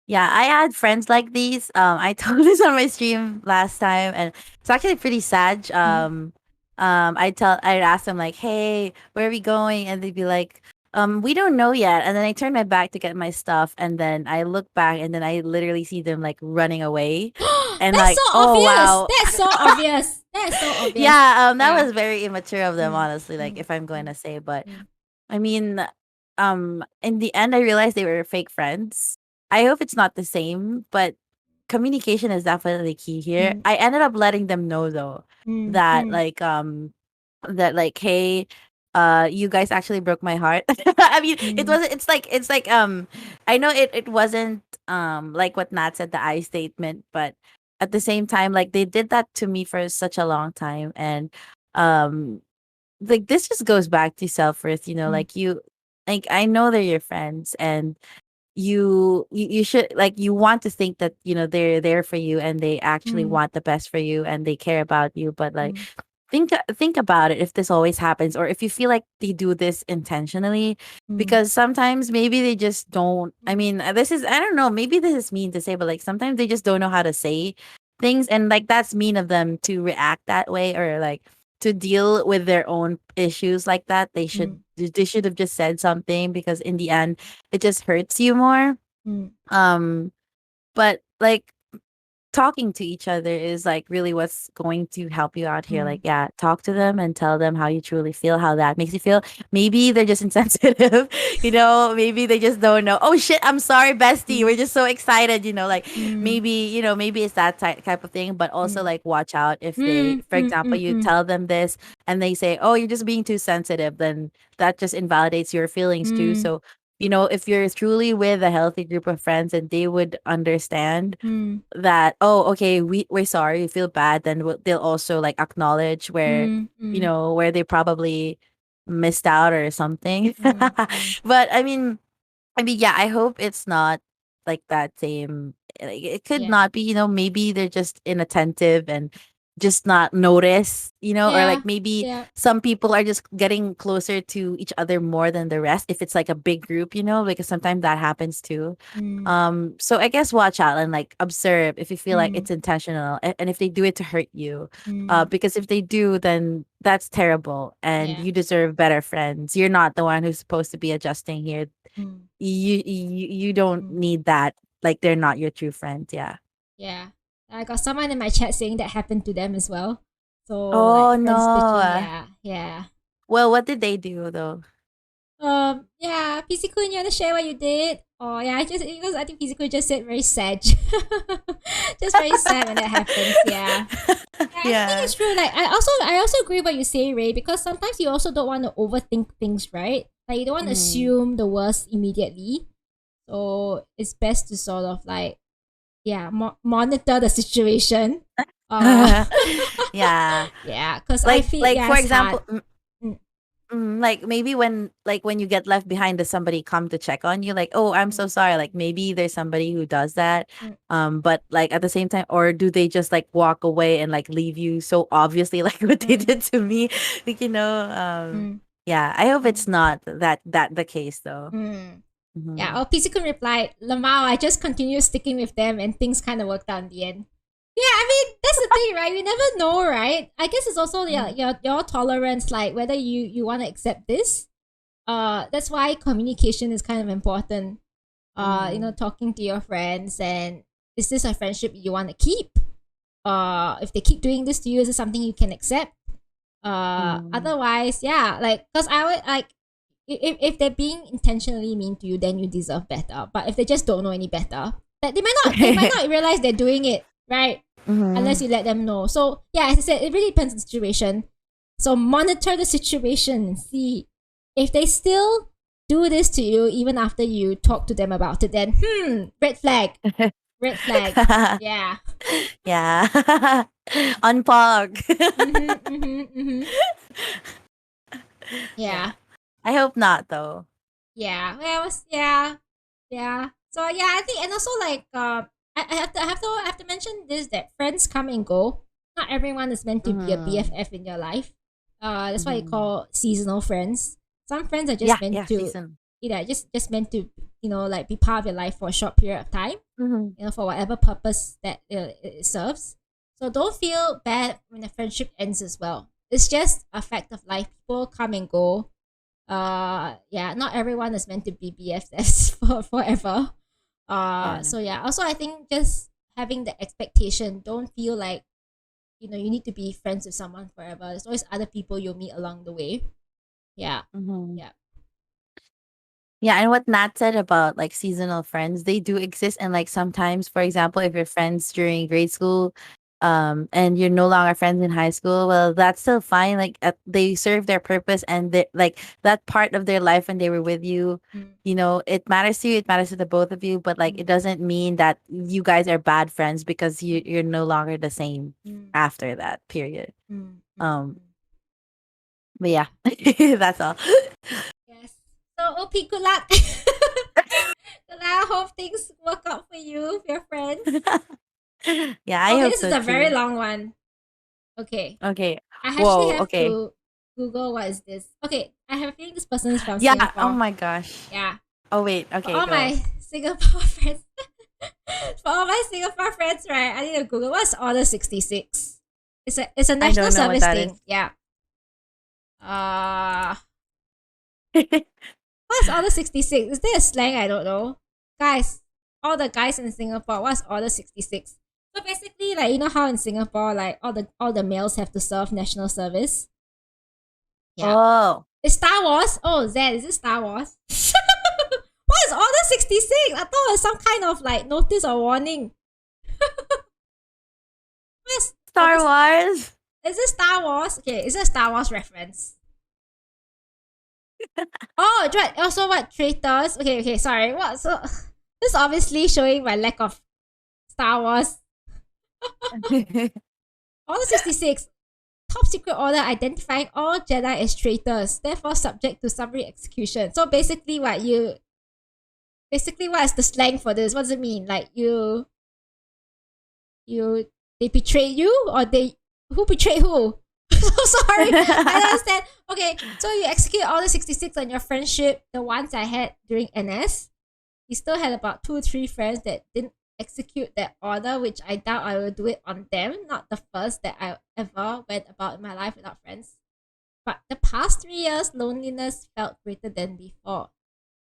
S3: Yeah, I had friends like these. I told this on my stream last time, and it's actually pretty sad. I'd ask them like, "Hey, where are we going?" And they'd be like, we don't know yet." And then I turn my back to get my stuff, and then I look back, and then I literally see them like running away, and
S1: That's
S3: like,
S1: so
S3: oh
S1: obvious.
S3: wow,
S1: That's so obvious. That's so obvious.
S3: yeah, that was very immature of them, honestly. Like,
S1: Mm.
S3: if I'm going to say, but I mean, in the end, I realized they were fake friends. I hope it's not the same, but communication is definitely key here. I ended up letting them know though that hey, you guys actually broke my heart. I mean, it wasn't. It's like I know it wasn't like what Nat said, the I statement, but at the same time, like they did that to me for such a long time, and um like this just goes back to self-worth, like you, like I know they're your friends, and you should, like, you want to think that they're there for you and they actually want the best for you and they care about you, but like think about it, if this always happens or if you feel like they do this intentionally, because sometimes maybe they just don't. I mean, this is, I don't know, maybe this is mean to say, but like sometimes they just don't know how to say things, and like that's mean of them to react that way, or like to deal with their own issues like that. They should have just said something, because in the end it just hurts you more. But like talking to each other is like really what's going to help you out here. Like, yeah, talk to them and tell them how you truly feel, how that makes you feel. Maybe they're just insensitive, maybe they just don't know. Oh shit, I'm sorry, bestie. We're just so excited, like maybe it's that type of thing. But also like watch out if they, for example, you tell them this and they say, oh, you're just being too sensitive, then that just invalidates your feelings too. So if you're truly with a healthy group of friends and they would understand that, oh, okay, we're sorry, we feel bad, then they'll also like acknowledge where where they probably missed out or something. But I mean, yeah, I hope it's not like that same. Like, it could not be, maybe they're just inattentive and just not notice, or like maybe some people are just getting closer to each other more than the rest. If it's like a big group, because sometimes that happens too. So I guess watch out and like observe if you feel like it's intentional, and if they do it to hurt you. Because if they do, then that's terrible, and you deserve better friends. You're not the one who's supposed to be adjusting here. You don't need that. Like, they're not your true friends. Yeah.
S1: Yeah. I got someone in my chat saying that happened to them as well. So
S3: Oh
S1: like friends bitching,
S3: no.
S1: yeah.
S3: Well, what did they do though?
S1: Yeah, Physical, you wanna share what you did? Oh yeah, because I think Physical just said very sad. Just very sad when that happens, yeah. I think it's true. Like I also agree what you say, Ray, because sometimes you also don't want to overthink things, right? Like you don't want to assume the worst immediately. So it's best to sort of like monitor the situation. Uh,
S3: Yeah.
S1: yeah, because I feel
S3: Like
S1: yeah,
S3: for
S1: it's hard.
S3: example,
S1: Mm,
S3: like maybe when you get left behind, does somebody come to check on you? Like, oh, I'm
S1: mm,
S3: so sorry. Like maybe there's somebody who does that.
S1: mm,
S3: But like at the same time, or do they just like walk away and like leave you so obviously like what they
S1: mm,
S3: did to me? Like,
S1: mm,
S3: yeah. I hope it's
S1: mm,
S3: not that the case though.
S1: mm. Yeah,
S3: Mm-hmm.
S1: oh, Piscikun replied, Lamau, I just continued sticking with them and things kind of worked out in the end. Yeah, I mean, that's the thing, right? You never know, right? I guess it's also your tolerance, like whether you want to accept this. That's why communication is kind of important.
S3: Mm-hmm.
S1: Talking to your friends, and is this a friendship you want to keep? If they keep doing this to you, is it something you can accept?
S3: Mm-hmm.
S1: Otherwise, yeah, like, cause I would like, if they're being intentionally mean to you, then you deserve better. But if they just don't know any better, that they might not realize they're doing it, right? Unless
S3: Mm-hmm.
S1: you let them know. So yeah, as I said, it really depends on the situation. So monitor the situation and see if they still do this to you even after you talk to them about it. Then red flag, red flag. Yeah.
S3: Yeah. Unplug.
S1: Mm-hmm.
S3: Yeah.
S1: Yeah.
S3: I hope not though.
S1: Yeah. Well, yeah. Yeah. So yeah, I think, and also like I have to mention this, that friends come and go. Not everyone is meant to be a
S3: Mm-hmm.
S1: BFF in your life. That's why you
S3: Mm-hmm.
S1: call seasonal friends. Some friends are just
S3: Yeah,
S1: meant
S3: yeah,
S1: to,
S3: season.
S1: just meant to, like, be part of your life for a short period of time.
S3: Mm-hmm.
S1: For whatever purpose that it serves. So don't feel bad when a friendship ends as well. It's just a fact of life. People come and go. Yeah, not everyone is meant to be BFFs for forever.
S3: Yeah.
S1: So yeah, also I think just having the expectation, don't feel like you need to be friends with someone forever. There's always other people you'll meet along the way. Yeah.
S3: Mm-hmm.
S1: Yeah.
S3: Yeah, and what Nat said about like seasonal friends, they do exist. And like sometimes, for example, if you're friends during grade school, and you're no longer friends in high school, well, that's still fine. Like they serve their purpose, and they like that part of their life when they were with you.
S1: Mm,
S3: It matters to you. It matters to the both of you. But like,
S1: mm,
S3: it doesn't mean that you guys are bad friends because you're no longer the same
S1: mm,
S3: after that period.
S1: mm, mm,
S3: Um,
S1: mm.
S3: but
S1: Yeah.
S3: yeah, that's all.
S1: Yes. So OP, good luck. Good luck. I hope things work out for you with your friends.
S3: Yeah, I
S1: Okay,
S3: hope
S1: this is
S3: so
S1: a very
S3: too.
S1: long one. Okay.
S3: Okay.
S1: I actually
S3: Whoa.
S1: have
S3: Okay.
S1: to Google what is this. Okay, I have a feeling this person is from
S3: Yeah. Oh
S1: Singapore.
S3: my gosh.
S1: Yeah.
S3: Oh wait.
S1: For
S3: Okay.
S1: all
S3: Go.
S1: my Singapore friends. For all my Singapore friends, right? I need to Google what's Order 66. It's a
S3: I
S1: national
S3: don't know what
S1: service
S3: that
S1: thing.
S3: is.
S1: Yeah. Uh what's Order 66? Is there a slang I don't know? Guys, all the guys in Singapore, what's Order 66? So basically, like, you know how in Singapore, like, all the males have to serve national service? Yeah.
S3: Oh.
S1: It's Star Wars. Oh, Zed, is it Star Wars? What is Order 66? I thought it was some kind of like notice or warning. What's
S3: Star
S1: Order?
S3: Wars.
S1: Is it Star Wars? Okay, is it a Star Wars reference? Oh, right. Also, what traitors? Okay, sorry. What? So this is obviously showing my lack of Star Wars. Order 66. Top secret order identifying all Jedi as traitors, therefore subject to summary execution. So basically, what is the slang for this? What does it mean? Like they betray you, or who betrayed who? So sorry, I don't understand. Okay, so you execute Order 66 on your friendship, the ones I had during NS. You still had about 2 3 friends that didn't execute that order, which I doubt I will do it on them. Not the first that I ever went about in my life without friends. But the past 3 years, loneliness felt greater than before.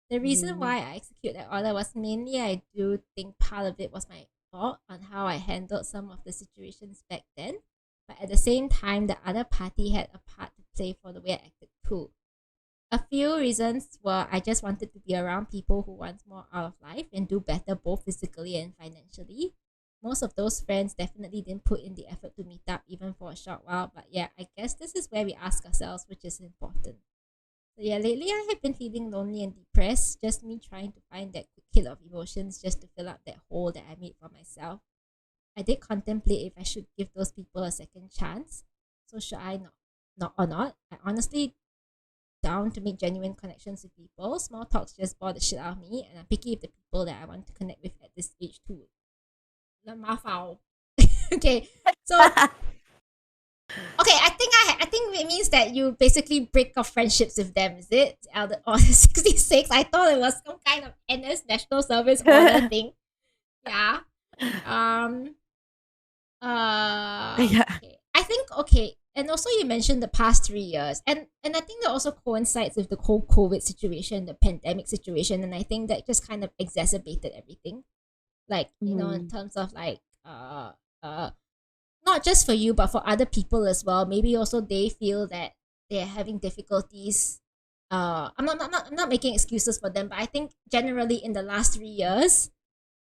S1: The reason
S3: Mhm.
S1: why I execute that order was mainly, I do think part of it was my fault on how I handled some of the situations back then. But at the same time, the other party had a part to play for the way I acted too. A few reasons were I just wanted to be around people who want more out of life and do better both physically and financially. Most of those friends definitely didn't put in the effort to meet up even for a short while, but yeah, I guess this is where we ask ourselves which is important. So yeah, lately I have been feeling lonely and depressed, just me trying to find that quick hit of emotions just to fill up that hole that I made for myself. I did contemplate if I should give those people a second chance. So should I not or not? I honestly down to make genuine connections with people. Small talks just bore the shit out of me, and I'm picky with the people that I want to connect with at this age too. Okay, so okay, I think it means that you basically break off friendships with them, is it? Elder or 66. I thought it was some kind of NS National Service order thing. Yeah.
S3: Yeah.
S1: Okay. I think okay. And also you mentioned the past 3 years. And I think that also coincides with the whole COVID situation, the pandemic situation, and I think that just kind of exacerbated everything. Like, you know, in terms of like not just for you but for other people as well. Maybe also they feel that they're having difficulties. I'm not making excuses for them, but I think generally in the last 3 years,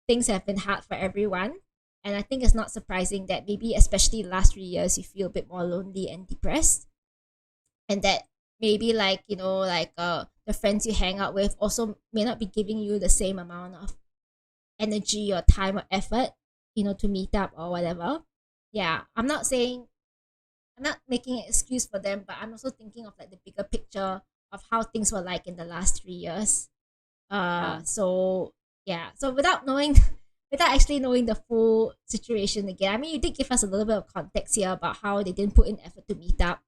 S1: things have been hard for everyone. And I think it's not surprising that maybe especially the last 3 years you feel a bit more lonely and depressed. And that maybe like, you know, like the friends you hang out with also may not be giving you the same amount of energy or time or effort, you know, to meet up or whatever. Yeah. I'm not making an excuse for them, but I'm also thinking of like the bigger picture of how things were like in the last 3 years. So yeah. So without actually knowing the full situation again, I mean, you did give us a little bit of context here about how they didn't put in effort to meet up.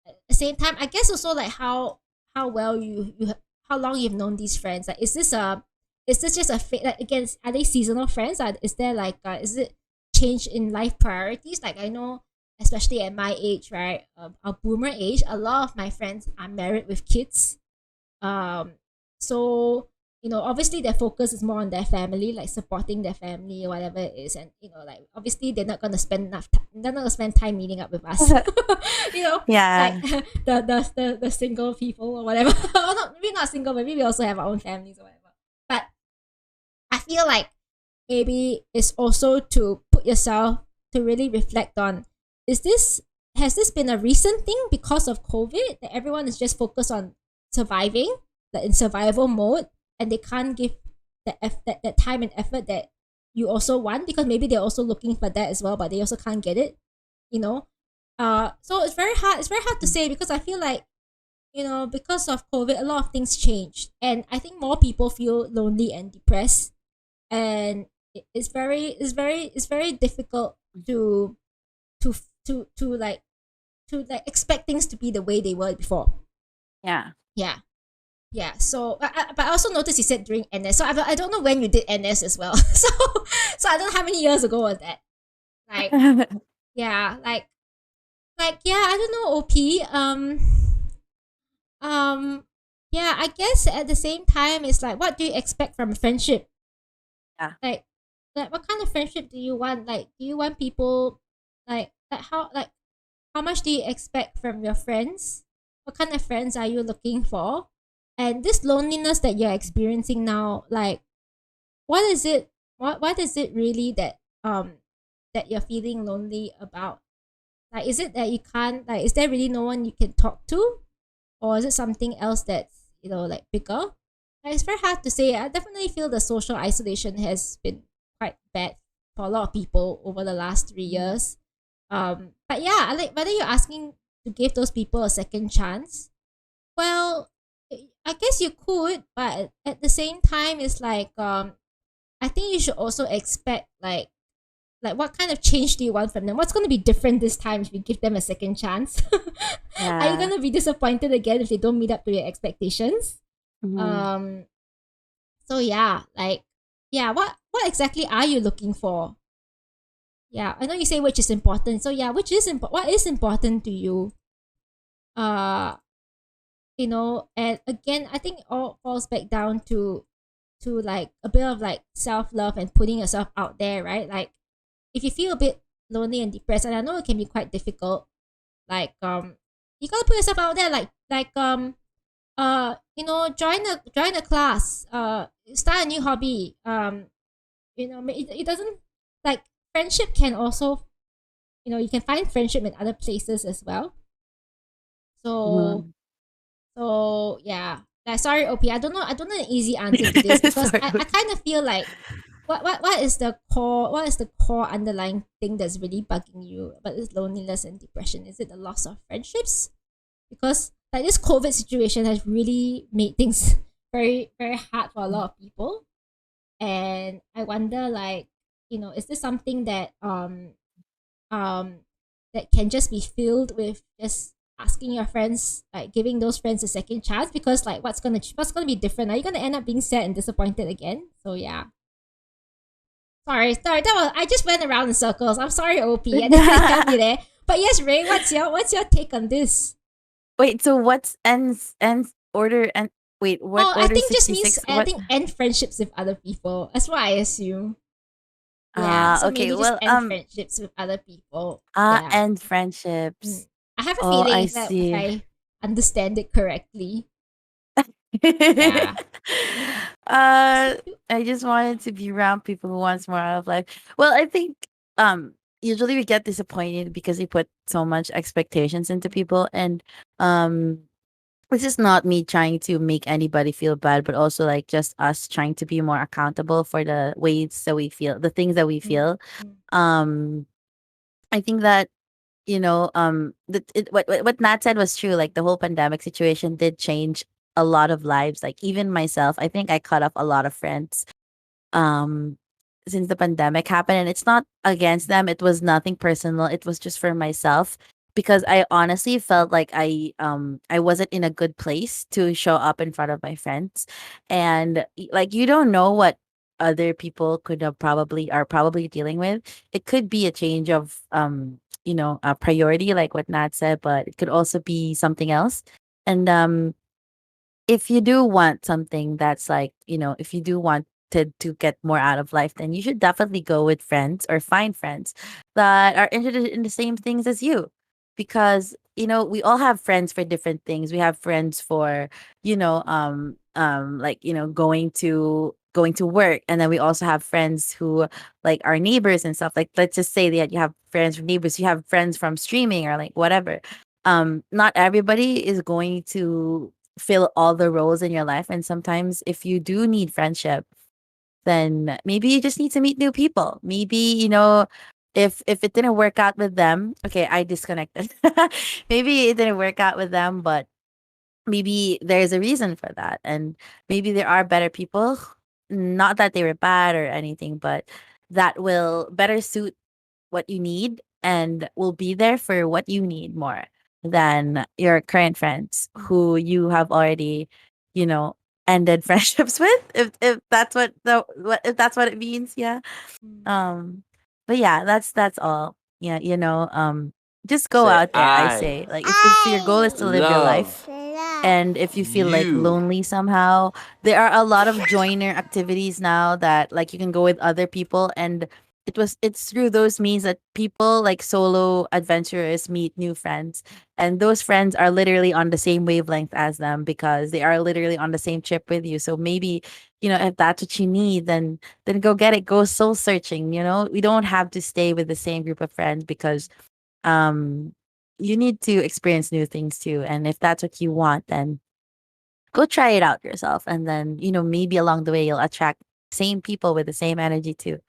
S1: At the same time, I guess also like how well how long you've known these friends. Like, is this just a like again? Are they seasonal friends? Is there like is it change in life priorities? Like I know, especially at my age, right, our boomer age, a lot of my friends are married with kids. So you know, obviously their focus is more on their family, like supporting their family or whatever it is, and you know, like obviously they're not gonna spend enough time. They're not gonna spend time meeting up with us. You know,
S3: Yeah.
S1: like the single people or whatever. Or not, maybe not single, maybe we also have our own families or whatever. But I feel like maybe it's also to put yourself to really reflect on: has this been a recent thing because of COVID that everyone is just focused on surviving, like in survival mode, and they can't give that time and effort that you also want, because maybe they're also looking for that as well, but they also can't get it, you know. So it's very hard to say, because I feel like, you know, because of COVID, a lot of things changed, and I think more people feel lonely and depressed, and it's very difficult to to to like expect things to be the way they were before.
S3: Yeah.
S1: Yeah. So, but I also noticed you said during NS. So I don't know when you did NS as well. So I don't know how many years ago was that. Like, yeah, yeah. I don't know. OP. Yeah. I guess at the same time, it's like, what do you expect from a friendship?
S3: Yeah.
S1: Like what kind of friendship do you want? Like, do you want people like how much do you expect from your friends? What kind of friends are you looking for? And this loneliness that you're experiencing now, like, what is it? What is it really that you're feeling lonely about? Like, is it that you can't, like, is there really no one you can talk to, or is it something else that's, you know, like bigger? Like, it's very hard to say. I definitely feel the social isolation has been quite bad for a lot of people over the last 3 years. But yeah, I like whether you're asking to give those people a second chance. Well, I guess you could, but at the same time, it's like I think you should also expect like what kind of change do you want from them? What's going to be different this time if you give them a second chance? Are you
S3: Yeah.
S1: going to be disappointed again if they don't meet up to your expectations?
S3: Mhm.
S1: So yeah, like yeah, what exactly are you looking for? Yeah, I know you say which is important. So yeah, what is important to you? Uh you know, and again, I think it all falls back down to like a bit of like self-love and putting yourself out there, right? Like if you feel a bit lonely and depressed, and I know it can be quite difficult, like you gotta put yourself out there, you know, join a class, start a new hobby, you know, it doesn't, like, friendship can also, you know, you can find friendship in other places as well. So
S3: Mhm.
S1: yeah, like, sorry, OP, I don't know an easy answer to this, because
S3: Sorry.
S1: I kind of feel like what is the core underlying thing that's really bugging you about this loneliness and depression? Is it the loss of friendships? Because like this COVID situation has really made things very, very hard for a lot of people. And I wonder, like, is this something that that can just be filled with just asking your friends, like giving those friends a second chance? Because like what's gonna be different? Are you gonna end up being sad and disappointed again? So yeah. Sorry. That was, I just went around in circles. I'm sorry, OP. I didn't help you there. But yes, Ray, what's your take on this?
S3: Wait, so what's ends order and wait, what
S1: Oh, I
S3: order
S1: think just means
S3: 66?
S1: I
S3: What?
S1: think end friendships with other people. That's what I assume. Yeah, so
S3: Okay.
S1: maybe just
S3: Well,
S1: end friendships with other people. Yeah.
S3: end friendships.
S1: I have a
S3: Oh,
S1: feeling
S3: I
S1: if
S3: see.
S1: I understand it correctly. Yeah.
S3: uh, I just wanted to be around people who wants more out of life. Well, I think usually we get disappointed because we put so much expectations into people, and um this is not me trying to make anybody feel bad, but also like just us trying to be more accountable for the ways that we feel, the things that we
S1: Mm,
S3: feel.
S1: mm,
S3: Um, I think that what Nat said was true. Like the whole pandemic situation did change a lot of lives. Like even myself, I think I cut off a lot of friends um since the pandemic happened, and it's not against them. It was nothing personal. It was just for myself because I honestly felt like I wasn't in a good place to show up in front of my friends. And like you don't know what other people could have probably are probably dealing with. It could be a change of a priority like what Nat said, but it could also be something else. And if you do want something that's like, if you do want to get more out of life, then you should definitely go with friends or find friends that are interested in the same things as you. Because, we all have friends for different things. We have friends for, like, going to work. And then we also have friends who like our neighbors and stuff. Like let's just say that you have friends from neighbors, you have friends from streaming or like whatever. Not everybody is going to fill all the roles in your life. And sometimes if you do need friendship, then maybe you just need to meet new people. Maybe, if it didn't work out with them, okay, I disconnected. Maybe it didn't work out with them, but maybe there's a reason for that. And maybe there are better people, not that they were bad or anything, but that will better suit what you need and will be there for what you need more than your current friends who you have already, you know, ended friendships with. If that's if that's what it means, yeah.
S1: mm,
S3: Um, but yeah, that's all. Yeah, just go
S5: Say,
S3: out there. I say, like, if your goal is to live your life,
S5: love
S3: and if you feel like
S5: you.
S3: lonely somehow, there are a lot of joiner activities now that like you can go with other people, and it's through those means that people like solo adventurers meet new friends, and those friends are literally on the same wavelength as them because they are literally on the same trip with you. So maybe, if that's what you need, then go get it. Go soul searching. We don't have to stay with the same group of friends because um you need to experience new things too. And if that's what you want, then go try it out yourself. And then, maybe along the way you'll attract same people with the same energy too.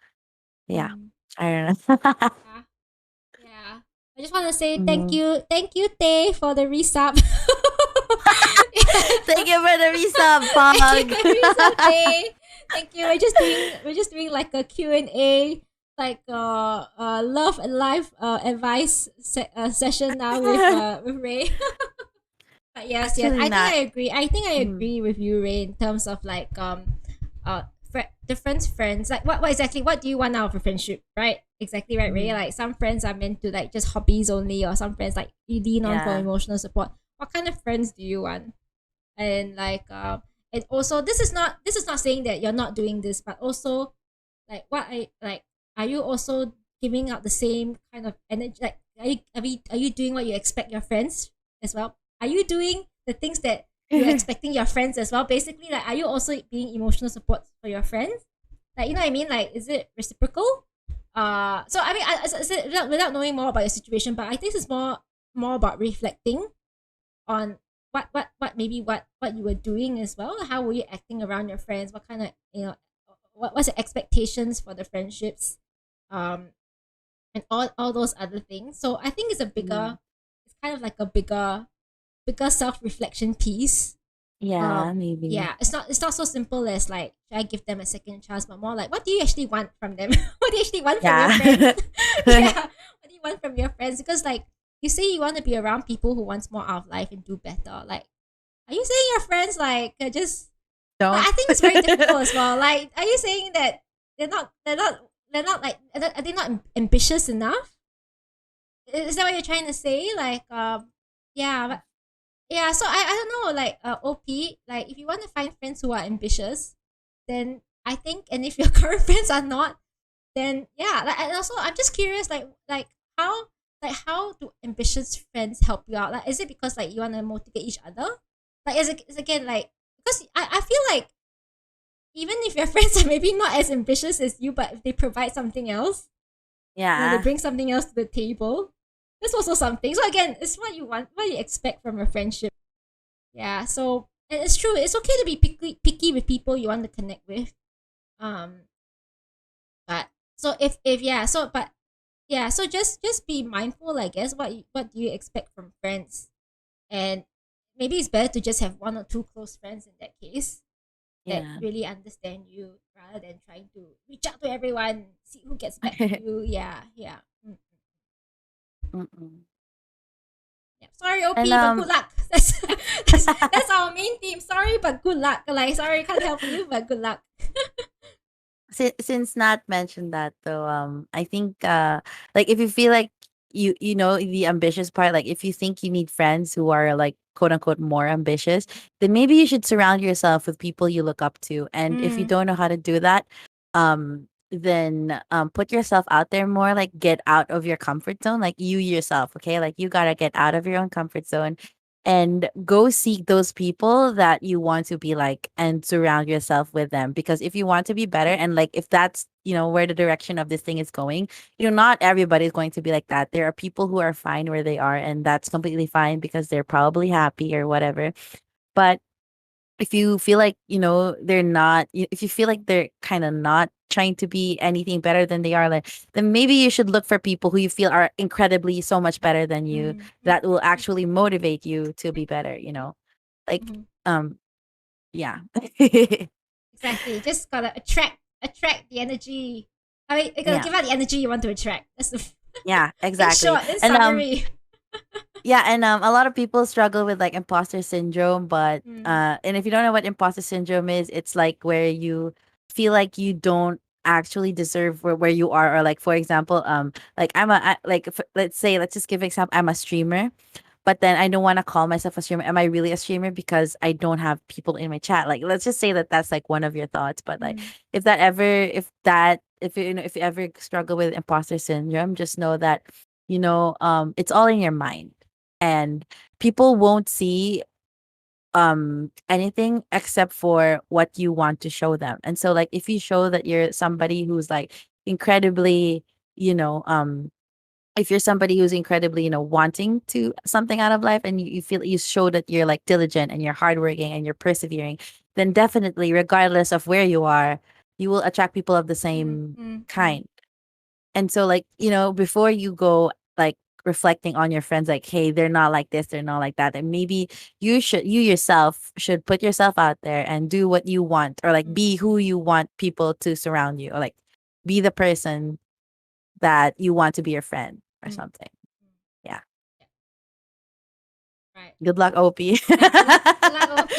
S3: Yeah.
S1: mm.
S3: I don't know.
S1: Yeah. Yeah. I just want to say
S3: Mhm.
S1: thank you, Tay, for the resub.
S3: Thank you for the resub,
S1: Thank you
S3: Pog.
S1: for the resub, Tay. Thank you. We're just doing like a Q&A, like love and life advice session now with Ray. But yes, yes,
S3: Actually
S1: I think
S3: not.
S1: I agree. I think I
S3: Mhm.
S1: agree with you, Ray, in terms of like different friends. Like what exactly? What do you want out of a friendship? Right? Exactly right, Ray.
S3: Mhm.
S1: Like some friends are meant to like just hobbies only, or some friends like you lean on for
S3: Yeah.
S1: emotional support. What kind of friends do you want? And like and also this is not saying that you're not doing this, but also like what I like, are you also giving out the same kind of energy? Like are you doing what you expect your friends as well? Are you doing the things that you're expecting your friends as well? Basically, like, are you also being emotional support for your friends? Like, you know what I mean? Like, is it reciprocal? So I mean, I said, without knowing more about your situation, but I think it's more about reflecting on what maybe what you were doing as well. How were you acting around your friends? What kind of what's your expectations for the friendships, um, and all those other things. So I think
S3: Mm.
S1: it's kind of like a bigger self reflection piece.
S3: Yeah, maybe.
S1: Yeah, it's not so simple as like, should I give them a second chance, but more like, what do you actually want from them? What do you actually want from your friends?
S3: Yeah.
S1: Yeah, what do you want from your friends? Because like, you say you want to be around people who wants more out of life and do better. Like, are you saying your friends like just like,
S3: Don't.
S1: I think it's very difficult as well. Like, are you saying that they're not like, are they not ambitious enough? Is that what you're trying to say? Like, yeah, but yeah. So I don't know. Like, OP. Like, if you want to find friends who are ambitious, then I think, and if your current friends are not, then yeah. Like, and also I'm just curious. How how do ambitious friends help you out? Like, is it because like you want to motivate each other? Like, is again like, because I feel like even if your friends are maybe not as ambitious as you, but if they provide something else, they
S3: Yeah.
S1: bring something else to the table, that's also something. So again, it's what you want, what you expect from a friendship. Yeah. So, and it's true. It's okay to be picky with people you want to connect with. Um. But so if yeah. So but yeah. So just be mindful. I guess what do you expect from friends, and maybe it's better to just have one or two close friends in that case that
S3: Yeah.
S1: really understand you rather than trying to reach out to everyone, see who gets back to you. Yeah, yeah.
S3: Mm-mm.
S1: Yeah. Sorry,
S3: And
S1: OP, but good luck. That's our main theme. Sorry, but good luck. Like, sorry, can't help you, but good luck.
S3: Since Nat mentioned that though, I think like if you feel like you know the ambitious part, like if you think you need friends who are like quote unquote more ambitious, then maybe you should surround yourself with people you look up to. And if you
S1: Mm,
S3: don't know how to do that, then put yourself out there more, like get out of your comfort zone, like you yourself, okay? Like you gotta get out of your own comfort zone and go seek those people that you want to be like and surround yourself with them, because if you want to be better and like if that's where the direction of this thing is going, not everybody is going to be like that. There are people who are fine where they are, and that's completely fine because they're probably happy or whatever. But if you feel like they're not, if you feel like they're kind of not trying to be anything better than they are, like, then maybe you should look for people who you feel are incredibly so much better than you,
S1: mm, mm,
S3: that will actually motivate you to be better, like
S1: mhm.
S3: um yeah.
S1: Exactly. Just gotta attract the energy. I mean, you gotta
S3: Yeah,
S1: give out the energy you want to attract. That's the
S3: yeah,
S1: in
S3: exactly.
S1: short, in
S3: And
S1: summary.
S3: yeah, and a lot of people struggle with like imposter syndrome, but
S1: Mm,
S3: and if you don't know what imposter syndrome is, it's like where you feel like you don't actually deserve where you are, or like for example, like like let's just give example, I'm a streamer, but then I don't want to call myself a streamer. Am I really a streamer because I don't have people in my chat? Like, let's just say that that's like one of your thoughts. But like,
S1: mm,
S3: if if you ever struggle with imposter syndrome, just know that it's all in your mind, and people won't see anything except for what you want to show them. And so, like, if you show that you're somebody who's like incredibly, you know, if you're somebody who's incredibly wanting to something out of life, and you feel you show that you're like diligent and you're hardworking and you're persevering, then definitely regardless of where you are, you will attract people of the
S1: mm,
S3: same
S1: mm, mm,
S3: kind. And so, like, before you go like reflecting on your friends, like, hey, they're not like this, they're not like that, and maybe you yourself should put yourself out there and do what you want, or like
S1: mm,
S3: be who you want people to surround you, or like be the person that you want to be your friend or
S1: mm,
S3: something.
S1: mm.
S3: Yeah.
S1: Yeah, right.
S3: Good luck, OP.
S1: Yeah, good luck, OP.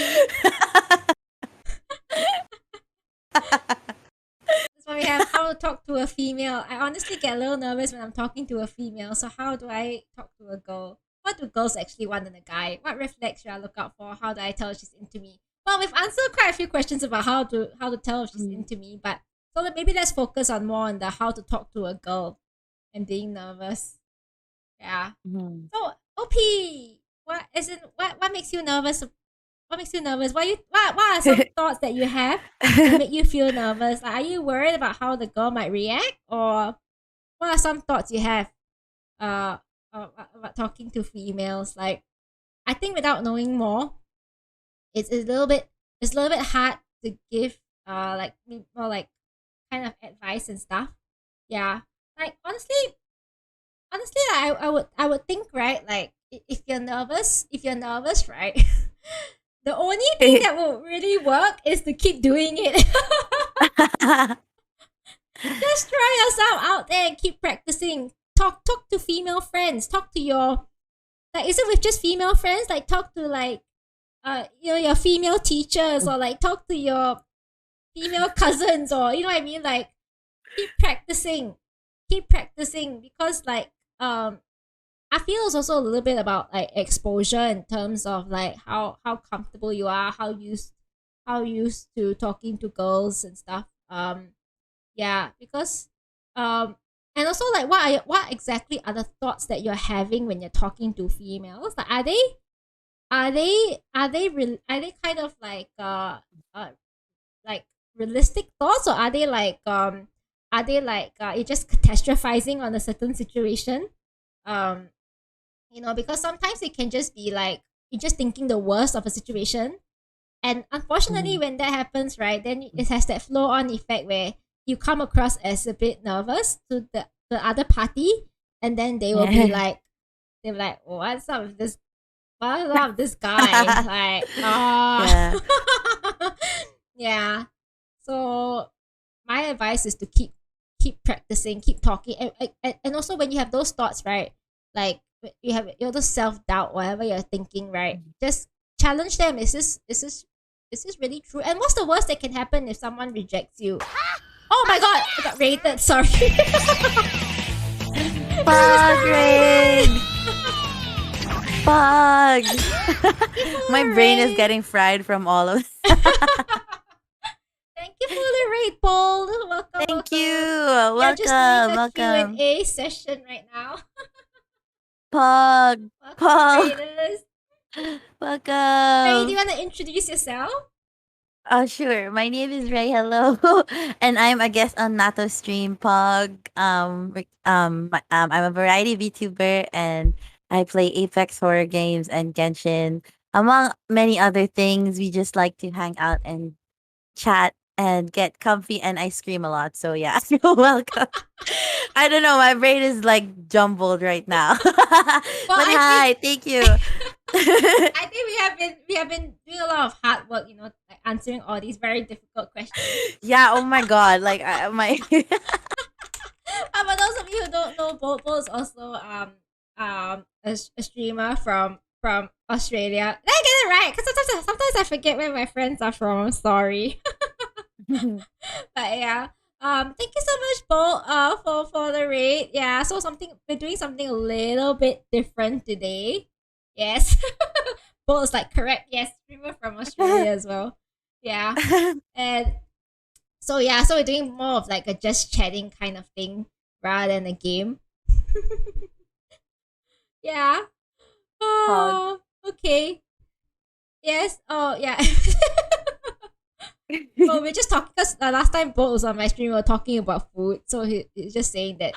S1: That's why we have how to talk to a female. I honestly get a little nervous when I'm talking to a female. So how do I talk to a girl? What do girls actually want in a guy? What red flags should I look out for? How do I tell if she's into me? Well, we've answered quite a few questions about how to tell if she's
S3: Mm,
S1: into me, but so maybe let's focus on more on the how to talk to a girl and being nervous. Yeah.
S3: mhm.
S1: So OP, what makes you nervous? What makes you nervous? What are some thoughts that you have that make you feel nervous? Like, are you worried about how the girl might react, or what are some thoughts you have uh about talking to females? Like, I think without knowing more, it's a little bit hard to give more like kind of advice and stuff. Yeah, like honestly, I would think, right, like if you're nervous, right, the only thing that will really work is to keep doing it. Just try yourself out there and keep practicing. Talk to female friends. Talk to your, like, is it with just female friends? Like, talk to, like, your female teachers, or like talk to your female cousins, or you know what I mean. Like, keep practicing, because like I feel it's also a little bit about like exposure in terms of like how comfortable you are, how used to talking to girls and stuff. Yeah, because and also like what exactly are the thoughts that you're having when you're talking to females? Like, are they kind of like realistic thoughts, or are they like you're just catastrophizing on a certain situation? Um because sometimes it can just be like you're just thinking the worst of a situation, and unfortunately when that happens, right, then it has that flow on effect where you come across as a bit nervous to the other party, and then they will be like, what's up with this guy? Like,
S3: Yeah.
S1: yeah. So my advice is to keep practicing, keep talking, and also when you have those thoughts, right, like you have all those self-doubt, whatever you're thinking, right, just challenge them. Is this really true? And what's the worst that can happen if someone rejects you? Oh my god, I got rated, sorry.
S3: Fuck, Ray. Fuck. My brain is getting fried from all of
S1: Thank you for the rate, Paul. Welcome.
S3: Thank you.
S1: Yeah, just doing a
S3: Welcome.
S1: Q&A session right now.
S3: Pug.
S1: Welcome,
S3: Paul.
S1: Raiders. Ray, do
S3: Welcome.
S1: you want to introduce yourself?
S3: Oh, sure. My name is Ray. Hello, and I'm a guest on Nato Stream Pog. I'm a variety VTuber, and I play Apex horror games and Genshin, among many other things. We just like to hang out and chat and get comfy, and I scream a lot. So yeah, you're welcome. I don't know. My brain is like jumbled right now. But
S1: I
S3: hi, thank you.
S1: I think we have been doing a lot of hard work, like answering all these very difficult questions.
S3: Yeah. Oh my god. Like my.
S1: For those of you who don't know, Bobo is also a streamer from Australia. Did I get it right? Because sometimes I forget where my friends are from. Sorry. But yeah. Thank you so much, Bo, for the raid. Yeah, so we're doing something a little bit different today. Yes. Bo is like correct, yes, streamer from Australia as well. Yeah. And so we're doing more of like a just chatting kind of thing rather than a game. Yeah. Oh, okay. Yes. Oh, yeah. Well, we're just talking because last time Bo was on my stream, we were talking about food. So he's just saying that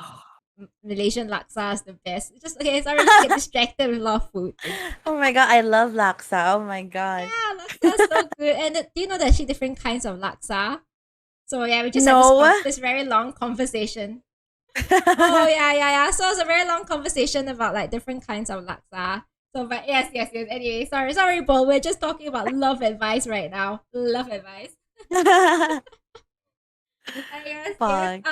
S1: Malaysian laksa is the best. It's just okay. Sorry, to get distracted with a lot of food.
S3: Oh my god, I love laksa. Oh my god.
S1: Yeah, laksa is so good. And do you know there's actually different kinds of laksa? So yeah, we just
S3: No.
S1: had this very long conversation. Oh yeah. So it's a very long conversation about like different kinds of laksa. So, but yes. Anyway, sorry, Bo. We're just talking about love advice right now. Love advice. Yes.
S3: Fuck.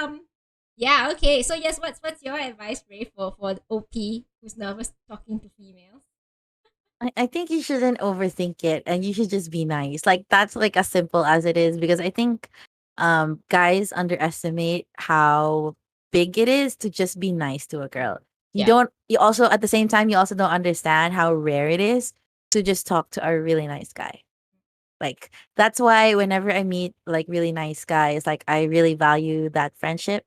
S1: Yeah. Okay. So yes, what's your advice, Ray, for the OP who's nervous talking to females?
S3: I think you shouldn't overthink it, and you should just be nice. Like that's like as simple as it is, because I think guys underestimate how big it is to just be nice to a girl. You also at the same time you also don't understand how rare it is to just talk to a really nice guy. Like that's why whenever I meet like really nice guys, like I really value that friendship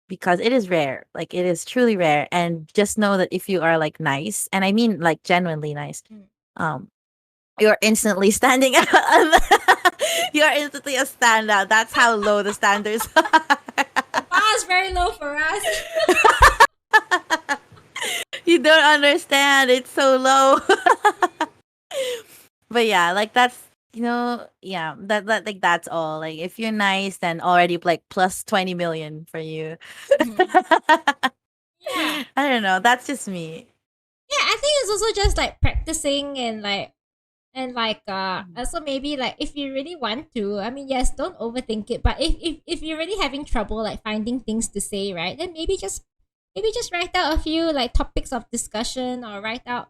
S3: because it is rare. Like it is truly rare. And just know that if you are like nice, and I mean like genuinely nice, um, you're instantly standing out. You're instantly a standout. That's how low the standards are.
S1: The bar is very low for us.
S3: You don't understand. It's so low. But yeah, like that's that like that's all. Like if you're nice, then already like plus 20 million for you.
S1: Mhm. Yeah.
S3: I don't know. That's just me.
S1: Yeah, I think it's also just like practicing and also maybe like if you really want to, I mean, yes, don't overthink it, but if you're really having trouble like finding things to say, right, then maybe just write out a few like topics of discussion, or write out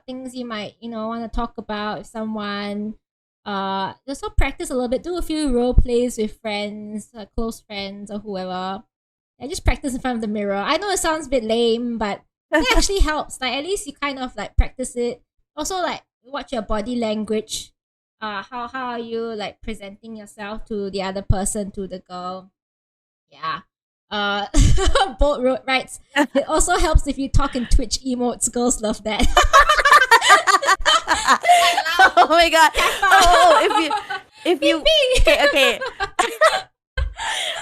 S1: things you might want to talk about with someone. Also practice a little bit, do a few role plays with friends, close friends or whoever. Yeah, just practice in front of the mirror. I know it sounds a bit lame, but it actually helps. Like at least you kind of like practice it. Also like watch your body language. How are you like presenting yourself to the other person, to the girl? Yeah. Uh Bolt Road writes, it also helps if you talk in Twitch emotes. Girls love that.
S3: Oh my god. Oh, if you okay.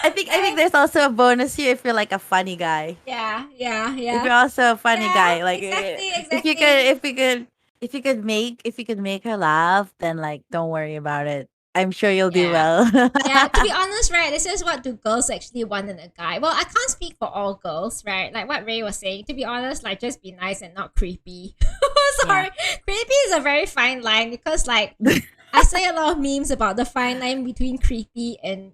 S3: I think there's also a bonus here if you're like a funny guy.
S1: Yeah, yeah,
S3: If
S1: yeah.
S3: you're also a funny
S1: Yeah,
S3: guy, like
S1: exactly,
S3: if you
S1: exactly.
S3: could if you could make her laugh, then like don't worry about it. I'm sure you'll do
S1: Yeah.
S3: well.
S1: Yeah, to be honest, right, this is what do girls actually want in a guy. Well, I can't speak for all girls, right? Like what Ray was saying. To be honest, like just be nice and not creepy. Sorry, creepy is a very fine line, because like I say a lot of memes about the fine line between creepy and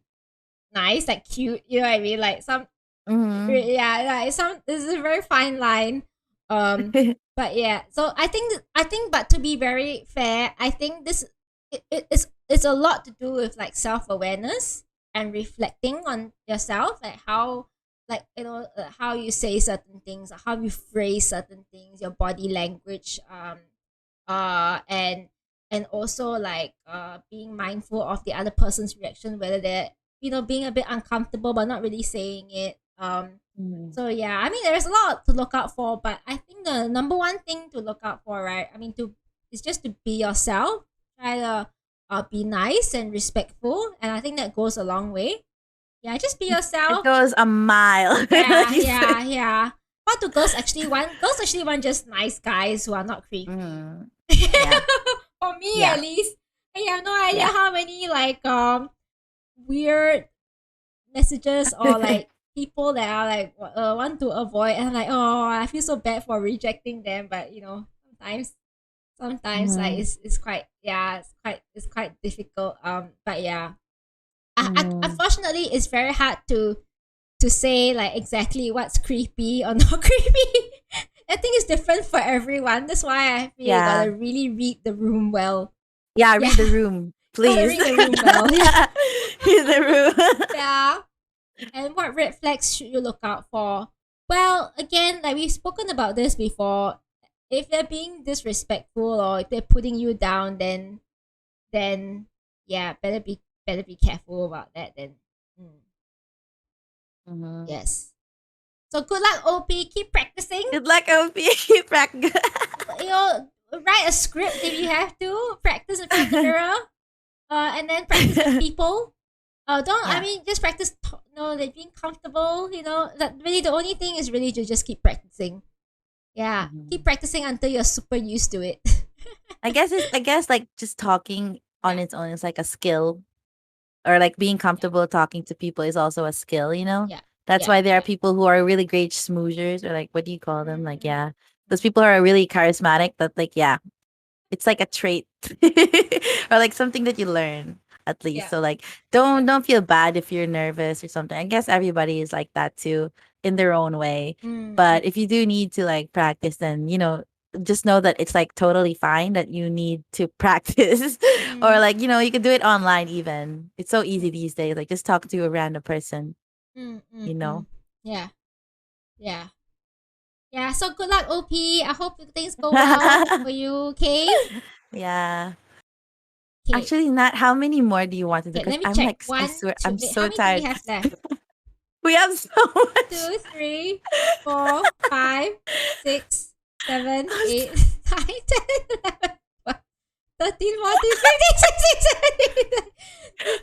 S1: nice, like cute. You know what I mean? Like
S3: Mhm.
S1: yeah, like this is a very fine line. But yeah, so I think, but to be very fair, I think it's a lot to do with like self-awareness and reflecting on yourself, like how, like how you say certain things, how you phrase certain things, your body language, and also like being mindful of the other person's reaction, whether they're being a bit uncomfortable but not really saying it.
S3: Mhm.
S1: So yeah, I mean there's a lot to look out for, but I think the number one thing to look out for, right? I mean, to is just to be yourself. Try to be nice and respectful, and I think that goes a long way. Yeah, just be
S3: It
S1: yourself.
S3: goes a mile.
S1: Yeah,
S3: Like you said.
S1: yeah, yeah. What do girls actually want? Girls actually want just nice guys who are not creepy.
S3: Mhm. Yeah.
S1: For me,
S3: Yeah.
S1: at least, I have no idea
S3: Yeah.
S1: how many like weird messages or like people that are like want to avoid, and I'm like, oh, I feel so bad for rejecting them, but sometimes like
S3: Mhm.
S1: it's quite, yeah, it's quite difficult, but yeah,
S3: Mhm.
S1: unfortunately it's very hard to say like exactly what's creepy or not creepy. I think it's different for everyone. That's why I feel you
S3: Yeah.
S1: gotta really read the room well.
S3: Yeah,
S1: Yeah.
S3: read the room,
S1: Gotta
S3: please.
S1: read the room well. Yeah.
S3: Read the room.
S1: Yeah. And what red flags should you look out for? Well, again, like we've spoken about this before. If they're being disrespectful or if they're putting you down, then yeah, better be careful about that. Then, mm,
S3: Mhm.
S1: yes. So good luck, OP. Keep practicing.
S3: Good luck, OP. Practice.
S1: Write a script if you have to. Practice in front of the mirror. And then practice with people. Don't I
S3: Yeah.
S1: mean just practice. Like being comfortable. That really the only thing is really to just keep practicing. Yeah, keep
S3: Mhm.
S1: practicing until you're super used to it.
S3: I guess like just talking on
S1: Yeah,
S3: its own is like a skill, or like being
S1: yeah,
S3: comfortable talking to people is also a skill.
S1: yeah,
S3: That's
S1: yeah,
S3: why there are
S1: yeah.
S3: people who are really great schmoozers, or like what do you call them? Like,
S1: Mm-hmm.
S3: yeah. Those people are really charismatic, but like, yeah, it's like a trait or like something that you learn at least.
S1: Yeah,
S3: So like
S1: yeah.
S3: don't feel bad if you're nervous or something. I guess everybody is like that too in their own way.
S1: Mm-hmm.
S3: But if you do need to like practice, then just know that it's like totally fine that you need to practice. Or
S1: Mm-hmm.
S3: like you can do it online even. It's so easy these days. Like just talk to a random person, you
S1: Mm-hmm.
S3: know.
S1: Yeah, yeah, yeah. So good luck, OP. I hope things go well for you. Okay.
S3: Yeah.
S1: Okay.
S3: Actually, not how many more do you want to do?
S1: Okay.
S3: Because
S1: Let me
S3: I'm
S1: check.
S3: like, I
S1: One,
S3: swear,
S1: two.
S3: I'm
S1: Wait, how
S3: so
S1: many do we
S3: tired.
S1: have left?
S3: We have so much.
S1: 2, 3, 4, 5, 6, 7, 8, 9, 10, 11, 12, 13, 14, 15, 16,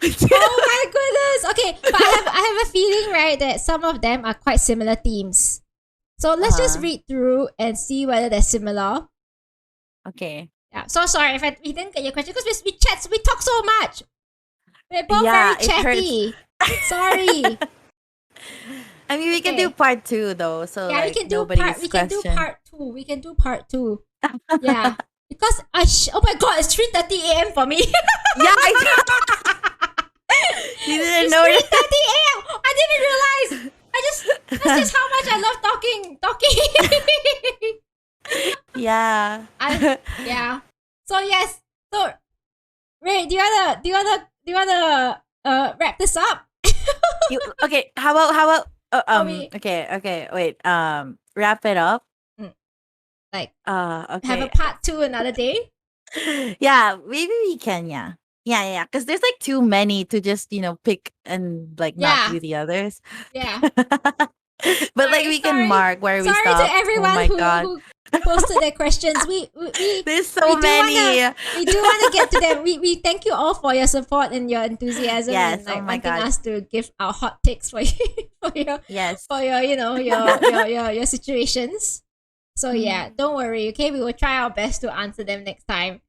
S1: 17. Oh my goodness. Okay, but I have a feeling, right, that some of them are quite similar themes. So let's just
S3: Uh-huh.
S1: read through and see whether they're similar.
S3: Okay.
S1: Yeah. So sorry if we didn't get your question because we talk so much. We're both
S3: Yeah,
S1: very
S3: it hurts.
S1: chatty. Sorry.
S3: I mean, we can do
S1: Okay.
S3: part 2 though, so
S1: Yeah,
S3: like nobody's
S1: we can do
S3: question.
S1: part 2. We can do part 2. Yeah. Because oh my god, it's 3:30 a.m. for me.
S3: Yeah, you didn't
S1: It's
S3: know
S1: 3:30
S3: that.
S1: a.m. I didn't realize. That's just how much I love talking.
S3: Yeah.
S1: Yeah. So yes. So Ray, do you wanna wrap this up?
S3: Okay, how about
S1: Or we
S3: okay, wait. Wrap it up.
S1: like have a
S3: Okay.
S1: part 2 another day?
S3: Yeah, maybe we can, yeah. Yeah, because there's like too many to just, pick and like not
S1: Yeah.
S3: do the others.
S1: Yeah.
S3: But like we can mark where we
S1: Sorry to
S3: stop. Oh
S1: everyone
S3: my god.
S1: who posted their questions.
S3: There's so many.
S1: We do wanna get to them. We thank you all for your support and your enthusiasm
S3: Yes,
S1: and
S3: oh
S1: like
S3: my
S1: wanting
S3: god.
S1: us to give our hot takes for you
S3: Yes.
S1: for your your situations. So yeah, don't worry, okay? We will try our best to answer them next time.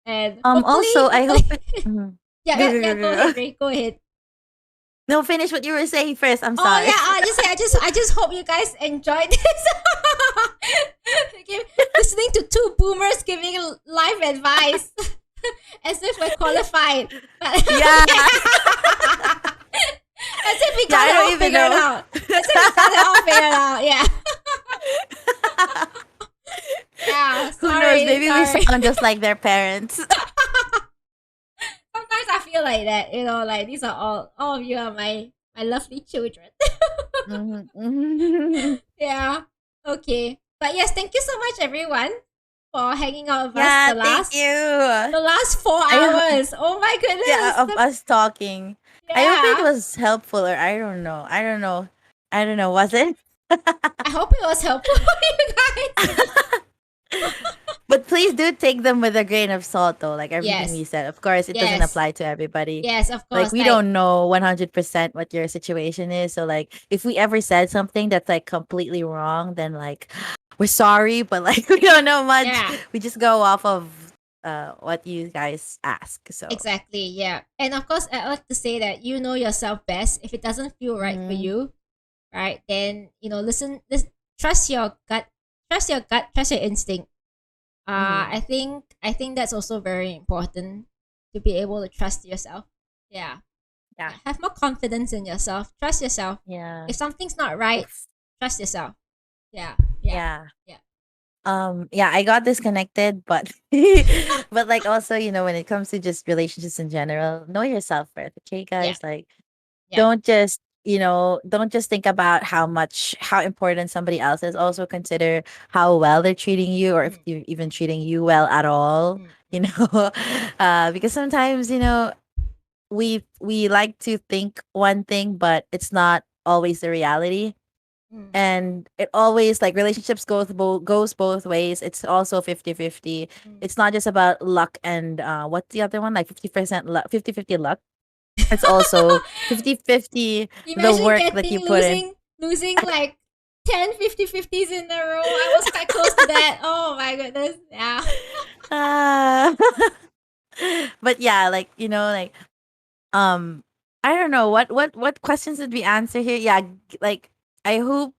S1: And
S3: Also, I hope Mhm.
S1: yeah,
S3: Go,
S1: yeah,
S3: go,
S1: yeah,
S3: go,
S1: go
S3: go.
S1: ahead, Ray. Go ahead.
S3: No, finish what you were saying first. I'm
S1: Oh
S3: sorry.
S1: yeah, I just hope you guys enjoyed this. Listening to two boomers giving life advice as if we're qualified.
S3: Yeah.
S1: As if we
S3: Yeah,
S1: got
S3: I
S1: it
S3: don't
S1: all
S3: even
S1: figured
S3: know.
S1: out. As if we got it all figured out. Yeah. Yeah.
S3: Who
S1: Sorry.
S3: knows? Maybe we
S1: sorry.
S3: sound just like their parents.
S1: Sometimes I feel like that. Like these are all of you are my lovely children.
S3: Mhm.
S1: Yeah. Okay. But yes, thank you so much everyone for hanging out with
S3: Yeah,
S1: us
S3: thank you.
S1: the last 4
S3: I
S1: hours. Oh my goodness.
S3: Yeah, of us talking. I hope it
S1: Yeah.
S3: was helpful, or I don't know. I don't know. Was it?
S1: I hope it was helpful for you guys.
S3: But please do take them with a grain of salt, though. Like everything
S1: Yes.
S3: we said. Of course, it doesn't
S1: Yes.
S3: apply to everybody.
S1: Yes, of
S3: Like
S1: course.
S3: we don't know 100% what your situation is. So like, if we ever said something that's like completely wrong, then like we're sorry, but like we don't know much.
S1: Yeah.
S3: We just go off of what you guys ask. So
S1: Exactly, yeah. And of course, I like to say that you know yourself best. If it doesn't feel right for
S3: Mhm.
S1: you, right, then trust your gut, trust your gut, trust your instinct.
S3: Mhm.
S1: I think that's also very important to be able to trust yourself. Yeah,
S3: Yeah.
S1: have more confidence in yourself. Trust yourself.
S3: Yeah.
S1: If something's not right,
S3: Oof.
S1: trust yourself. Yeah,
S3: Yeah.
S1: yeah.
S3: Yeah, I got disconnected, but but like also, when it comes to just relationships in general, know yourself first. Okay,
S1: Yeah.
S3: guys, like
S1: Yeah.
S3: don't just think about how important somebody else is. Also consider how well they're treating you, or if
S1: Mm.
S3: they're even treating you well at all.
S1: Mm,
S3: You know, because sometimes we like to think one thing, but it's not always the reality.
S1: mm,
S3: And it always, like, relationships goes both ways. It's also 50-50.
S1: mm.
S3: It's not just about luck and what's the other one, like 50% luck, 50-50 luck. It's also 50-50 the
S1: Imagine
S3: work that you put in.
S1: losing like 10 50-50s in a row. I was quite close to that. Oh my goodness. Yeah.
S3: Ah. But yeah, like, like, I don't know what questions did we answer here. Yeah, like, I hope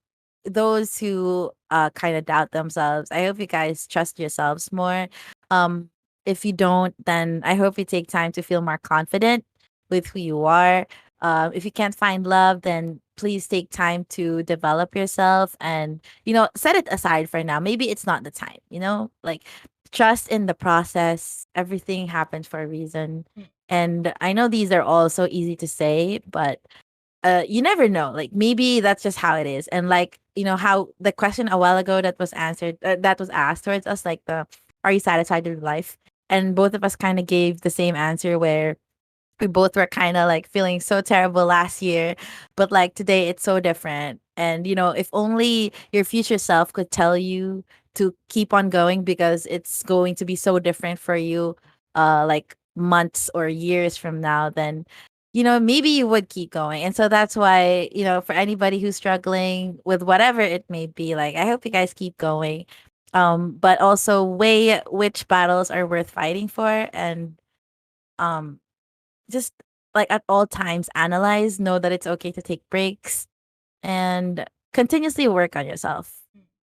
S3: those who kind of doubt themselves, I hope you guys trust yourselves more. um if you don't, then I hope you take time to feel more confident with who you are. If you can't find love, then please take time to develop yourself, and set it aside for now. Maybe it's not the time, like, trust in the process. Everything happens for a reason.
S1: Mm.
S3: And I know these are all so easy to say, but you never know. Like, maybe that's just how it is. And like, how the question a while ago that was answered, that was asked towards us, like, are you satisfied with life? And both of us kind of gave the same answer, where we both were kind of like feeling so terrible last year, but like today it's so different. And if only your future self could tell you to keep on going, because it's going to be so different for you, like months or years from now, then maybe you would keep going. And so that's why, for anybody who's struggling with whatever it may be, like, I hope you guys keep going. but also weigh which battles are worth fighting for, and um just like at all times analyze, know that it's okay to take breaks, and continuously work on yourself.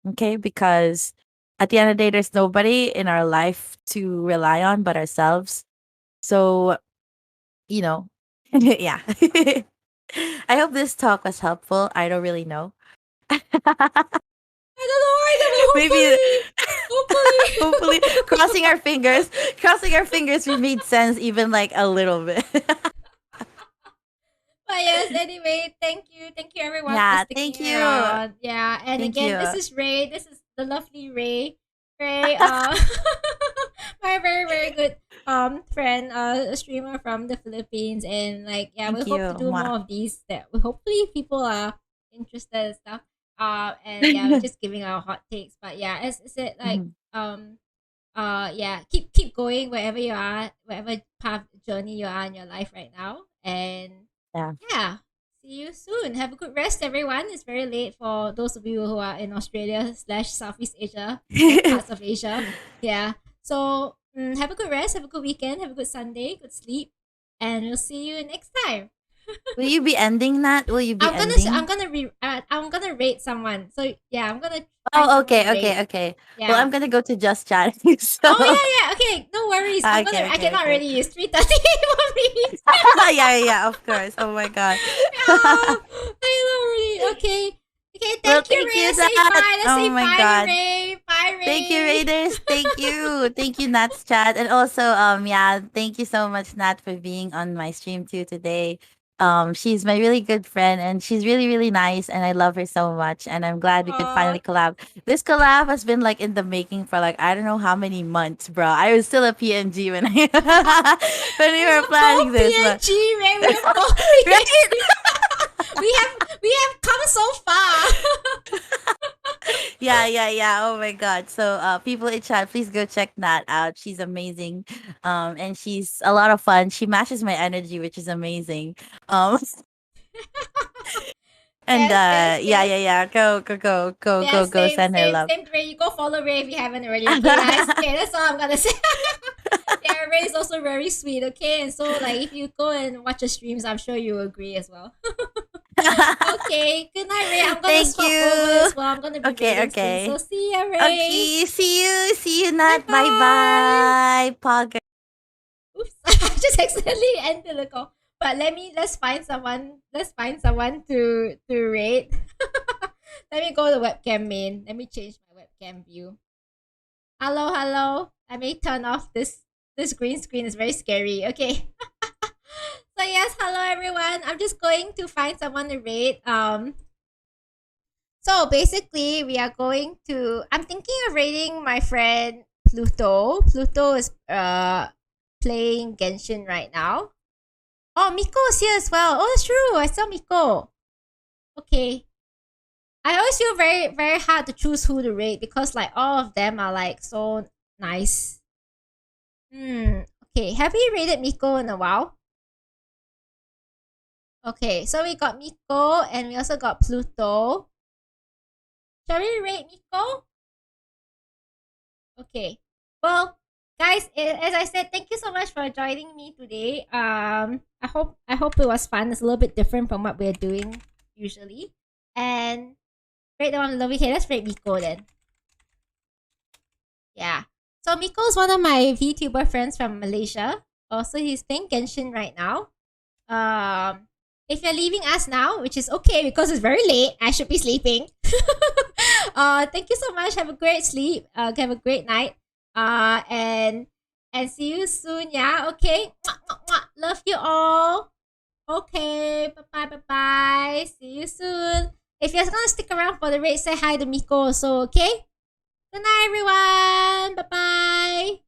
S3: Okay? Because at the end of the day, there's nobody in our life to rely on but ourselves. So, you know, yeah. I hope this talk was helpful. I don't really know.
S1: I don't know.
S3: Maybe
S1: Hopefully.
S3: hopefully crossing our fingers we made sense even like a little bit.
S1: But yes, anyway, thank you everyone for
S3: Yeah,
S1: sticking
S3: thank you.
S1: around. Yeah, and
S3: Thank
S1: again,
S3: you.
S1: this is Ray. This is the lovely Ray. Ray, my very very good friend, a streamer from the Philippines, and like yeah, we
S3: Thank
S1: hope
S3: you.
S1: to do
S3: Mwah.
S1: more of these. That we hopefully people are interested and stuff. And yeah, we're just giving our hot takes. But yeah, as it like
S3: Mhm.
S1: yeah, keep going wherever you are, whatever path journey you are in your life right now, and
S3: Yeah.
S1: yeah. See you soon. Have a good rest, everyone. It's very late for those of you who are in Australia slash Southeast Asia and parts of Asia. Yeah. So have a good rest. Have a good weekend. Have a good Sunday. Good sleep, and we'll see you next time.
S3: Will you be ending that? Will you be ending?
S1: I'm gonna rate someone. So yeah, I'm gonna find
S3: Oh,
S1: someone to
S3: okay,
S1: rate.
S3: okay, okay. Well,
S1: Yeah.
S3: I'm gonna go to just chatting. So,
S1: Oh yeah. Okay. No worries.
S3: okay,
S1: I
S3: okay,
S1: cannot
S3: okay.
S1: really use 3:30 for me.
S3: Yeah, yeah, of course. Oh my god.
S1: Oh, I love really. Okay. Okay,
S3: Well,
S1: thank you,
S3: thank
S1: Ray.
S3: you,
S1: Let's say
S3: Nat.
S1: bye. Let's
S3: Oh
S1: say
S3: my
S1: bye to
S3: god.
S1: Ray. Bye,
S3: Thank you,
S1: Ray.
S3: Raiders. Thank you. Thank you, Nat's chat. And also, yeah, thank you so much, Nat, for being on my stream too today. She's my really good friend and she's really, really nice and I love her so much. And I'm glad we could
S1: Aw.
S3: finally collab. This collab has been like in the making for like I don't know how many months, bro. I was still a PNG when I when we
S1: We
S3: were
S1: are
S3: planning
S1: both
S3: this, but
S1: PNG, Ray. We are both
S3: right?
S1: PNG. we have come so far.
S3: Yeah, yeah, yeah. Oh my god. So people in chat, please go check Nat out. She's amazing. And she's a lot of fun. She matches my energy, which is amazing. Um and
S1: Yes, yes,
S3: yeah,
S1: yes.
S3: yeah, yeah.
S1: Yeah,
S3: Go
S1: same,
S3: send her
S1: same,
S3: love.
S1: same. Ray, you go follow Ray if you haven't already. Okay, guys. Okay, that's all I'm gonna say. Yeah, Ray is also very sweet. Okay, and so like if you go and watch her streams, I'm sure you agree as well. Okay, good night, Ray. I'm gonna
S3: Thank
S1: swap over as
S3: you.
S1: well. I'm gonna be
S3: Okay,
S1: reading soon. So
S3: okay.
S1: see ya, Ray.
S3: Okay, see you,
S1: Bye
S3: Nat. Bye
S1: bye.
S3: bye. Pog.
S1: Oops, I just accidentally ended the call. But let's find someone. Let's find someone to rate. Let me go to webcam main. Let me change my webcam view. Hello, hello. I may turn off this green screen. It's very scary. Okay. So yes, hello everyone. I'm just going to find someone to rate. So basically, we are going to. I'm thinking of rating my friend Pluto. Pluto is playing Genshin right now. Oh, Miko is here as well. Oh, that's true. I saw Miko. Okay. I always feel very very hard to choose who to rate because like all of them are like so nice. Okay. Have we rated Miko in a while? Okay. So we got Miko and we also got Pluto. Shall we rate Miko? Okay. Well, guys, as I said, thank you so much for joining me today. I hope it was fun. It's a little bit different from what we're doing usually. And rate the one below. Okay, let's rate Miko then. Yeah. So Miko is one of my VTuber friends from Malaysia. Also, he's playing Genshin right now. If you're leaving us now, which is okay because it's very late, I should be sleeping. Thank you so much. Have a great sleep. Have a great night. And see you soon. Yeah. Okay. Mwah, mwah, mwah. Love you all. Okay. Bye bye. Bye bye. See you soon. If you're gonna stick around for the raid, say hi to Miko also. Okay. Good night, everyone. Bye bye.